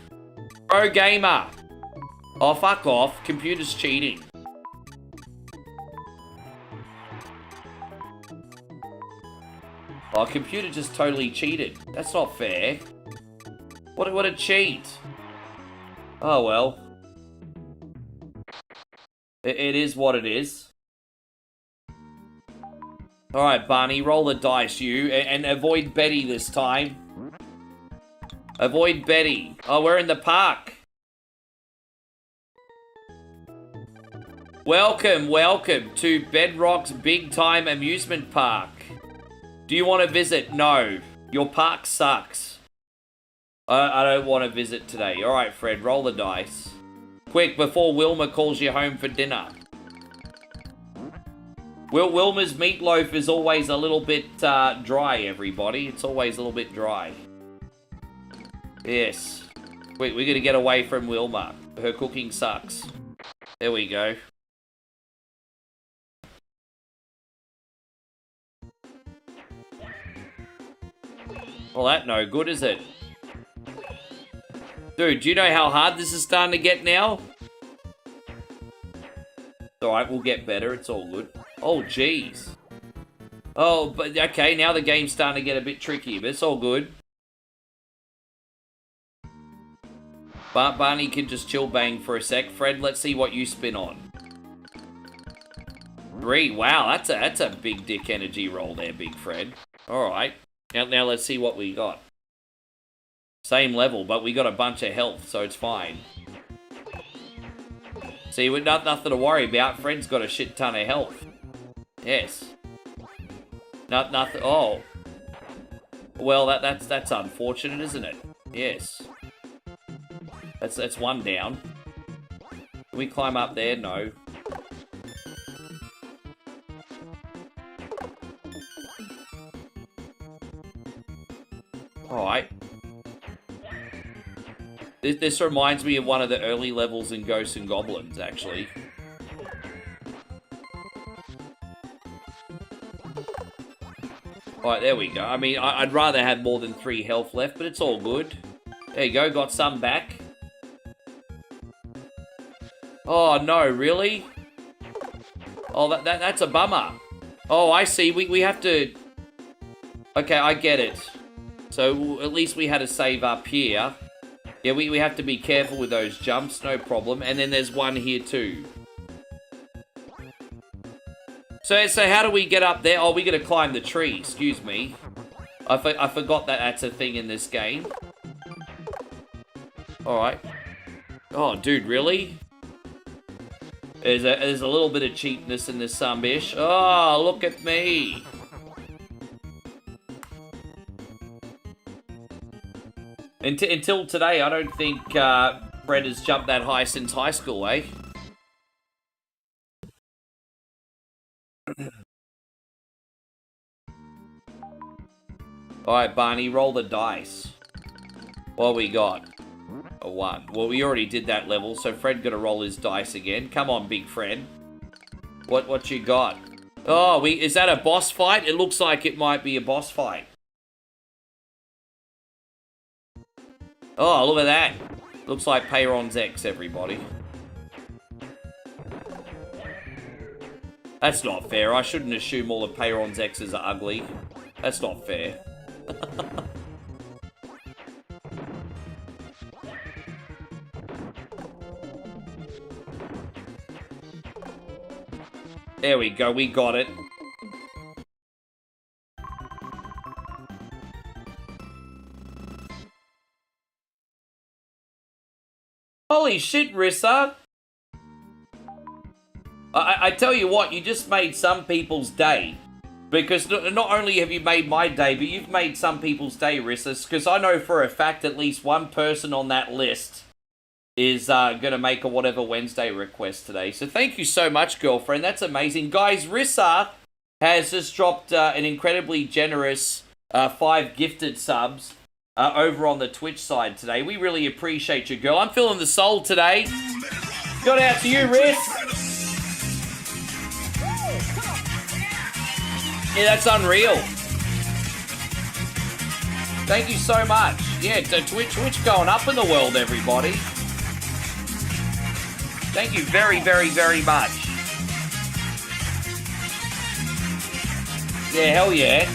Pro gamer. Oh, fuck off. Computer's cheating. Oh, computer just totally cheated. That's not fair. What a cheat. Oh, well. It is what it is. Alright, Barney, roll the dice, you. And avoid Betty this time. Avoid Betty. Oh, we're in the park. Welcome to Bedrock's Big Time Amusement Park. Do you want to visit? No. Your park sucks. I don't want to visit today. Alright, Fred, roll the dice. Quick, before Wilma calls you home for dinner. Wilma's meatloaf is always a little bit dry, everybody. It's always a little bit dry. Yes. We're going to get away from Wilma. Her cooking sucks. There we go. Well, that no good, is it? Dude, do you know how hard this is starting to get now? Alright, we'll get better. It's all good. Oh, jeez. Oh, but okay, now the game's starting to get a bit tricky, but it's all good. Barney can just chill bang for a sec. Fred, let's see what you spin on. 3. Wow, that's a big dick energy roll there, Big Fred. Alright. Now let's see what we got. Same level, but we got a bunch of health, so it's fine. See, we've got nothing to worry about. Fred's got a shit ton of health. Yes. Nothing. Oh. Well, that's unfortunate, isn't it? Yes. That's one down. Can we climb up there? No. Alright. This reminds me of one of the early levels in Ghosts and Goblins, actually. Alright, there we go. I mean, I'd rather have more than 3 health left, but it's all good. There you go, got some back. Oh, no, really? Oh, that's a bummer. Oh, I see. We have to... Okay, I get it. So, at least we had to save up here. Yeah, we have to be careful with those jumps, no problem. And then there's one here too. So how do we get up there? Oh, we gotta climb the tree, excuse me. I forgot that that's a thing in this game. Alright. Oh, dude, really? There's a little bit of cheapness in this some-ish. Oh, look at me. Until today, I don't think Fred has jumped that high since high school, eh? Alright, Barney, roll the dice. What we got? A 1. Well, we already did that level, so Fred gotta roll his dice again. Come on, big Fred. What you got? Oh, is that a boss fight? It looks like it might be a boss fight. Oh, look at that. Looks like Peyron's X, everybody. That's not fair. I shouldn't assume all of Peyron's X's are ugly. That's not fair. There we go, we got it. Holy shit, Rissa. I tell you what, you just made some people's day. Because not only have you made my day, but you've made some people's day, Rissa. Because I know for a fact at least one person on that list is going to make a Whatever Wednesday request today. So thank you so much, girlfriend. That's amazing. Guys, Rissa has just dropped an incredibly generous 5 gifted subs over on the Twitch side today. We really appreciate you, girl. I'm feeling the soul today. Got out to you, Riss. Yeah, that's unreal. Thank you so much. Yeah, Twitch going up in the world, everybody. Thank you very, very, very much. Yeah, hell yeah.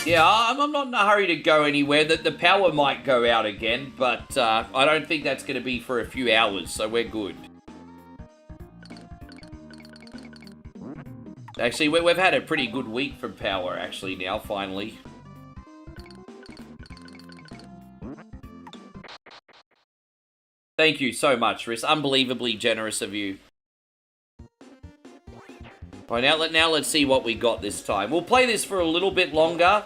Yeah, I'm not in a hurry to go anywhere. The power might go out again, but I don't think that's going to be for a few hours, so we're good. Actually, we've had a pretty good week from power, actually, now, finally. Thank you so much, Riss. Unbelievably generous of you. All right, now let's see what we got this time. We'll play this for a little bit longer,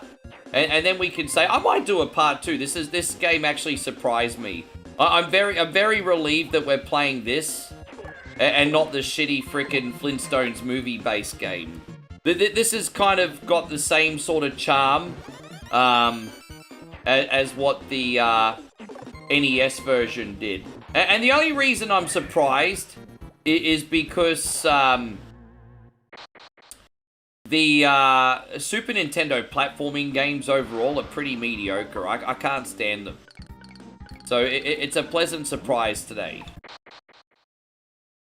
and then we can say, I might do a part 2. This game actually surprised me. I'm very relieved that we're playing this, and not the shitty frickin' Flintstones movie-based game. This has kind of got the same sort of charm as what the NES version did. And the only reason I'm surprised is because the Super Nintendo platforming games overall are pretty mediocre. I can't stand them. So it's a pleasant surprise today.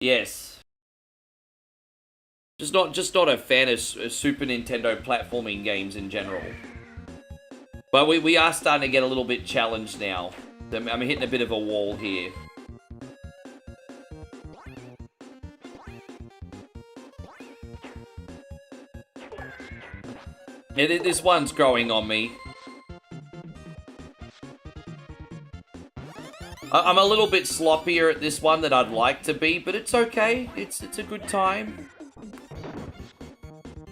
Yes. Just not a fan of Super Nintendo platforming games in general. But we are starting to get a little bit challenged now. I'm hitting a bit of a wall here. Yeah, this one's growing on me. I'm a little bit sloppier at this one than I'd like to be, but it's okay. It's a good time.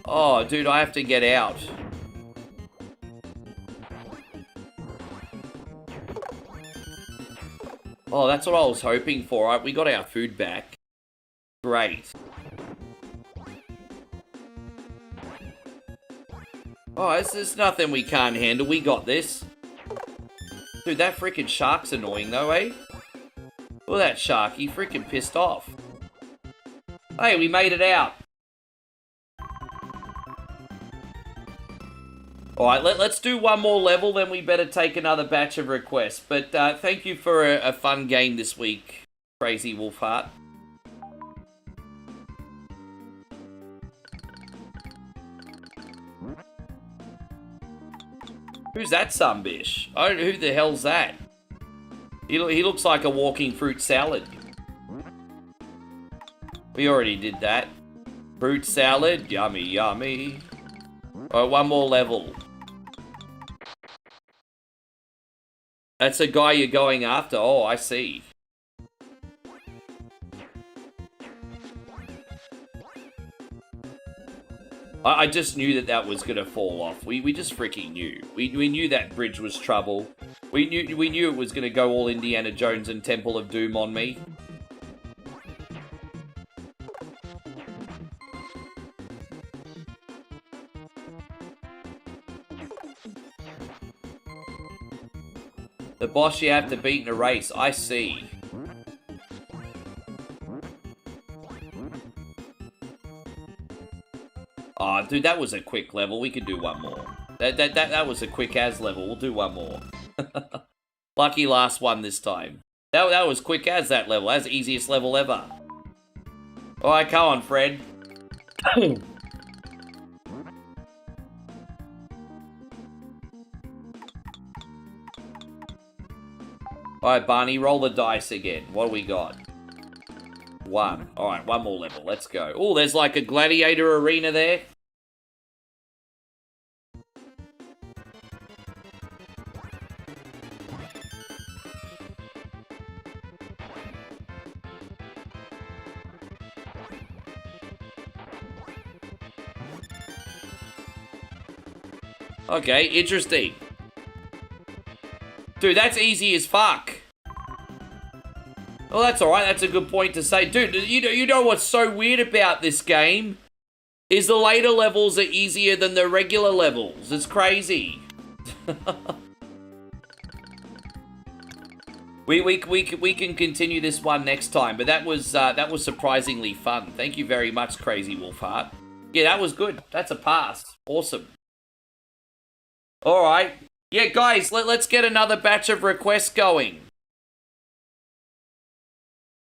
Oh, dude, I have to get out. Oh, that's what I was hoping for. All right, we got our food back. Great. Oh, there's nothing we can't handle. We got this. Dude, that freaking shark's annoying though, eh? Look at that shark. He freaking pissed off. Hey, we made it out. Alright, let's do one more level, then we better take another batch of requests. But thank you for a fun game this week, Crazy Wolfheart. Who's that sunbish? Oh, who the hell's that? He looks like a walking fruit salad. We already did that. Fruit salad, yummy, yummy. Alright, one more level. That's a guy you're going after. Oh, I see. I just knew that that was gonna fall off. We just freaking knew. We knew that bridge was trouble. We knew it was gonna go all Indiana Jones and Temple of Doom on me. The boss you have to beat in a race. I see. Oh, dude, that was a quick level. We could do one more. That was a quick as level. We'll do one more. Lucky last one this time. That was quick as that level. That's the easiest level ever. Alright, come on, Fred. Alright, Barney, roll the dice again. What do we got? 1. Alright, one more level. Let's go. Oh, there's like a gladiator arena there. Okay, interesting. Dude, that's easy as fuck. Well, that's alright. That's a good point to say. Dude, you know what's so weird about this game? Is the later levels are easier than the regular levels. It's crazy. we can continue this one next time, but that was surprisingly fun. Thank you very much, Crazy Wolfheart. Yeah, that was good. That's a pass. Awesome. Alright. Yeah, guys, let's get another batch of requests going.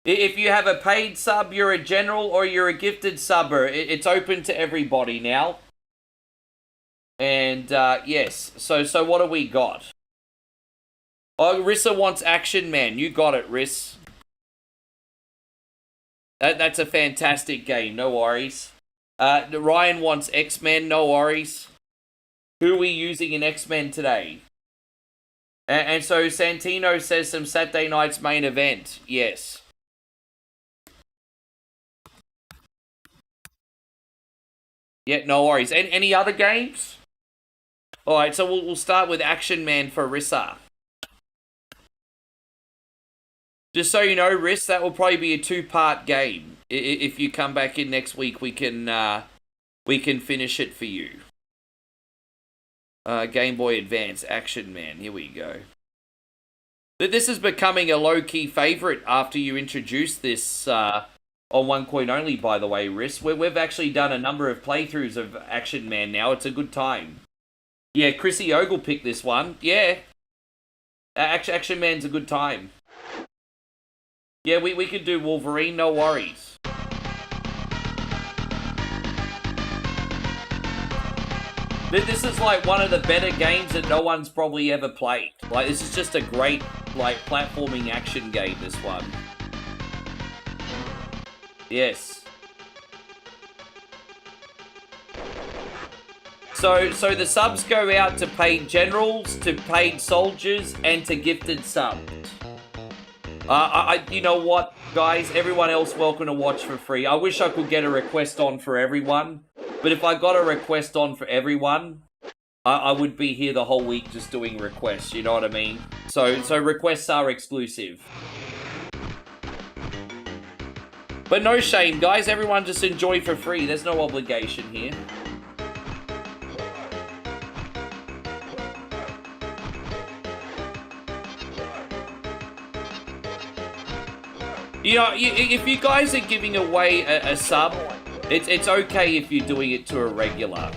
If you have a paid sub, you're a general, or you're a gifted subber, it's open to everybody now. And, yes. So what do we got? Oh, Rissa wants Action Man. You got it, Riss. That's a fantastic game. No worries. Ryan wants X-Men. No worries. Who are we using in X-Men today? And so Santino says some Saturday night's main event. Yes. Yeah, no worries. And any other games? Alright, so we'll start with Action Man for Rissa. Just so you know, Riss, that will probably be a 2-part game. If you come back in next week, we can finish it for you. Game Boy Advance, Action Man. Here we go. This is becoming a low-key favorite after you introduced this on One Coin Only, by the way, Riss. We've actually done a number of playthroughs of Action Man now. It's a good time. Yeah, Chrissy Ogle picked this one. Yeah. Action Man's a good time. Yeah, we could do Wolverine, no worries. This is like one of the better games that no one's probably ever played. Like, this is just a great, like, platforming action game, this one. Yes. So the subs go out to paid generals, to paid soldiers, and to gifted subs. You know what, guys? Everyone else welcome to watch for free. I wish I could get a request on for everyone. But if I got a request on for everyone, I would be here the whole week just doing requests, you know what I mean? So requests are exclusive. But no shame, guys. Everyone just enjoy for free. There's no obligation here. You know, if you guys are giving away a sub, it's okay if you're doing it to a regular.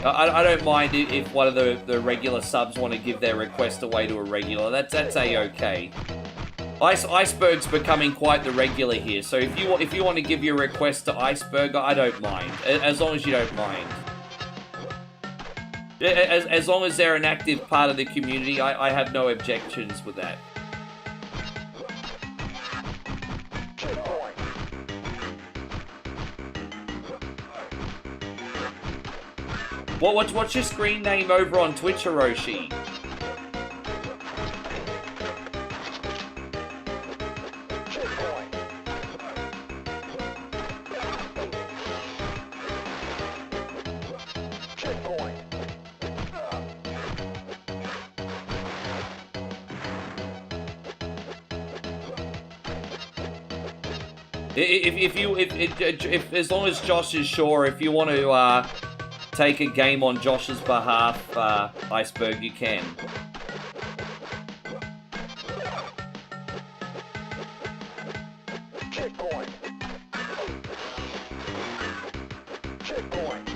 I don't mind if one of the regular subs want to give their request away to a regular. That's a-okay. Iceberg's becoming quite the regular here, so if you want to give your request to Iceberg, I don't mind, as long as you don't mind. As long as they're an active part of the community, I have no objections with that. What's your screen name over on Twitch, Hiroshi? If as long as Josh is sure, if you want to take a game on Josh's behalf, Iceberg, you can. Checkpoint. Checkpoint.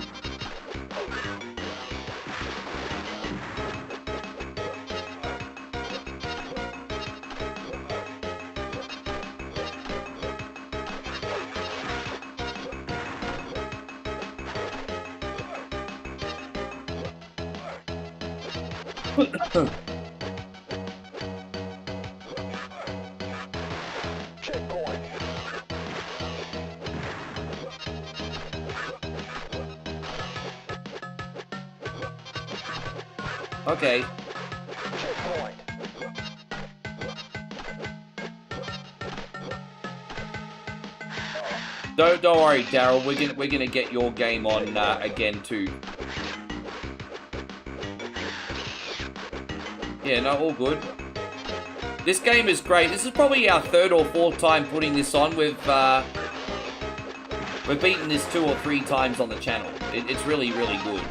Checkpoint. Okay. Checkpoint. Don't worry, Daryl. We're gonna get your game on again too. Yeah, no, all good. This game is great. This is probably our third or fourth time putting this on. We've beaten this 2 or 3 times on the channel. It's really, really good.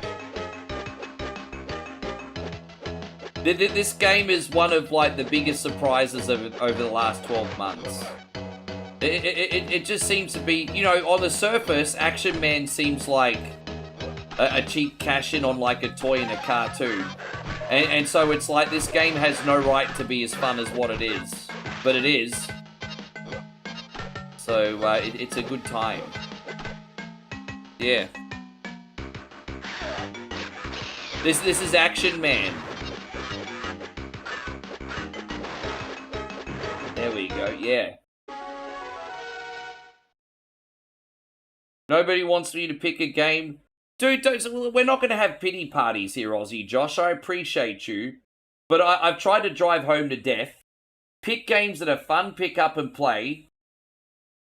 This game is one of like the biggest surprises over the last 12 months. It just seems to be, you know, on the surface, Action Man seems like a cheap cash-in on like a toy in a cartoon. And so it's like this game has no right to be as fun as what it is. But it is. So it's a good time. Yeah. This is Action Man. There we go, yeah. Nobody wants me to pick a game. Dude, we're not going to have pity parties here, Aussie Josh. I appreciate you. But I've tried to drive home to death. Pick games that are fun, pick up and play,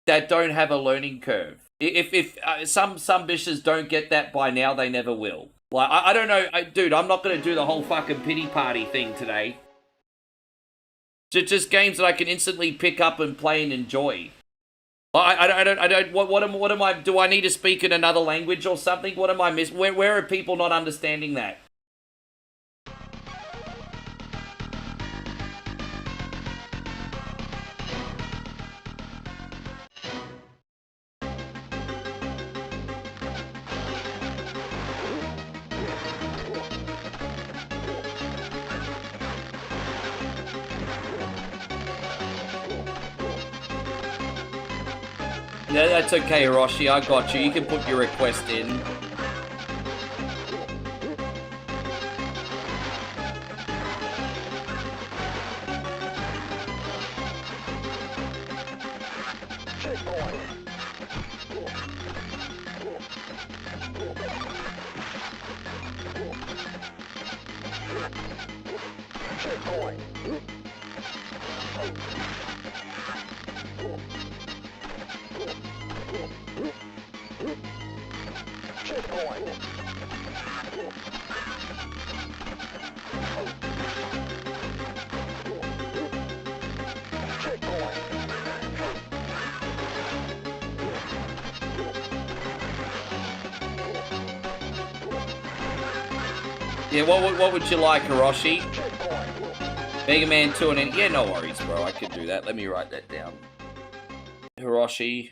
that don't have a learning curve. If some bitches don't get that by now, they never will. Like, I don't know. Dude, I'm not going to do the whole fucking pity party thing today. Just games that I can instantly pick up and play and enjoy. I don't, what am I, do I need to speak in another language or something? What am I missing? Where are people not understanding that? Yeah, that's okay, Hiroshi. I got you. You can put your request in. Yeah, what would you like, Hiroshi? Mega Man 2 and yeah, no worries, bro. I could do that. Let me write that down. Hiroshi.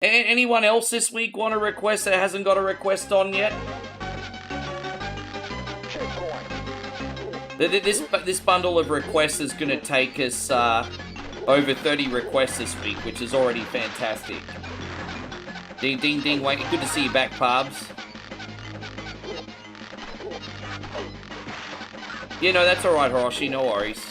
Anyone else this week want a request that hasn't got a request on yet? This bundle of requests is going to take us over 30 requests this week, which is already fantastic. Ding, ding, ding. Wait, good to see you back, Pabs. Yeah, no, that's alright, Hiroshi. No worries.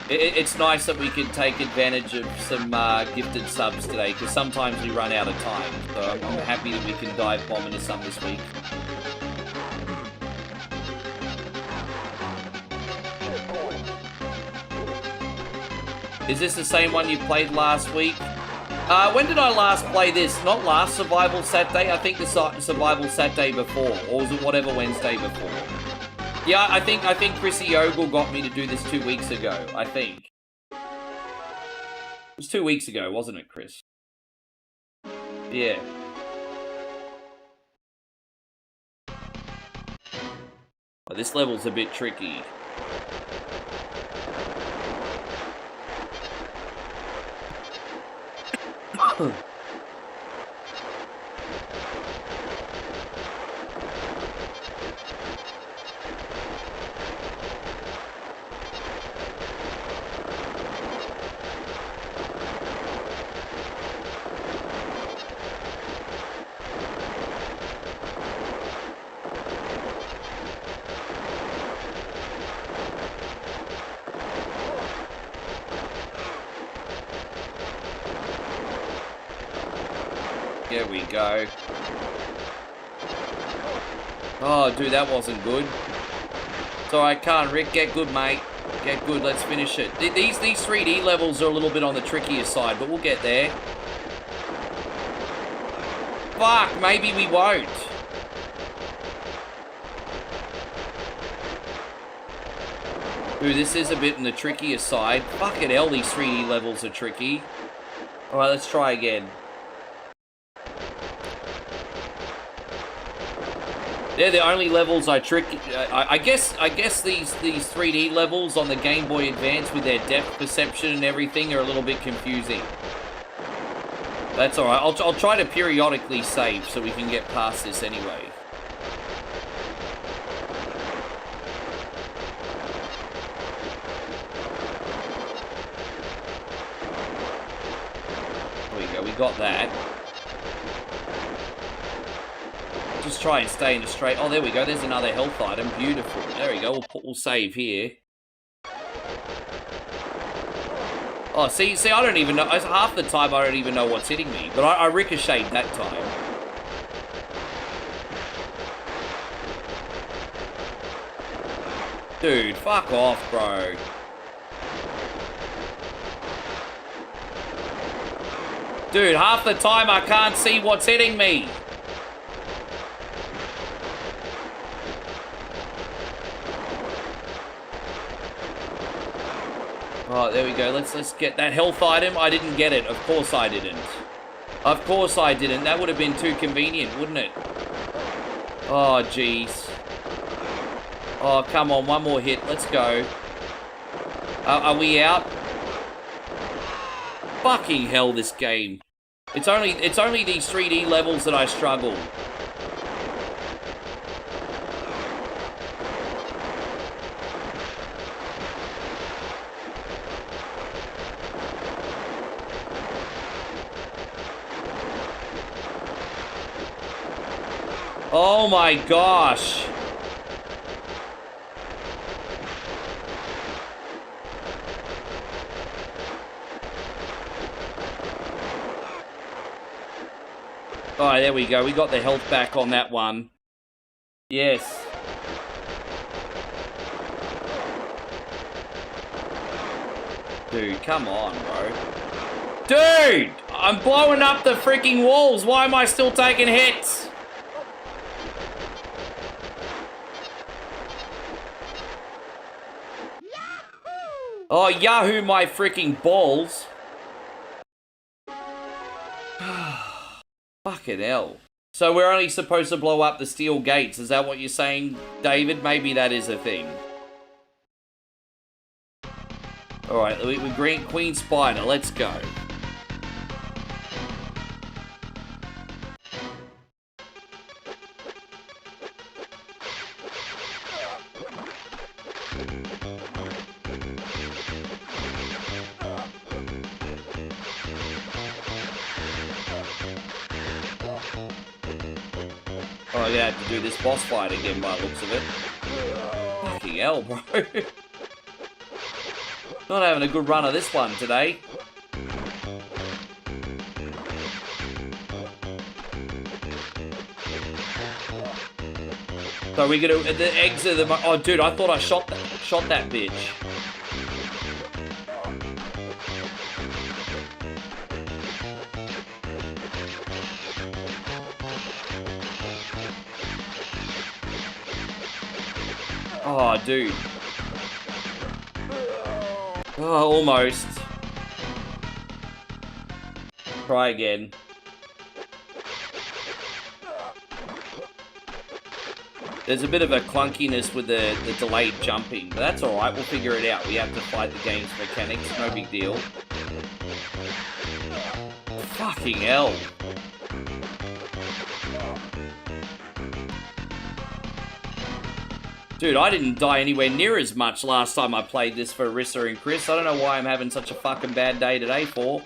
It's nice that we can take advantage of some gifted subs today, because sometimes we run out of time. So I'm happy that we can dive bomb into some this week. Is this the same one you played last week? When did I last play this? Not last Survival Saturday, I think the Survival Saturday before, or was it whatever Wednesday before? Yeah, I think Chrissy Ogle got me to do this 2 weeks ago, I think. It was 2 weeks ago, wasn't it, Chris? Yeah. Oh, this level's a bit tricky. There we go. Oh, dude, that wasn't good. It's alright, can't Rick. Get good, mate. Get good, let's finish it. These 3D levels are a little bit on the trickier side, but we'll get there. Fuck, maybe we won't. Ooh, this is a bit on the trickier side. Fucking hell, these 3D levels are tricky. Alright, let's try again. They're the only levels I guess these 3D levels on the Game Boy Advance with their depth perception and everything are a little bit confusing. That's alright. I'll try to periodically save so we can get past this anyway. There we go. We got that. Just try and stay in a straight... Oh, there we go. There's another health item. Beautiful. There we go. We'll save here. Oh, see, I don't even know. Half the time, I don't even know what's hitting me. But I ricocheted that time. Dude, fuck off, bro. Dude, half the time, I can't see what's hitting me. Oh, there we go. Let's get that health item. I didn't get it. Of course I didn't. Of course I didn't. That would have been too convenient, wouldn't it? Oh, jeez. Oh, come on. One more hit. Let's go. Are we out? Fucking hell, this game. It's only these 3D levels that I struggle. Oh my gosh. Oh, there we go. We got the health back on that one. Yes. Dude, come on, bro. Dude! I'm blowing up the freaking walls. Why am I still taking hits? Oh, Yahoo my freaking balls. Fucking hell. So we're only supposed to blow up the steel gates. Is that what you're saying, David? Maybe that is a thing. Alright, we green Queen Spider. Let's go. Oh, yeah, I have to do this boss fight again by the looks of it. Fucking hell, bro. Not having a good run of this one today. So we gonna the eggs are the oh dude, I thought I shot that bitch. Oh, dude. Oh, almost. Try again. There's a bit of a clunkiness with the delayed jumping, but that's alright, we'll figure it out. We have to fight the game's mechanics, no big deal. Fucking hell. Dude, I didn't die anywhere near as much last time I played this for Rissa and Chris. I don't know why I'm having such a fucking bad day today for.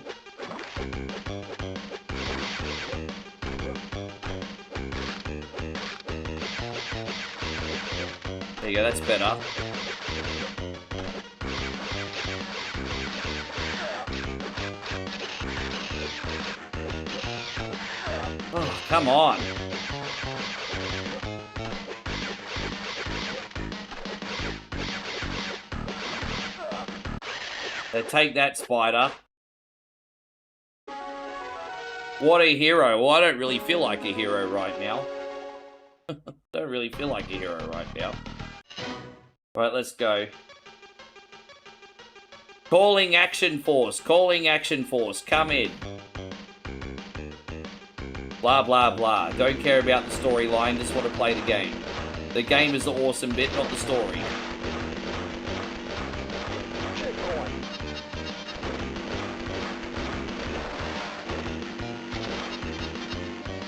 There you go, that's better. Oh, come on. Take that, Spider. What a hero. Well, I don't really feel like a hero right now. Don't really feel like a hero right now. Right, let's go. Calling Action Force. Calling Action Force. Come in. Blah, blah, blah. Don't care about the storyline. Just want to play the game. The game is the awesome bit, not the story.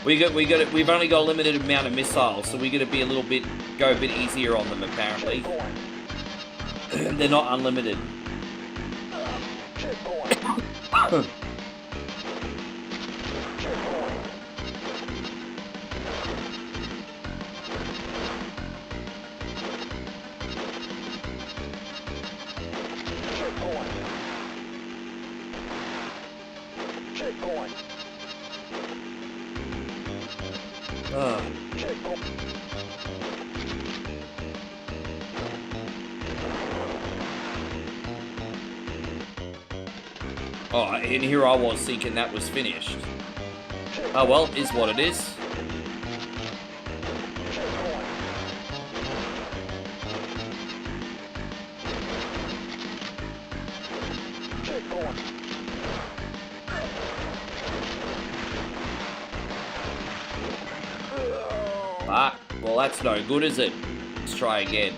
We've only got a limited amount of missiles, so we got to be go a bit easier on them, apparently. They're not unlimited. Oh, and here I was thinking that was finished. Oh well, is what it is. Ah, well that's no good, is it? Let's try again.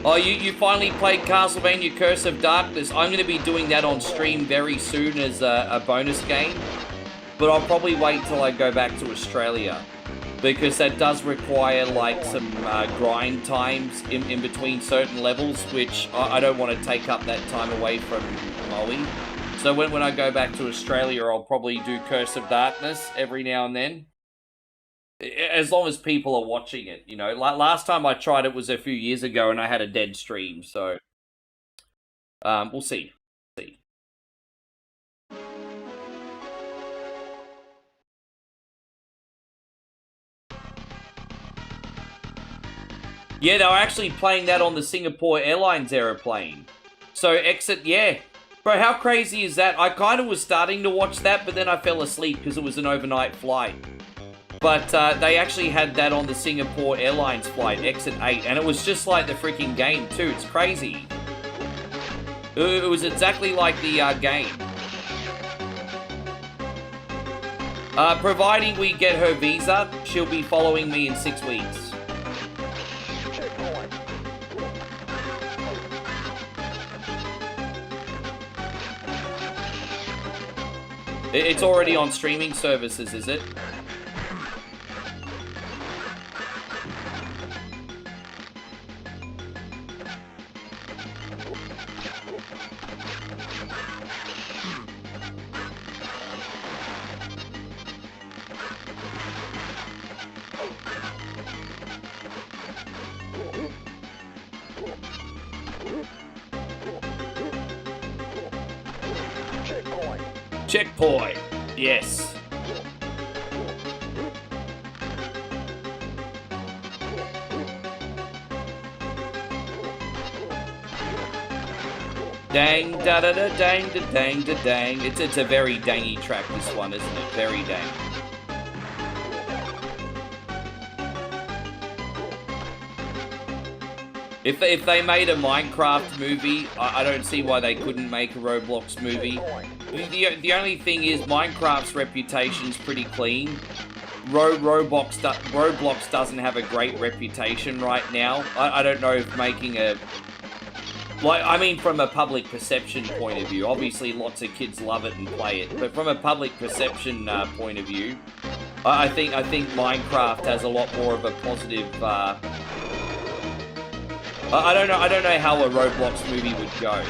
Oh, you finally played Castlevania Curse of Darkness. I'm going to be doing that on stream very soon as a bonus game. But I'll probably wait till I go back to Australia. Because that does require, like, some grind times in between certain levels, which I don't want to take up that time away from mowing. So when I go back to Australia, I'll probably do Curse of Darkness every now and then. As long as people are watching it, you know. Like last time I tried it was a few years ago and I had a dead stream, so we'll see. Yeah, they were actually playing that on the Singapore Airlines aeroplane. So exit, yeah. Bro, how crazy is that? I kind of was starting to watch that, but then I fell asleep because it was an overnight flight. But they actually had that on the Singapore Airlines flight, Exit 8, and it was just like the freaking game too. It's crazy. It was exactly like the game. Providing we get her visa, she'll be following me in 6 weeks. It's already on streaming services, is it? Checkpoint. Yes. Dang, da da da dang, da dang, da dang. It's a very dangy track, this one, isn't it? Very dang. If they made a Minecraft movie, I don't see why they couldn't make a Roblox movie. The only thing is Minecraft's reputation's pretty clean. Roblox doesn't have a great reputation right now. I don't know if making a... Like, I mean, from a public perception point of view. Obviously, lots of kids love it and play it. But from a public perception point of view, I think Minecraft has a lot more of a positive... I don't know how a Roblox movie would go.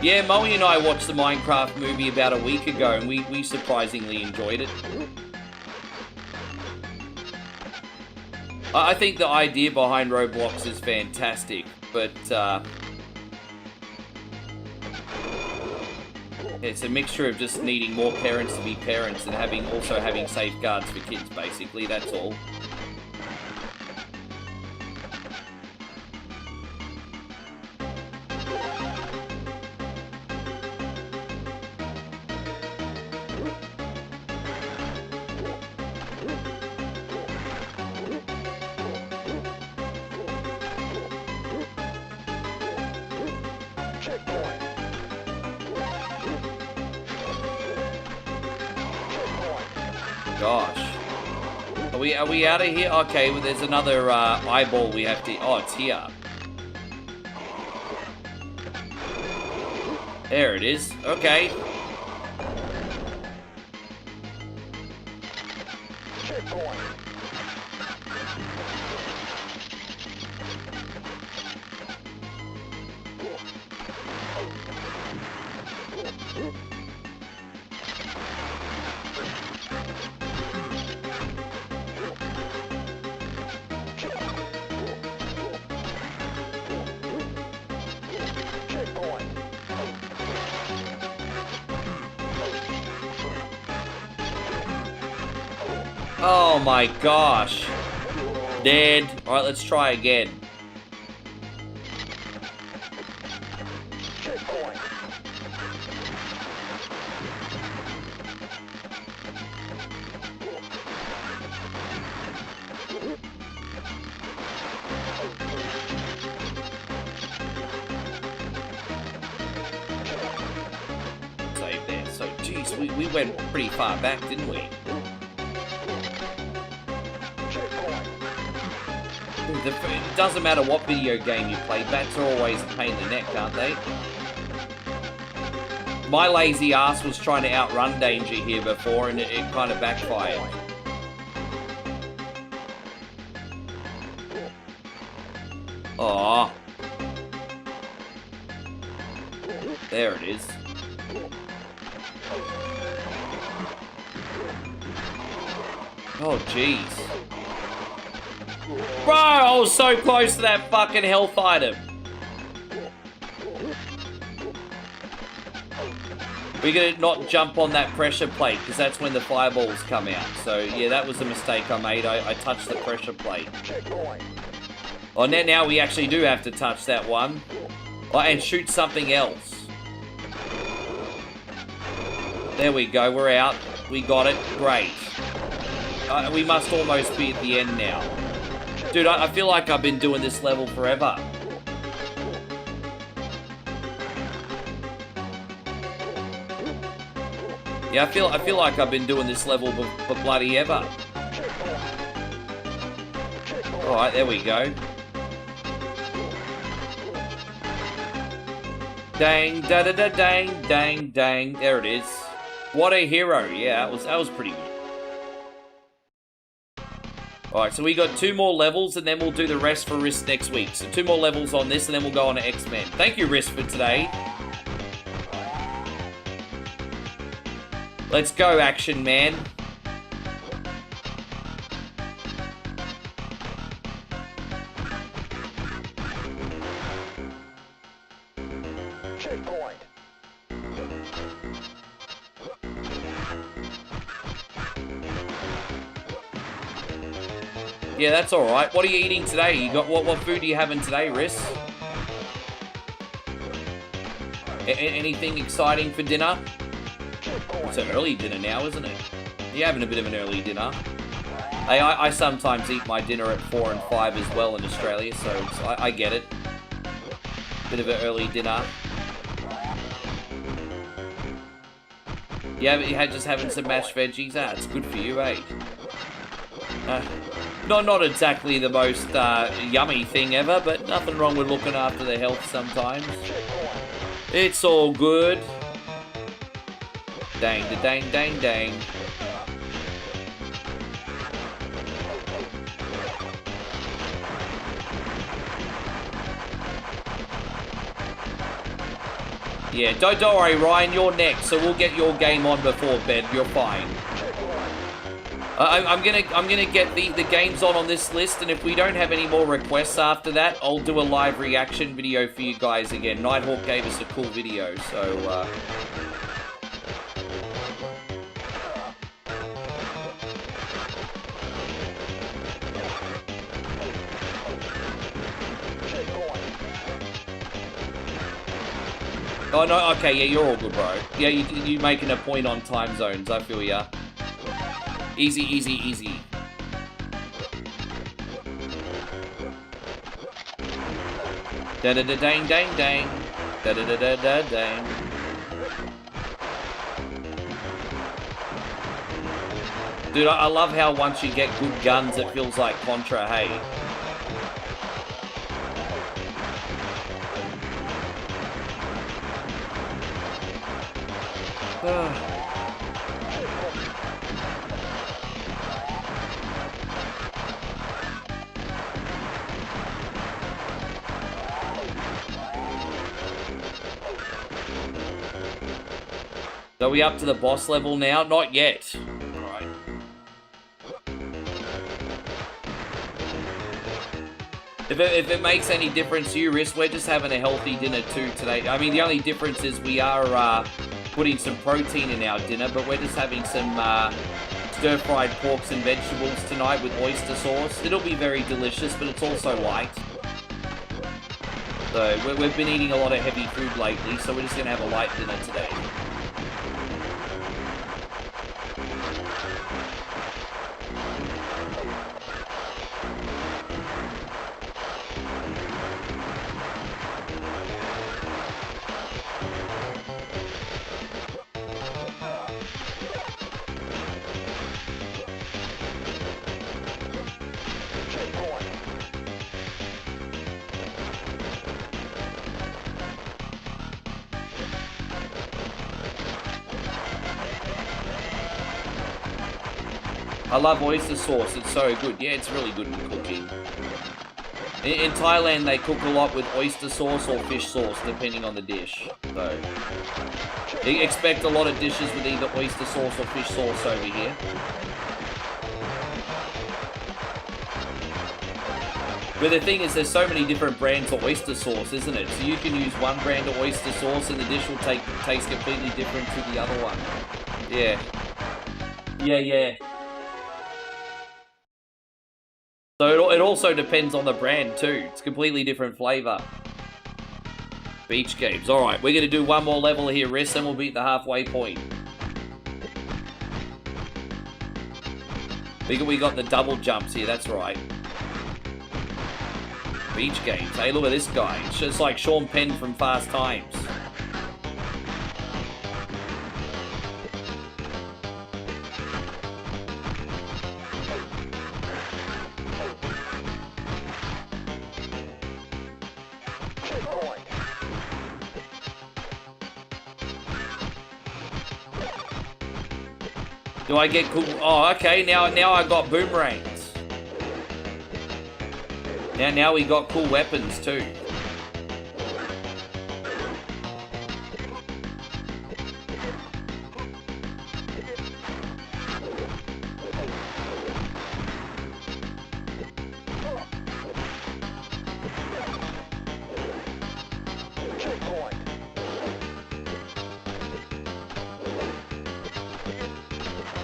Yeah, Moe and I watched the Minecraft movie about a week ago, and we surprisingly enjoyed it. I think the idea behind Roblox is fantastic, but it's a mixture of just needing more parents to be parents and also having safeguards for kids, basically, that's all. Gosh. Are we out of here? Okay, well, there's another eyeball we have to... Oh, it's here. There it is. Okay. Oh my gosh. Dead. Alright, let's try again. Save there. So, geez, we went pretty far back, didn't we? It doesn't matter what video game you play, bats are always a pain in the neck, aren't they? My lazy ass was trying to outrun danger here before, and it kind of backfired. Aww. There it is. Oh, jeez. Bro, I was so close to that fucking health item. We're gonna not jump on that pressure plate, because that's when the fireballs come out. So, yeah, that was a mistake I made. I touched the pressure plate. Oh, now we actually do have to touch that one. Oh, and shoot something else. There we go, we're out. We got it. Great. We must almost be at the end now. Dude, I feel like I've been doing this level forever. Yeah, I feel like I've been doing this level for bloody ever. Alright, there we go. Dang, da da da dang, dang, dang. There it is. What a hero. Yeah, that was pretty good. Alright, so we got 2 more levels, and then we'll do the rest for Risk next week. So 2 more levels on this, and then we'll go on to X-Men. Thank you, Risk, for today. Let's go, Action Man. Checkpoint. Yeah, that's all right. What are you eating today? You got what food are you having today, Riss? Anything exciting for dinner? It's an early dinner now, isn't it? You're having a bit of an early dinner. I sometimes eat my dinner at 4 and 5 as well in Australia, so I get it. Bit of an early dinner. Yeah, but you're just having some mashed veggies. Ah, it's good for you, eh? Not exactly the most yummy thing ever, but nothing wrong with looking after the health sometimes. It's all good. Dang, dang, dang, dang. Yeah, don't worry, Ryan, you're next, so we'll get your game on before bed. You're fine. I'm gonna get the games on this list, and if we don't have any more requests after that, I'll do a live reaction video for you guys again. Nighthawk gave us a cool video, so oh, no, okay, yeah, you're all good, bro. Yeah, you making a point on time zones, I feel ya. Easy, easy, easy. Da-da-da-dang-dang-dang. Da-da-da-da-da-dang. Dude, I love how once you get good guns, it feels like Contra, hey. Are we up to the boss level now? Not yet. Alright. If it makes any difference to you, Riss, we're just having a healthy dinner too today. I mean, the only difference is we are putting some protein in our dinner, but we're just having some stir-fried porks and vegetables tonight with oyster sauce. It'll be very delicious, but it's also light. So we've been eating a lot of heavy food lately, so we're just going to have a light dinner today. I love oyster sauce, it's so good. Yeah, it's really good in cooking. In Thailand, they cook a lot with oyster sauce or fish sauce, depending on the dish. So, you expect a lot of dishes with either oyster sauce or fish sauce over here. But the thing is, there's so many different brands of oyster sauce, isn't it? So you can use one brand of oyster sauce and the dish will taste completely different to the other one. Yeah. Yeah. So it also depends on the brand too. It's completely different flavor. Beach games. Alright, we're going to do one more level here, Riss, and we'll beat the halfway point. We got the double jumps here, that's right. Beach games. Hey, look at this guy. It's just like Sean Penn from Fast Times. Do I get cool? Oh, okay. Now I got boomerangs. Now we got cool weapons too.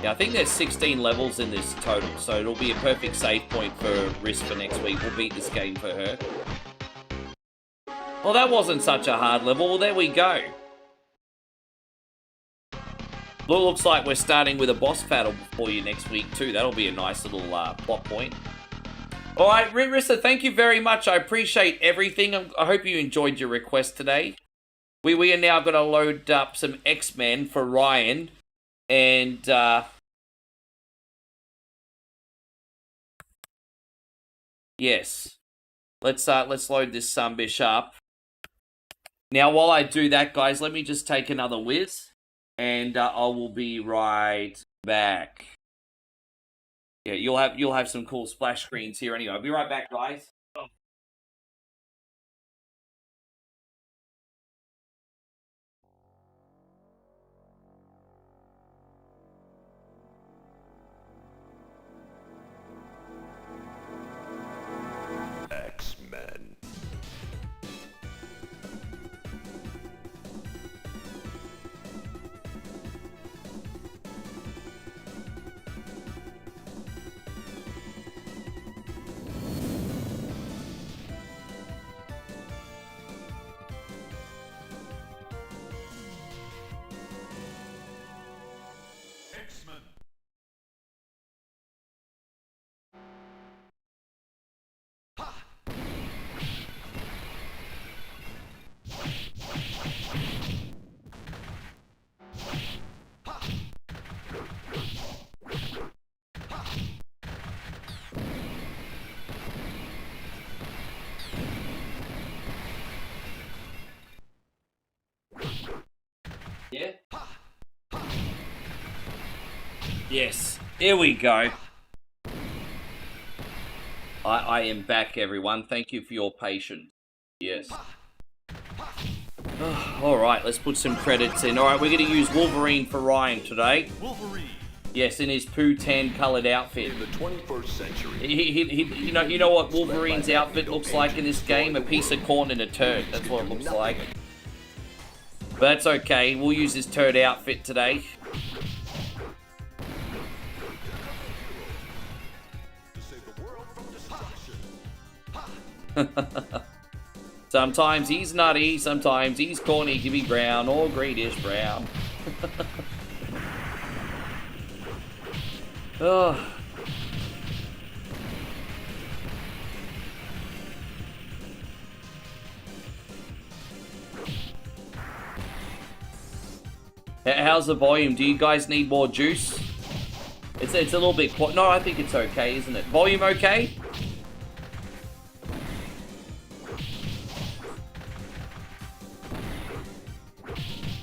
Yeah, I think there's 16 levels in this total, so it'll be a perfect save point for Riss for next week. We'll beat this game for her. Well, that wasn't such a hard level. Well, there we go. Looks like we're starting with a boss battle for you next week, too. That'll be a nice little plot point. All right, Rissa, thank you very much. I appreciate everything. I hope you enjoyed your request today. We are now going to load up some X-Men for Ryan. And, yes. Let's load this sumbitch up. Now, while I do that, guys, let me just take another whiz. And I will be right back. Yeah, you'll have some cool splash screens here anyway. I'll be right back, guys. X-Men. Yeah? Yes, here we go. I am back, everyone. Thank you for your patience. Yes. Alright, let's put some credits in. Alright, we're going to use Wolverine for Ryan today. Wolverine. Yes, in his poo tan coloured outfit. In the 21st century. You know what Wolverine's outfit looks like in this game? A piece of corn and a turd. That's what it looks like. But that's okay. We'll use his turd outfit today. Sometimes he's nutty, sometimes he's corny, give me brown or greenish brown. Oh. How's the volume? Do you guys need more juice? It's a little bit... No, I think it's okay, isn't it? Volume okay?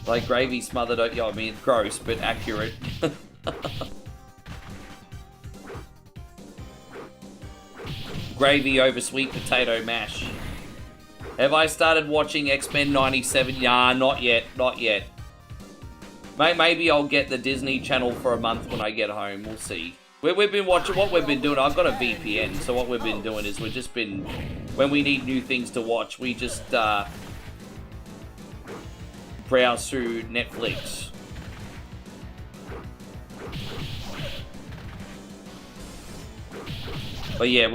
Like gravy smothered... Yeah, I mean, it's gross, but accurate. Gravy over sweet potato mash. Have I started watching X-Men 97? Nah, not yet. Not yet. Maybe I'll get the Disney Channel for a month when I get home. We'll see. We've been watching... What we've been doing... I've got a VPN, so what we've been doing is we've just been... When we need new things to watch, we just... browse through Netflix. But yeah,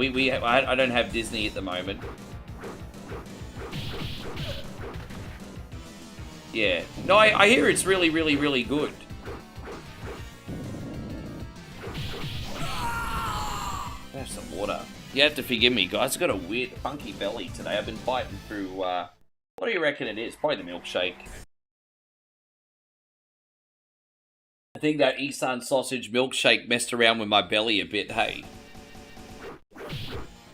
I don't have Disney at the moment. Yeah. No, I hear it's really, really, really good. Have some water. You have to forgive me, guys. I've got a weird, funky belly today. I've been fighting through, what do you reckon it is? Probably the milkshake. I think that Isan sausage milkshake messed around with my belly a bit, hey.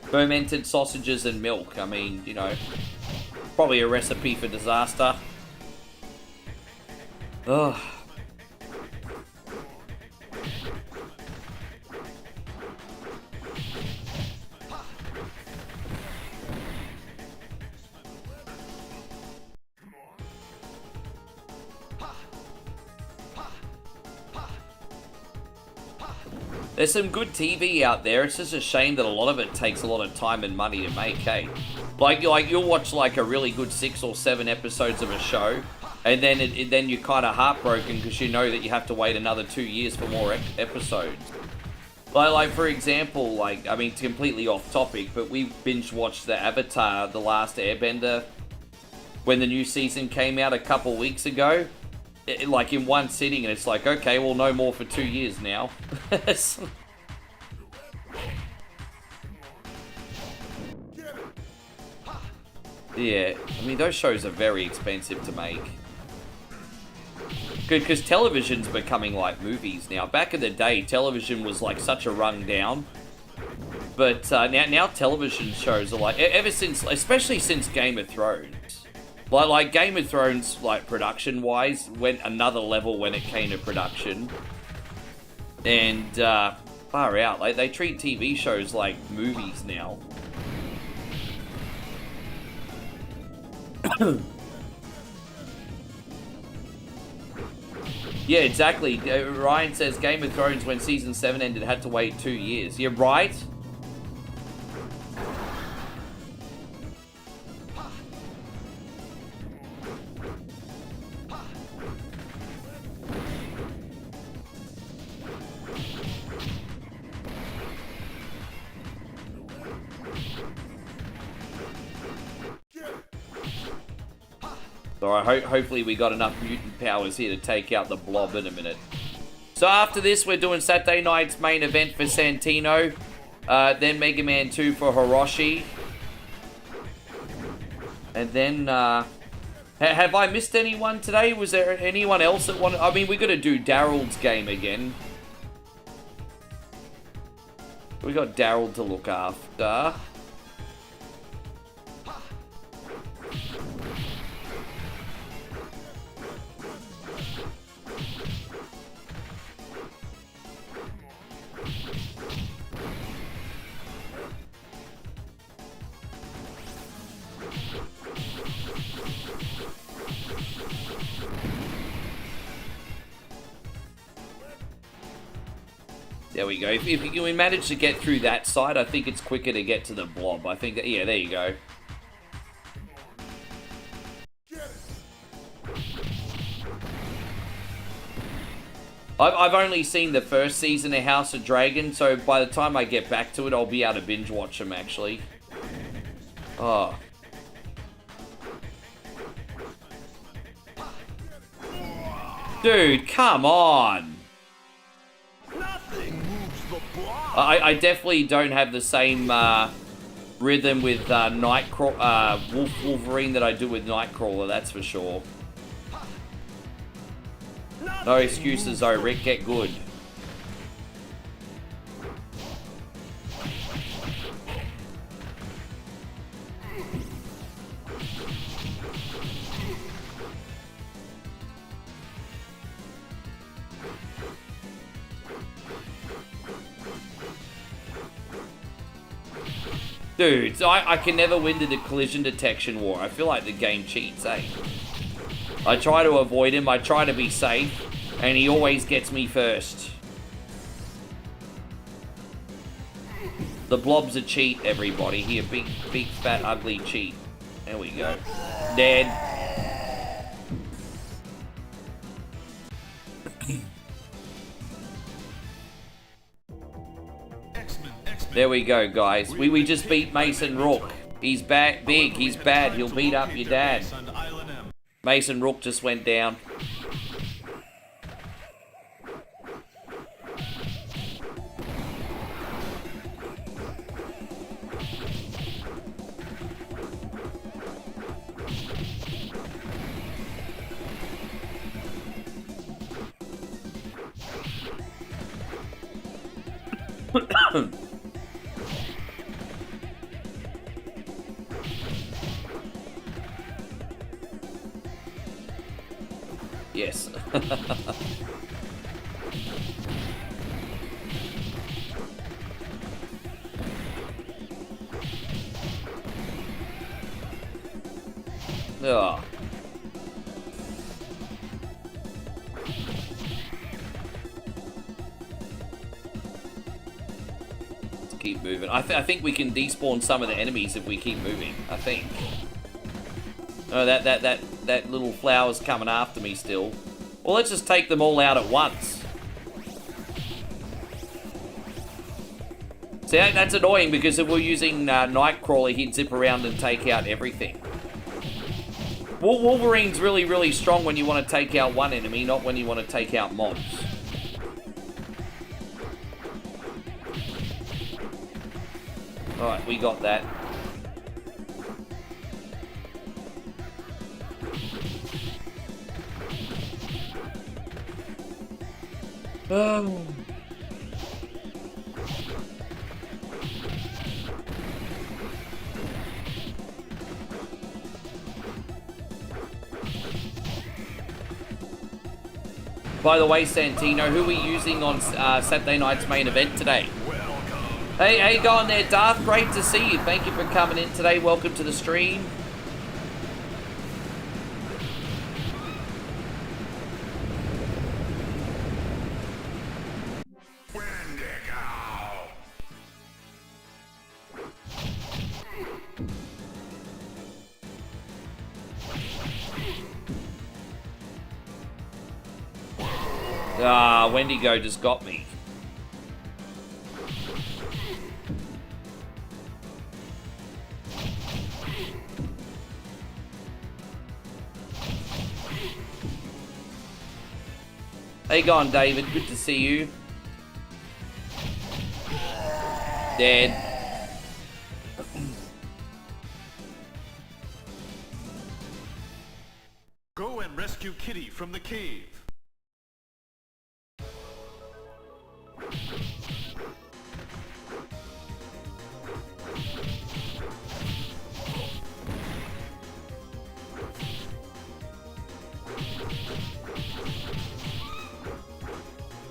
Fermented sausages and milk. I mean, you know, probably a recipe for disaster. Ugh. There's some good TV out there. It's just a shame that a lot of it takes a lot of time and money to make, hey? Like you'll watch like a really good 6 or 7 episodes of a show, And then then you're kind of heartbroken because you know that you have to wait another 2 years for more episodes. Like, for example, like, I mean, it's completely off topic, but we binge watched the Avatar, The Last Airbender, when the new season came out a couple weeks ago, like in one sitting, and it's like, okay, well, no more for 2 years now. Yeah, I mean, those shows are very expensive to make. Because television's becoming like movies now. Back in the day, television was like such a run down. But now television shows are like, ever since, especially since Game of Thrones. Like Game of Thrones, like production-wise, went another level when it came to production. And far out, like they treat TV shows like movies now. Yeah, exactly. Ryan says Game of Thrones, when season 7 ended, had to wait 2 years. You're right. Alright, hopefully we got enough mutant powers here to take out the blob in a minute. So after this, we're doing Saturday night's main event for Santino. Then Mega Man 2 for Hiroshi. And then, have I missed anyone today? Was there anyone else that wanted... I mean, we're going to do Daryl's game again. We got Daryl to look after. There we go. If we manage to get through that side, I think it's quicker to get to the blob. I think that, yeah, there you go. I've only seen the first season of House of Dragon, so by the time I get back to it, I'll be able to binge watch them, actually. Oh. Dude, come on! I definitely don't have the same rhythm with Wolverine that I do with Nightcrawler, that's for sure. No excuses though, Rick, get good. Dude, I can never win the collision detection war. I feel like the game cheats, eh? I try to avoid him, I try to be safe, and he always gets me first. The blob's a cheat, everybody. He a big, fat, ugly cheat. There we go. Dead. There we go, guys. We just beat Mason Rook. He's big, he's bad. He'll beat up your dad. Mason Rook just went down. Yes. Oh. Let's keep moving. I think we can despawn some of the enemies if we keep moving, I think. Oh, that little flower's coming after me still. Well, let's just take them all out at once. See, that's annoying because if we're using Nightcrawler, he'd zip around and take out everything. Wolverine's really, really strong when you want to take out one enemy, not when you want to take out mobs. Alright, we got that. Oh. By the way, Santino, who are we using on Saturday night's main event today? Hey, how you going there, Darth? Great to see you. Thank you for coming in today. Welcome to the stream. Ah, Wendigo just got me. How you going, David? Good to see you. Dead. Go and rescue Kitty from the cave.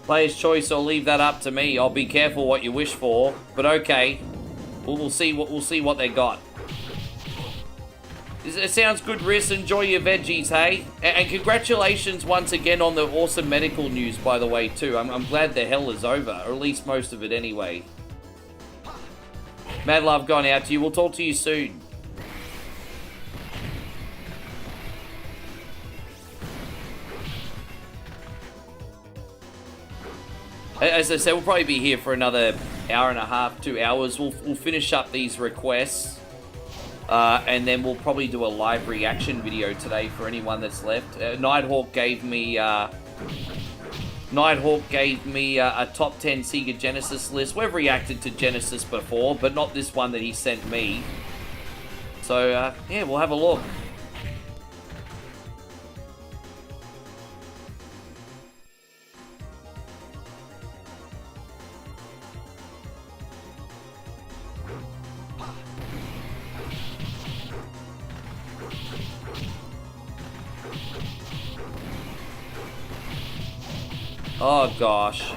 Player's choice, or leave that up to me. I'll be careful what you wish for, but okay. We'll see what they got. It sounds good, Riz. Enjoy your veggies, hey? And congratulations once again on the awesome medical news, by the way, too. I'm glad the hell is over, or at least most of it anyway. Mad love gone out to you. We'll talk to you soon. As I said, we'll probably be here for another hour and a half, 2 hours. We'll finish up these requests. And then we'll probably do a live reaction video today for anyone that's left. Nighthawk gave me a top 10 Sega Genesis list. We've reacted to Genesis before, but not this one that he sent me. So, yeah, we'll have a look. Oh, gosh.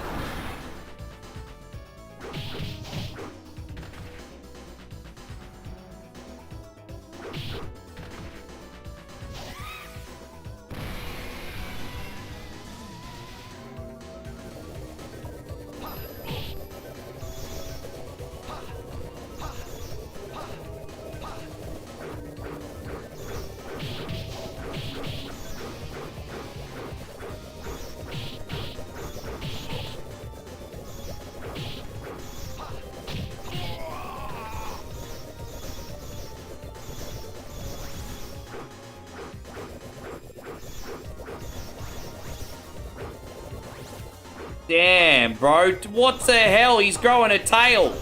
Damn, bro. What the hell? He's growing a tail.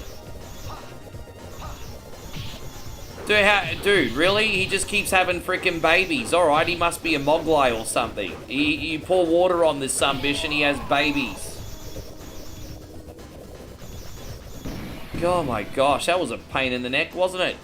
Dude, really? He just keeps having freaking babies. Alright, he must be a Moglai or something. You pour water on this sunbish and he has babies. Oh my gosh, that was a pain in the neck, wasn't it?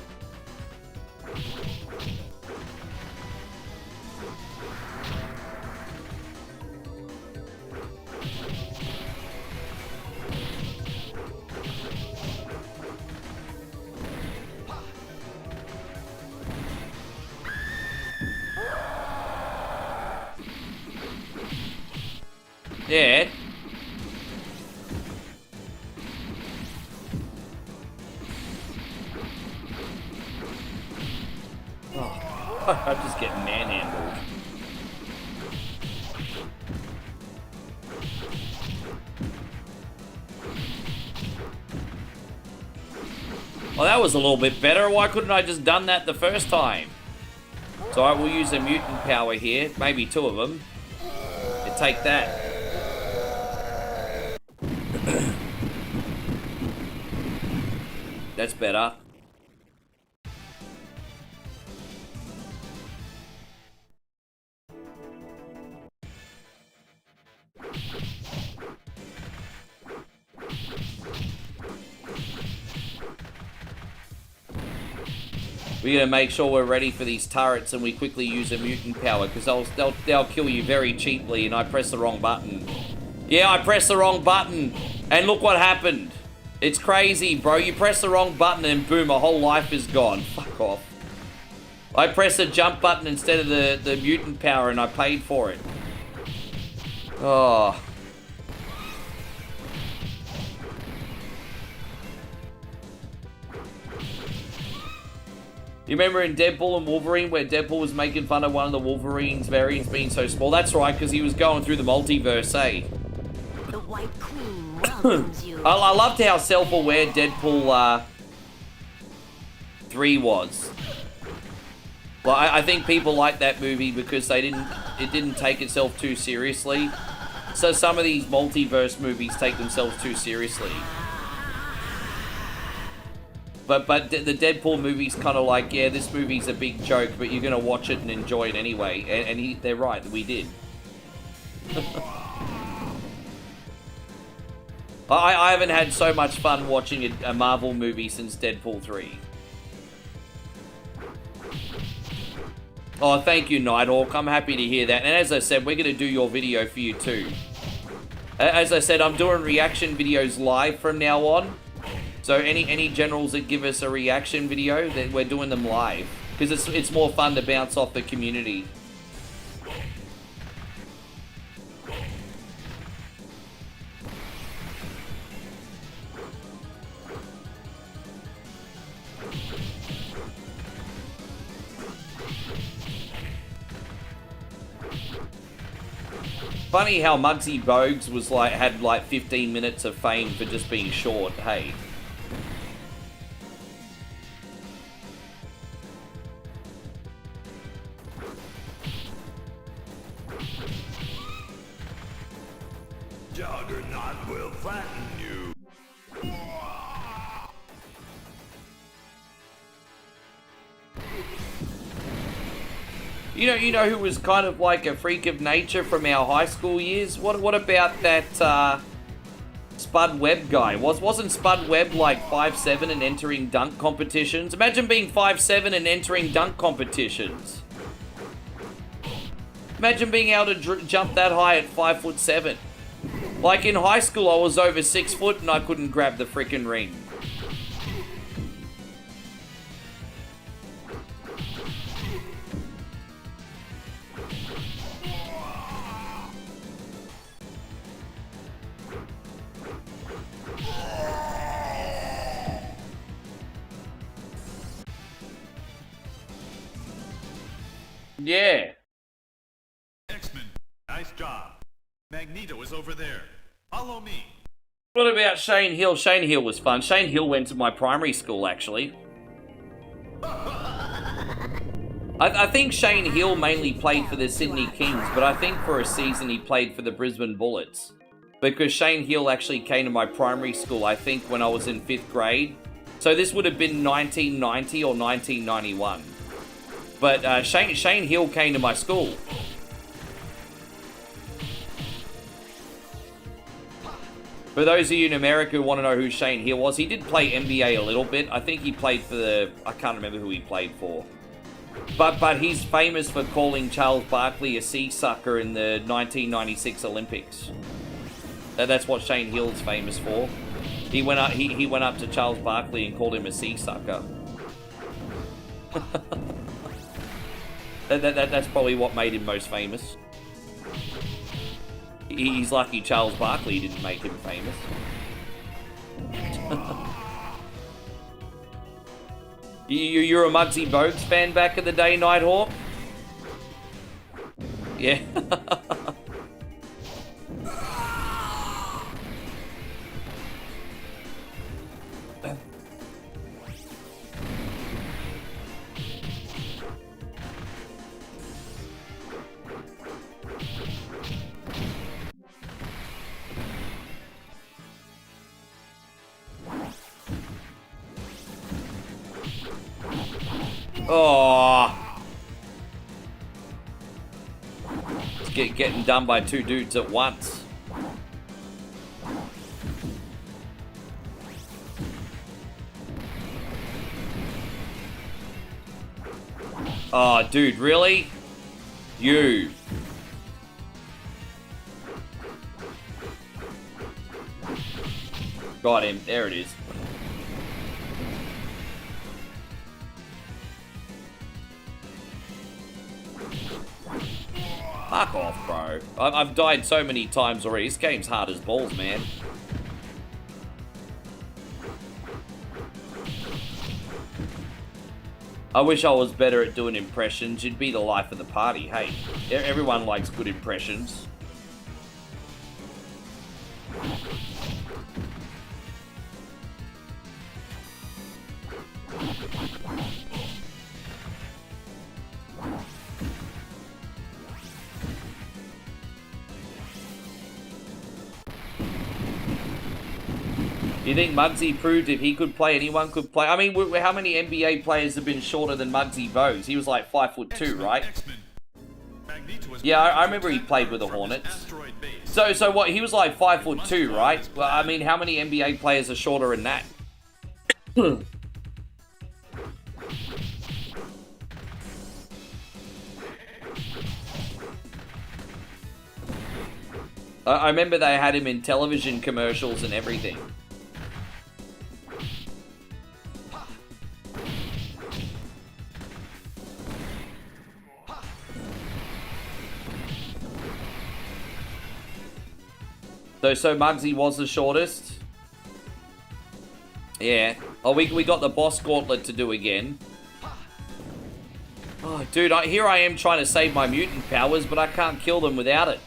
Yeah. Oh, I'm just getting Well, that was a little bit better. Why couldn't I just done that the first time? So I will use a mutant power here. Maybe 2 of them. You take that. That's better. We're gonna make sure we're ready for these turrets and we quickly use a mutant power because they'll kill you very cheaply and I pressed the wrong button. Yeah, I pressed the wrong button and look what happened. It's crazy, bro. You press the wrong button and boom, a whole life is gone. Fuck off. I pressed the jump button instead of the mutant power and I paid for it. Oh. You remember in Deadpool and Wolverine where Deadpool was making fun of one of the Wolverine's variants being so small? That's right, because he was going through the multiverse, eh? The White Queen welcomes you. I loved how self-aware Deadpool 3 was. Well, I think people like that movie because it didn't take itself too seriously. So some of these multiverse movies take themselves too seriously. But the Deadpool movie's kind of like, yeah, this movie's a big joke, but you're gonna watch it and enjoy it anyway. And they're right, we did. I haven't had so much fun watching a Marvel movie since Deadpool 3. Oh, thank you, Nighthawk. I'm happy to hear that. And as I said, we're gonna do your video for you too. As I said, I'm doing reaction videos live from now on. So any generals that give us a reaction video, that we're doing them live. Because it's more fun to bounce off the community. Funny how Muggsy Bogues was had 15 minutes of fame for just being short, hey. Juggernaut will flatten you. You know who was kind of like a freak of nature from our high school years? What about that Spud Webb guy? Wasn't Spud Webb like 5'7" and entering dunk competitions? Imagine being 5'7" and entering dunk competitions. Imagine being able to jump that high at 5'7". Like in high school, I was over 6 foot and I couldn't grab the frickin' ring. Yeah. X-Men, nice job. Magneto is over there. Follow me. What about Shane Hill? Shane Hill was fun. Shane Hill went to my primary school, actually. I think Shane Hill mainly played for the Sydney Kings, but I think for a season he played for the Brisbane Bullets. Because Shane Hill actually came to my primary school, I think, when I was in 5th grade. So this would have been 1990 or 1991. But Shane Hill came to my school. For those of you in America who want to know who Shane Hill was, he did play NBA a little bit. I think he played for the... I can't remember who he played for. But he's famous for calling Charles Barkley a sea sucker in the 1996 Olympics. That's what Shane Hill's famous for. He went up to Charles Barkley and called him a sea sucker. That's probably what made him most famous. He's lucky Charles Barkley didn't make him famous. You're a Muggsy Bogues fan back in the day, Nighthawk? Yeah. It's getting done by two dudes at once. Oh, dude, really? You. Got him. There it is. Fuck off, bro. I've died so many times already. This game's hard as balls, man. I wish I was better at doing impressions. You'd be the life of the party. Hey, everyone likes good impressions. You think Muggsy proved if he could play, anyone could play? I mean, how many NBA players have been shorter than Muggsy Bogues? He was like 5'2", right? Yeah, I remember he played with the Hornets. So what? He was like 5'2", right? Well, I mean, how many NBA players are shorter than that? I remember they had him in television commercials and everything. So Muggsy was the shortest? Yeah. Oh, we got the boss gauntlet to do again. Oh, dude, here I am trying to save my mutant powers, but I can't kill them without it.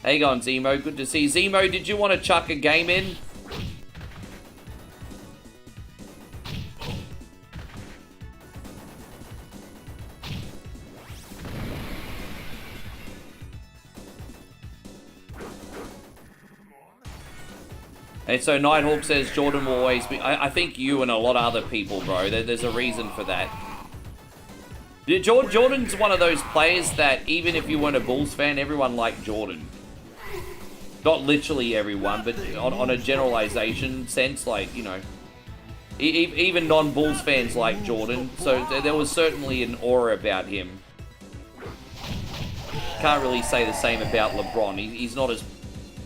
How you going, Zemo? Good to see you. Zemo, did you want to chuck a game in? And so Nighthawk says Jordan will always be... I think you and a lot of other people, bro. There's a reason for that. Jordan's one of those players that even if you weren't a Bulls fan, everyone liked Jordan. Not literally everyone, but on a generalization sense, like, you know. Even non-Bulls fans like Jordan. So there was certainly an aura about him. Can't really say the same about LeBron. He's not as...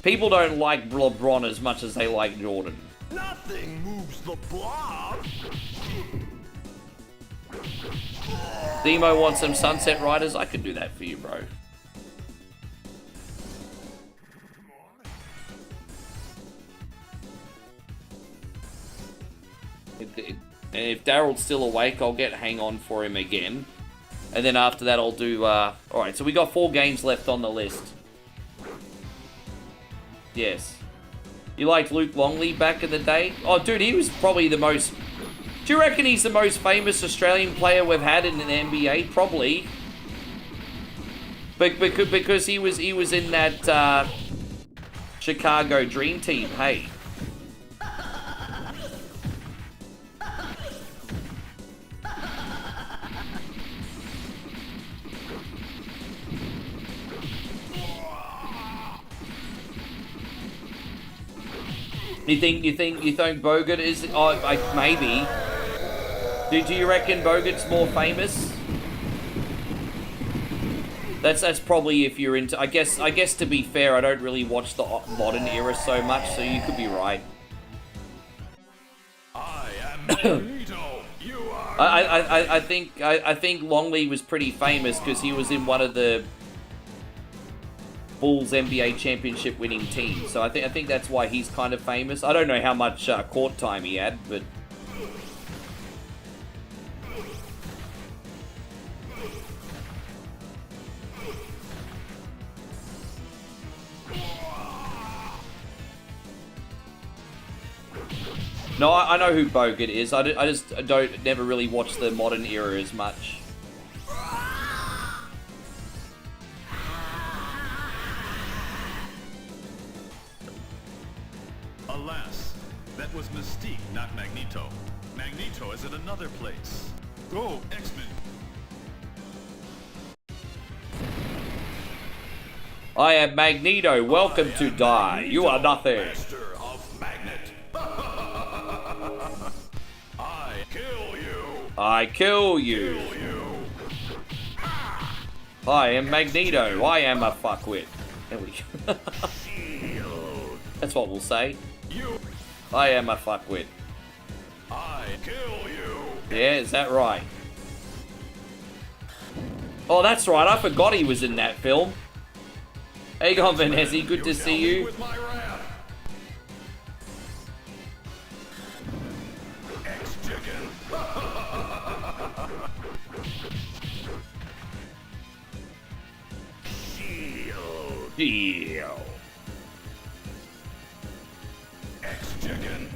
People don't like LeBron as much as they like Jordan. Nothing moves the blob. Demo wants some Sunset Riders. I could do that for you, bro. And if Daryl's still awake, I'll get Hang On for him again. And then after that, I'll do... Alright, so we got 4 games left on the list. Yes. You liked Luke Longley back in the day? Oh, dude, he was probably the most... Do you reckon he's the most famous Australian player we've had in an NBA? Probably. But because he was in that Chicago Dream Team, hey. You think Bogut is? Oh, maybe. Do you reckon Bogut's more famous? That's probably if you're into. I guess to be fair, I don't really watch the modern era so much, so you could be right. I am Magneto. You are. I think Longley was pretty famous because he was in one of the Bulls NBA championship winning team. So I think that's why he's kind of famous. I don't know how much court time he had, but no, I know who Bogut is. I just never really watch the modern era as much. Alas, that was Mystique, not Magneto. Magneto is in another place. Go, X-Men. I am Magneto. Welcome to die. You are nothing. Master of Magnet. I kill you. I kill you. Kill you. I am Magneto. I am a fuckwit. There we go. Shield. That's what we'll say. You. I am a fuckwit. I kill you. Yeah, is that right? Oh, that's right. I forgot he was in that film. Hey, on Vanessa. Good to see you. With my wrath. X-Chicken. Shield. Deal. X-Chicken.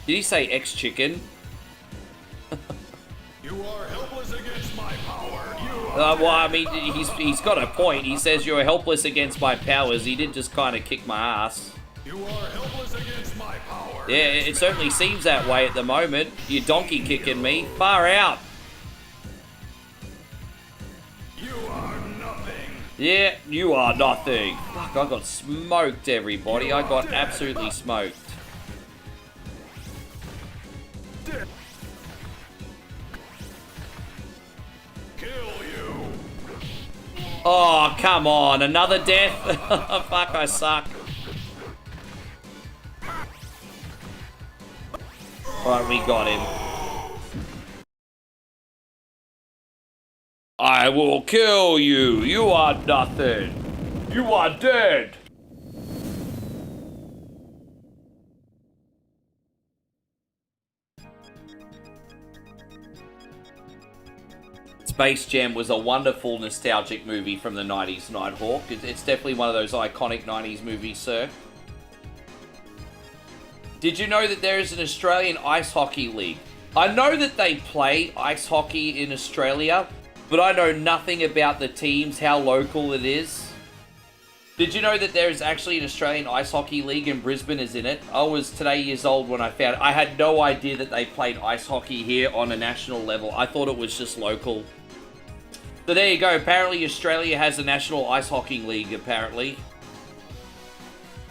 Did he say X-Chicken? You are helpless against my power. You are Well, I mean, he's got a point. He says you're helpless against my powers. He did just kind of kick my ass. You are helpless against my power. Yeah, it certainly seems that way at the moment. You donkey kicking me. Far out. You are nothing. Yeah, you are nothing. Fuck, I got smoked, everybody. I got absolutely smoked. Kill you. Oh, come on. Another death? Fuck, I suck. Alright, we got him. I will kill you. You are nothing. You are dead. Space Jam was a wonderful nostalgic movie from the 90s, Nighthawk. It's definitely one of those iconic 90s movies, sir. Did you know that there is an Australian ice hockey league? I know that they play ice hockey in Australia, but I know nothing about the teams, how local it is. Did you know that there is actually an Australian ice hockey league and Brisbane is in it? I was today years old when I found it. I had no idea that they played ice hockey here on a national level. I thought it was just local. So there you go. Apparently Australia has a national ice hockey league, apparently.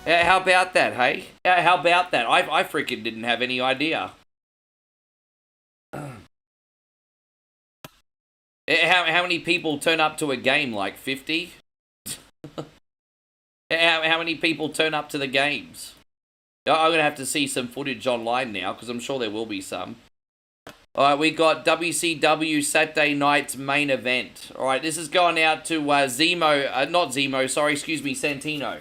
How about that, hey? How about that? I freaking didn't have any idea. How many people turn up to a game? Like 50? How many people turn up to the games? I'm going to have to see some footage online now, because I'm sure there will be some. Alright, we got WCW Saturday night's main event. Alright, this is going out to Zemo, not Zemo, sorry, excuse me, Santino.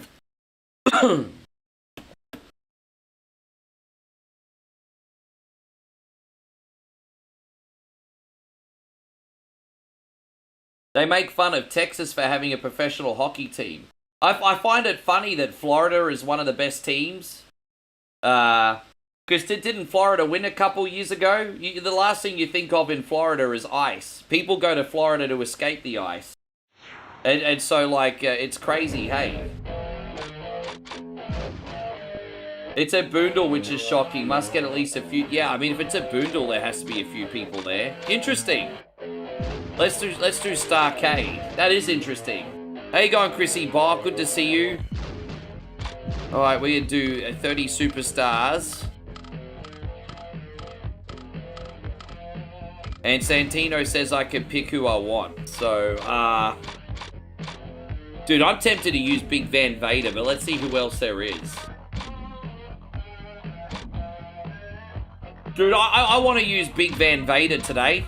They make fun of Texas for having a professional hockey team. I find it funny that Florida is one of the best teams. Because didn't Florida win a couple years ago? The last thing you think of in Florida is ice. People go to Florida to escape the ice. And so, like, it's crazy, hey? It's a Boondle, which is shocking. Must get at least a few... Yeah, I mean, if it's a Boondle, there has to be a few people there. Interesting. Let's do Starcade. That is interesting. How you going, Chrissy Bob? Good to see you. Alright, we're gonna do 30 superstars. And Santino says I can pick who I want. So, dude, I'm tempted to use Big Van Vader, but let's see who else there is. Dude, I want to use Big Van Vader today.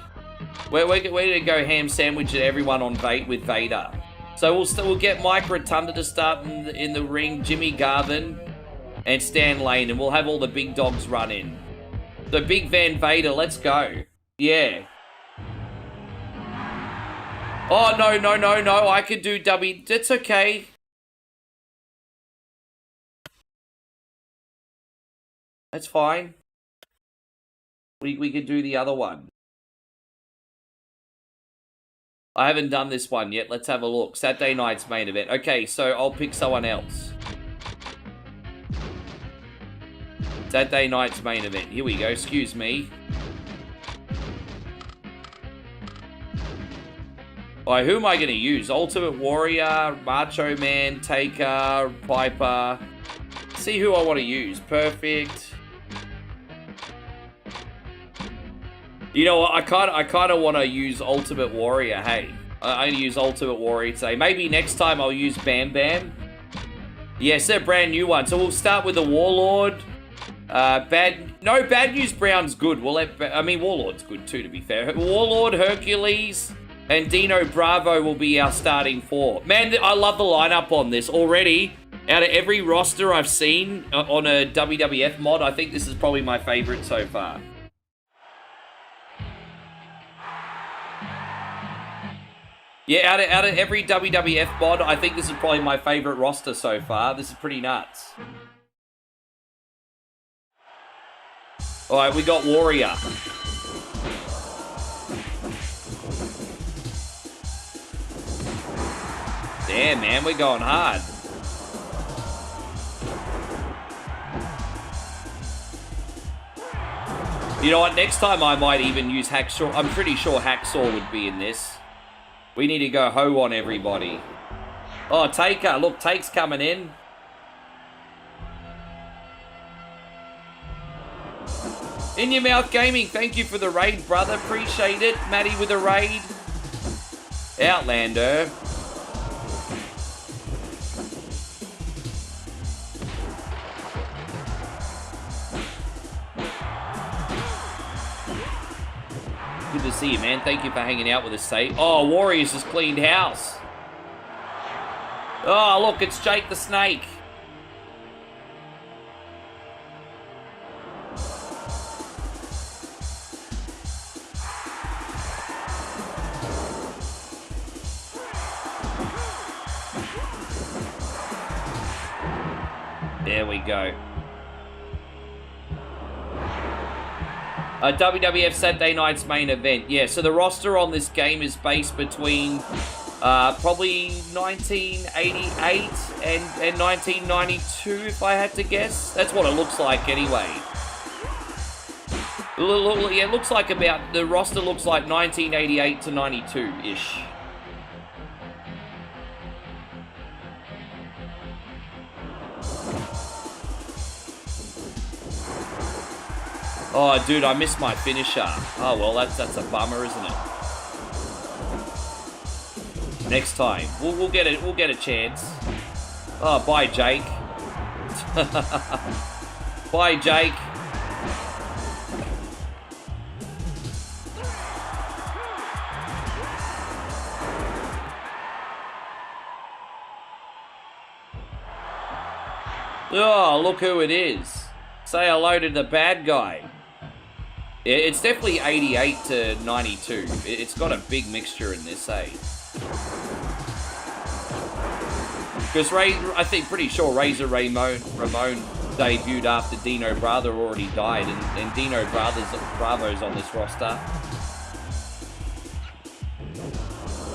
We're gonna go ham sandwich everyone on with Vader. So we'll get Mike Rotunda to start in the ring, Jimmy Garvin, and Stan Lane, and we'll have all the big dogs run in. So Big Van Vader, let's go. Yeah. Oh, no, I could do W. That's okay. That's fine. We could do the other one. I haven't done this one yet. Let's have a look. Saturday night's main event. Okay, so I'll pick someone else. Saturday night's main event. Here we go. Excuse me. Alright, who am I going to use? Ultimate Warrior, Macho Man, Taker, Piper. See who I want to use. Perfect. You know what? I kind of want to use Ultimate Warrior. Hey, I'm going to use Ultimate Warrior today. Maybe next time I'll use Bam Bam. Yes, they're a brand new one. So we'll start with the Warlord. Bad News Brown's good. Warlord's good too, to be fair. Warlord, Hercules, and Dino Bravo will be our starting four. Man, I love the lineup on this already. Out of every roster I've seen on a WWF mod, I think this is probably my favorite so far. Yeah, out of every WWF mod, I think this is probably my favorite roster so far. This is pretty nuts. Alright, we got Warrior. Damn, man, we're going hard. You know what, next time I might even use Hacksaw. I'm pretty sure Hacksaw would be in this. We need to go ho on everybody. Oh, Taker. Look, Take's coming in. In Your Mouth Gaming, thank you for the raid, brother. Appreciate it. Matty with a raid. Outlander. Good to see you, man. Thank you for hanging out with us, Say. Oh, Warriors has cleaned house. Oh, look, it's Jake the Snake. There we go. WWF Saturday night's main event. Yeah, so the roster on this game is based between probably 1988 and 1992, if I had to guess. That's what it looks like anyway. Yeah, it looks like the roster looks like 1988 to 92-ish. Oh, dude, I missed my finisher. Oh, well, that's a bummer, isn't it? Next time. We'll get it. We'll get a chance. Oh, bye, Jake. Bye, Jake. Oh, look who it is. Say hello to the bad guy. It's definitely 88 to 92. It's got a big mixture in this, eh? Because pretty sure Razor Ramon debuted after Dino Bravo already died, and Dino Bravo's on this roster.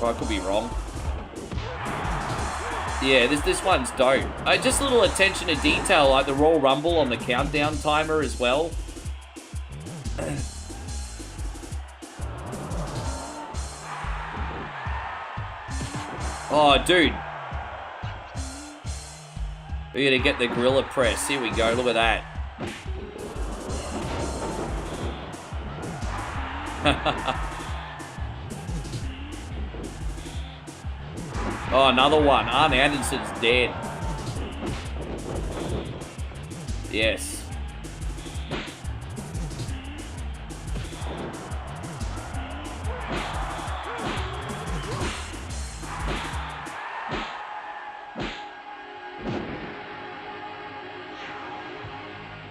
Oh, I could be wrong. Yeah, this one's dope. Just a little attention to detail, like the Royal Rumble on the countdown timer as well. Oh, dude. We're gonna get the gorilla press. Here we go. Look at that. Oh, another one. Arn Anderson's dead. Yes.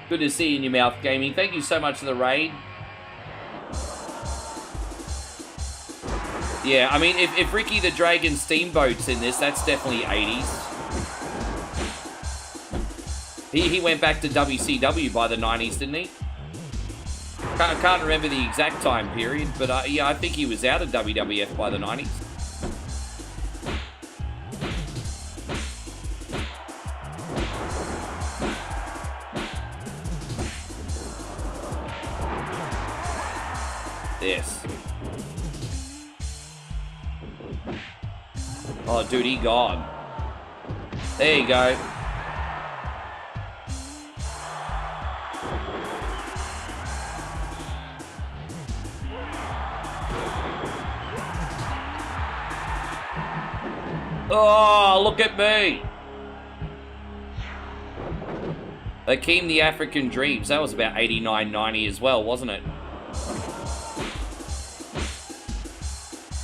Good to see you in Your Mouth Gaming. Thank you so much for the raid. Yeah, I mean, if Ricky the Dragon Steamboat's in this, that's definitely 80s. He went back to WCW by the 90s, didn't he? Can't remember the exact time period, but yeah, I think he was out of WWF by the 90s. Yes. Oh, dude, he gone. There you go. Oh, look at me. Akeem the African Dreams. That was about 89.90 as well, wasn't it?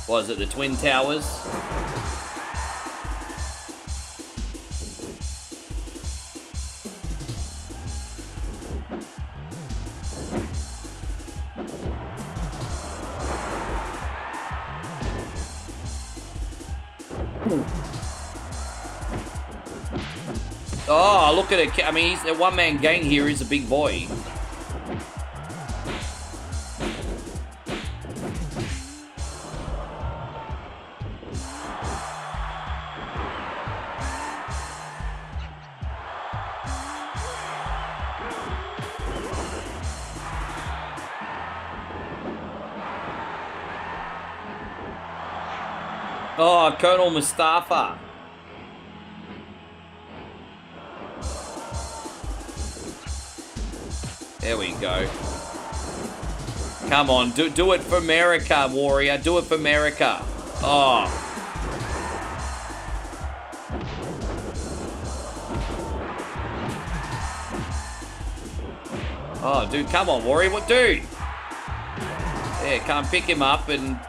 Was it the Twin Towers? Oh, look at it. I mean, he's a one-man gang here. He's a big boy. Oh, Colonel Mustafa. There we go. Come on, do it for America, warrior. Do it for America. Oh. Oh, dude, come on, warrior. What, dude? Yeah, can't pick him up and...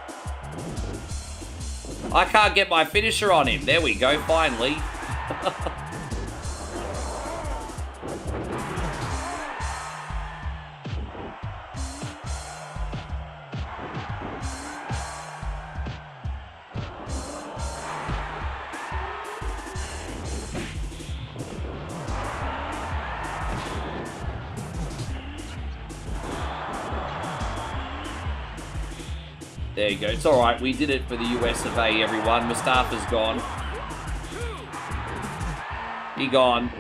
I can't get my finisher on him. There we go, finally. There you go. It's all right. We did it for the US of A, everyone. Mustafa's gone. He gone.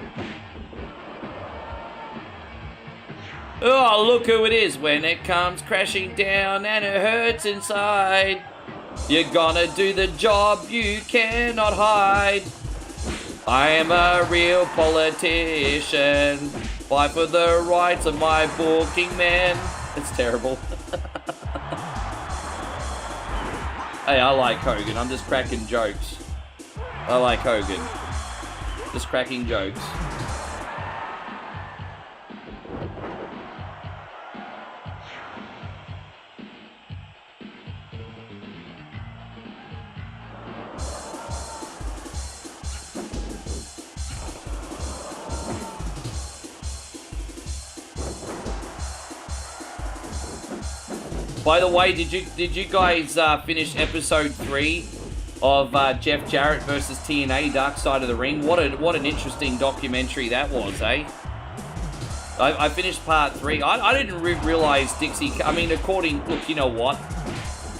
Oh, look who it is when it comes crashing down and it hurts inside. You're gonna do the job you cannot hide. I am a real politician. Fight for the rights of my booking men. It's terrible. Hey, I like Hogan. I'm just cracking jokes. I like Hogan. Just cracking jokes. By the way, did you guys finish episode 3 of Jeff Jarrett versus TNA Dark Side of the Ring? What an interesting documentary that was, eh? I finished part 3. I didn't realize Dixie. I mean, look, you know what?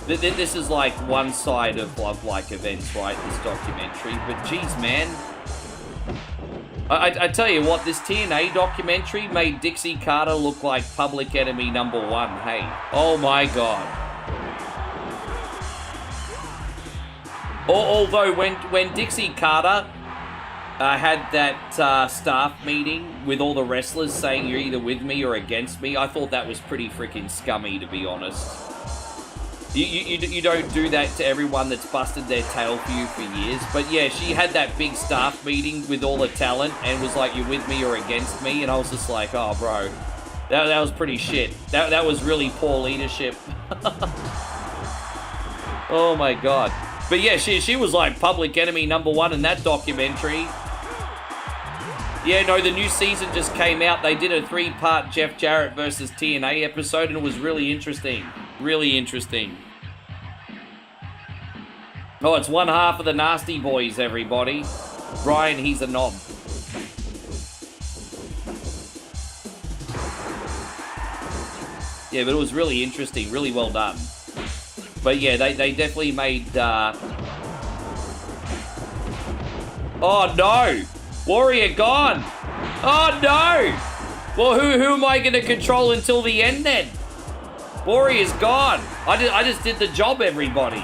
This is like one side of like events, right? This documentary, but geez, man. I tell you what, this TNA documentary made Dixie Carter look like Public Enemy #1. Hey, oh my god. Although when Dixie Carter had that staff meeting with all the wrestlers saying you're either with me or against me, I thought that was pretty freaking scummy, to be honest. You don't do that to everyone that's busted their tail for you for years. But yeah, she had that big staff meeting with all the talent and was like, you're with me or against me? And I was just like, oh, bro, that was pretty shit. That was really poor leadership. Oh, my God. But yeah, she was like Public Enemy #1 in that documentary. Yeah, no, the new season just came out. They did a 3-part Jeff Jarrett versus TNA episode, and it was really interesting. Really interesting. Oh, it's one half of the Nasty Boys, everybody. Brian, he's a knob. Yeah, but it was really interesting. Really well done. But yeah, they definitely made... Oh, no! Warrior gone! Oh, no! Well, who am I going to control until the end, then? Warrior's gone. I just did the job, everybody.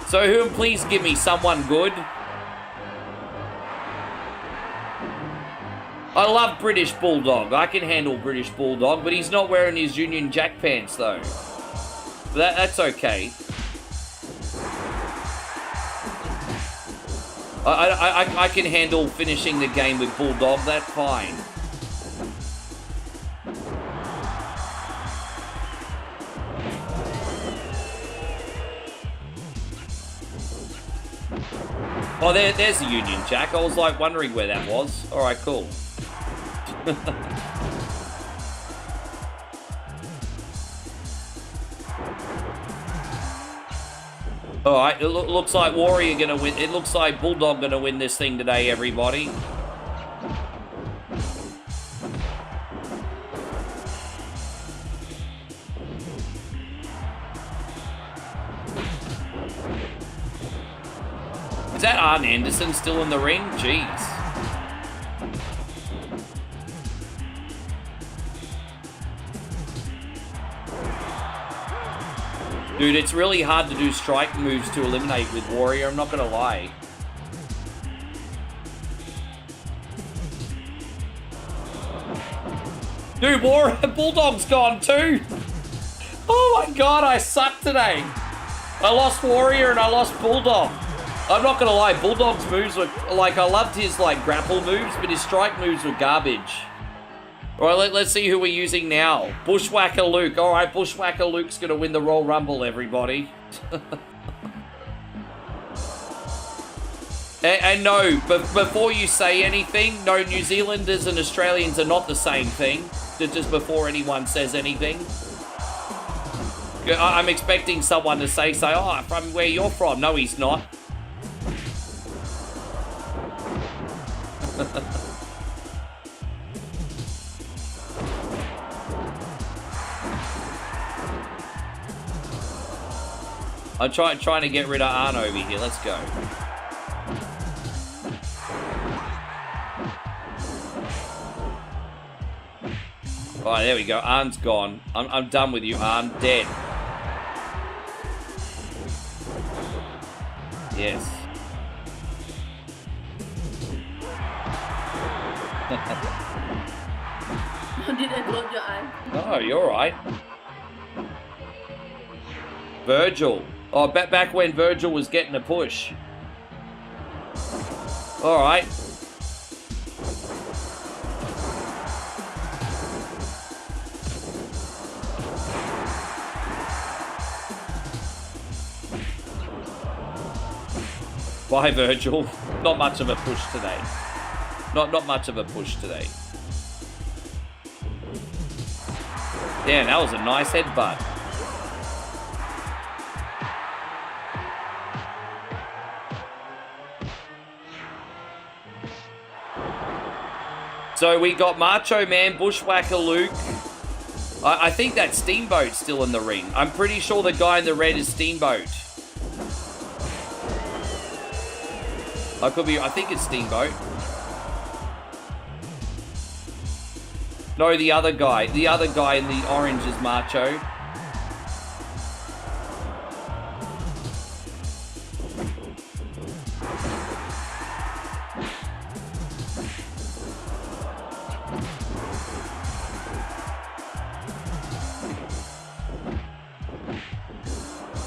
So who please give me someone good? I love British Bulldog. I can handle British Bulldog, but he's not wearing his Union Jack pants, though. That's okay. I can handle finishing the game with Bulldog. That's fine. Oh, there's the Union Jack. I was like wondering where that was. All right, cool. All right, it looks like Warrior gonna win. It looks like Bulldog gonna win this thing today, everybody. Is that Arn Anderson still in the ring? Jeez. Dude, it's really hard to do strike moves to eliminate with Warrior, I'm not gonna lie. Dude, Bulldog's gone too! Oh my god, I suck today! I lost Warrior and I lost Bulldog. I'm not gonna lie, Bulldog's moves were, like, I loved his, like, grapple moves, but his strike moves were garbage. Alright, let's see who we're using now. Bushwhacker Luke. Alright, Bushwhacker Luke's gonna win the Royal Rumble, everybody. and no, but before you say anything, no, New Zealanders and Australians are not the same thing. Just before anyone says anything. I'm expecting someone to say, oh, from where you're from. No, he's not. I'm trying to get rid of Arn over here. Let's go. Alright, there we go. Arn's gone. I'm done with you, Arn. Dead. Yes. Did I close your eye? Oh, you're alright. Virgil. Oh, back when Virgil was getting a push. Alright. Bye, Virgil. Not much of a push today. Not much of a push today. Damn, that was a nice headbutt. So we got Macho Man, Bushwhacker Luke. I think that Steamboat's still in the ring. I'm pretty sure the guy in the red is Steamboat. I could be, I think it's Steamboat. No, the other guy. The other guy in the orange is Macho.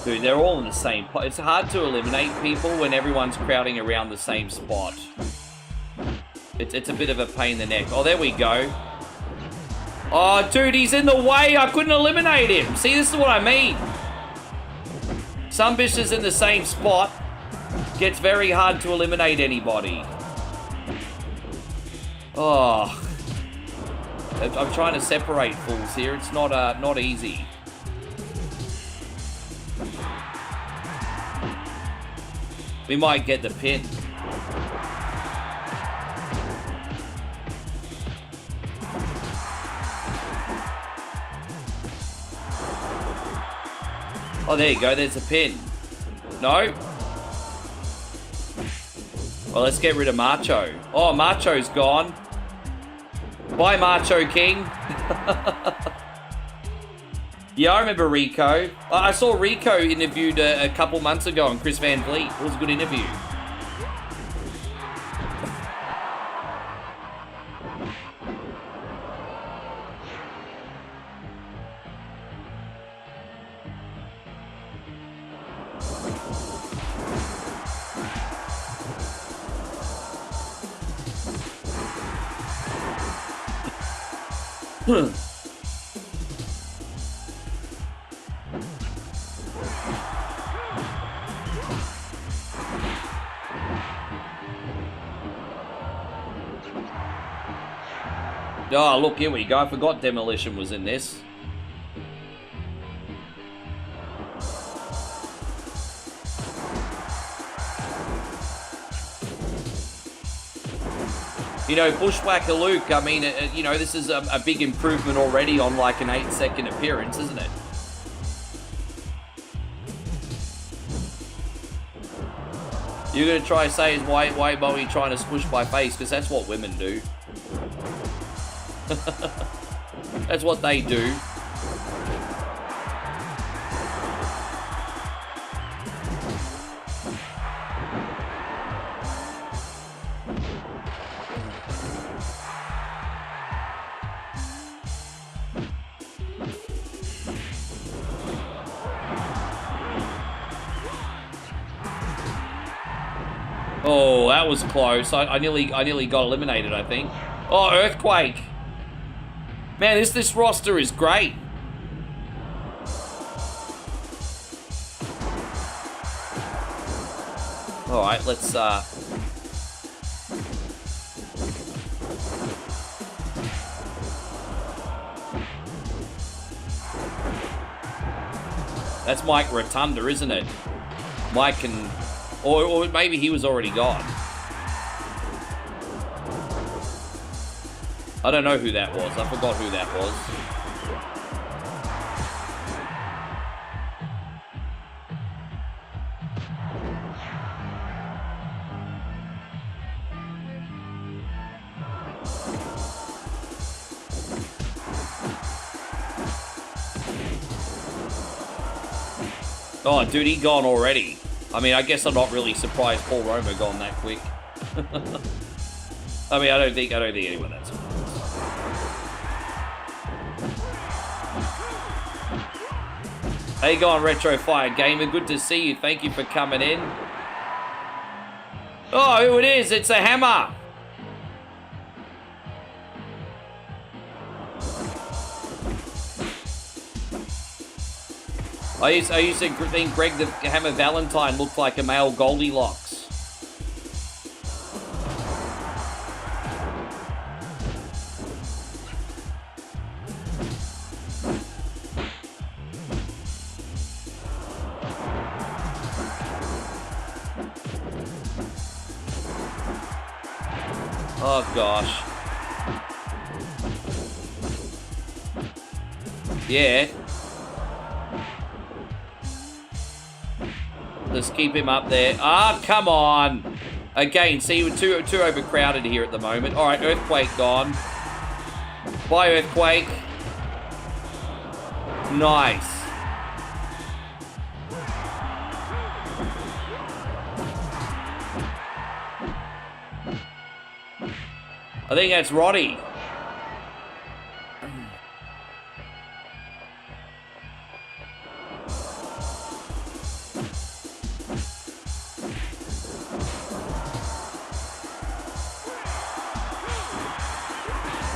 Dude, they're all in the same pot. It's hard to eliminate people when everyone's crowding around the same spot. It's a bit of a pain in the neck. Oh, there we go. Oh, dude, he's in the way. I couldn't eliminate him. See, this is what I mean. Some bitches in the same spot. Gets very hard to eliminate anybody. Oh. I'm trying to separate fools here. It's not easy. We might get the pin. Oh, there you go. There's a pin. No? Well, let's get rid of Macho. Oh, Macho's gone. Bye, Macho King. Yeah, I remember Rico. I saw Rico interviewed a couple months ago on Chris Van Vliet. It was a good interview. Oh, look, here we go. I forgot Demolition was in this. You know, Bushwhacker Luke, I mean, you know, this is a big improvement already on like an 8-second appearance, isn't it? You're going to try to say, why are we trying to squish my face? Because that's what women do. That's what they do. Oh, that was close. I nearly got eliminated, I think. Oh, Earthquake. Man, this roster is great. All right, let's That's Mike Rotunda, isn't it? Mike and or maybe he was already gone. I don't know who that was. I forgot who that was. Oh, dude, he gone already. I mean, I guess I'm not really surprised Paul Roma gone that quick. I mean, I don't think anyone that's surprised. How you going, Retro Fire Gamer? Good to see you. Thank you for coming in. Oh, who it is? It's a Hammer. I used to think Greg the Hammer Valentine looked like a male Goldilocks. Oh, gosh. Yeah. Let's keep him up there. Ah, come on. Again, see, we're too overcrowded here at the moment. All right, Earthquake gone. Bye, Earthquake. Nice. I think that's Roddy.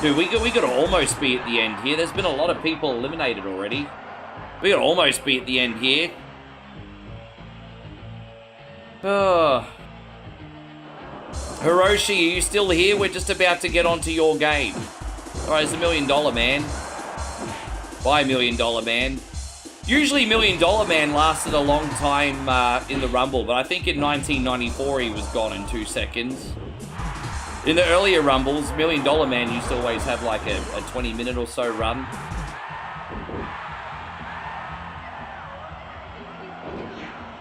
Dude, we could almost be at the end here. There's been a lot of people eliminated already. We could almost be at the end here. Oh. Hiroshi, are you still here? We're just about to get onto your game. Alright, it's $1 Million Man. Bye, $1 Million Man. Usually $1 Million Man lasted a long time in the Rumble, but I think in 1994 he was gone in 2 seconds. In the earlier Rumbles, $1 Million Man used to always have like a 20-minute or so run.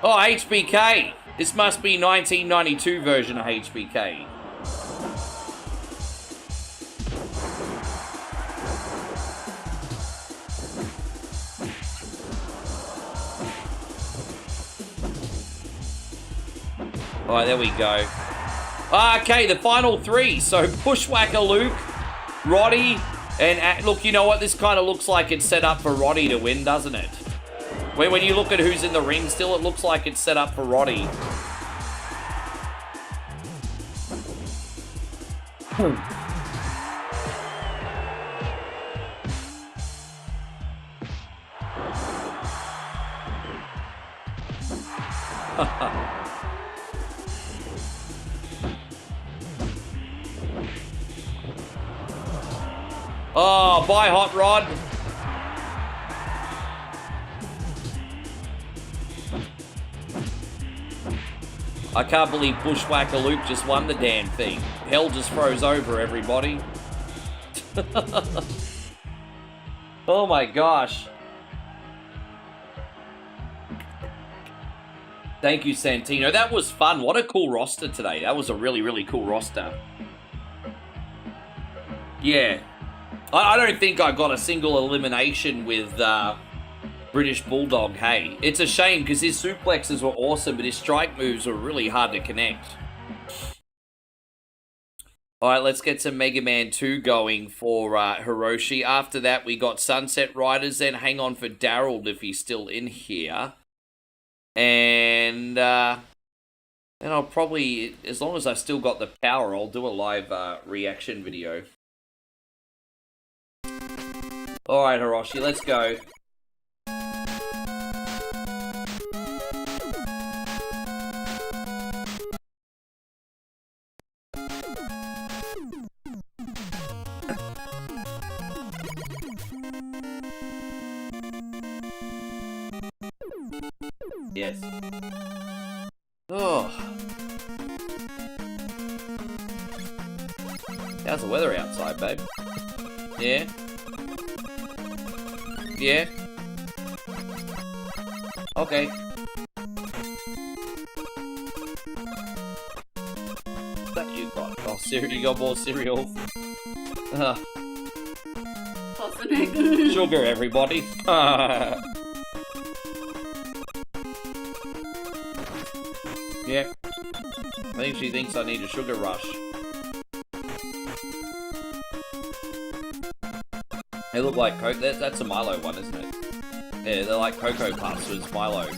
Oh, HBK! This must be 1992 version of HBK. Alright, there we go. Okay, the final three. So, Bushwhacker Luke, Roddy, and look, you know what? This kind of looks like it's set up for Roddy to win, doesn't it? When you look at who's in the ring still, it looks like it's set up for Roddy. Oh, bye, Hot Rod. I can't believe Bushwhacker Luke just won the damn thing. Hell just froze over, everybody. Oh my gosh. Thank you, Santino. That was fun. What a cool roster today. That was a really, really cool roster. Yeah. I don't think I got a single elimination with British Bulldog, hey. It's a shame because his suplexes were awesome, but his strike moves were really hard to connect. Alright, let's get some Mega Man 2 going for Hiroshi. After that, we got Sunset Riders, then Hang On for Daryl if he's still in here. And I'll probably, as long as I still got the power, I'll do a live reaction video. Alright, Hiroshi, let's go. Yes. Oh. How's the weather outside, babe? Yeah? Yeah? Okay. That you got? Oh, cereal. You got more cereal. Sugar, everybody. Yeah. I think she thinks I need a sugar rush. They look like Coke. That's a Milo one, isn't it? Yeah, they're like Cocoa Puffs, so it's Milo.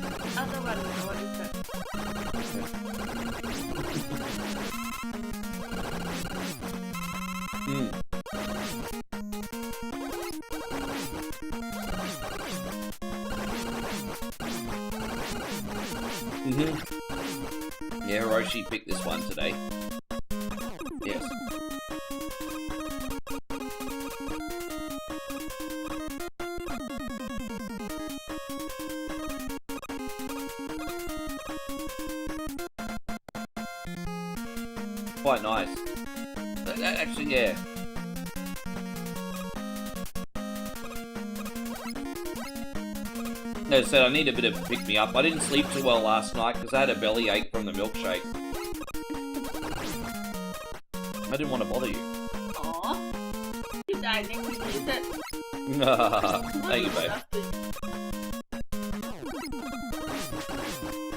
Yeah, Hiroshi picked this one today. Yes. Quite nice. Actually, yeah. As I said, I need a bit of pick-me-up. I didn't sleep too well last night because I had a bellyache from the milkshake. I didn't want to bother you. Aww. You died and you did it. Thank you, babe.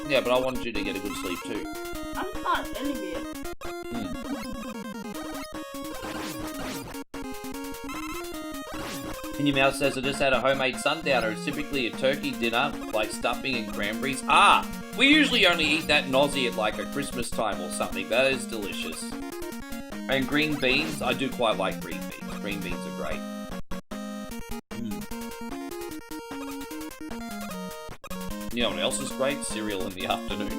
Yeah, but I wanted you to get a good sleep too. I'm not anywhere. Minnie Mouse says, I just had a homemade sundowner. It's typically a turkey dinner, like stuffing and cranberries. Ah! We usually only eat that nosy at like a Christmas time or something. That is delicious. And green beans, I do quite like green beans. Green beans are great. You know what else is great? Cereal in the afternoon.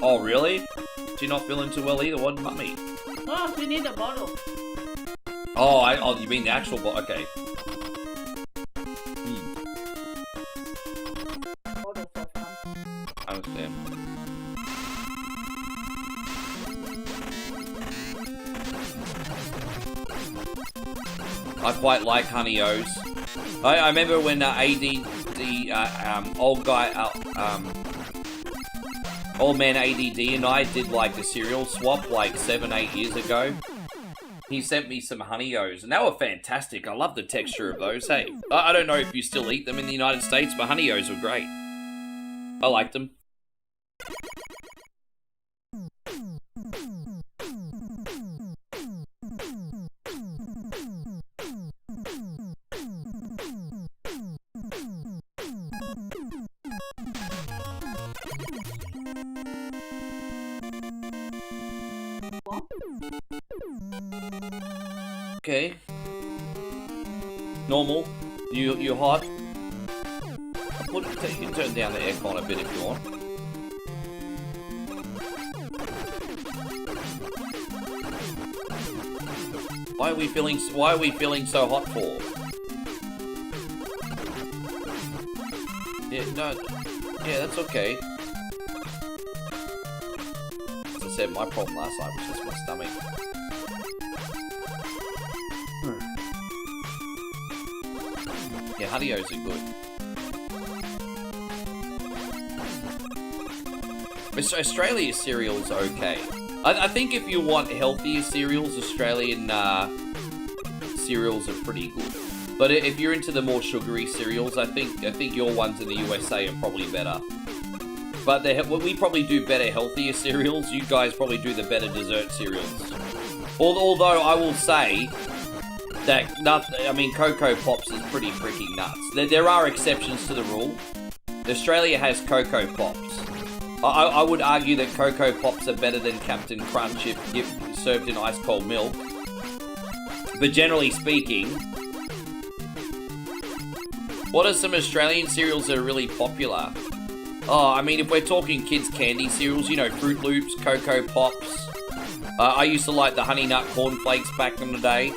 Oh, really? She's not feeling too well either, wasn't Mummy? Oh, we need a bottle. Oh, you mean the actual bottle? Okay. Bottle for fun. I understand. I quite like Honey O's. I remember when AD, the old guy, old man ADD and I did like a cereal swap like 7-8 years ago. he sent me some Honey-O's, and they were fantastic. I love the texture of those, hey. I don't know if you still eat them in the United States, but Honey-O's were great. I liked them. Okay. Normal. You're hot. You can turn down the aircon a bit if you want. Why are we feeling so hot for? Yeah, no. Yeah, that's okay. As I said, my problem last night was just my stomach. Yeah, Honey-O's are good. Australia's cereals are okay. I think if you want healthier cereals, Australian cereals are pretty good. But if you're into the more sugary cereals, I think your ones in the USA are probably better. But we probably do better healthier cereals. You guys probably do the better dessert cereals. Although I will say that Cocoa Pops is pretty freaking nuts. There are exceptions to the rule. Australia has Cocoa Pops. I would argue that Cocoa Pops are better than Captain Crunch if served in ice cold milk. But generally speaking, what are some Australian cereals that are really popular? Oh, I mean, if we're talking kids' candy cereals, you know, Fruit Loops, Cocoa Pops. I used to like the Honey Nut Corn Flakes back in the day.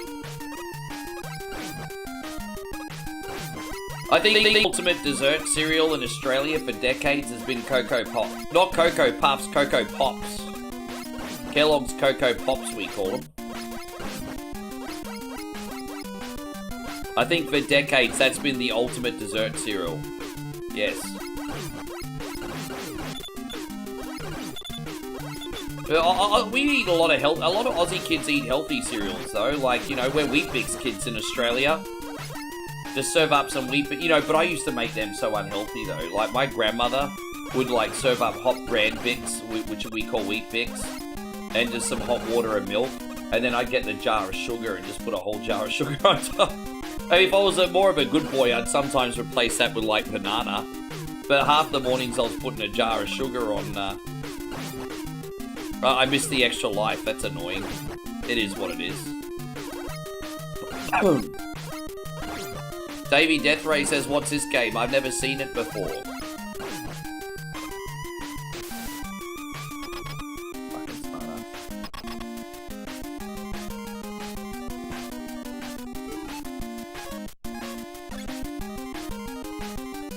I think the ultimate dessert cereal in Australia for decades has been Cocoa Pops. Not Cocoa Puffs, Cocoa Pops. Kellogg's Cocoa Pops, we call them. I think for decades that's been the ultimate dessert cereal. Yes. We eat a lot of a lot of Aussie kids eat healthy cereals though. Like, you know, we're Wheat Bix kids in Australia. Just serve up some Wheat Bix, you know, but I used to make them so unhealthy though. Like my grandmother would like serve up hot bran Bix, which we call Wheat Bix, and just some hot water and milk. And then I'd get the jar of sugar and just put a whole jar of sugar on top. And if I was more of a good boy, I'd sometimes replace that with like banana. But half the mornings I was putting a jar of sugar on. I miss the extra life, that's annoying. It is what it is. Davey Deathray says, what's this game? I've never seen it before.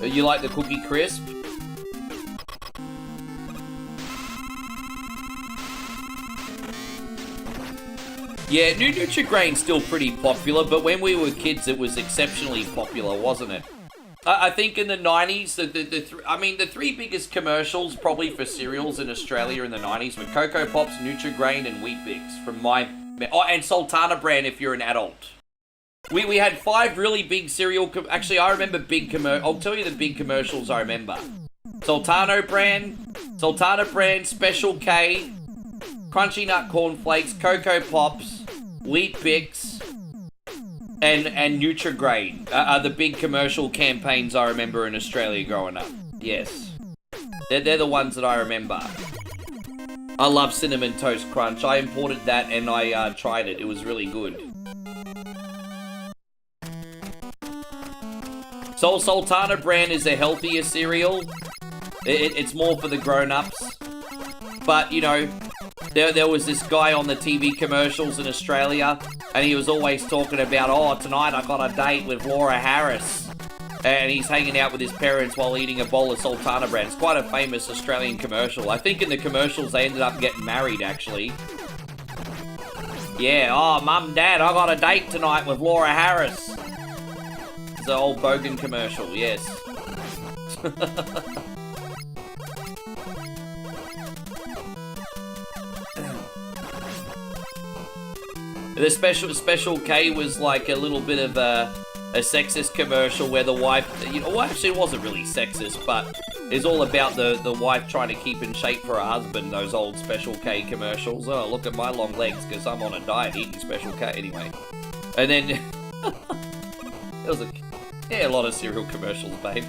You like the Cookie Crisp? Yeah, Nutri-Grain's still pretty popular, but when we were kids, it was exceptionally popular, wasn't it? I think in the 90s, the three biggest commercials probably for cereals in Australia in the 90s were Cocoa Pops, Nutri-Grain, and Wheat Bix. From my... Oh, and Sultana Brand if you're an adult. We had 5 really big cereal... Actually, I remember big I'll tell you the big commercials I remember. Sultana Brand, Special K, Crunchy Nut Corn Flakes, Cocoa Pops, Wheat Bix, and Nutri-Grain are the big commercial campaigns I remember in Australia growing up. Yes. They're the ones that I remember. I love Cinnamon Toast Crunch. I imported that and I tried it. It was really good. So Sultana Brand is a healthier cereal. It's more for the grown-ups. But, you know, there was this guy on the TV commercials in Australia, and he was always talking about, oh, tonight I got a date with Laura Harris. And he's hanging out with his parents while eating a bowl of Sultana Brand. It's quite a famous Australian commercial. I think in the commercials they ended up getting married, actually. Yeah, oh, Mum, Dad, I got a date tonight with Laura Harris. It's an old Bogan commercial, yes. The Special K was like a little bit of a sexist commercial where the wife, you know, well, actually it wasn't really sexist, but it's all about the wife trying to keep in shape for her husband, those old Special K commercials. Oh, look at my long legs because I'm on a diet eating Special K anyway. And then, there was a lot of cereal commercials, babe.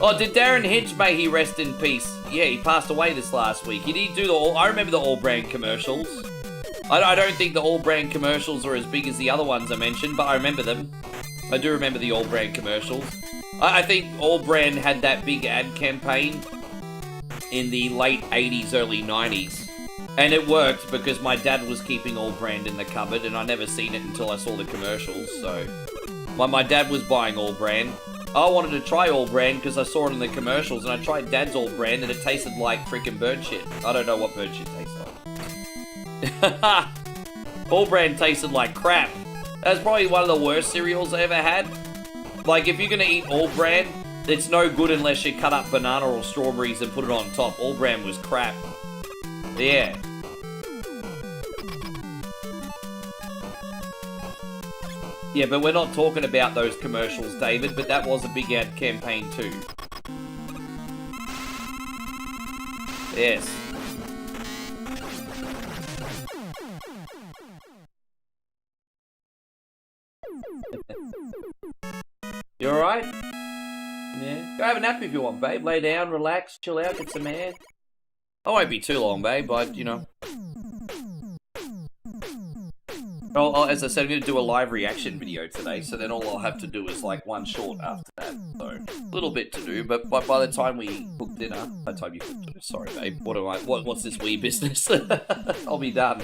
Oh, did Darren Hinch, may he rest in peace? Yeah, he passed away this last week. He did do I remember the all-brand commercials. I don't think the all-brand commercials are as big as the other ones I mentioned, but I remember them. I do remember the all-brand commercials. I think all-brand had that big ad campaign in the late 80s, early 90s. And it worked because my dad was keeping all-brand in the cupboard, and I never seen it until I saw the commercials, so... My dad was buying all-brand. I wanted to try all brand because I saw it in the commercials, and I tried Dad's all brand and it tasted like freaking bird shit. I don't know what bird shit tastes like. All brand tasted like crap. That's probably one of the worst cereals I ever had. Like, if you're gonna eat all brand, it's no good unless you cut up banana or strawberries and put it on top. All brand was crap. Yeah. Yeah, but we're not talking about those commercials, David, but that was a big ad campaign too. Yes. You alright? Yeah. Go have a nap if you want, babe. Lay down, relax, chill out, get some air. I won't be too long, babe, but, you know. As I said, I'm going to do a live reaction video today, so then all I'll have to do is like one short after that. So, a little bit to do, but by the time we cook dinner, by the time you cook dinner, sorry babe, what's this wee business? I'll be done.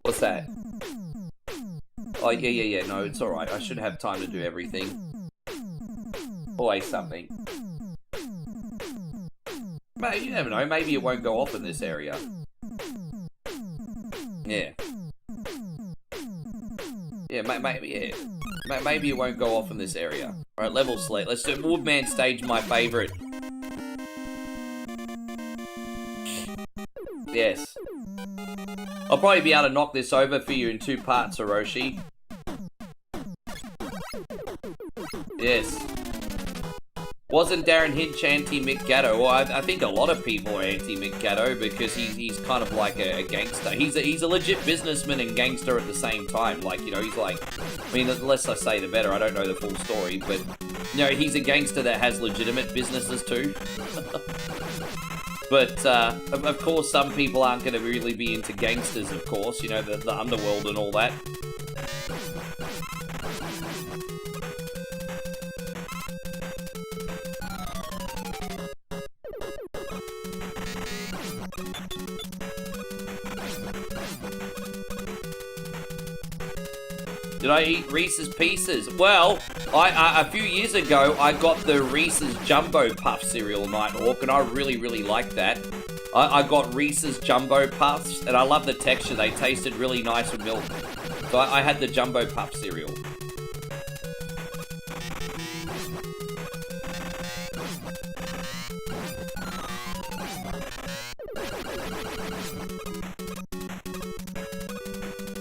What's that? Oh, yeah, no, it's alright. I should have time to do everything. Always something. Mate, you never know, maybe it won't go off in this area. Yeah. Yeah, maybe it won't go off in this area. Alright, level select. Let's do Woodman stage, my favorite. Yes. I'll probably be able to knock this over for you in 2 parts, Orochi. Yes. Wasn't Darren Hinch anti-Mick Gatto? Well, I think a lot of people are anti-Mick Gatto because he's kind of like a gangster. He's a legit businessman and gangster at the same time. Like, you know, he's like, I mean, the less I say, the better. I don't know the full story, but, you know, he's a gangster that has legitimate businesses too. But, of course, some people aren't going to really be into gangsters, of course. You know, the underworld and all that. Did I eat Reese's Pieces? Well, a few years ago, I got the Reese's Jumbo Puff cereal, Nighthawk, and I really, really liked that. I got Reese's Jumbo Puffs, and I love the texture. They tasted really nice with milk. So I had the Jumbo Puff cereal.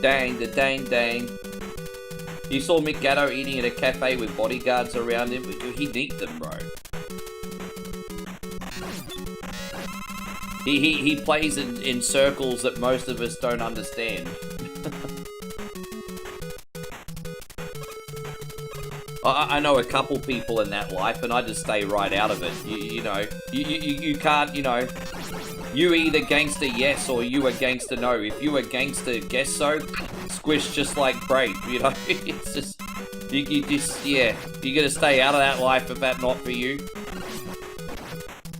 Dang. You saw Mick Gatto eating at a cafe with bodyguards around him. He'd eat them, bro. He plays in circles that most of us don't understand. I know a couple people in that life, and I just stay right out of it. You know, you can't, you know, you either gangster yes or you a gangster no. If you a gangster guess so, squish just like grape, you know. It's just, you just, yeah, you gotta stay out of that life if that's not for you.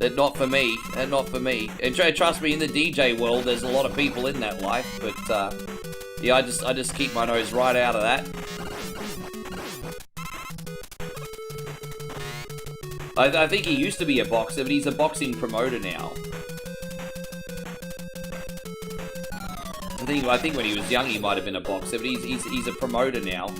That not for me, and not for me. And trust me, in the DJ world, there's a lot of people in that life, but yeah, I just keep my nose right out of that. I think he used to be a boxer, but he's a boxing promoter now. I think when he was young, he might have been a boxer, but he's a promoter now.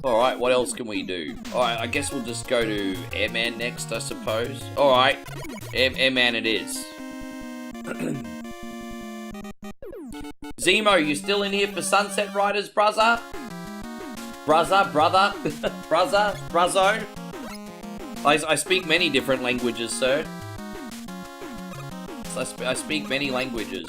Alright, what else can we do? Alright, I guess we'll just go to Airman next, I suppose. Alright, Airman it is. Zemo, you still in here for Sunset Riders, brother? Brother? Bruzzo? I speak many different languages, sir. I speak many languages.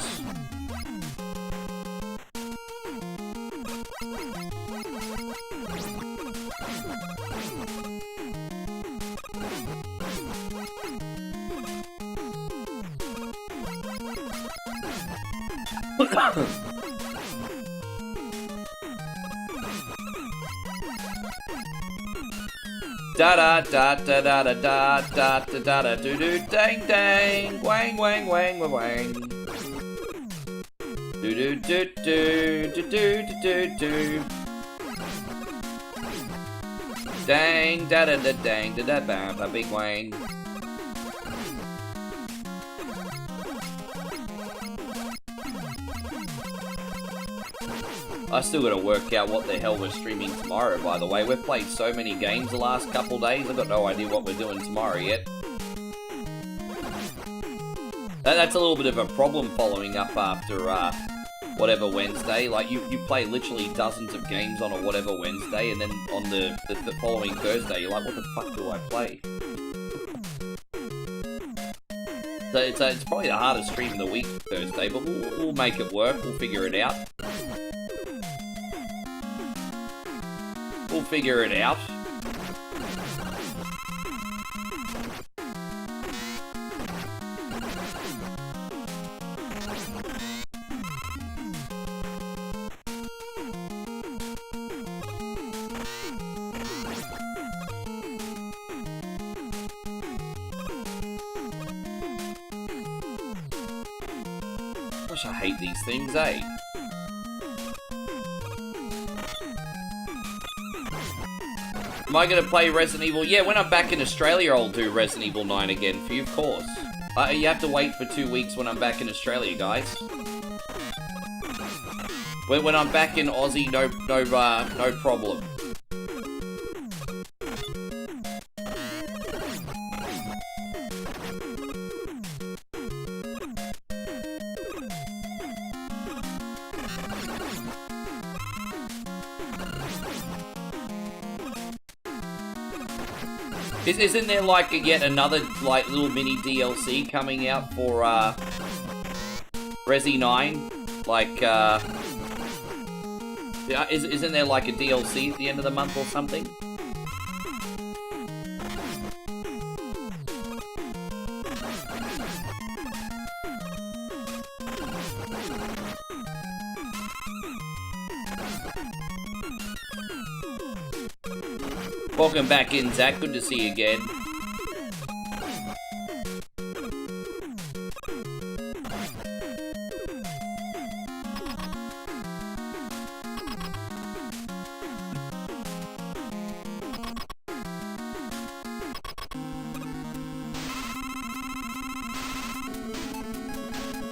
Da da da da da da da da da da da do do dang dang wang wang wang wang wang do do do do do do do do dang da da da dang da da bam ba big wang. I still gotta work out what the hell we're streaming tomorrow, by the way. We've played so many games the last couple days, I've got no idea what we're doing tomorrow yet. That's a little bit of a problem following up after, whatever Wednesday. Like, you play literally dozens of games on a whatever Wednesday, and then on the following Thursday, you're like, what the fuck do I play? So it's probably the hardest stream of the week, Thursday, but we'll make it work, we'll figure it out. We'll figure it out. Gosh, I hate these things, eh? Am I going to play Resident Evil? Yeah, when I'm back in Australia, I'll do Resident Evil 9 again for you, of course. You have to wait for 2 weeks when I'm back in Australia, guys. When I'm back in Aussie, no problem. Isn't there like yet another like little mini DLC coming out for Resi 9? Like isn't there like a DLC at the end of the month or something? Welcome back in, Zach. Good to see you again.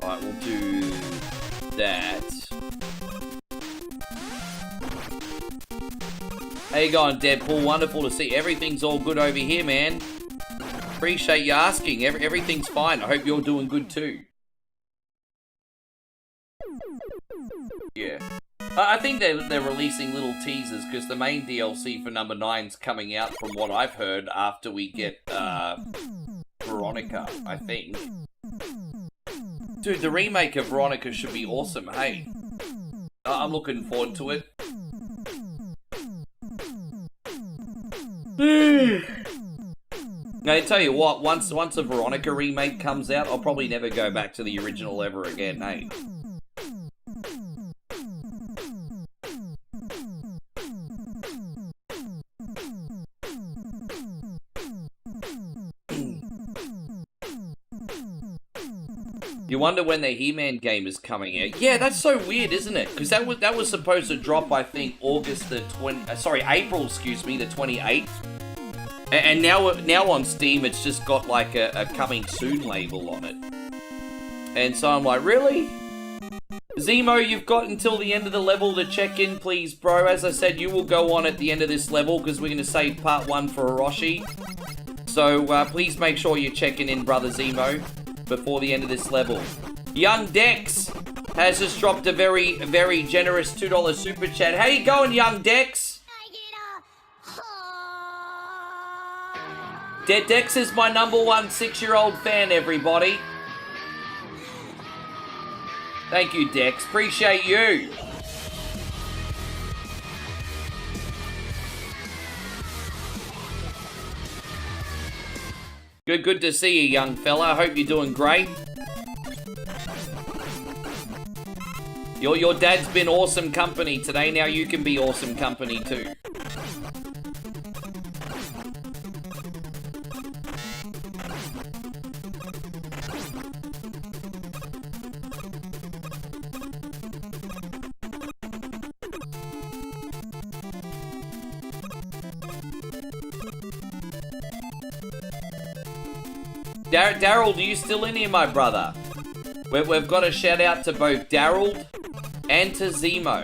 Alright, we'll do that. How you going, Deadpool? Wonderful to see. Everything's all good over here, man. Appreciate you asking. Everything's fine. I hope you're doing good too. Yeah. I think they're releasing little teasers because the main DLC for number 9's coming out from what I've heard after we get Veronica, I think. Dude, the remake of Veronica should be awesome, hey. I'm looking forward to it. Now, I tell you what, once a Veronica remake comes out, I'll probably never go back to the original ever again, eh? wonder when the He-Man game is coming out. Yeah, that's so weird, isn't it? Because that was supposed to drop, I think, April, excuse me, the 28th. And now on Steam, it's just got like a coming soon label on it. And so I'm like, really? Zemo, you've got until the end of the level to check in, please, bro. As I said, you will go on at the end of this level because we're going to save part 1 for Orochi. So please make sure you're checking in, brother Zemo, before the end of this level. Young Dex has just dropped a very, very generous $2 super chat. How you going, Young Dex? Dex is my #1 6-year-old fan, everybody. Thank you, Dex. Appreciate you. Good to see you, young fella. I hope you're doing great. Your dad's been awesome company today. Now you can be awesome company too. Daryl, do you still in here, my brother? We've got a shout out to both Daryl and to Zemo.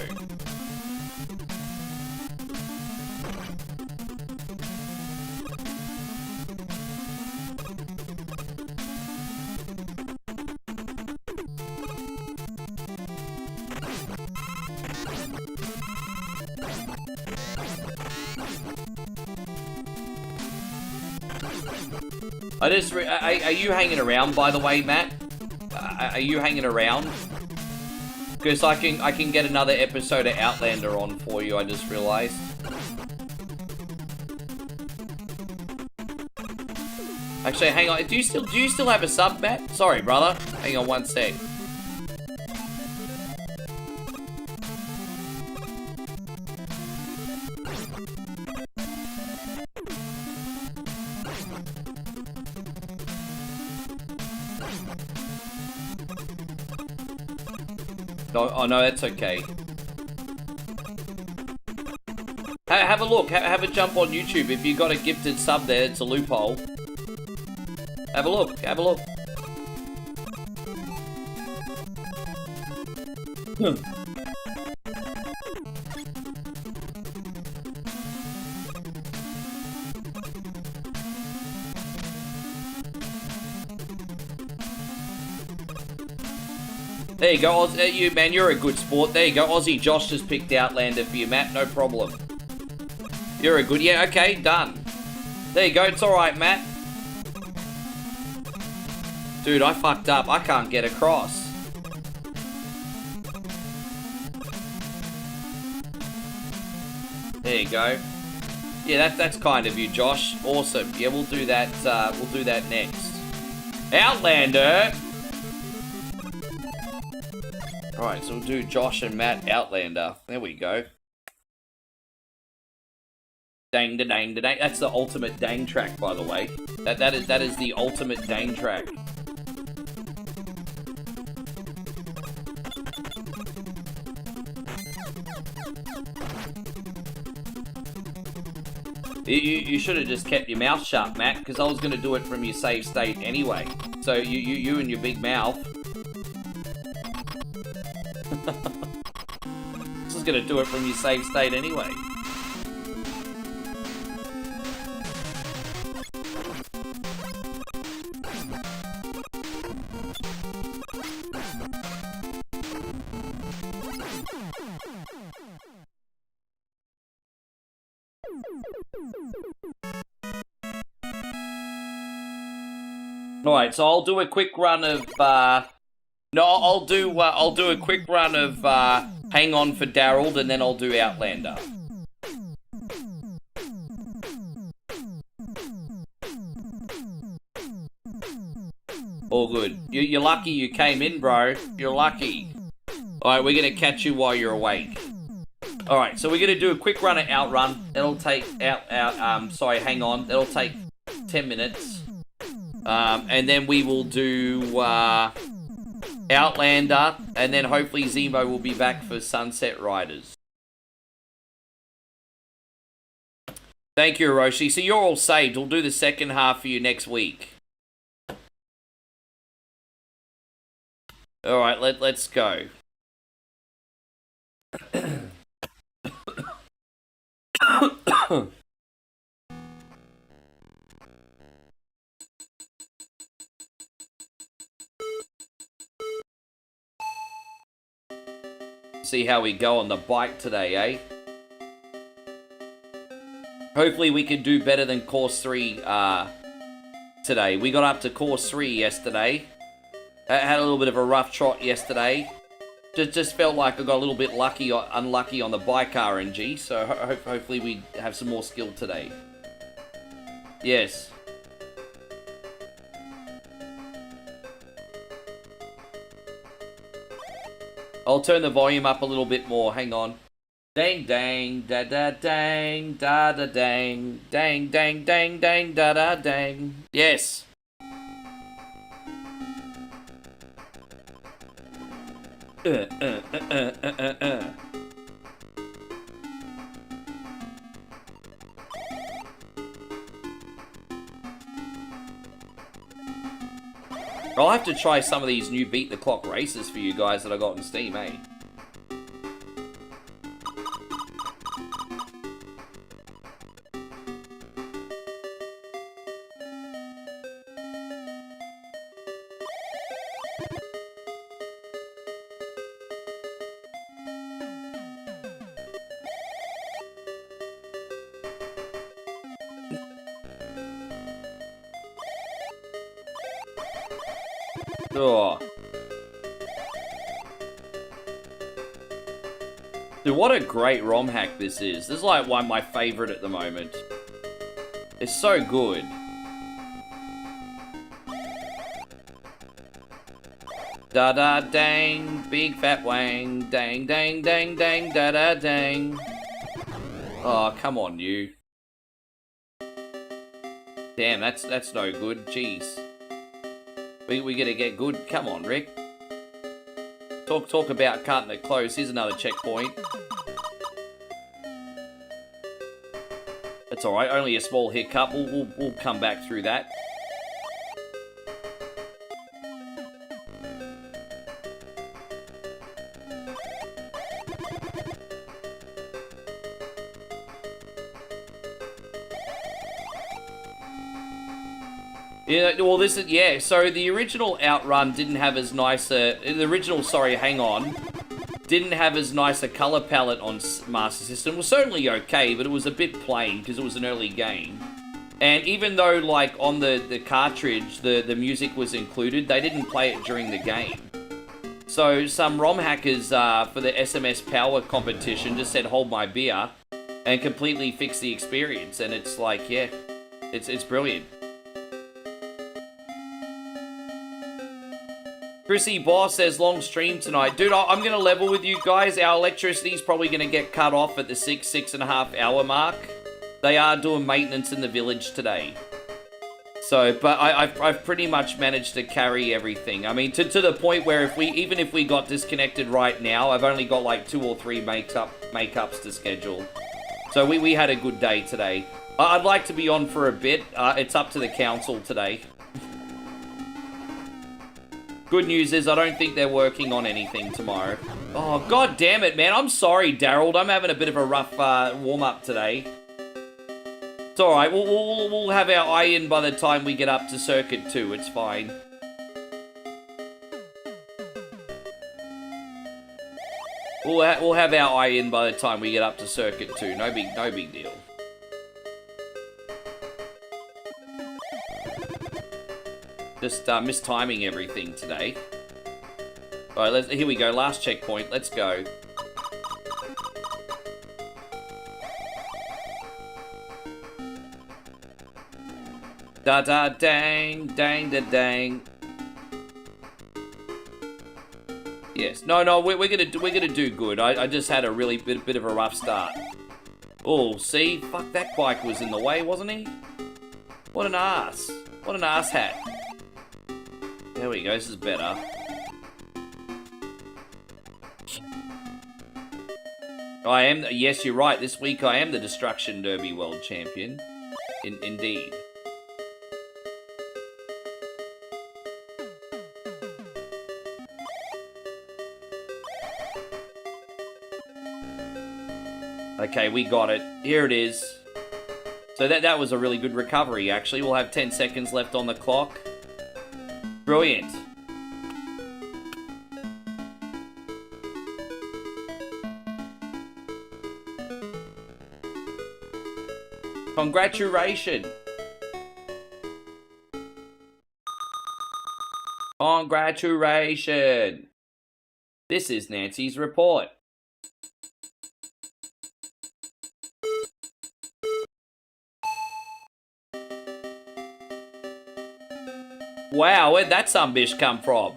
Are you hanging around, by the way, Matt? Are you hanging around? Because I can get another episode of Outlander on for you, I just realized. Actually, hang on. Do you still have a sub, Matt? Sorry, brother. Hang on one sec. No, oh no, that's okay. Have a look. Have a jump on YouTube. If you got a gifted sub there, it's a loophole. Have a look. Have a look. There you go, man, you're a good sport. There you go, Aussie Josh just picked Outlander for you, Matt, no problem. You're a good, yeah, okay, done. There you go, it's alright, Matt. Dude, I fucked up, I can't get across. There you go. Yeah, that's kind of you, Josh. Awesome. Yeah, we'll do that next. Outlander! Alright, so we'll do Josh and Matt Outlander. There we go. Dang da dang da dang. That's the ultimate dang track, by the way. That is the ultimate dang track. You should have just kept your mouth shut, Matt, because I was going to do it from your save state anyway. So you and your big mouth. This is going to do it from your save state anyway. Alright, so I'll do a quick run of, I'll do a quick run of, Hang On for Daryl, and then I'll do Outlander. All good. You're lucky you came in, bro. You're lucky. Alright, we're gonna catch you while you're awake. Alright, so we're gonna do a quick run of Outrun. That'll take, Hang On. That'll take 10 minutes. And then we will do, Outlander, and then hopefully Zemo will be back for Sunset Riders. Thank you, Hiroshi. So you're all saved. We'll do the second half for you next week. Alright, let's go. See how we go on the bike today, eh? Hopefully we can do better than course 3 today. We got up to course 3 yesterday. I had a little bit of a rough trot yesterday. Just felt like I got a little bit unlucky on the bike RNG, so hopefully we have some more skill today. Yes. I'll turn the volume up a little bit more. Hang on. Dang dang da da dang da da dang dang dang dang dang da da dang. Yes. I'll have to try some of these new Beat the Clock races for you guys that I got on Steam, eh? Oh. Dude, what a great ROM hack this is. This is like one of my favorite at the moment. It's so good. Da da dang, big fat wang, dang dang dang dang da da dang. Oh, come on, you. Damn, that's no good. Jeez. We gotta get good. Come on, Rick. Talk about cutting it close. Here's another checkpoint. That's alright, only a small hiccup. We'll come back through that. Yeah, well, this is, yeah, so the original Outrun didn't have as nice a, didn't have as nice a color palette on Master System. It was certainly okay, but it was a bit plain because it was an early game. And even though, like, on the cartridge, the music was included, they didn't play it during the game. So some ROM hackers for the SMS Power competition just said, hold my beer, and completely fixed the experience. And it's like, yeah, it's brilliant. Chrissy Boss says, long stream tonight. Dude, I'm going to level with you guys. Our electricity's probably going to get cut off at the 6.5 hour mark. They are doing maintenance in the village today. So, but I've pretty much managed to carry everything. I mean, to the point where even if we got disconnected right now, I've only got like 2 or 3 makeups to schedule. So we had a good day today. I'd like to be on for a bit. It's up to the council today. Good news is I don't think they're working on anything tomorrow. Oh, god damn it, man. I'm sorry, Daryl. I'm having a bit of a rough warm-up today. It's alright. We'll have our eye in by the time we get up to Circuit 2. It's fine. We'll have our eye in by the time we get up to Circuit 2. No big deal. Just mistiming everything today. Alright, here we go. Last checkpoint. Let's go. Da da dang, dang da dang. Yes. No. We're gonna do good. I just had a really bit of a rough start. Oh, see, fuck, that bike was in the way, wasn't he? What an ass. What an ass hat. There we go, this is better. I am, yes, you're right. This week I am the Destruction Derby World Champion. Indeed. Okay, we got it. Here it is. So that was a really good recovery, actually. We'll have 10 seconds left on the clock. Brilliant. Congratulations. Congratulations. This is Nancy's report. Wow, where'd that sumbitch come from?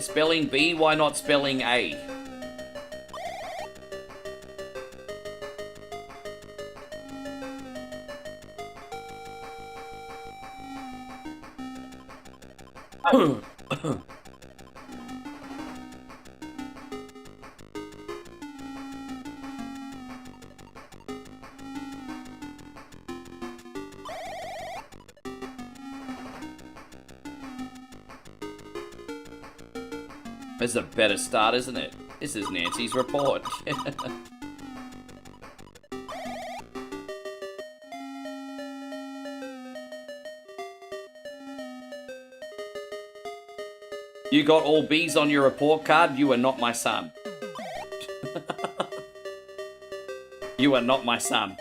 Spelling B, why not spelling A? This is a better start, isn't it? This is Nancy's report. You got all B's on your report card? You are not my son. You are not my son.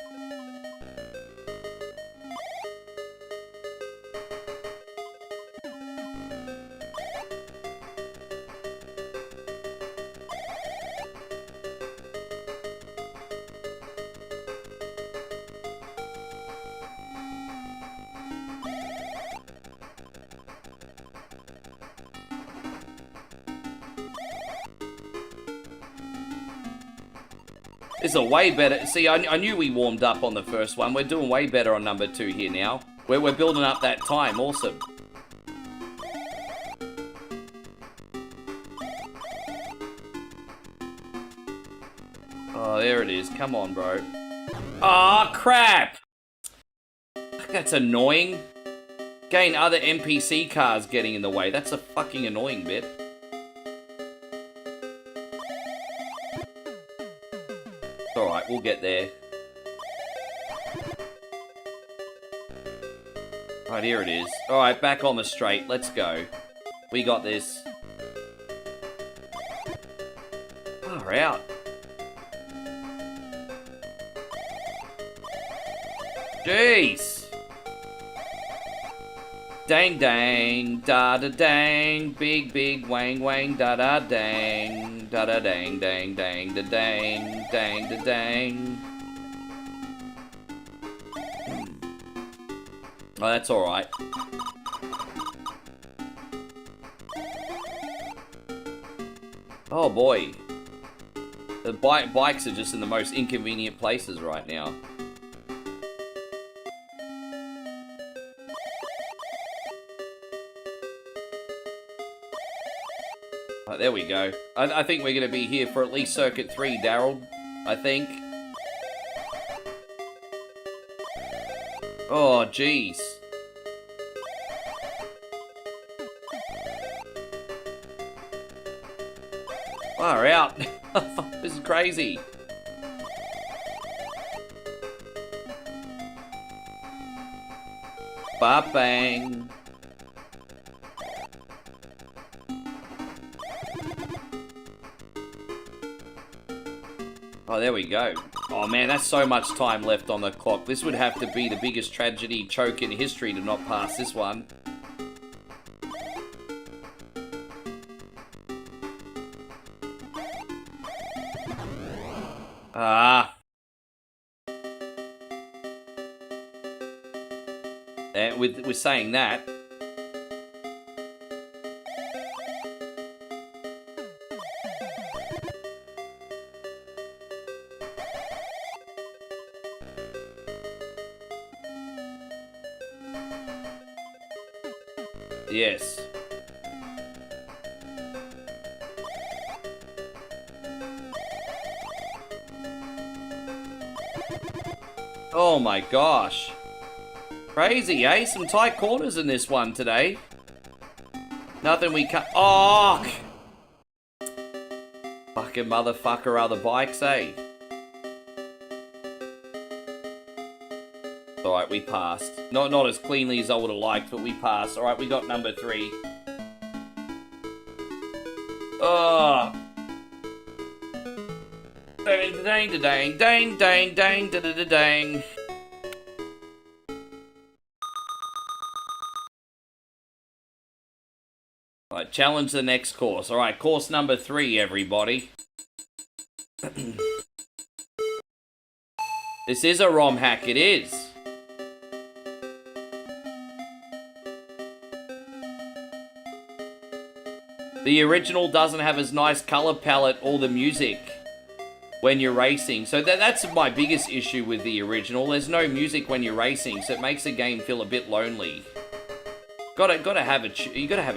This is a way better. See, I knew we warmed up on the first one. We're doing way better on number 2 here now. We're building up that time. Awesome. Oh, there it is. Come on, bro. Aw, crap! That's annoying. Again, other NPC cars getting in the way. That's a fucking annoying bit. Alright, we'll get there. Right, here it is. Alright, back on the straight. Let's go. We got this. Far out. Jeez! Dang dang, da da dang, big big wang wang da da dang, da da dang dang dang da dang, dang da dang. Oh, that's alright. Oh boy. The bikes are just in the most inconvenient places right now. Oh, there we go. I think we're going to be here for at least Circuit 3, Daryl. I think. Oh, jeez. Far out. This is crazy. Ba-bang. Oh, there we go. Oh man, that's so much time left on the clock. This would have to be the biggest tragedy choke in history to not pass this one. Ah. And with saying that, Yes. Oh my gosh. Crazy, eh? Some tight corners in this one today. Nothing we can't... Oh! Fucking motherfucker other bikes, eh? Alright, we passed. Not as cleanly as I would have liked, but we passed. Alright, we got number 3. Oh! Dang, dang, dang, dang, dang, dang, dang, dang. Alright, challenge the next course. Alright, course number 3, everybody. This is a ROM hack, it is. The original doesn't have as nice color palette or the music when you're racing. So that's my biggest issue with the original. There's no music when you're racing, so it makes the game feel a bit lonely. You gotta have a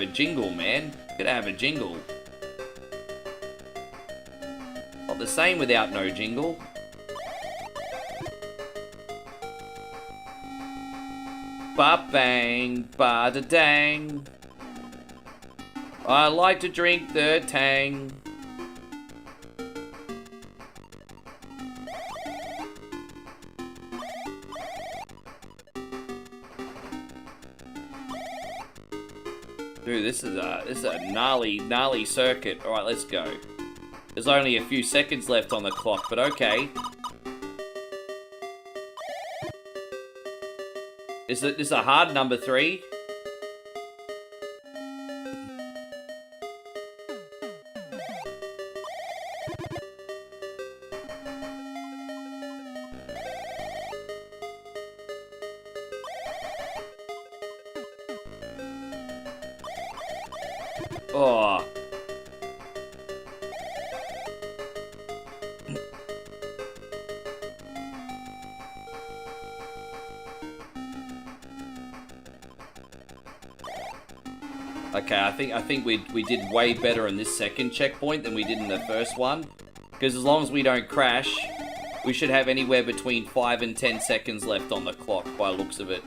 jingle, man. Gotta have a jingle. Not the same without no jingle. Ba bang, ba da dang. I like to drink the Tang. Dude, this is a gnarly circuit. All right, let's go. There's only a few seconds left on the clock, but okay. This is a hard number 3. Oh. Okay, I think we did way better in this second checkpoint than we did in the first one. Because as long as we don't crash, we should have anywhere between 5 and 10 seconds left on the clock by the looks of it.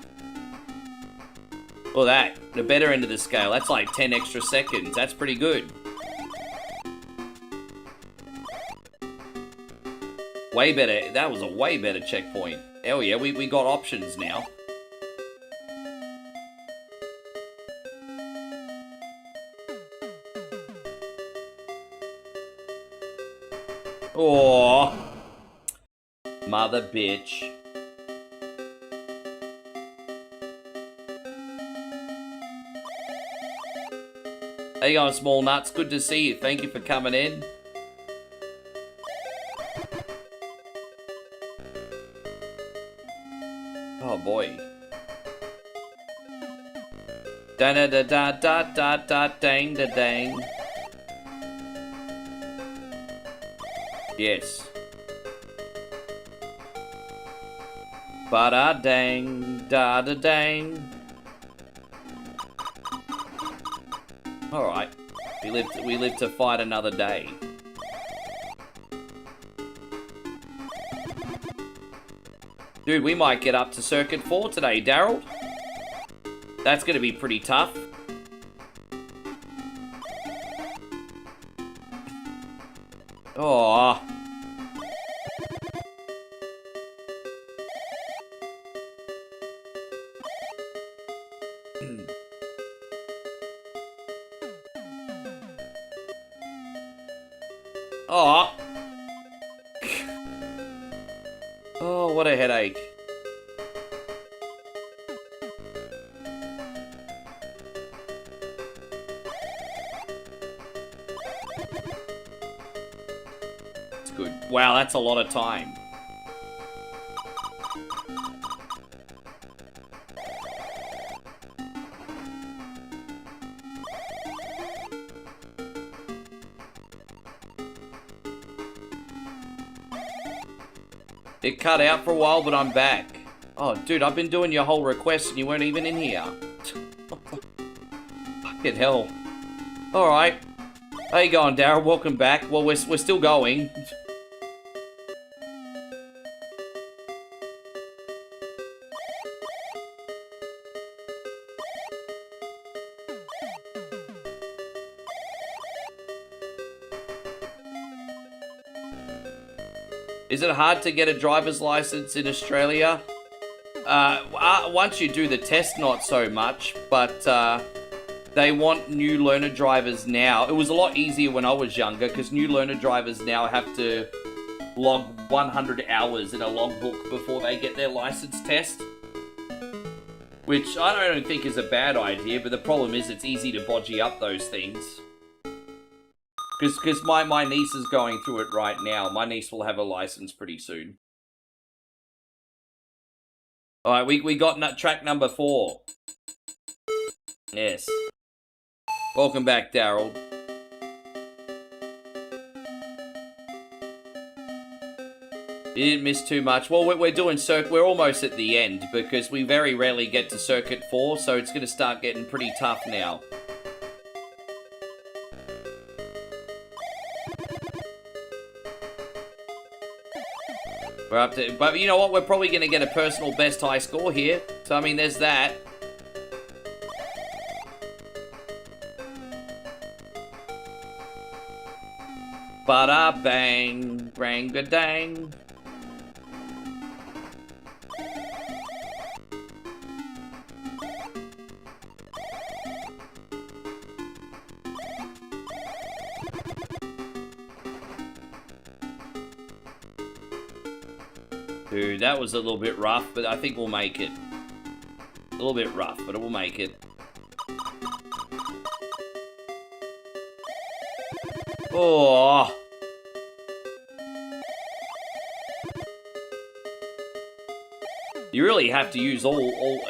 Well, the better end of the scale, that's like 10 extra seconds. That's pretty good. Way better. That was a way better checkpoint. Hell yeah, we got options now. Oh, mother bitch. How you going, Small Nuts? Good to see you. Thank you for coming in. Oh boy. Da da da da da da da dang da dang. Yes. Ba da dang da da dang. All right. We live to fight another day. Dude, we might get up to Circuit 4 today, Daryl. That's gonna be pretty tough. Oh. Oh. Oh, what a headache. It's good. Wow, that's a lot of time. It cut out for a while, but I'm back. Oh, dude, I've been doing your whole request and you weren't even in here. Fucking hell. Alright. How you going, Daryl? Welcome back. Well, we're still going. Is it hard to get a driver's license in Australia? Once you do the test, not so much, but they want new learner drivers now. It was a lot easier when I was younger, because new learner drivers now have to log 100 hours in a logbook before they get their license test. Which I don't think is a bad idea, but the problem is it's easy to bodgy up those things. Because my niece is going through it right now. My niece will have a license pretty soon. Alright, we got track number 4. Yes. Welcome back, Daryl. You didn't miss too much. Well, we're doing we're almost at the end, because we very rarely get to Circuit 4, so it's going to start getting pretty tough now. We're up to, but you know what? We're probably going to get a personal best high score here. So, I mean, there's that. Bada bang, rang a dang. Dude, that was a little bit rough, but I think we'll make it. A little bit rough, but we'll make it. Oh. You really have to use all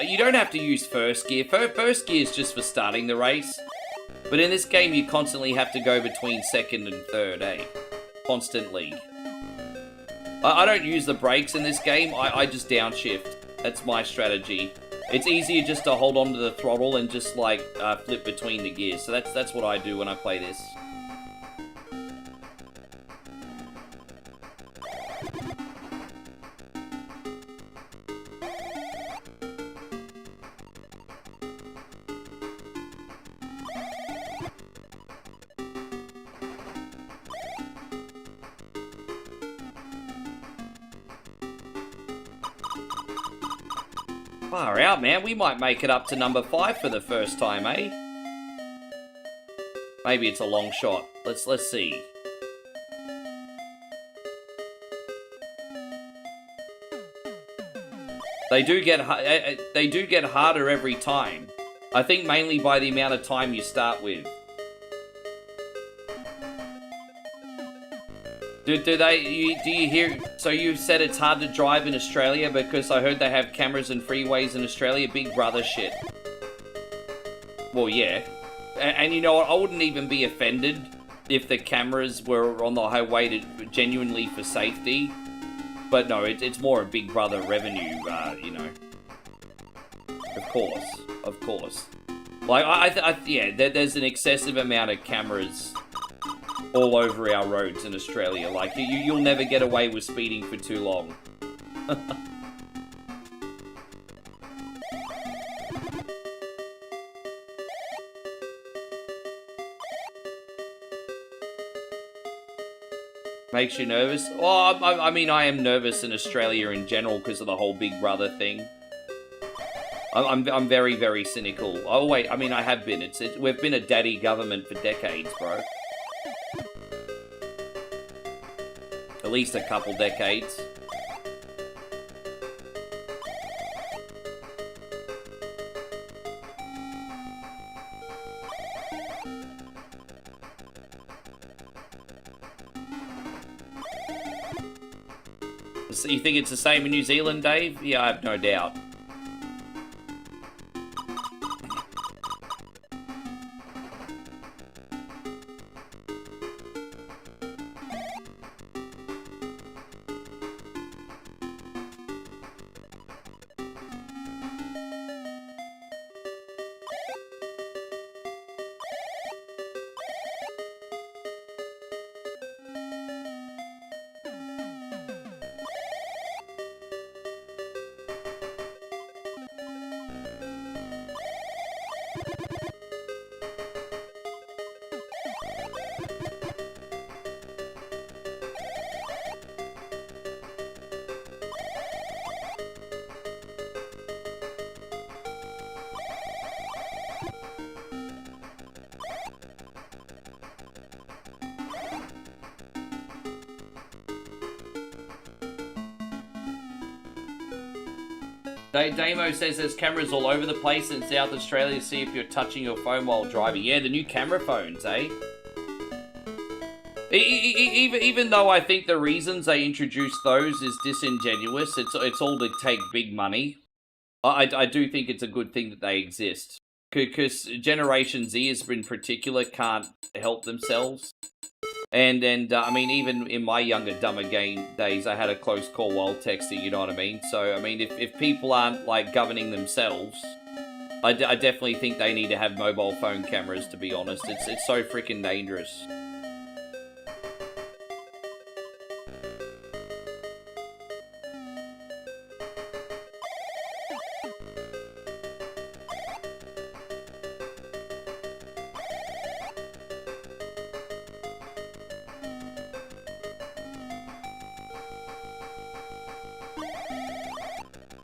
you don't have to use first gear. First gear is just for starting the race. But in this game, you constantly have to go between second and third, eh? Constantly. I don't use the brakes in this game, I just downshift. That's my strategy. It's easier just to hold onto the throttle and just, like, flip between the gears. So that's what I do when I play this. Far out, man. We might make it up to number 5 for the first time, eh? Maybe it's a long shot. Let's see. They do get harder every time. I think mainly by the amount of time you start with. Do you hear? So you said it's hard to drive in Australia because I heard they have cameras and freeways in Australia. Big brother shit. Well, yeah. And you know what? I wouldn't even be offended if the cameras were on the highway genuinely for safety. But no, it's more a big brother revenue, you know. Of course. Like, yeah, there's an excessive amount of cameras all over our roads in Australia. Like, you'll never get away with speeding for too long. Makes you nervous? Oh, I mean, I am nervous in Australia in general because of the whole Big Brother thing. I'm very, very cynical. Oh, wait, I mean, I have been. We've been a daddy government for decades, bro. At least a couple decades. So you think it's the same in New Zealand, Dave? Yeah, I have no doubt. Damo says there's cameras all over the place in South Australia. See if you're touching your phone while driving. Yeah, the new camera phones, eh? Even though I think the reasons they introduced those is disingenuous, it's all to take big money. I do think it's a good thing that they exist. Because Generation Zers in particular can't help themselves. And I mean, even in my younger, dumber game days, I had a close call while texting, you know what I mean? So, I mean, if people aren't, like, governing themselves, I definitely think they need to have mobile phone cameras, to be honest. It's so freaking dangerous.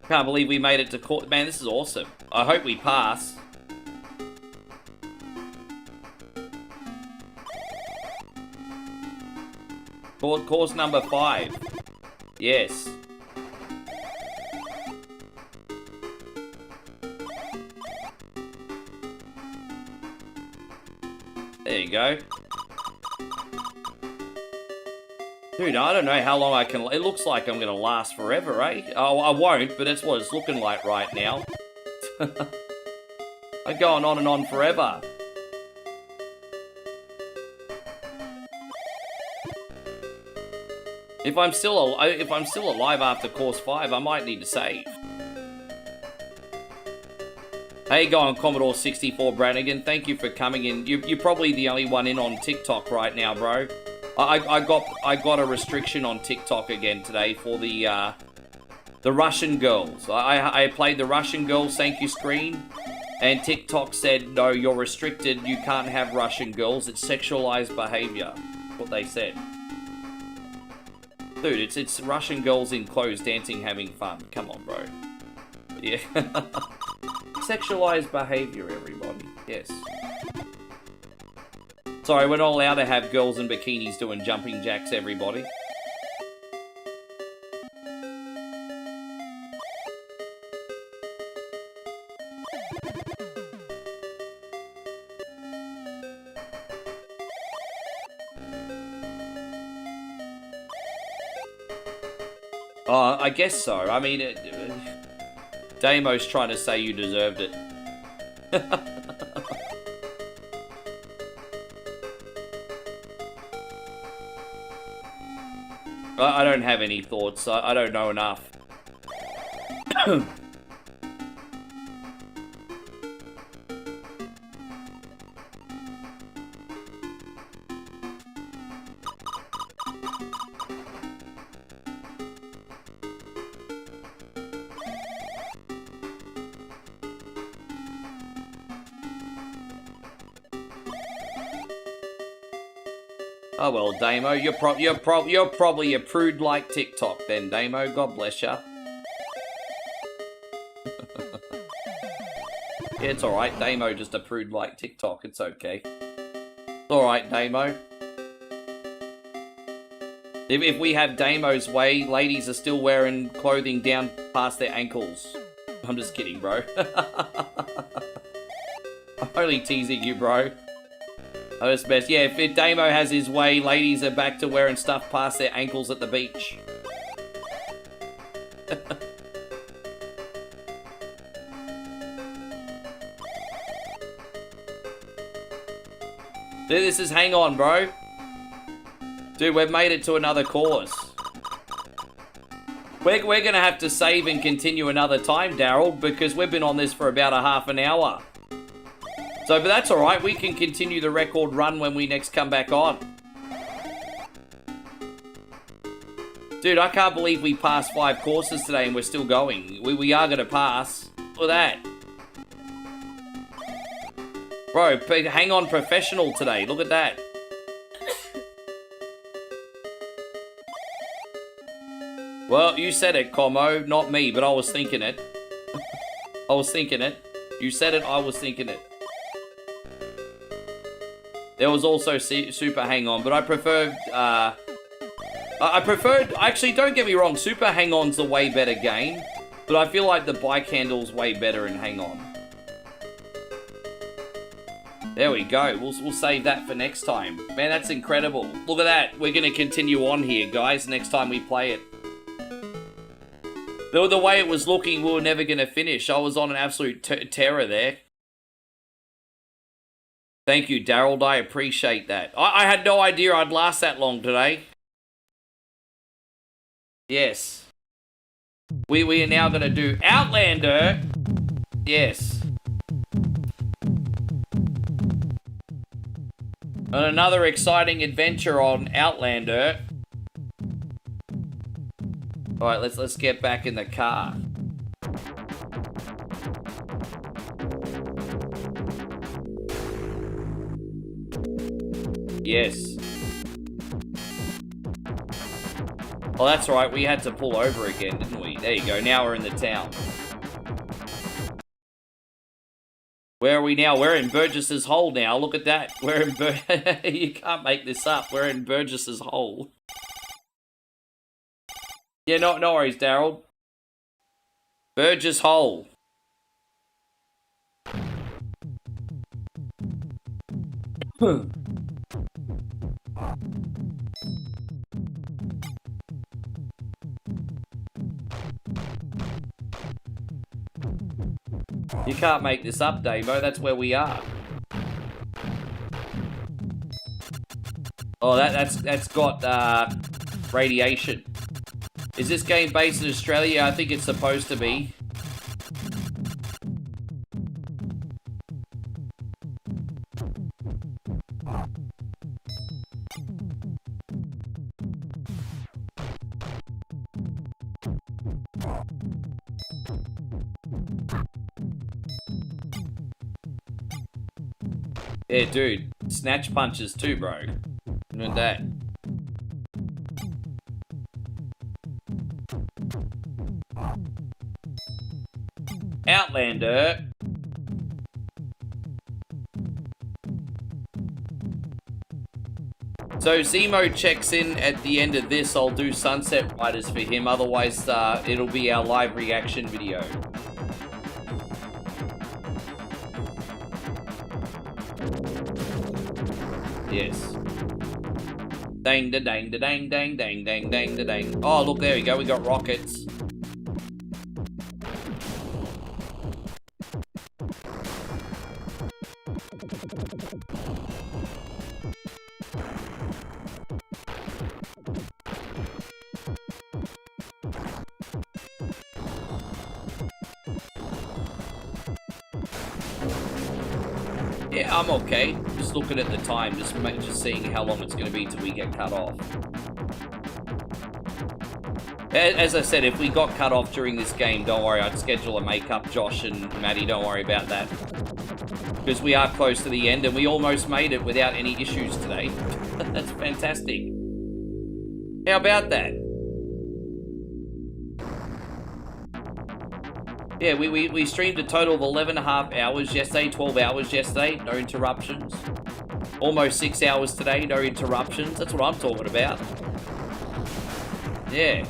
Can't believe we made it to court. Man, this is awesome. I hope we pass. Course number 5. Yes. There you go. Dude, I don't know how long I can... It looks like I'm going to last forever, eh? Oh, I won't, but that's what it's looking like right now. I'm going on and on forever. If I'm still alive after course 5, I might need to save. How you going, Commodore 64 Brannigan? Thank you for coming in. You're probably the only one in on TikTok right now, bro. I got a restriction on TikTok again today for the Russian girls. I played the Russian girls thank you screen, and TikTok said, no, you're restricted. You can't have Russian girls. It's sexualized behavior. What they said. Dude, it's Russian girls in clothes dancing, having fun. Come on, bro. Yeah. Sexualized behavior, everybody. Yes. Sorry, we're not allowed to have girls in bikinis doing jumping jacks, everybody. I guess so. I mean, Damo's trying to say you deserved it. I don't have any thoughts. I don't know enough. Oh well, Damo, you're probably a prude like TikTok then, Damo. God bless ya. Yeah, it's alright. Damo just a prude like TikTok. It's okay. It's alright, Damo. If we have Damo's way, ladies are still wearing clothing down past their ankles. I'm just kidding, bro. I'm only teasing you, bro. Oh, that's best. Yeah, if Damo has his way, ladies are back to wearing stuff past their ankles at the beach. Dude, this is... Hang on, bro. Dude, we've made it to another course. We're going to have to save and continue another time, Daryl, because we've been on this for about a half an hour. So, but that's alright, we can continue the record run when we next come back on. Dude, I can't believe we passed 5 courses today and we're still going. We are going to pass. Look at that. Bro, hang on professional today. Look at that. Well, you said it, Como, not me, but I was thinking it. I was thinking it. You said it, I was thinking it. There was also Super Hang On, but I preferred, actually, don't get me wrong, Super Hang On's a way better game. But I feel like the bike handle's way better and hang on. There we go. We'll save that for next time. Man, that's incredible. Look at that. We're going to continue on here, guys, next time we play it. The way it was looking, we were never going to finish. I was on an absolute terror there. Thank you, Daryl. I appreciate that. I had no idea I'd last that long today. Yes. We are now going to do Outlander. Yes. And another exciting adventure on Outlander. Alright, let's get back in the car. Yes. Oh, that's right, we had to pull over again, didn't we? There you go, now we're in the town. Where are we now? We're in Burgess's Hole now. Look at that. We're in You can't make this up. We're in Burgess's Hole. Yeah, no worries, Daryl. Burgess Hole. You can't make this up, Davo. That's where we are. Oh, that's got radiation. Is this game based in Australia? I think it's supposed to be. Yeah, dude. Snatch punches too, bro. Look at that. Outlander. So Zemo checks in at the end of this. I'll do Sunset Riders for him. Otherwise, it'll be our live reaction video. Yes. Dang da dang da dang dang dang dang dang da dang. Oh, look, there we go. We got rockets. Yeah, I'm okay. Just looking at the time, just seeing how long it's going to be till we get cut off. As I said, if we got cut off during this game, don't worry, I'd schedule a make-up. Josh and Maddie, don't worry about that. Because we are close to the end, and we almost made it without any issues today. That's fantastic. How about that? Yeah, we streamed a total of 11.5 hours yesterday, 12 hours yesterday, no interruptions. Almost 6 hours today, no interruptions. That's what I'm talking about. Yeah.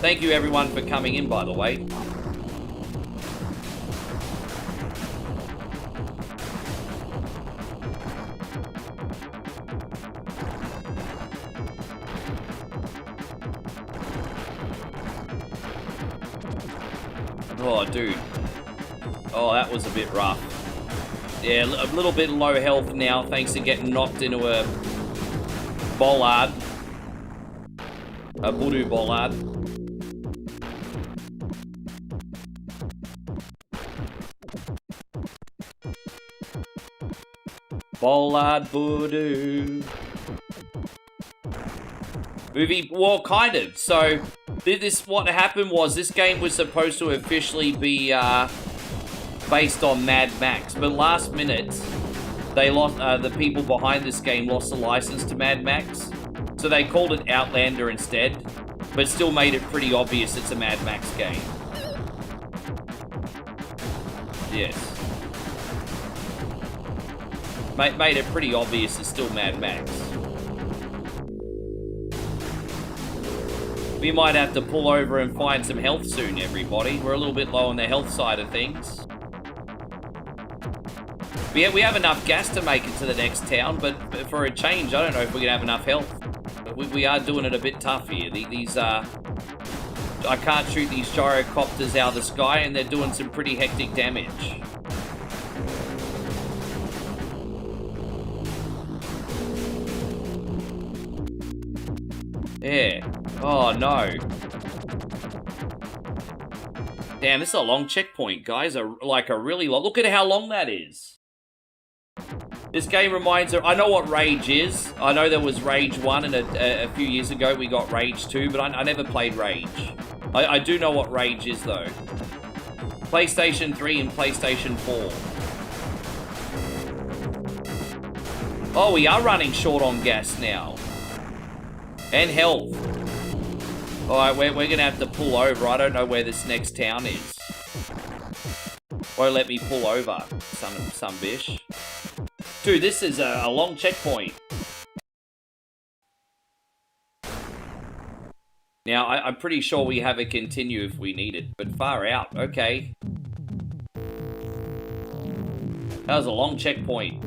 Thank you everyone for coming in, by the way. Oh, dude. Oh, that was a bit rough. Yeah, a little bit low health now, thanks to getting knocked into a bollard. A voodoo bollard. Bollard voodoo. Movie, well, kind of. So, what happened was, this game was supposed to officially be based on Mad Max, but last minute, they lost. The people behind this game lost the license to Mad Max, so they called it Outlander instead, but still made it pretty obvious it's a Mad Max game. Yes. Made it pretty obvious it's still Mad Max. We might have to pull over and find some health soon, everybody. We're a little bit low on the health side of things. We have enough gas to make it to the next town, but for a change, I don't know if we're going to have enough health. We are doing it a bit tough here. I can't shoot these gyrocopters out of the sky, and they're doing some pretty hectic damage. Yeah. Oh, no. Damn, this is a long checkpoint, guys. Like a really long... Look at how long that is. This game reminds of... I know what Rage is. I know there was Rage 1, and a few years ago we got Rage 2, but I never played Rage. I do know what Rage is, though. PlayStation 3 and PlayStation 4. Oh, we are running short on gas now. And health. Alright, we're going to have to pull over. I don't know where this next town is. Won't let me pull over, some bish. Dude, this is a long checkpoint. Now, I'm pretty sure we have a continue if we need it, but far out. Okay. That was a long checkpoint.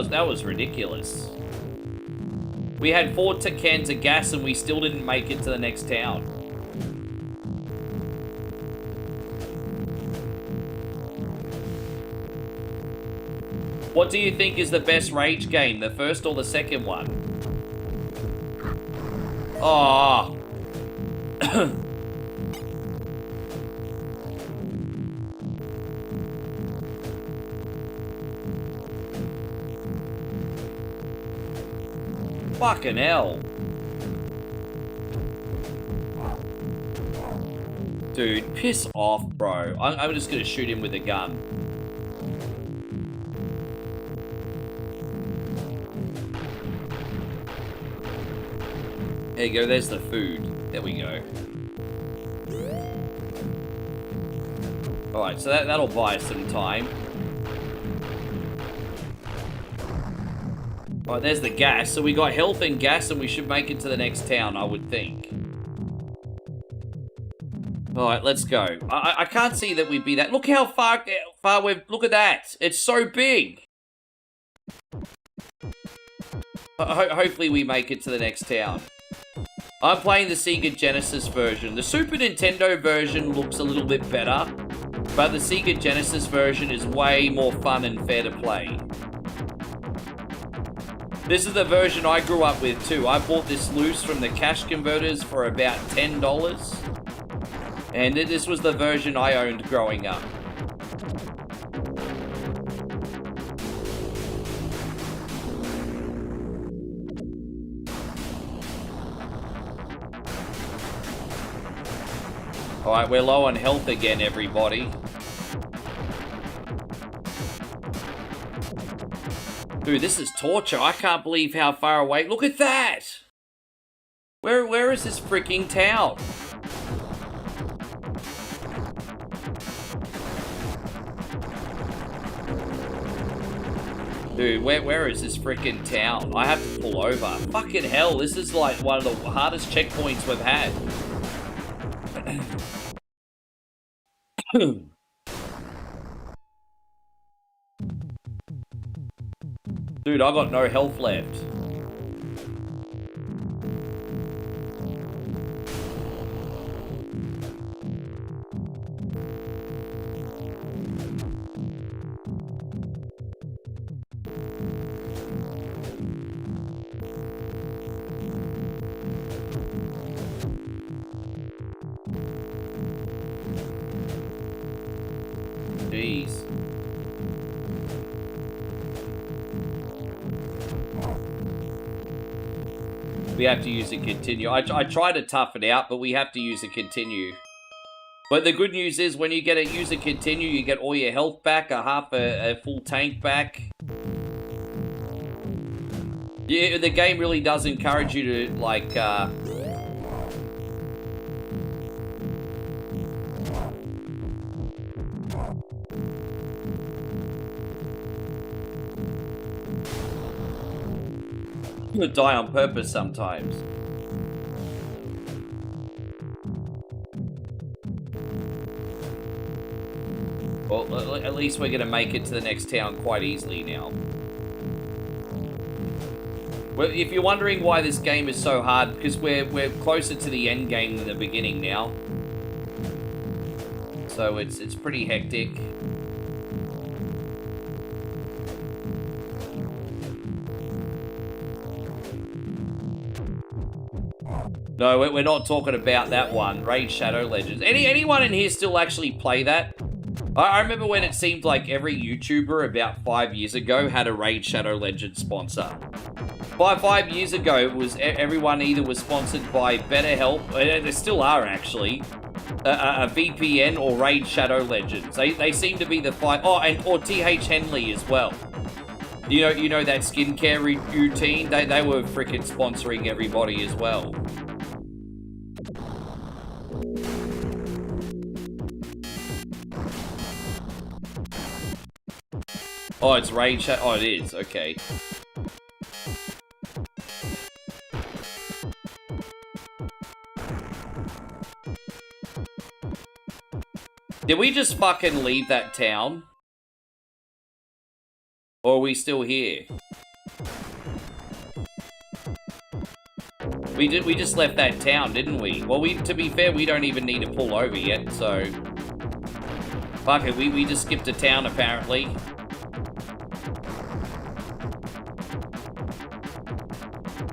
That was ridiculous. We had 4 cans of gas and we still didn't make it to the next town. What do you think is the best Rage game, the first or the second one? Oh. Fucking hell. Dude, piss off, bro. I'm just gonna shoot him with a gun. There you go, there's the food. There we go. Alright, so that'll buy us some time. Alright, there's the gas. So we got health and gas, and we should make it to the next town, I would think. Alright, let's go. I can't see that we'd be that... Look how far we've... Look at that. It's so big. Hopefully we make it to the next town. I'm playing the Sega Genesis version. The Super Nintendo version looks a little bit better, but the Sega Genesis version is way more fun and fair to play. This is the version I grew up with too. I bought this loose from the cash converters for about $10. And this was the version I owned growing up. Alright, we're low on health again, everybody. Dude, this is torture. I can't believe how far away... Look at that! Where is this freaking town? Dude, where is this freaking town? I have to pull over. Fucking hell, this is like one of the hardest checkpoints we've had. Dude, I got no health left. Jeez. We have to use a continue. I try to tough it out, but we have to use a continue. But the good news is when you get a user continue, you get all your health back, a full tank back. Yeah, the game really does encourage you to, like, you die on purpose sometimes. Well, at least we're gonna make it to the next town quite easily now. Well, if you're wondering why this game is so hard, because we're closer to the end game than the beginning now. So it's pretty hectic. No, we're not talking about that one, Raid Shadow Legends. Anyone in here still actually play that? I remember when it seemed like every YouTuber about 5 years ago had a Raid Shadow Legends sponsor. 5 years ago, it was everyone either was sponsored by BetterHelp, they still are actually, a VPN or Raid Shadow Legends. They seem to be the five. Oh, or TH Henley as well. You know that skincare routine. They were freaking sponsoring everybody as well. Oh, it's Raid Shadow. Oh, it is. Okay. Did we just fucking leave that town? Or are we still here? We just left that town, didn't we? Well, to be fair, we don't even need to pull over yet, so... Fuck it, we just skipped a town, apparently.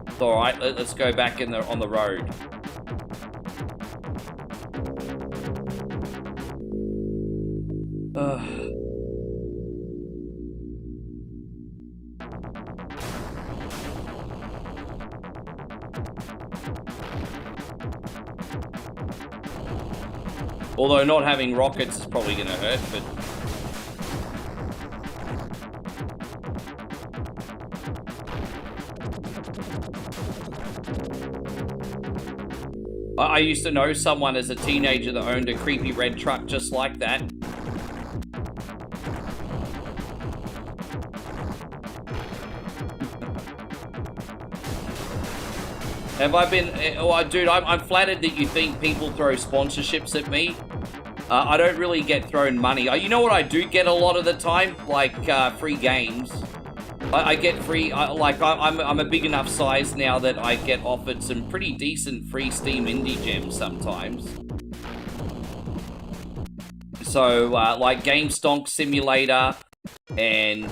It's alright, let's go back on the road. Although not having rockets is probably gonna hurt, but... I used to know someone as a teenager that owned a creepy red truck just like that. Have I been... Oh, dude, I'm flattered that you think people throw sponsorships at me. I don't really get thrown money. You know what I do get a lot of the time? Like, free games. I get free... I'm a big enough size now that I get offered some pretty decent free Steam indie gems sometimes. So, like Game Stonk Simulator and,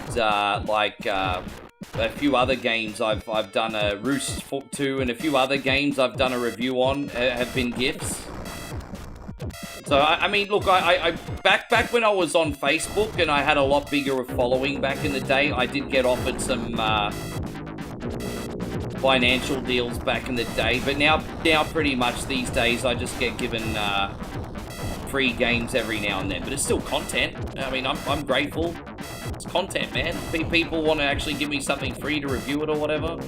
a few other games I've done a Roost 2 and a few other games I've done a review on have been gifts. So I mean, look, I back when I was on Facebook and I had a lot bigger of following back in the day, I did get offered some financial deals back in the day. But now pretty much these days I just get given free games every now and then. But it's still content. I mean, I'm grateful. It's content, man. People want to actually give me something free to review it or whatever.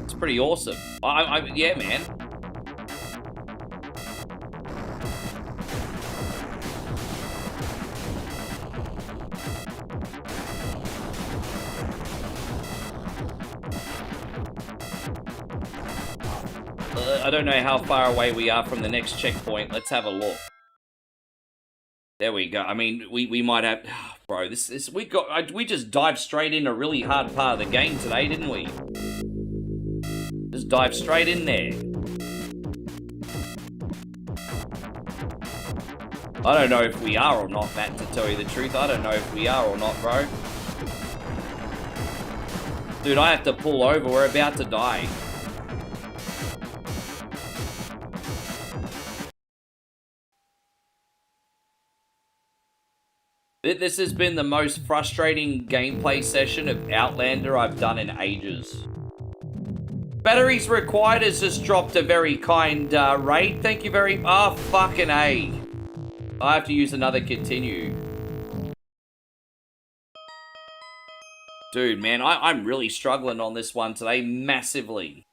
It's pretty awesome. Yeah, man. I don't know how far away we are from the next checkpoint. Let's have a look. There we go. I mean, we might have... Bro, we just dived straight into a really hard part of the game today, didn't we? Just dive straight in there. I don't know if we are or not, Matt, to tell you the truth. I don't know if we are or not, bro. Dude, I have to pull over. We're about to die. This has been the most frustrating gameplay session of Outlander I've done in ages. Batteries required has just dropped a very kind rate. Thank you very... Oh, fucking A. I have to use another continue. Dude, man, I'm really struggling on this one today, massively.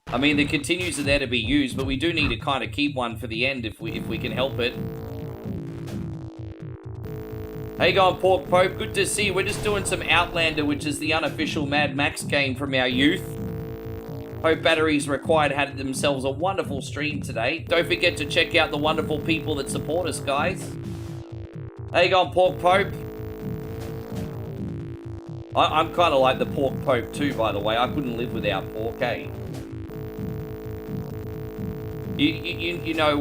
I mean, the continues are there to be used, but we do need to kind of keep one for the end if we can help it. How you going, Pork Pope? Good to see you. We're just doing some Outlander, which is the unofficial Mad Max game from our youth. Hope Batteries Required had themselves a wonderful stream today. Don't forget to check out the wonderful people that support us, guys. How you going, Pork Pope? I'm kind of like the Pork Pope too, by the way. I couldn't live without pork, eh? You know,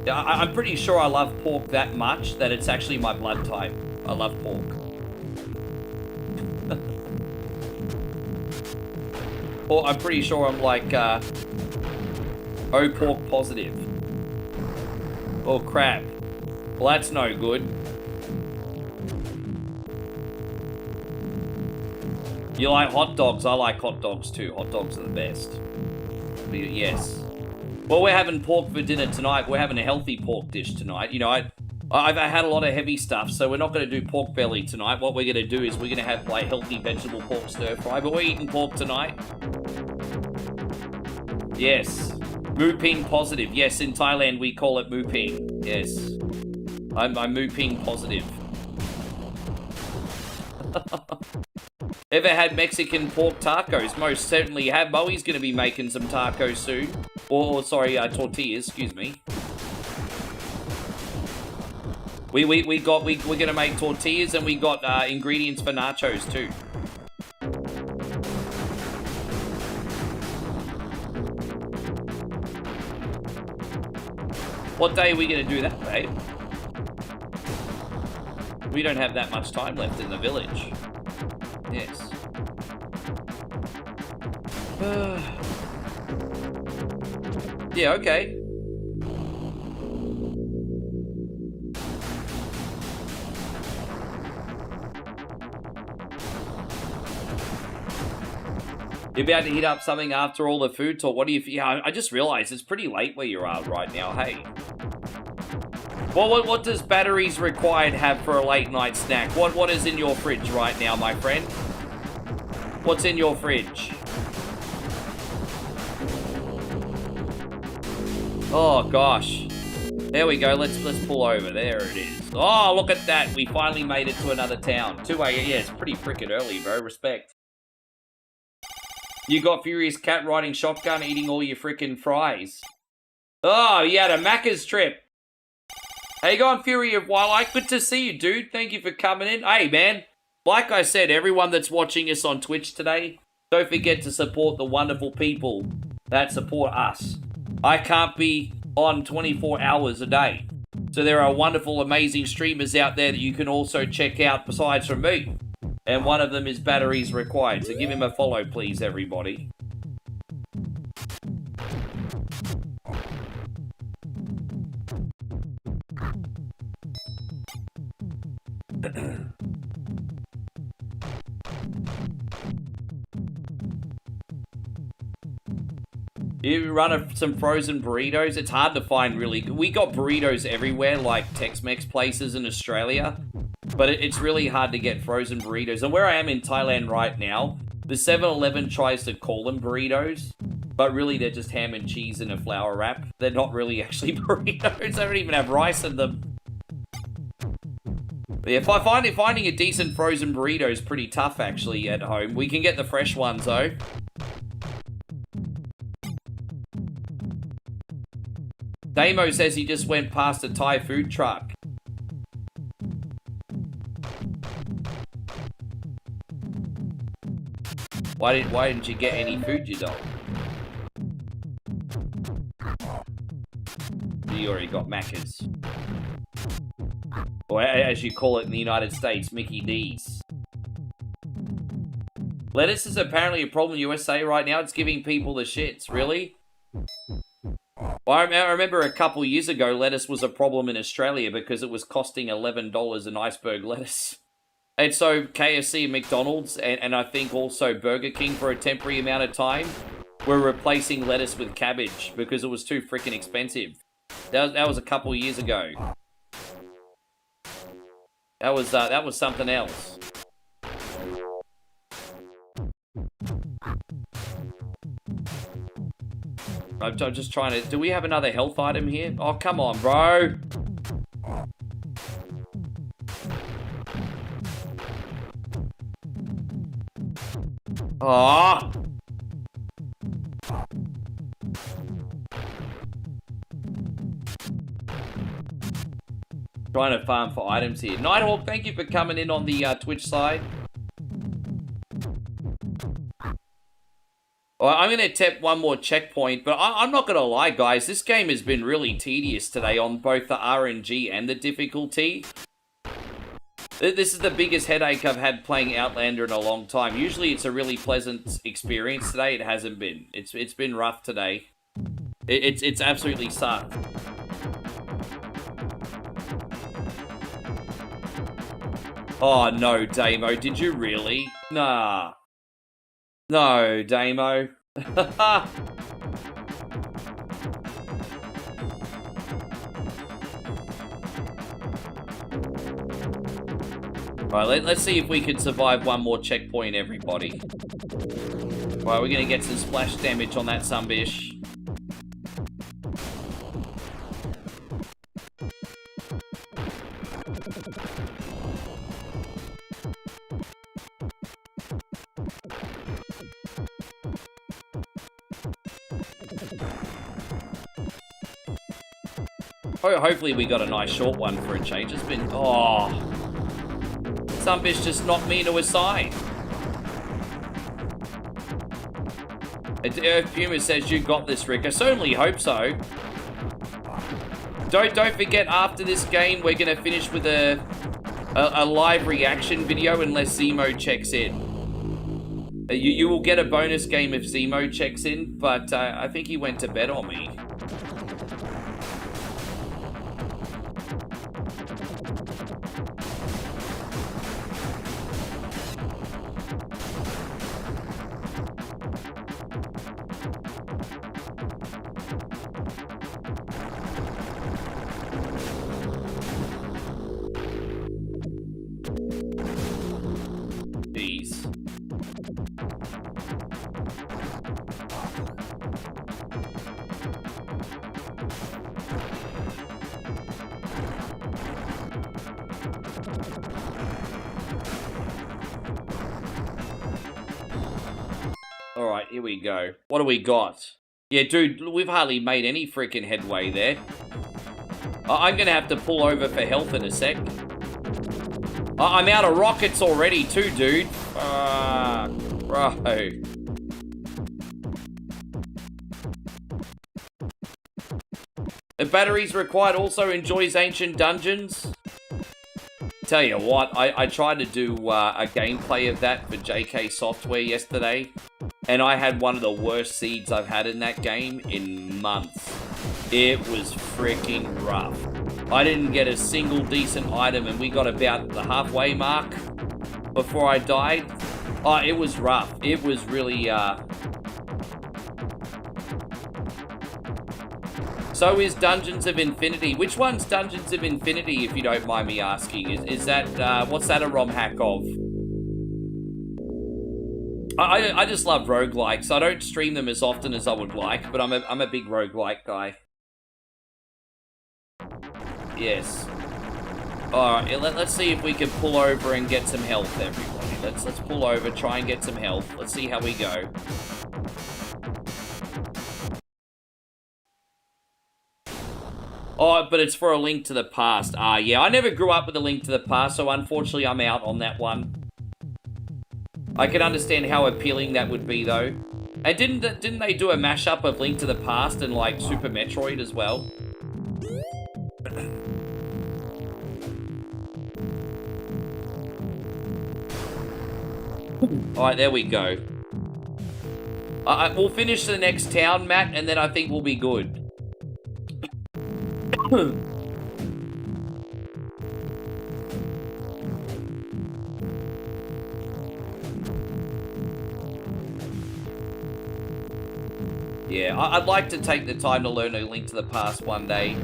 I'm pretty sure I love pork that much that it's actually my blood type. I love pork. Or I'm pretty sure I'm like, O pork positive. Oh crap. Well, that's no good. You like hot dogs? I like hot dogs too. Hot dogs are the best. But yes. Well, we're having pork for dinner tonight. We're having a healthy pork dish tonight. You know, I've had a lot of heavy stuff, so we're not going to do pork belly tonight. What we're going to do is we're going to have like healthy vegetable pork stir fry, but we're eating pork tonight. Yes. Moo Ping positive. Yes, in Thailand we call it Moo Ping. Yes. I'm Moo Ping positive. Ever had Mexican pork tacos? Most certainly have. Mowie's going to be making some tacos soon. Or sorry, tortillas, excuse me. We're going to make tortillas and we got ingredients for nachos too. What day are we going to do that, babe? We don't have that much time left in the village. Yes. Yeah, okay. You're about to hit up something after all the food talk. What do you... Yeah, I just realized it's pretty late where you are right now. Hey. Well, what does Batteries Required have for a late night snack? What is in your fridge right now, my friend? What's in your fridge? Oh gosh. There we go. Let's pull over. There it is. Oh, look at that. We finally made it to another town. 2 a.m. Yeah, it's pretty freaking early, bro. Respect. You got Furious Cat riding shotgun, eating all your freaking fries. Oh, you had a Macca's trip. How you going, Fury of Wildlife? Good to see you, dude. Thank you for coming in. Hey, man. Like I said, everyone that's watching us on Twitch today, don't forget to support the wonderful people that support us. I can't be on 24 hours a day. So there are wonderful, amazing streamers out there that you can also check out besides from me. And one of them is Batteries Required. So give him a follow, please, everybody. You run some frozen burritos? It's hard to find really good. We got burritos everywhere, like Tex-Mex places in Australia. But it's really hard to get frozen burritos. And where I am in Thailand right now, the 7-Eleven tries to call them burritos. But really, they're just ham and cheese in a flour wrap. They're not really actually burritos. They don't even have rice in them. But yeah, finding a decent frozen burrito is pretty tough, actually, at home. We can get the fresh ones, though. Damo says he just went past a Thai food truck. Why didn't you get any food, you dog? You already got Macca's. Or as you call it in the United States, Mickey D's. Lettuce is apparently a problem in the USA right now. It's giving people the shits. Really? Well, I remember a couple years ago, lettuce was a problem in Australia because it was costing $11 an iceberg lettuce. And so KFC and McDonald's, and I think also Burger King for a temporary amount of time, were replacing lettuce with cabbage because it was too freaking expensive. That was a couple of years ago. That was something else. I'm just trying to... Do we have another health item here? Oh, come on, bro. Oh. Trying to farm for items here. Nighthawk, thank you for coming in on the Twitch side. Well, I'm going to attempt one more checkpoint, but I'm not going to lie, guys. This game has been really tedious today on both the RNG and the difficulty. This is the biggest headache I've had playing Outlander in a long time. Usually it's a really pleasant experience. Today it hasn't been. It's been rough today. It's absolutely sucked. Oh, no, Damo. Did you really? Nah. No, Damo. Alright, let's see if we can survive one more checkpoint, everybody. Alright, we're gonna get some splash damage on that sunbish. Hopefully we got a nice short one for a change. It's been... Oh... Some bitch just knocked me into a side. Earth Puma says you got this, Rick. I certainly hope so. Don't forget, after this game, we're going to finish with a live reaction video unless Zemo checks in. You will get a bonus game if Zemo checks in, but I think he went to bed on me. Alright, here we go. What do we got? Yeah, dude, we've hardly made any freaking headway there. I'm gonna have to pull over for health in a sec. I'm out of rockets already too, dude. Bro. The batteries required also enjoys Ancient Dungeons. Tell you what, I tried to do a gameplay of that for JK Software yesterday, and I had one of the worst seeds I've had in that game in months. It was freaking rough. I didn't get a single decent item, and we got about the halfway mark before I died. Oh, it was rough. It was really, So is Dungeons of Infinity. Which one's Dungeons of Infinity, if you don't mind me asking? Is that, what's that a ROM hack of? I just love roguelikes. I don't stream them as often as I would like, but I'm a big roguelike guy. Yes. Alright, let's see if we can pull over and get some health, everybody. Let's pull over, try and get some health. Let's see how we go. Oh, but it's for A Link to the Past. Yeah, I never grew up with A Link to the Past, so unfortunately I'm out on that one. I can understand how appealing that would be, though. And didn't they do a mashup of Link to the Past and, like, Super Metroid as well? Alright, there we go. We'll finish the next town, Matt, and then I think we'll be good. Yeah, I'd like to take the time to learn A Link to the Past one day.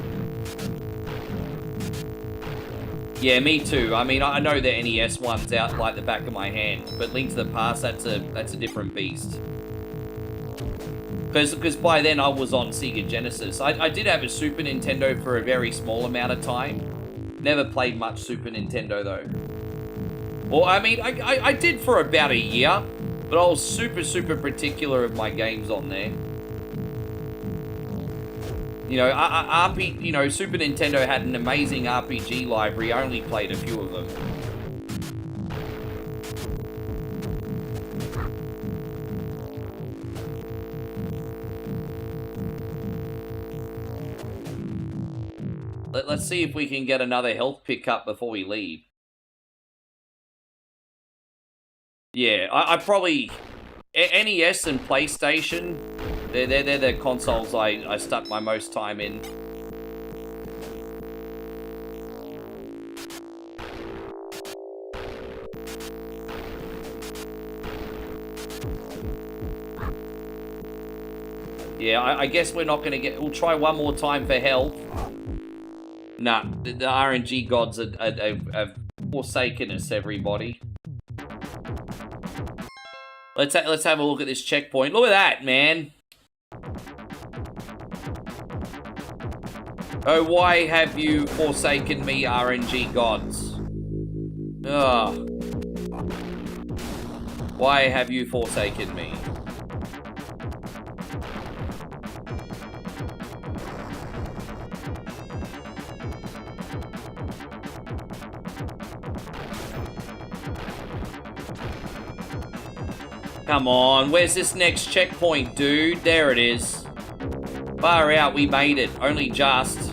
Yeah, me too. I mean, I know the NES one's out like the back of my hand, but Link to the Past, that's a different beast. Because by then I was on Sega Genesis. I did have a Super Nintendo for a very small amount of time. Never played much Super Nintendo though. Well, I mean, I did for about a year, but I was super particular of my games on there. You know, Super Nintendo had an amazing RPG library. I only played a few of them. Let's see if we can get another health pickup before we leave. Yeah, I probably... NES and PlayStation, they're the consoles I stuck my most time in. Yeah, I guess we're not going to get... We'll try one more time for health. Nah, the RNG gods have forsaken us, everybody. Let's have a look at this checkpoint. Look at that, man. Oh, why have you forsaken me, RNG gods? Ugh. Why have you forsaken me? Come on, where's this next checkpoint, dude? There it is. Far out, we made it. Only just.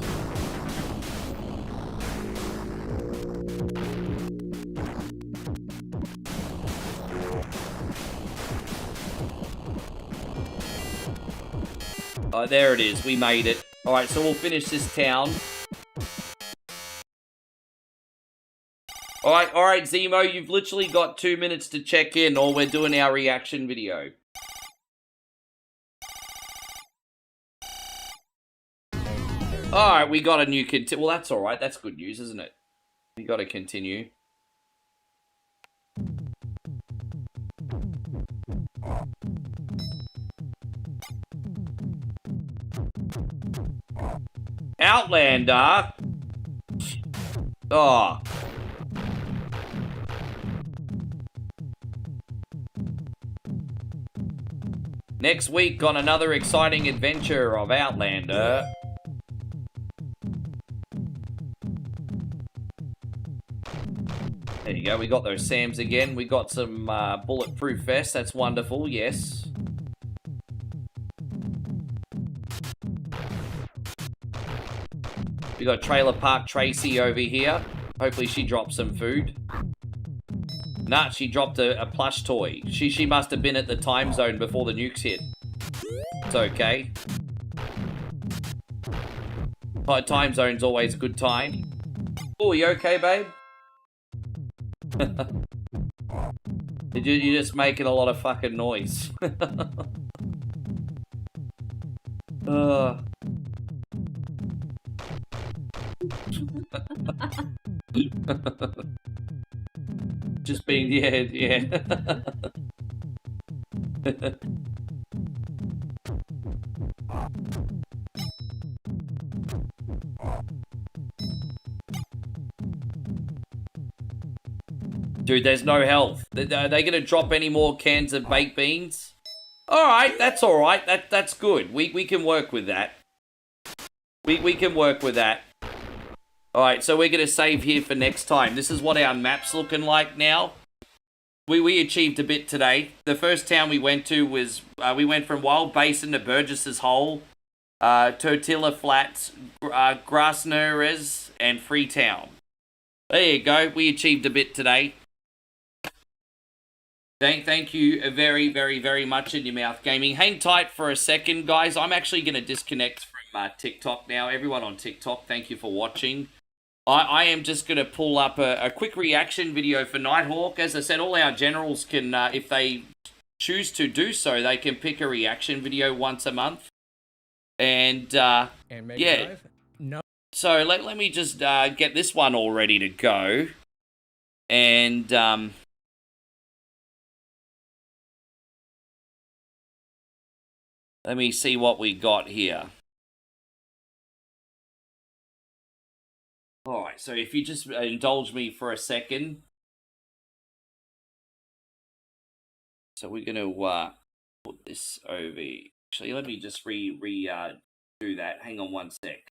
Oh, there it is. We made it. Alright, so we'll finish this town. Alright, Zemo, you've literally got 2 minutes to check in, or we're doing our reaction video. Alright, we got a new well, that's alright. That's good news, isn't it? We gotta continue. Outlander? Oh. Next week on another exciting adventure of Outlander. There you go, we got those Sams again. We got some bulletproof vests, that's wonderful, yes. We got Trailer Park Tracy over here. Hopefully she dropped some food. Nah, she dropped a plush toy. She must have been at the time zone before the nukes hit. It's okay. Time zone's always a good time. Oh, you okay, babe? You're just making a lot of fucking noise. Just being, yeah. Dude, there's no health. Are they gonna drop any more cans of baked beans? Alright, that's alright. That's good. We can work with that. We can work with that. Alright, so we're going to save here for next time. This is what our map's looking like now. We achieved a bit today. The first town we went to was, we went from Wild Basin to Burgess's Hole, Tortilla Flats, Grasnerez, and Freetown. There you go. We achieved a bit today. Thank you very much in your mouth gaming. Hang tight for a second, guys. I'm actually going to disconnect from TikTok now. Everyone on TikTok, thank you for watching. I am just going to pull up a quick reaction video for Nighthawk. As I said, all our generals can, if they choose to do so, they can pick a reaction video once a month. And, Mega yeah. Drive? No. So let me just get this one all ready to go. And, let me see what we got here. Alright, so if you just indulge me for a second. So we're going to put this over. Actually, let me just do that. Hang on one sec.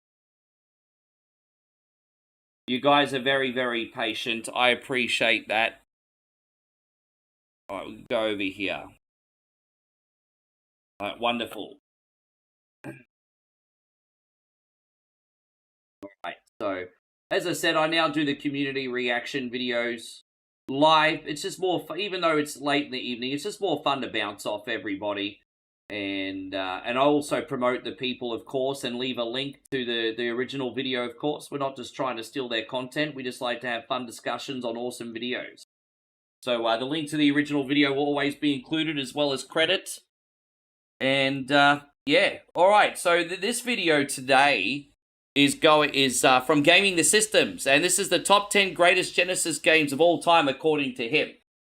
You guys are very, very patient. I appreciate that. Alright, we'll go over here. Alright, wonderful. Alright, so as I said, I now do the community reaction videos live. It's just more fun, even though it's late in the evening, it's just more fun to bounce off everybody. And I also promote the people, of course, and leave a link to the original video, of course. We're not just trying to steal their content. We just like to have fun discussions on awesome videos. So the link to the original video will always be included, as well as credits. And yeah, all right. So this video today is from Gaming the Systems, and this is the top 10 greatest Genesis games of all time, according to him.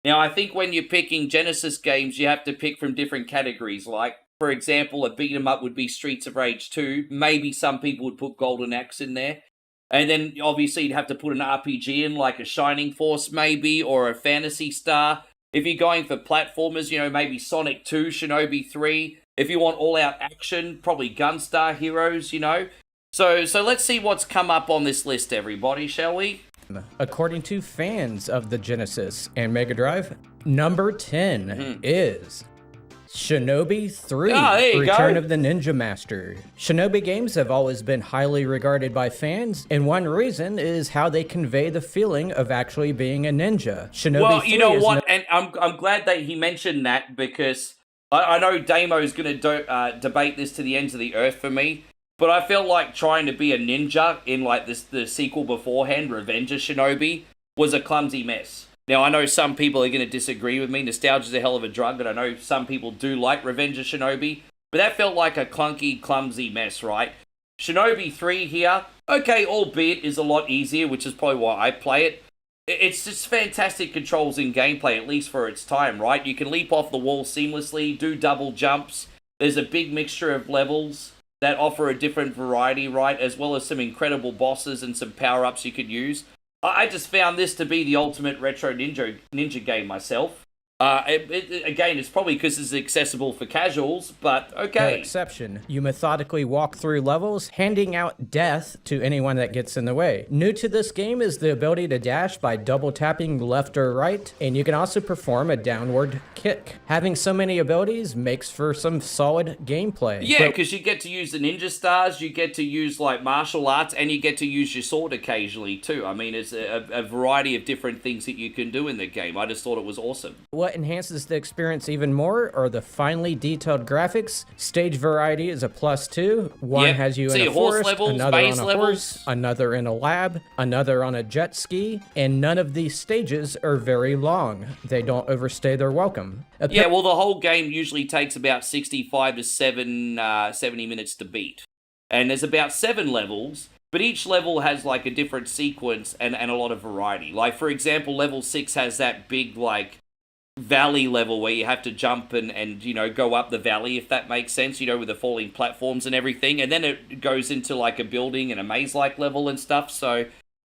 Now, I think when you're picking Genesis games, you have to pick from different categories. Like, for example, a beat 'em up would be Streets of Rage 2. Maybe some people would put Golden Axe in there. And then, obviously, you'd have to put an RPG in, like a Shining Force, maybe, or a Phantasy Star. If you're going for platformers, you know, maybe Sonic 2, Shinobi 3. If you want all-out action, probably Gunstar Heroes, you know. So let's see what's come up on this list, everybody, shall we? According to fans of the Genesis and Mega Drive, number 10 is Shinobi 3, Return of the Ninja Master. Shinobi games have always been highly regarded by fans, and one reason is how they convey the feeling of actually being a ninja. Shinobi well, 3 you know is what, and I'm glad that he mentioned that, because I know Damo's going to debate this to the ends of the earth for me. But I felt like trying to be a ninja in like the sequel beforehand, Revenge of Shinobi, was a clumsy mess. Now, I know some people are going to disagree with me. Nostalgia's a hell of a drug, and I know some people do like Revenge of Shinobi. But that felt like a clunky, clumsy mess, right? Shinobi 3 here, okay, albeit is a lot easier, which is probably why I play it. It's just fantastic controls in gameplay, at least for its time, right? You can leap off the wall seamlessly, do double jumps. There's a big mixture of levels that offer a different variety, right? As well as some incredible bosses and some power-ups you could use. I just found this to be the ultimate retro ninja game myself. Again, it's probably because it's accessible for casuals, but okay. No exception. You methodically walk through levels, handing out death to anyone that gets in the way. New to this game is the ability to dash by double tapping left or right, and you can also perform a downward kick. Having so many abilities makes for some solid gameplay. Yeah, because you get to use the ninja stars, you get to use like martial arts, and you get to use your sword occasionally too. I mean, it's a variety of different things that you can do in the game. I just thought it was awesome. What enhances the experience even more are the finely detailed graphics. Stage variety is a +2. One has you in a forest, another on a horse, another in a lab, another on a jet ski, and none of these stages are very long. They don't overstay their welcome. Yeah, well, the whole game usually takes about 65 to 70 minutes to beat. And there's about 7 levels, but each level has like a different sequence and a lot of variety. Like, for example, level 6 has that big, like, valley level where you have to jump and you know, go up the valley, if that makes sense, you know, with the falling platforms and everything. And then it goes into like a building and a maze-like level and stuff. So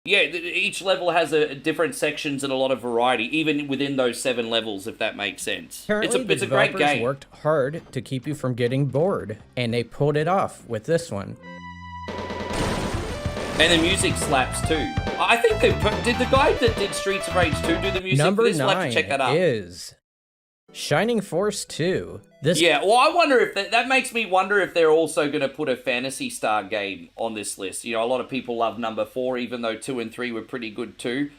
yeah, each level has a different sections and a lot of variety, even within those 7 levels, if that makes sense. Apparently, it's a great game. Worked hard to keep you from getting bored, and they pulled it off with this one. And the music slaps too. I think did the guy that did Streets of Rage 2 do the music Number for this? 9 We'll have to check that out. is Shining Force 2. Yeah, well, I wonder if that makes me wonder if they're also going to put a Phantasy Star game on this list. You know, a lot of people love number 4, even though 2 and 3 were pretty good too.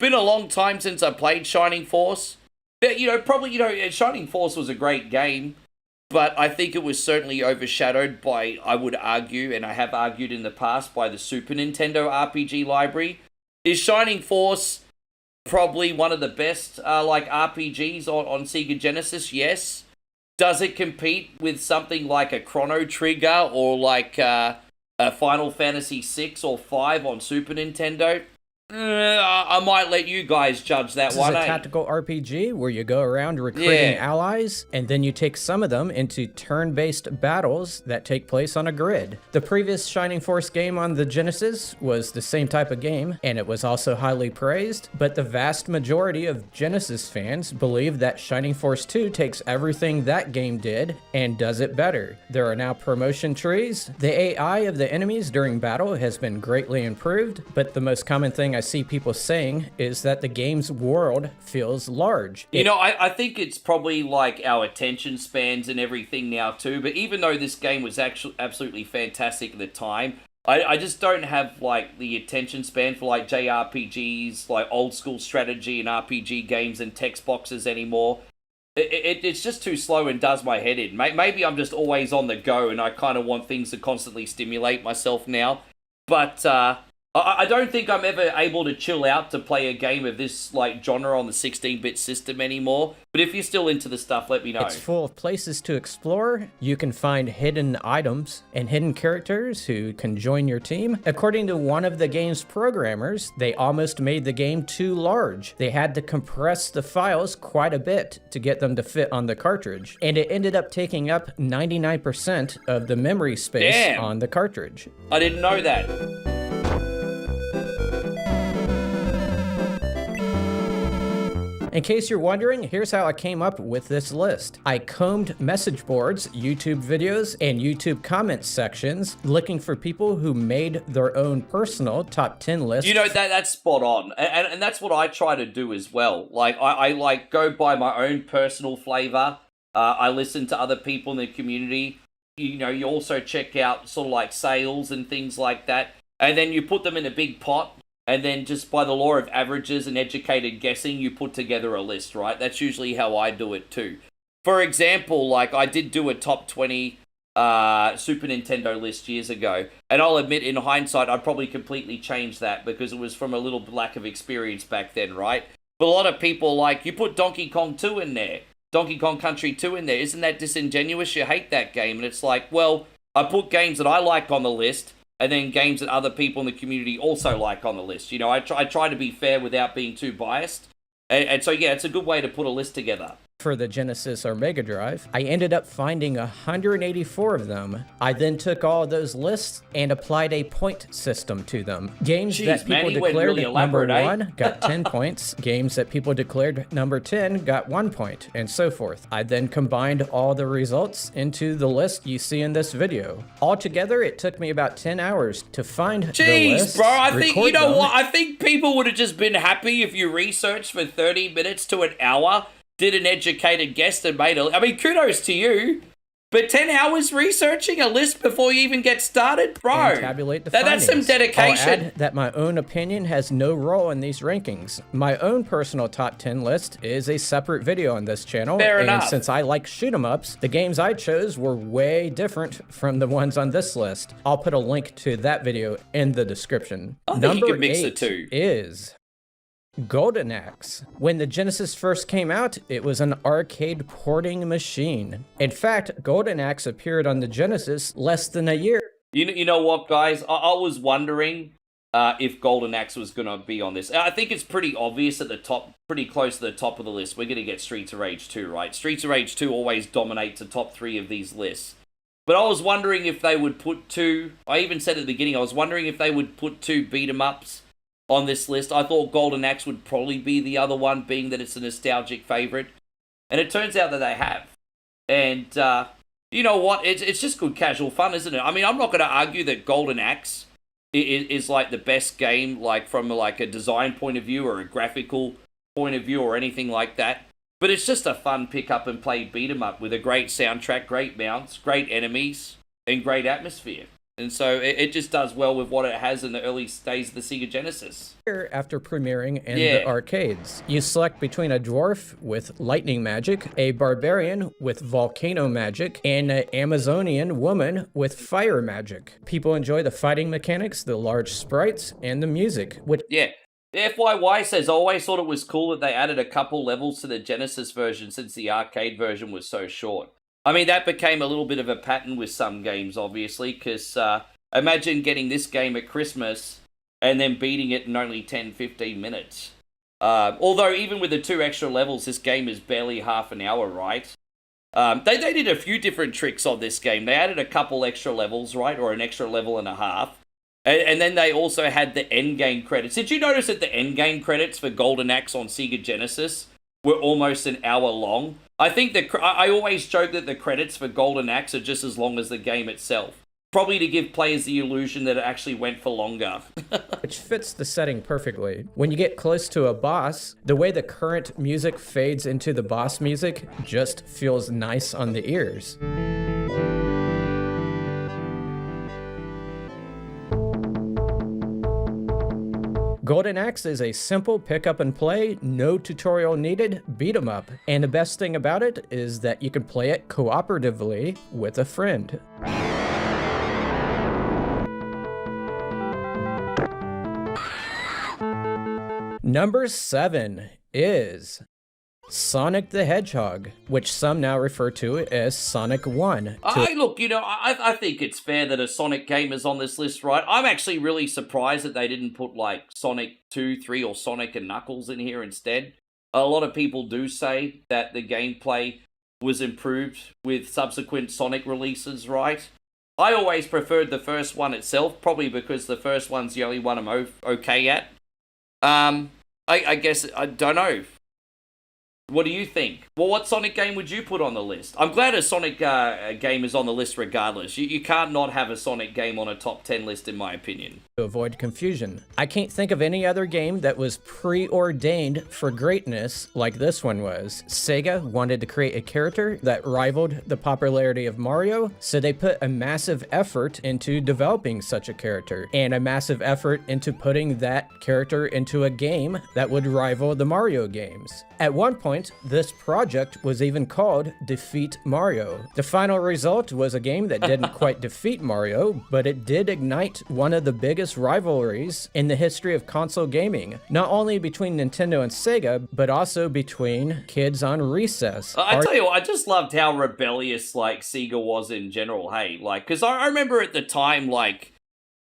Been a long time since I played Shining Force. But, you know, probably, you know, Shining Force was a great game, but I think it was certainly overshadowed by, I would argue, and I have argued in the past, by the Super Nintendo RPG library. Is Shining Force probably one of the best like RPGs on Sega Genesis, yes. Does it compete with something like a Chrono Trigger or like a Final Fantasy 6 or 5 on Super Nintendo? I might let you guys judge that This one. is a tactical RPG where you go around recruiting allies, and then you take some of them into turn-based battles that take place on a grid. The previous Shining Force game on the Genesis was the same type of game, and it was also highly praised, but the vast majority of Genesis fans believe that Shining Force 2 takes everything that game did and does it better. There are now promotion trees. The AI of the enemies during battle has been greatly improved, but the most common thing I see people saying is that the game's world feels large. You know, I think it's probably like our attention spans and everything now too, but even though this game was actually absolutely fantastic at the time, I just don't have like the attention span for like JRPGs, like old school strategy and RPG games and text boxes anymore. It's just too slow and does my head in. Maybe I'm just always on the go and I kind of want things to constantly stimulate myself now. But I don't think I'm ever able to chill out to play a game of this like genre on the 16-bit system anymore. But if you're still into the stuff, let me know. It's full of places to explore. You can find hidden items and hidden characters who can join your team. According to one of the game's programmers, they almost made the game too large. They had to compress the files quite a bit to get them to fit on the cartridge. And it ended up taking up 99% of the memory space on the cartridge. I didn't know that. In case you're wondering, here's how I came up with this list. I combed message boards, YouTube videos, and YouTube comments sections looking for people who made their own personal top 10 lists. You know, that's spot on. And that's what I try to do as well. Like, I like go by my own personal flavor. I listen to other people in the community. You know, you also check out sort of like sales and things like that. And then you put them in a big pot. And then just by the law of averages and educated guessing, you put together a list, right? That's usually how I do it too. For example, like I did do a top 20 Super Nintendo list years ago. And I'll admit, in hindsight, I'd probably completely changed that because it was from a little lack of experience back then, right? But a lot of people like, you put Donkey Kong 2 in there. Donkey Kong Country 2 in there. Isn't that disingenuous? You hate that game. And it's like, well, I put games that I like on the list. And then games that other people in the community also like on the list. You know, I try to be fair without being too biased. And so, yeah, it's a good way to put a list together. For the Genesis or Mega Drive, I ended up finding 184 of them. I then took all of those lists and applied a point system to them. Games that people declared number 1 got 10 points. Games that people declared number 10 got 1 point, and so forth. I then combined all the results into the list you see in this video. Altogether, it took me about 10 hours to find the list. Jeez, bro, I think, you know what? I think people would have just been happy if you researched for 30 minutes to an hour, did an educated guess and made a... I mean, kudos to you. But 10 hours researching a list before you even get started? Bro, and tabulate the that's some dedication. I'll add that my own opinion has no role in these rankings. My own personal top 10 list is a separate video on this channel. Fair enough. And since I like shoot 'em ups, the games I chose were way different from the ones on this list. I'll put a link to that video in the description. I think Number you can mix the 8 two. is Golden Axe. When the Genesis first came out, it was an arcade porting machine. In fact, Golden Axe appeared on the Genesis less than a year. You know what, guys? I was wondering if Golden Axe was going to be on this. I think it's pretty obvious at the top, pretty close to the top of the list. We're going to get Streets of Rage 2, right? Streets of Rage 2 always dominates the top 3 of these lists. But I was wondering if they would put 2... I even said at the beginning, I was wondering if they would put 2 beat-em-ups on this list. I thought Golden Axe would probably be the other one, being that it's a nostalgic favorite. And it turns out that they have. And, you know what? It's just good casual fun, isn't it? I mean, I'm not going to argue that Golden Axe is like the best game, like from like a design point of view or a graphical point of view or anything like that. But it's just a fun pick up and play beat 'em up with a great soundtrack, great mounts, great enemies, and great atmosphere. And so it just does well with what it has in the early days of the Sega Genesis. After premiering in the arcades, you select between a dwarf with lightning magic, a barbarian with volcano magic, and an Amazonian woman with fire magic. People enjoy the fighting mechanics, the large sprites, and the music. Yeah, FYY says, I always thought it was cool that they added a couple levels to the Genesis version since the arcade version was so short. I mean, that became a little bit of a pattern with some games, obviously, because imagine getting this game at Christmas and then beating it in only 10, 15 minutes. Although, even with the 2 extra levels, this game is barely half an hour, right? They did a few different tricks on this game. They added a couple extra levels, right? Or an extra level and a half. And then they also had the endgame credits. Did you notice that the endgame credits for Golden Axe on Sega Genesis were almost an hour long? I think I always joke that the credits for Golden Axe are just as long as the game itself. Probably to give players the illusion that it actually went for longer. Which fits the setting perfectly. When you get close to a boss, the way the current music fades into the boss music just feels nice on the ears. Golden Axe is a simple pick up and play, no tutorial needed, beat 'em up. And the best thing about it is that you can play it cooperatively with a friend. Number 7 is Sonic the Hedgehog, which some now refer to as Sonic 1. Look, I think it's fair that a Sonic game is on this list, right? I'm actually really surprised that they didn't put, like, Sonic 2, 3, or Sonic and Knuckles in here instead. A lot of people do say that the gameplay was improved with subsequent Sonic releases, right? I always preferred the first one itself, probably because the first one's the only one I'm okay at. I guess, I don't know. What do you think? Well, what Sonic game would you put on the list? I'm glad a Sonic game is on the list regardless. You can't not have a Sonic game on a top 10 list, in my opinion. To avoid confusion, I can't think of any other game that was preordained for greatness like this one was. Sega wanted to create a character that rivaled the popularity of Mario, so they put a massive effort into developing such a character, and a massive effort into putting that character into a game that would rival the Mario games. At one point, this project was even called Defeat Mario. The final result was a game that didn't quite defeat Mario, but it did ignite one of the biggest rivalries in the history of console gaming, not only between Nintendo and Sega, but also between kids on recess. I tell you what, I just loved how rebellious, like, Sega was in general, hey? Like, because I remember at the time, like,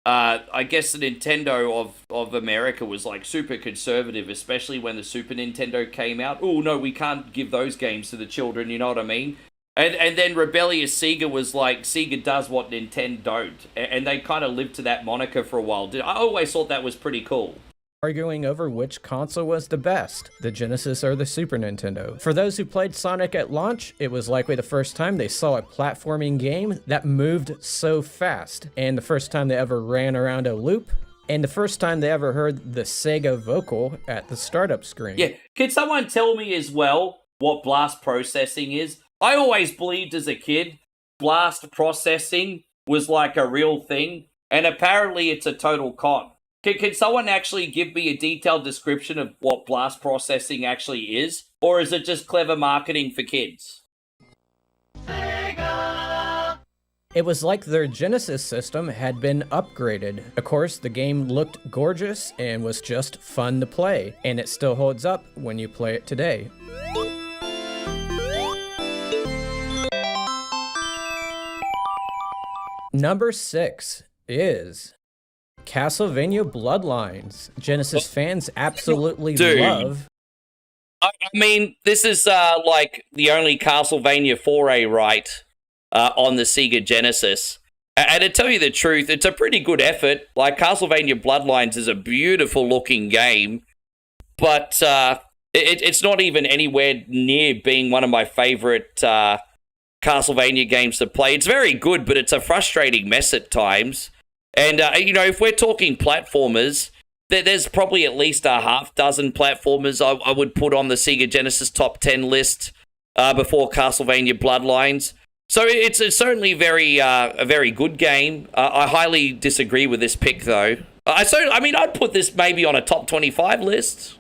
I guess the Nintendo of America was, like, super conservative, especially when the Super Nintendo came out. Oh, no, we can't give those games to the children, you know what I mean? And then rebellious Sega was like, Sega does what Nintendo don't. And they kind of lived to that moniker for a while. I always thought that was pretty cool. Arguing over which console was the best, the Genesis or the Super Nintendo. For those who played Sonic at launch, it was likely the first time they saw a platforming game that moved so fast, and the first time they ever ran around a loop, and the first time they ever heard the Sega vocal at the startup screen. Yeah, can someone tell me as well what blast processing is? I always believed as a kid, blast processing was like a real thing, and apparently it's a total con. Can someone actually give me a detailed description of what blast processing actually is? Or is it just clever marketing for kids? It was like their Genesis system had been upgraded. Of course, the game looked gorgeous and was just fun to play, and it still holds up when you play it today. Number 6 is Castlevania Bloodlines. Genesis fans absolutely love. I mean, this is like the only Castlevania foray, right, on the Sega Genesis. And to tell you the truth, it's a pretty good effort. Like, Castlevania Bloodlines is a beautiful looking game, but it's not even anywhere near being one of my favorite Castlevania games to play. It's very good, but it's a frustrating mess at times. And, if we're talking platformers, there's probably at least a half dozen platformers I would put on the Sega Genesis top 10 list before Castlevania Bloodlines. So it's certainly a very good game. I highly disagree with this pick, though. I'd put this maybe on a top 25 list.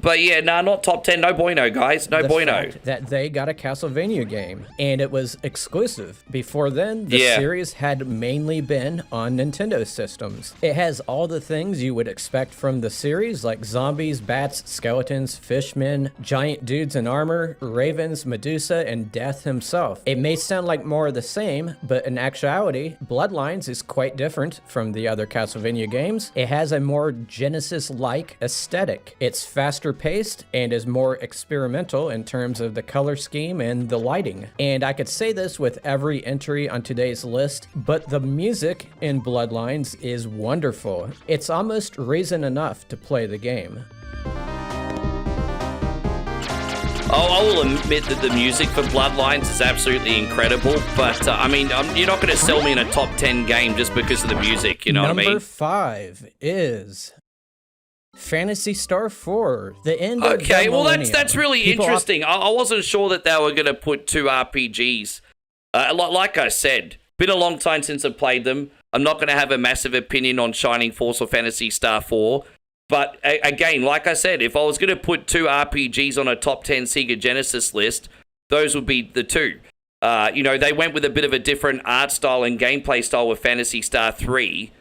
But yeah, nah, not top 10. No bueno, guys. No bueno. Fact that they got a Castlevania game, and it was exclusive. Before then, the series had mainly been on Nintendo systems. It has all the things you would expect from the series, like zombies, bats, skeletons, fishmen, giant dudes in armor, ravens, Medusa, and Death himself. It may sound like more of the same, but in actuality, Bloodlines is quite different from the other Castlevania games. It has a more Genesis-like aesthetic. It's faster paced and is more experimental in terms of the color scheme and the lighting. And I could say this with every entry on today's list, but the music in Bloodlines is wonderful. It's almost reason enough to play the game. I will admit that the music for Bloodlines is absolutely incredible, but I mean, you're not going to sell me in a top 10 game just because of the music, you know what I mean? Number 5 is Phantasy Star 4, the end of Okay, the well, millennium. that's really interesting. I wasn't sure that they were going to put 2 RPGs. Like I said, been a long time since I've played them. I'm not going to have a massive opinion on Shining Force or Phantasy Star 4. But again, like I said, if I was going to put 2 RPGs on a top 10 Sega Genesis list, those would be the 2. You know, they went with a bit of a different art style and gameplay style with Phantasy Star 3.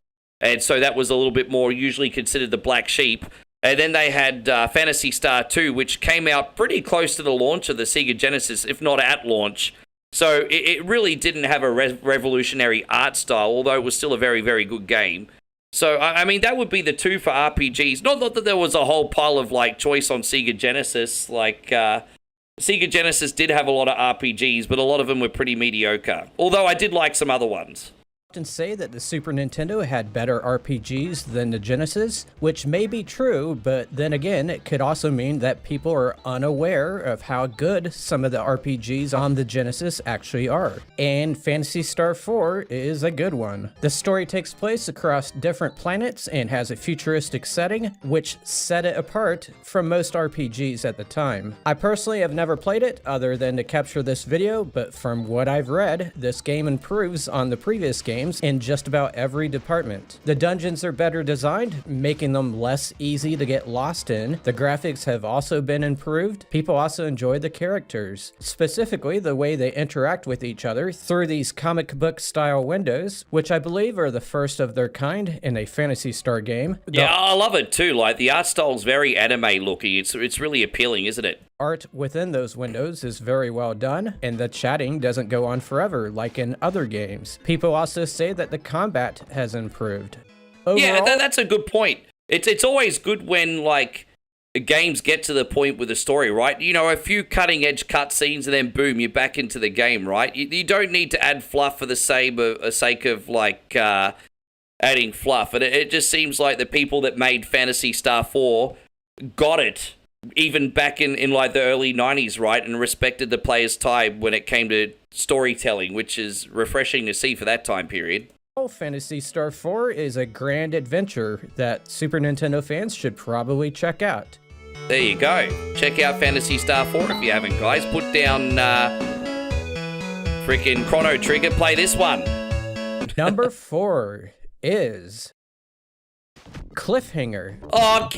And so that was a little bit more usually considered the black sheep. And then they had Phantasy Star 2, which came out pretty close to the launch of the Sega Genesis, if not at launch. So it really didn't have a revolutionary art style, although it was still a very, very good game. So, I mean, that would be the 2 for RPGs. Not that there was a whole pile of, like, choice on Sega Genesis. Like, Sega Genesis did have a lot of RPGs, but a lot of them were pretty mediocre. Although I did like some other ones. Often say that the Super Nintendo had better RPGs than the Genesis, which may be true, but then again, it could also mean that people are unaware of how good some of the RPGs on the Genesis actually are. And Phantasy Star 4 is a good one. The story takes place across different planets and has a futuristic setting, which set it apart from most RPGs at the time. I personally have never played it other than to capture this video, but from what I've read, this game improves on the previous game in just about every department. The dungeons are better designed, making them less easy to get lost in. The graphics have also been improved. People also enjoy the characters, specifically the way they interact with each other through these comic book style windows, which I believe are the first of their kind in a Phantasy Star game. Yeah, I love it too. Like, the art style's very anime looking. It's really appealing, isn't it? Art within those windows is very well done, and the chatting doesn't go on forever like in other games. People also say that the combat has improved. Overall, yeah, that's a good point. It's always good when, like, games get to the point with the story, right? You know, a few cutting-edge cutscenes and then boom, you're back into the game, right? You don't need to add fluff for the sake of, like, adding fluff. And it just seems like the people that made Phantasy Star 4 got it. Even back in like the early 90s, right? And respected the player's time when it came to storytelling, which is refreshing to see for that time period. Phantasy Star 4 is a grand adventure that Super Nintendo fans should probably check out. There you go. Check out Phantasy Star 4 if you haven't, guys. Put down freaking Chrono Trigger. Play this one. Number 4 is Cliffhanger. Oh,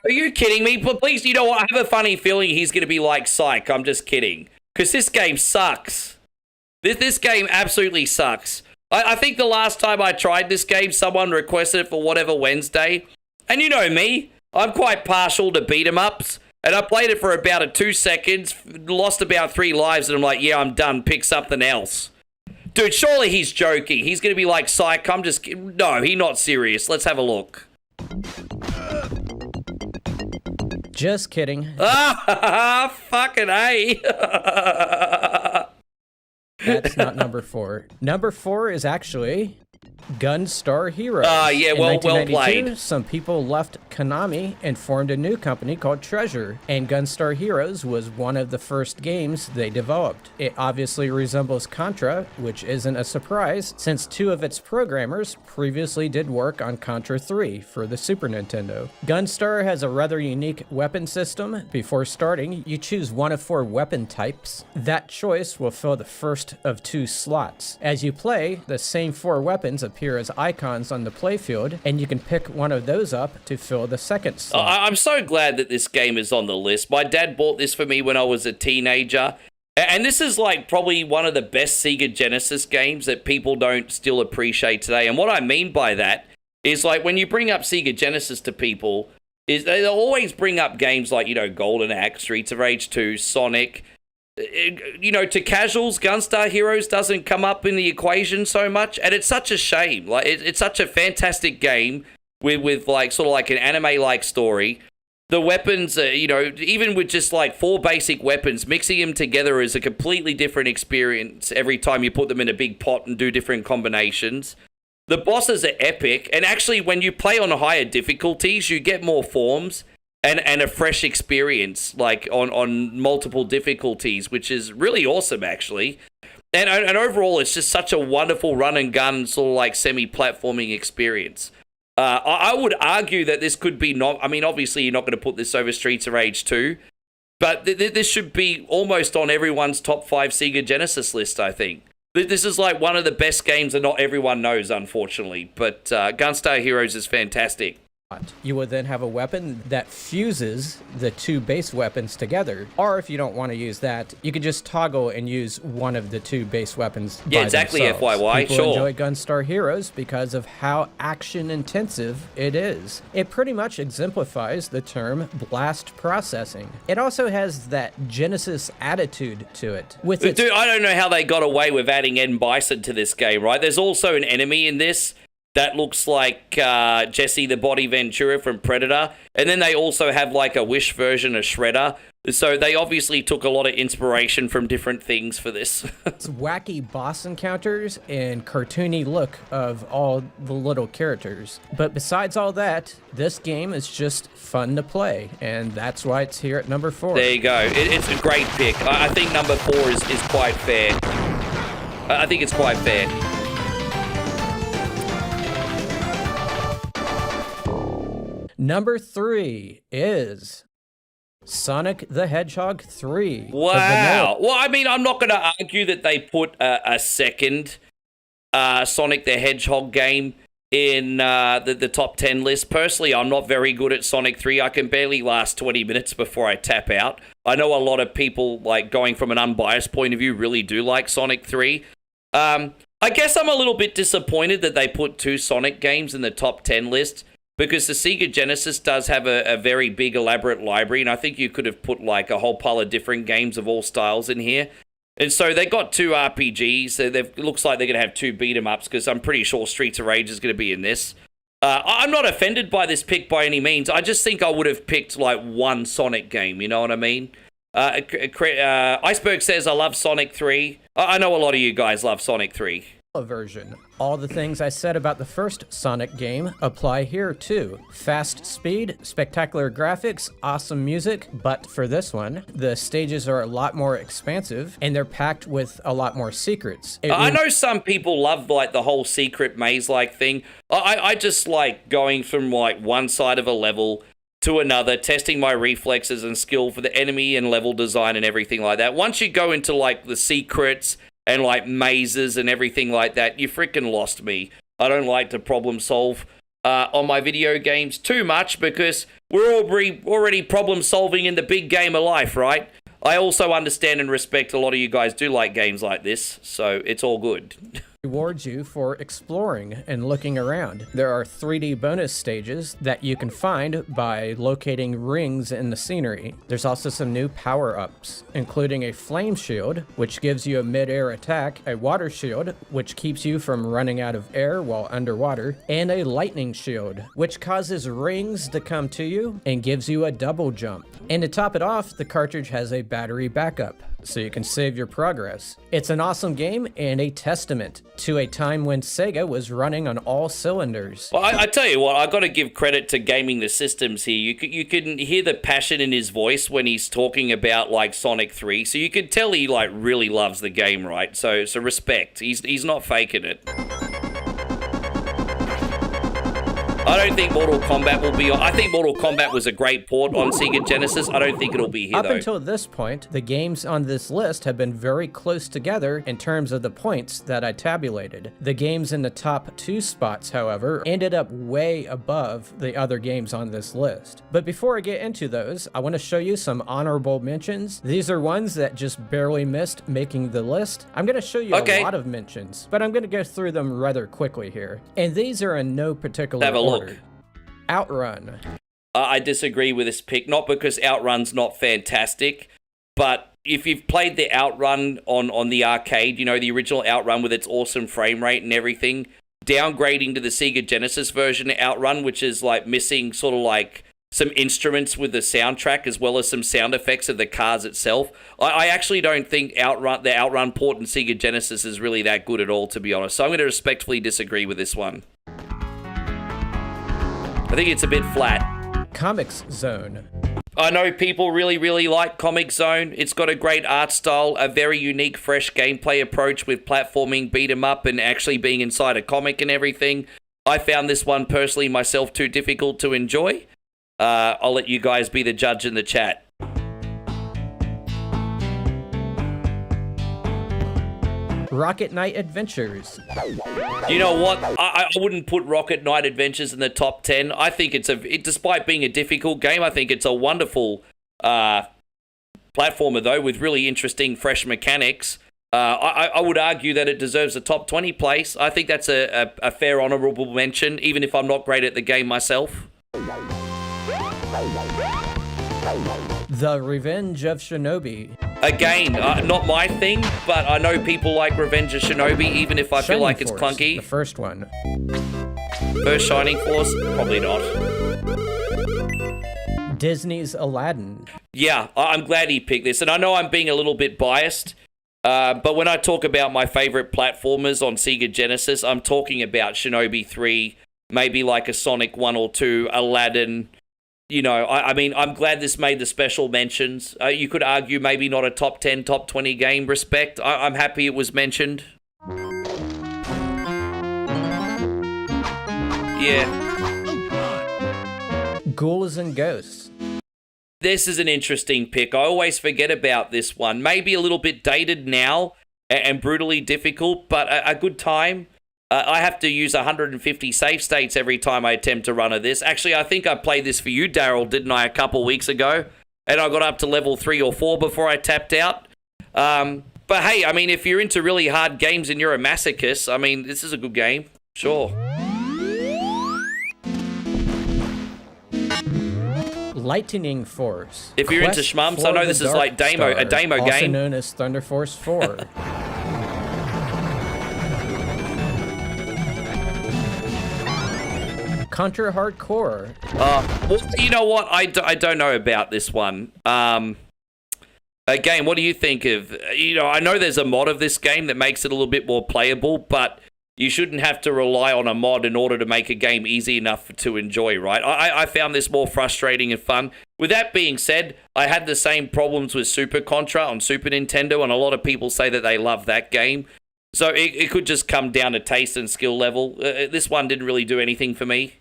are you kidding me? But please, you know what? I have a funny feeling he's going to be like, psych. I'm just kidding. Because this game sucks. This game absolutely sucks. I think the last time I tried this game, someone requested it for whatever Wednesday. And you know me. I'm quite partial to beat 'em ups. And I played it for about 2 seconds, lost about 3 lives, and I'm like, yeah, I'm done. Pick something else. Dude, surely he's joking. He's going to be like, psych. I'm just... No, he's not serious. Let's have a look. Just kidding. Ah, fucking A. That's not number 4. Number 4 is actually Gunstar Heroes. Yeah, well played. Some people left Konami and formed a new company called Treasure, and Gunstar Heroes was one of the first games they developed. It obviously resembles Contra, which isn't a surprise, since 2 of its programmers previously did work on Contra 3 for the Super Nintendo. Gunstar has a rather unique weapon system. Before starting, you choose one of 4 weapon types. That choice will fill the first of 2 slots. As you play, the same 4 weapons appear appear as icons on the playfield, and you can pick one of those up to fill the second slot. I'm so glad that this game is on the list. My dad bought this for me when I was a teenager, and this is like probably one of the best Sega Genesis games that people don't still appreciate today. And what I mean by that is, like, when you bring up Sega Genesis to people, is they always bring up games like, you know, Golden Axe, Streets of Rage 2, Sonic. You know, to casuals, Gunstar Heroes doesn't come up in the equation so much, and it's such a shame. Like, it's such a fantastic game with like sort of like an anime-like story. The weapons, you know, even with just like 4 basic weapons, mixing them together is a completely different experience every time you put them in a big pot and do different combinations. The bosses are epic, and actually when you play on higher difficulties, you get more forms and a fresh experience, like on multiple difficulties, which is really awesome, actually. And overall, it's just such a wonderful run and gun, sort of like semi-platforming experience. I would argue that this could be not, I mean, obviously you're not going to put this over Streets of Rage 2, but this should be almost on everyone's top 5 Sega Genesis list, I think. This is like one of the best games that not everyone knows, unfortunately, but Gunstar Heroes is fantastic. You will then have a weapon that fuses the 2 base weapons together. Or if you don't want to use that, you could just toggle and use one of the 2 base weapons. Yeah, exactly, themselves. FYI, People sure. enjoy Gunstar Heroes because of how action intensive it is. It pretty much exemplifies the term blast processing. It also has that Genesis attitude to it. Dude, I don't know how they got away with adding N. Bison to this game, right? There's also an enemy in this that looks like Jesse the Body Ventura from Predator. And then they also have like a Wish version of Shredder. So they obviously took a lot of inspiration from different things for this. It's wacky boss encounters and cartoony look of all the little characters. But besides all that, this game is just fun to play. And that's why it's here at number 4. There you go. It's a great pick. I think number 4 is quite fair. I think it's quite fair. Number 3 is Sonic the Hedgehog 3. Wow. Well, I mean, I'm not going to argue that they put a second Sonic the Hedgehog game in the top 10 list. Personally, I'm not very good at Sonic 3. I can barely last 20 minutes before I tap out. I know a lot of people, like, going from an unbiased point of view, really do like Sonic 3. I guess I'm a little bit disappointed that they put 2 Sonic games in the top 10 list, because the Sega Genesis does have a very big, elaborate library, and I think you could have put like a whole pile of different games of all styles in here. And so they got 2 RPGs. So it looks like they're going to have 2 beat-em-ups, because I'm pretty sure Streets of Rage is going to be in this. I'm not offended by this pick by any means. I just think I would have picked like 1 Sonic game, you know what I mean? Iceberg says, I love Sonic 3. I know a lot of you guys love Sonic 3. Version. All the things I said about the first Sonic game apply here too. Fast speed, spectacular graphics, awesome music, but for this one, the stages are a lot more expansive and they're packed with a lot more secrets. I know some people love like the whole secret maze-like thing. I just like going from like one side of a level to another, testing my reflexes and skill for the enemy and level design and everything like that. Once you go into like the secrets and like mazes and everything like that, you freaking lost me. I don't like to problem solve on my video games too much, because we're already problem solving in the big game of life, right? I also understand and respect a lot of you guys do like games like this, so it's all good. Rewards you for exploring and looking around. There are 3D bonus stages that you can find by locating rings in the scenery. There's also some new power-ups, including a flame shield, which gives you a mid-air attack, a water shield, which keeps you from running out of air while underwater, and a lightning shield, which causes rings to come to you and gives you a double jump. And to top it off, the cartridge has a battery backup, so you can save your progress. It's an awesome game and a testament to a time when Sega was running on all cylinders. Well, I tell you what, I got to give credit to Gaming the Systems here. You can hear the passion in his voice when he's talking about like Sonic 3, so you could tell he like really loves the game, right? So I don't think Mortal Kombat will be on. I think Mortal Kombat was a great port on Sega Genesis. I don't think it'll be here, Up though. until this point, the games on this list have been very close together in terms of the points that I tabulated. The games in the top 2 spots, however, ended up way above the other games on this list. But before I get into those, I want to show you some honorable mentions. These are ones that just barely missed making the list. I'm going to show you a lot of mentions, but I'm going to go through them rather quickly here. And these are in no particular order. Look. Outrun. I disagree with this pick, not because Outrun's not fantastic, but if you've played the Outrun on the arcade, you know, the original Outrun with its awesome frame rate and everything, downgrading to the Sega Genesis version Outrun, which is like missing sort of like some instruments with the soundtrack as well as some sound effects of the cars itself. I actually don't think the Outrun port in Sega Genesis is really that good at all, to be honest. So I'm going to respectfully disagree with this one. I think it's a bit flat. Comics Zone. I know people really, really like Comic Zone. It's got a great art style, a very unique, fresh gameplay approach with platforming, beat 'em up, and actually being inside a comic and everything. I found this one personally myself too difficult to enjoy. I'll let you guys be the judge in the chat. Rocket Knight Adventures. You know what? I wouldn't put Rocket Knight Adventures in the top 10. I think despite being a difficult game, I think it's a wonderful platformer, though, with really interesting, fresh mechanics. I would argue that it deserves a top 20 place. I think that's a fair honorable mention, even if I'm not great at the game myself. The Revenge of Shinobi. Again, not my thing, but I know people like Revenge of Shinobi, even if I feel like it's clunky. The first one. First Shining Force? Probably not. Disney's Aladdin. Yeah, I'm glad he picked this, and I know I'm being a little bit biased, but when I talk about my favorite platformers on Sega Genesis, I'm talking about Shinobi 3, maybe like a Sonic 1 or 2, Aladdin. You know, I mean, I'm glad this made the special mentions. You could argue maybe not a top 10, top 20 game, respect. I'm happy it was mentioned. Yeah. Ghouls and Ghosts. This is an interesting pick. I always forget about this one. Maybe a little bit dated now and brutally difficult, but a good time. I have to use 150 save states every time I attempt to run of this. Actually, I think I played this for you, Daryl, didn't I, a couple weeks ago? And I got up to level 3 or 4 before I tapped out. But hey, I mean, if you're into really hard games and you're a masochist, I mean, this is a good game. Sure. Lightning Force. If you're into shmumps, I know this is like a demo game. Also known as Thunder Force 4. Contra Hardcore. Well, you know what? I don't know about this one. Again, what do you think of... You know, I know there's a mod of this game that makes it a little bit more playable, but you shouldn't have to rely on a mod in order to make a game easy enough to enjoy, right? I found this more frustrating and fun. With that being said, I had the same problems with Super Contra on Super Nintendo, and a lot of people say that they love that game. So it could just come down to taste and skill level. This one didn't really do anything for me.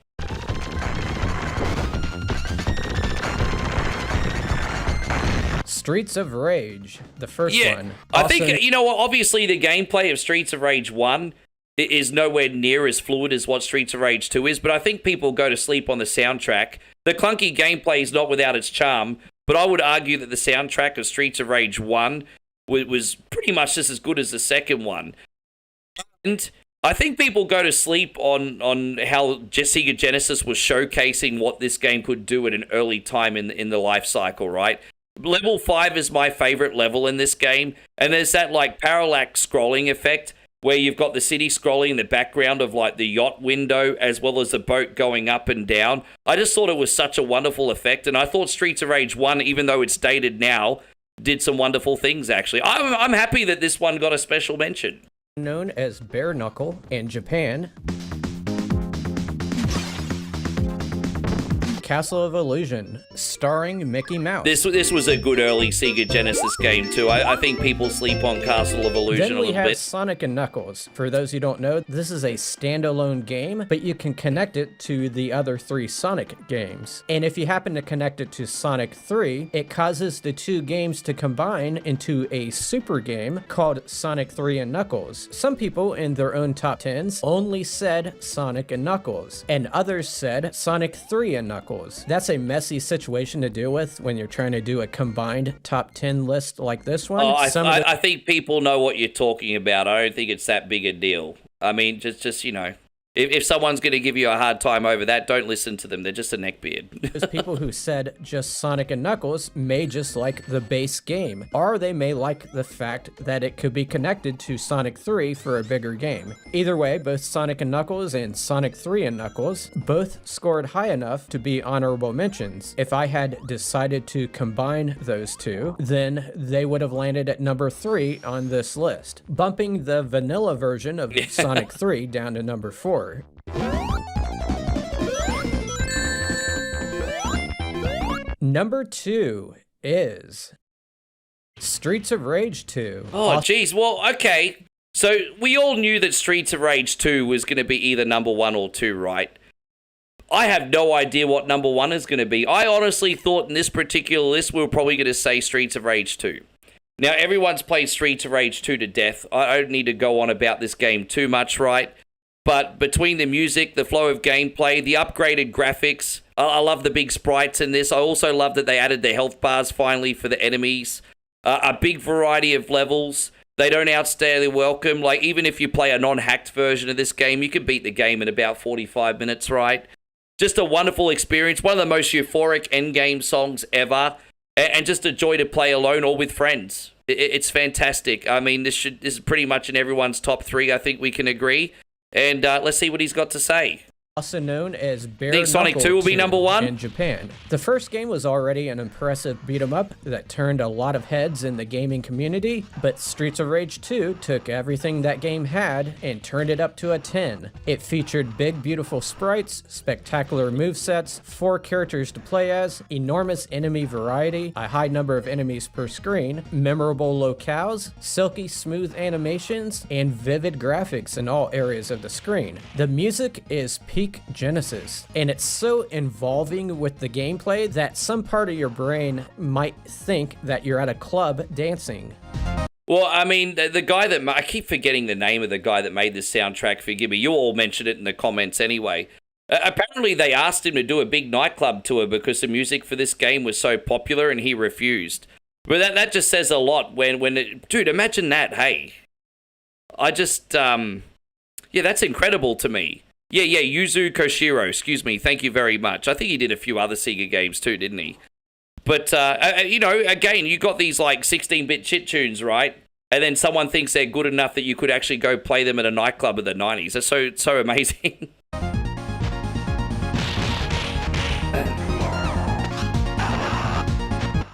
Streets of Rage, the first one. I think, you know what, obviously the gameplay of Streets of Rage 1 is nowhere near as fluid as what Streets of Rage 2 is, but I think people go to sleep on the soundtrack. The clunky gameplay is not without its charm, but I would argue that the soundtrack of Streets of Rage 1 was pretty much just as good as the second one. And I think people go to sleep on how Sega Genesis was showcasing what this game could do at an early time in the life cycle, right? Level 5 is my favorite level in this game, and there's that like parallax scrolling effect where you've got the city scrolling in the background of like the yacht window as well as the boat going up and down. I just thought it was such a wonderful effect, and I thought Streets of Rage 1, even though it's dated now, did some wonderful things actually. I'm happy that this one got a special mention. Known as Bare Knuckle in Japan. Castle of Illusion, starring Mickey Mouse. This was a good early Sega Genesis game too. I think people sleep on Castle of Illusion a Then we little have bit. Sonic and Knuckles. For those who don't know, this is a standalone game, but you can connect it to the other 3 Sonic games. And if you happen to connect it to Sonic 3, it causes the 2 games to combine into a super game called Sonic 3 and Knuckles. Some people in their own top 10s only said Sonic and Knuckles, and others said Sonic 3 and Knuckles. That's a messy situation to deal with when you're trying to do a combined top 10 list like this one. Oh, I think people know what you're talking about. I don't think it's that big a deal. I mean, just you know, if someone's going to give you a hard time over that, don't listen to them. They're just a neckbeard. There's people who said just Sonic and Knuckles may just like the base game, or they may like the fact that it could be connected to Sonic 3 for a bigger game. Either way, both Sonic and Knuckles and Sonic 3 and Knuckles both scored high enough to be honorable mentions. If I had decided to combine those 2, then they would have landed at number 3 on this list, bumping the vanilla version of Sonic 3 down to number 4. Number 2 is Streets of Rage 2. Oh, geez. Well, okay. So we all knew that Streets of Rage 2 was going to be either number 1 or 2, right? I have no idea what number 1 is going to be. I honestly thought in this particular list we were probably going to say Streets of Rage 2. Now, everyone's played Streets of Rage 2 to death. I don't need to go on about this game too much, right? But between the music, the flow of gameplay, the upgraded graphics, I love the big sprites in this. I also love that they added the health bars finally for the enemies. A big variety of levels. They don't outstay their welcome. Like, even if you play a non-hacked version of this game, you can beat the game in about 45 minutes, right? Just a wonderful experience. One of the most euphoric endgame songs ever. And just a joy to play alone or with friends. It's fantastic. I mean, this is pretty much in everyone's top 3, I think we can agree. And let's see what he's got to say. Also known as Bare Think Sonic Knuckle 2 will be number 1? in Japan. The first game was already an impressive beat-em-up that turned a lot of heads in the gaming community, but Streets of Rage 2 took everything that game had and turned it up to a 10. It featured big, beautiful sprites, spectacular movesets, 4 characters to play as, enormous enemy variety, a high number of enemies per screen, memorable locales, silky smooth animations, and vivid graphics in all areas of the screen. The music is peak Genesis, and it's so involving with the gameplay that some part of your brain might think that you're at a club dancing. Well, I mean, the guy that... I keep forgetting the name of the guy that made this soundtrack, forgive me. You all mentioned it in the comments anyway. Apparently, they asked him to do a big nightclub tour because the music for this game was so popular, and he refused. But that just says a lot when dude, imagine that, hey. I just... yeah, that's incredible to me. Yeah, Yuzo Koshiro, excuse me, thank you very much. I think he did a few other Sega games too, didn't he? But, you know, again, you got these, like, 16-bit chit tunes, right? And then someone thinks they're good enough that you could actually go play them at a nightclub of the 90s. That's so amazing.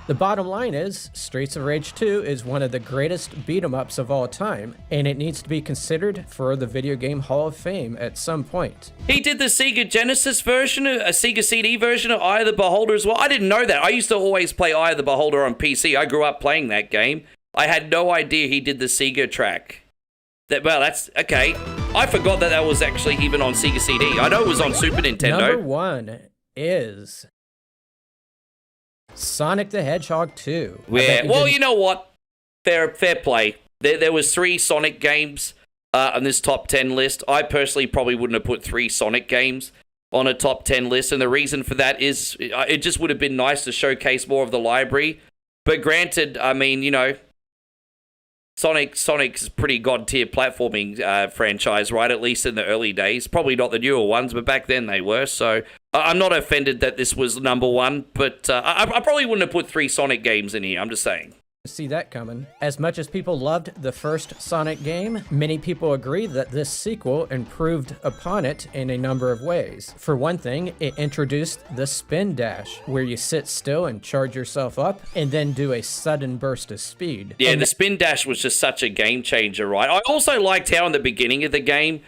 The bottom line is, Streets of Rage 2 is one of the greatest beat-em-ups of all time, and it needs to be considered for the Video Game Hall of Fame at some point. He did the Sega Genesis version, a Sega CD version of Eye of the Beholder as well. I didn't know that. I used to always play Eye of the Beholder on PC. I grew up playing that game. I had no idea he did the Sega track. Well, that's... okay. I forgot that was actually even on Sega CD. I know it was on Super Nintendo. Number 1 is Sonic the Hedgehog 2. Yeah, well, you know what? Fair play. There was 3 Sonic games on this top 10 list. I personally probably wouldn't have put 3 Sonic games on a top 10 list, and the reason for that is it just would have been nice to showcase more of the library. But granted, I mean, you know, Sonic's pretty god-tier platforming franchise, right? At least in the early days. Probably not the newer ones, but back then they were. So I'm not offended that this was number 1, but I probably wouldn't have put 3 Sonic games in here. I'm just saying. See that coming. As much as people loved the first Sonic game, many people agree that this sequel improved upon it in a number of ways. For one thing, it introduced the spin dash, where you sit still and charge yourself up, and then do a sudden burst of speed. Yeah, the spin dash was just such a game changer, right? I also liked how in the beginning of the game,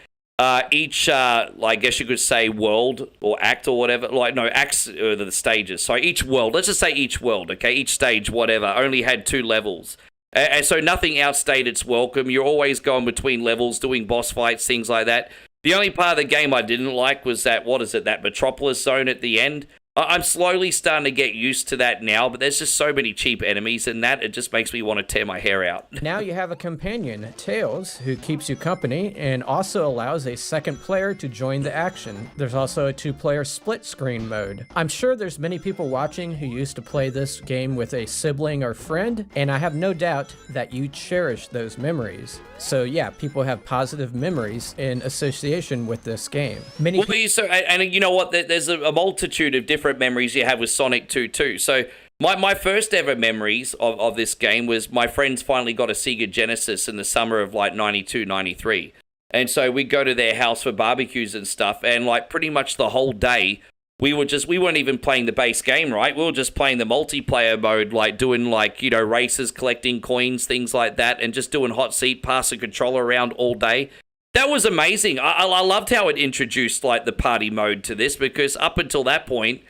each, I guess you could say world or act or whatever, like, no, acts are the stages. So each world, let's just say each world, okay, each stage, whatever, only had 2 levels. And so nothing outstayed its welcome. You're always going between levels, doing boss fights, things like that. The only part of the game I didn't like was that, that Metropolis zone at the end. I'm slowly starting to get used to that now, but there's just so many cheap enemies in that, it just makes me want to tear my hair out. Now you have a companion, Tails, who keeps you company and also allows a second player to join the action. There's also a 2-player split screen mode. I'm sure there's many people watching who used to play this game with a sibling or friend, and I have no doubt that you cherish those memories. So yeah, people have positive memories in association with this game. And you know what? There's a multitude of different memories you have with Sonic 2 too. So my first ever memories of this game was my friends finally got a Sega Genesis in the summer of like 92, 93. And so we'd go to their house for barbecues and stuff, and like pretty much the whole day we weren't even playing the base game, right? We were just playing the multiplayer mode, like doing like, you know, races, collecting coins, things like that, and just doing hot seat, pass the controller around all day. That was amazing. I loved how it introduced like the party mode to this, because up until that point,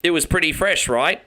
it was pretty fresh, right?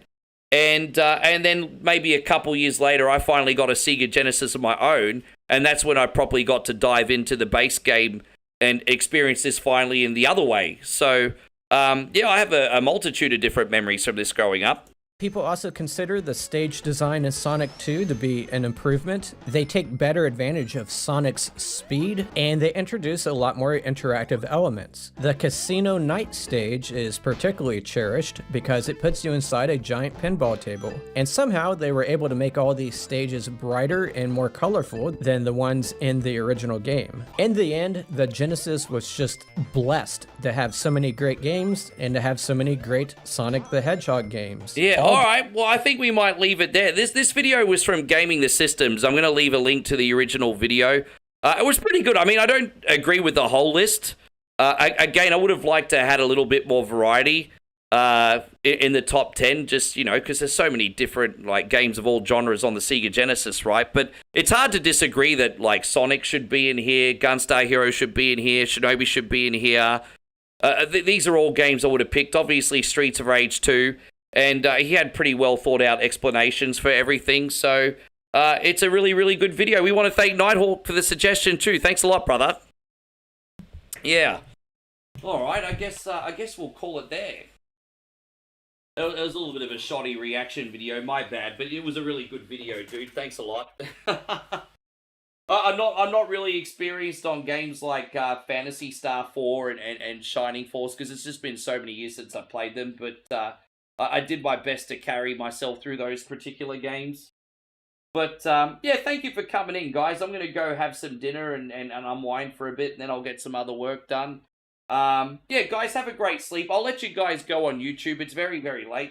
And then maybe a couple years later, I finally got a Sega Genesis of my own, and that's when I properly got to dive into the base game and experience this finally in the other way. So, yeah, I have a multitude of different memories from this growing up. People also consider the stage design in Sonic 2 to be an improvement. They take better advantage of Sonic's speed, and they introduce a lot more interactive elements. The Casino Night stage is particularly cherished because it puts you inside a giant pinball table. And somehow they were able to make all these stages brighter and more colorful than the ones in the original game. In the end, the Genesis was just blessed to have so many great games and to have so many great Sonic the Hedgehog games. Yeah. All right, well, I think we might leave it there. This video was from Gaming the Systems. I'm going to leave a link to the original video. It was pretty good. I mean, I don't agree with the whole list. Again, I would have liked to have had a little bit more variety in the top 10, just, you know, because there's so many different like games of all genres on the Sega Genesis, right? But it's hard to disagree that like Sonic should be in here, Gunstar Hero should be in here, Shinobi should be in here. These are all games I would have picked. Obviously, Streets of Rage 2. And he had pretty well thought out explanations for everything. So it's a really, really good video. We want to thank Nighthawk for the suggestion too. Thanks a lot, brother. Yeah. All right. I guess we'll call it there. It was a little bit of a shoddy reaction video. My bad, but it was a really good video, dude. Thanks a lot. I'm not really experienced on games like Phantasy Star 4 and Shining Force, because it's just been so many years since I played them. But I did my best to carry myself through those particular games. But, yeah, thank you for coming in, guys. I'm going to go have some dinner and unwind for a bit, and then I'll get some other work done. Yeah, guys, have a great sleep. I'll let you guys go on YouTube. It's very, very late.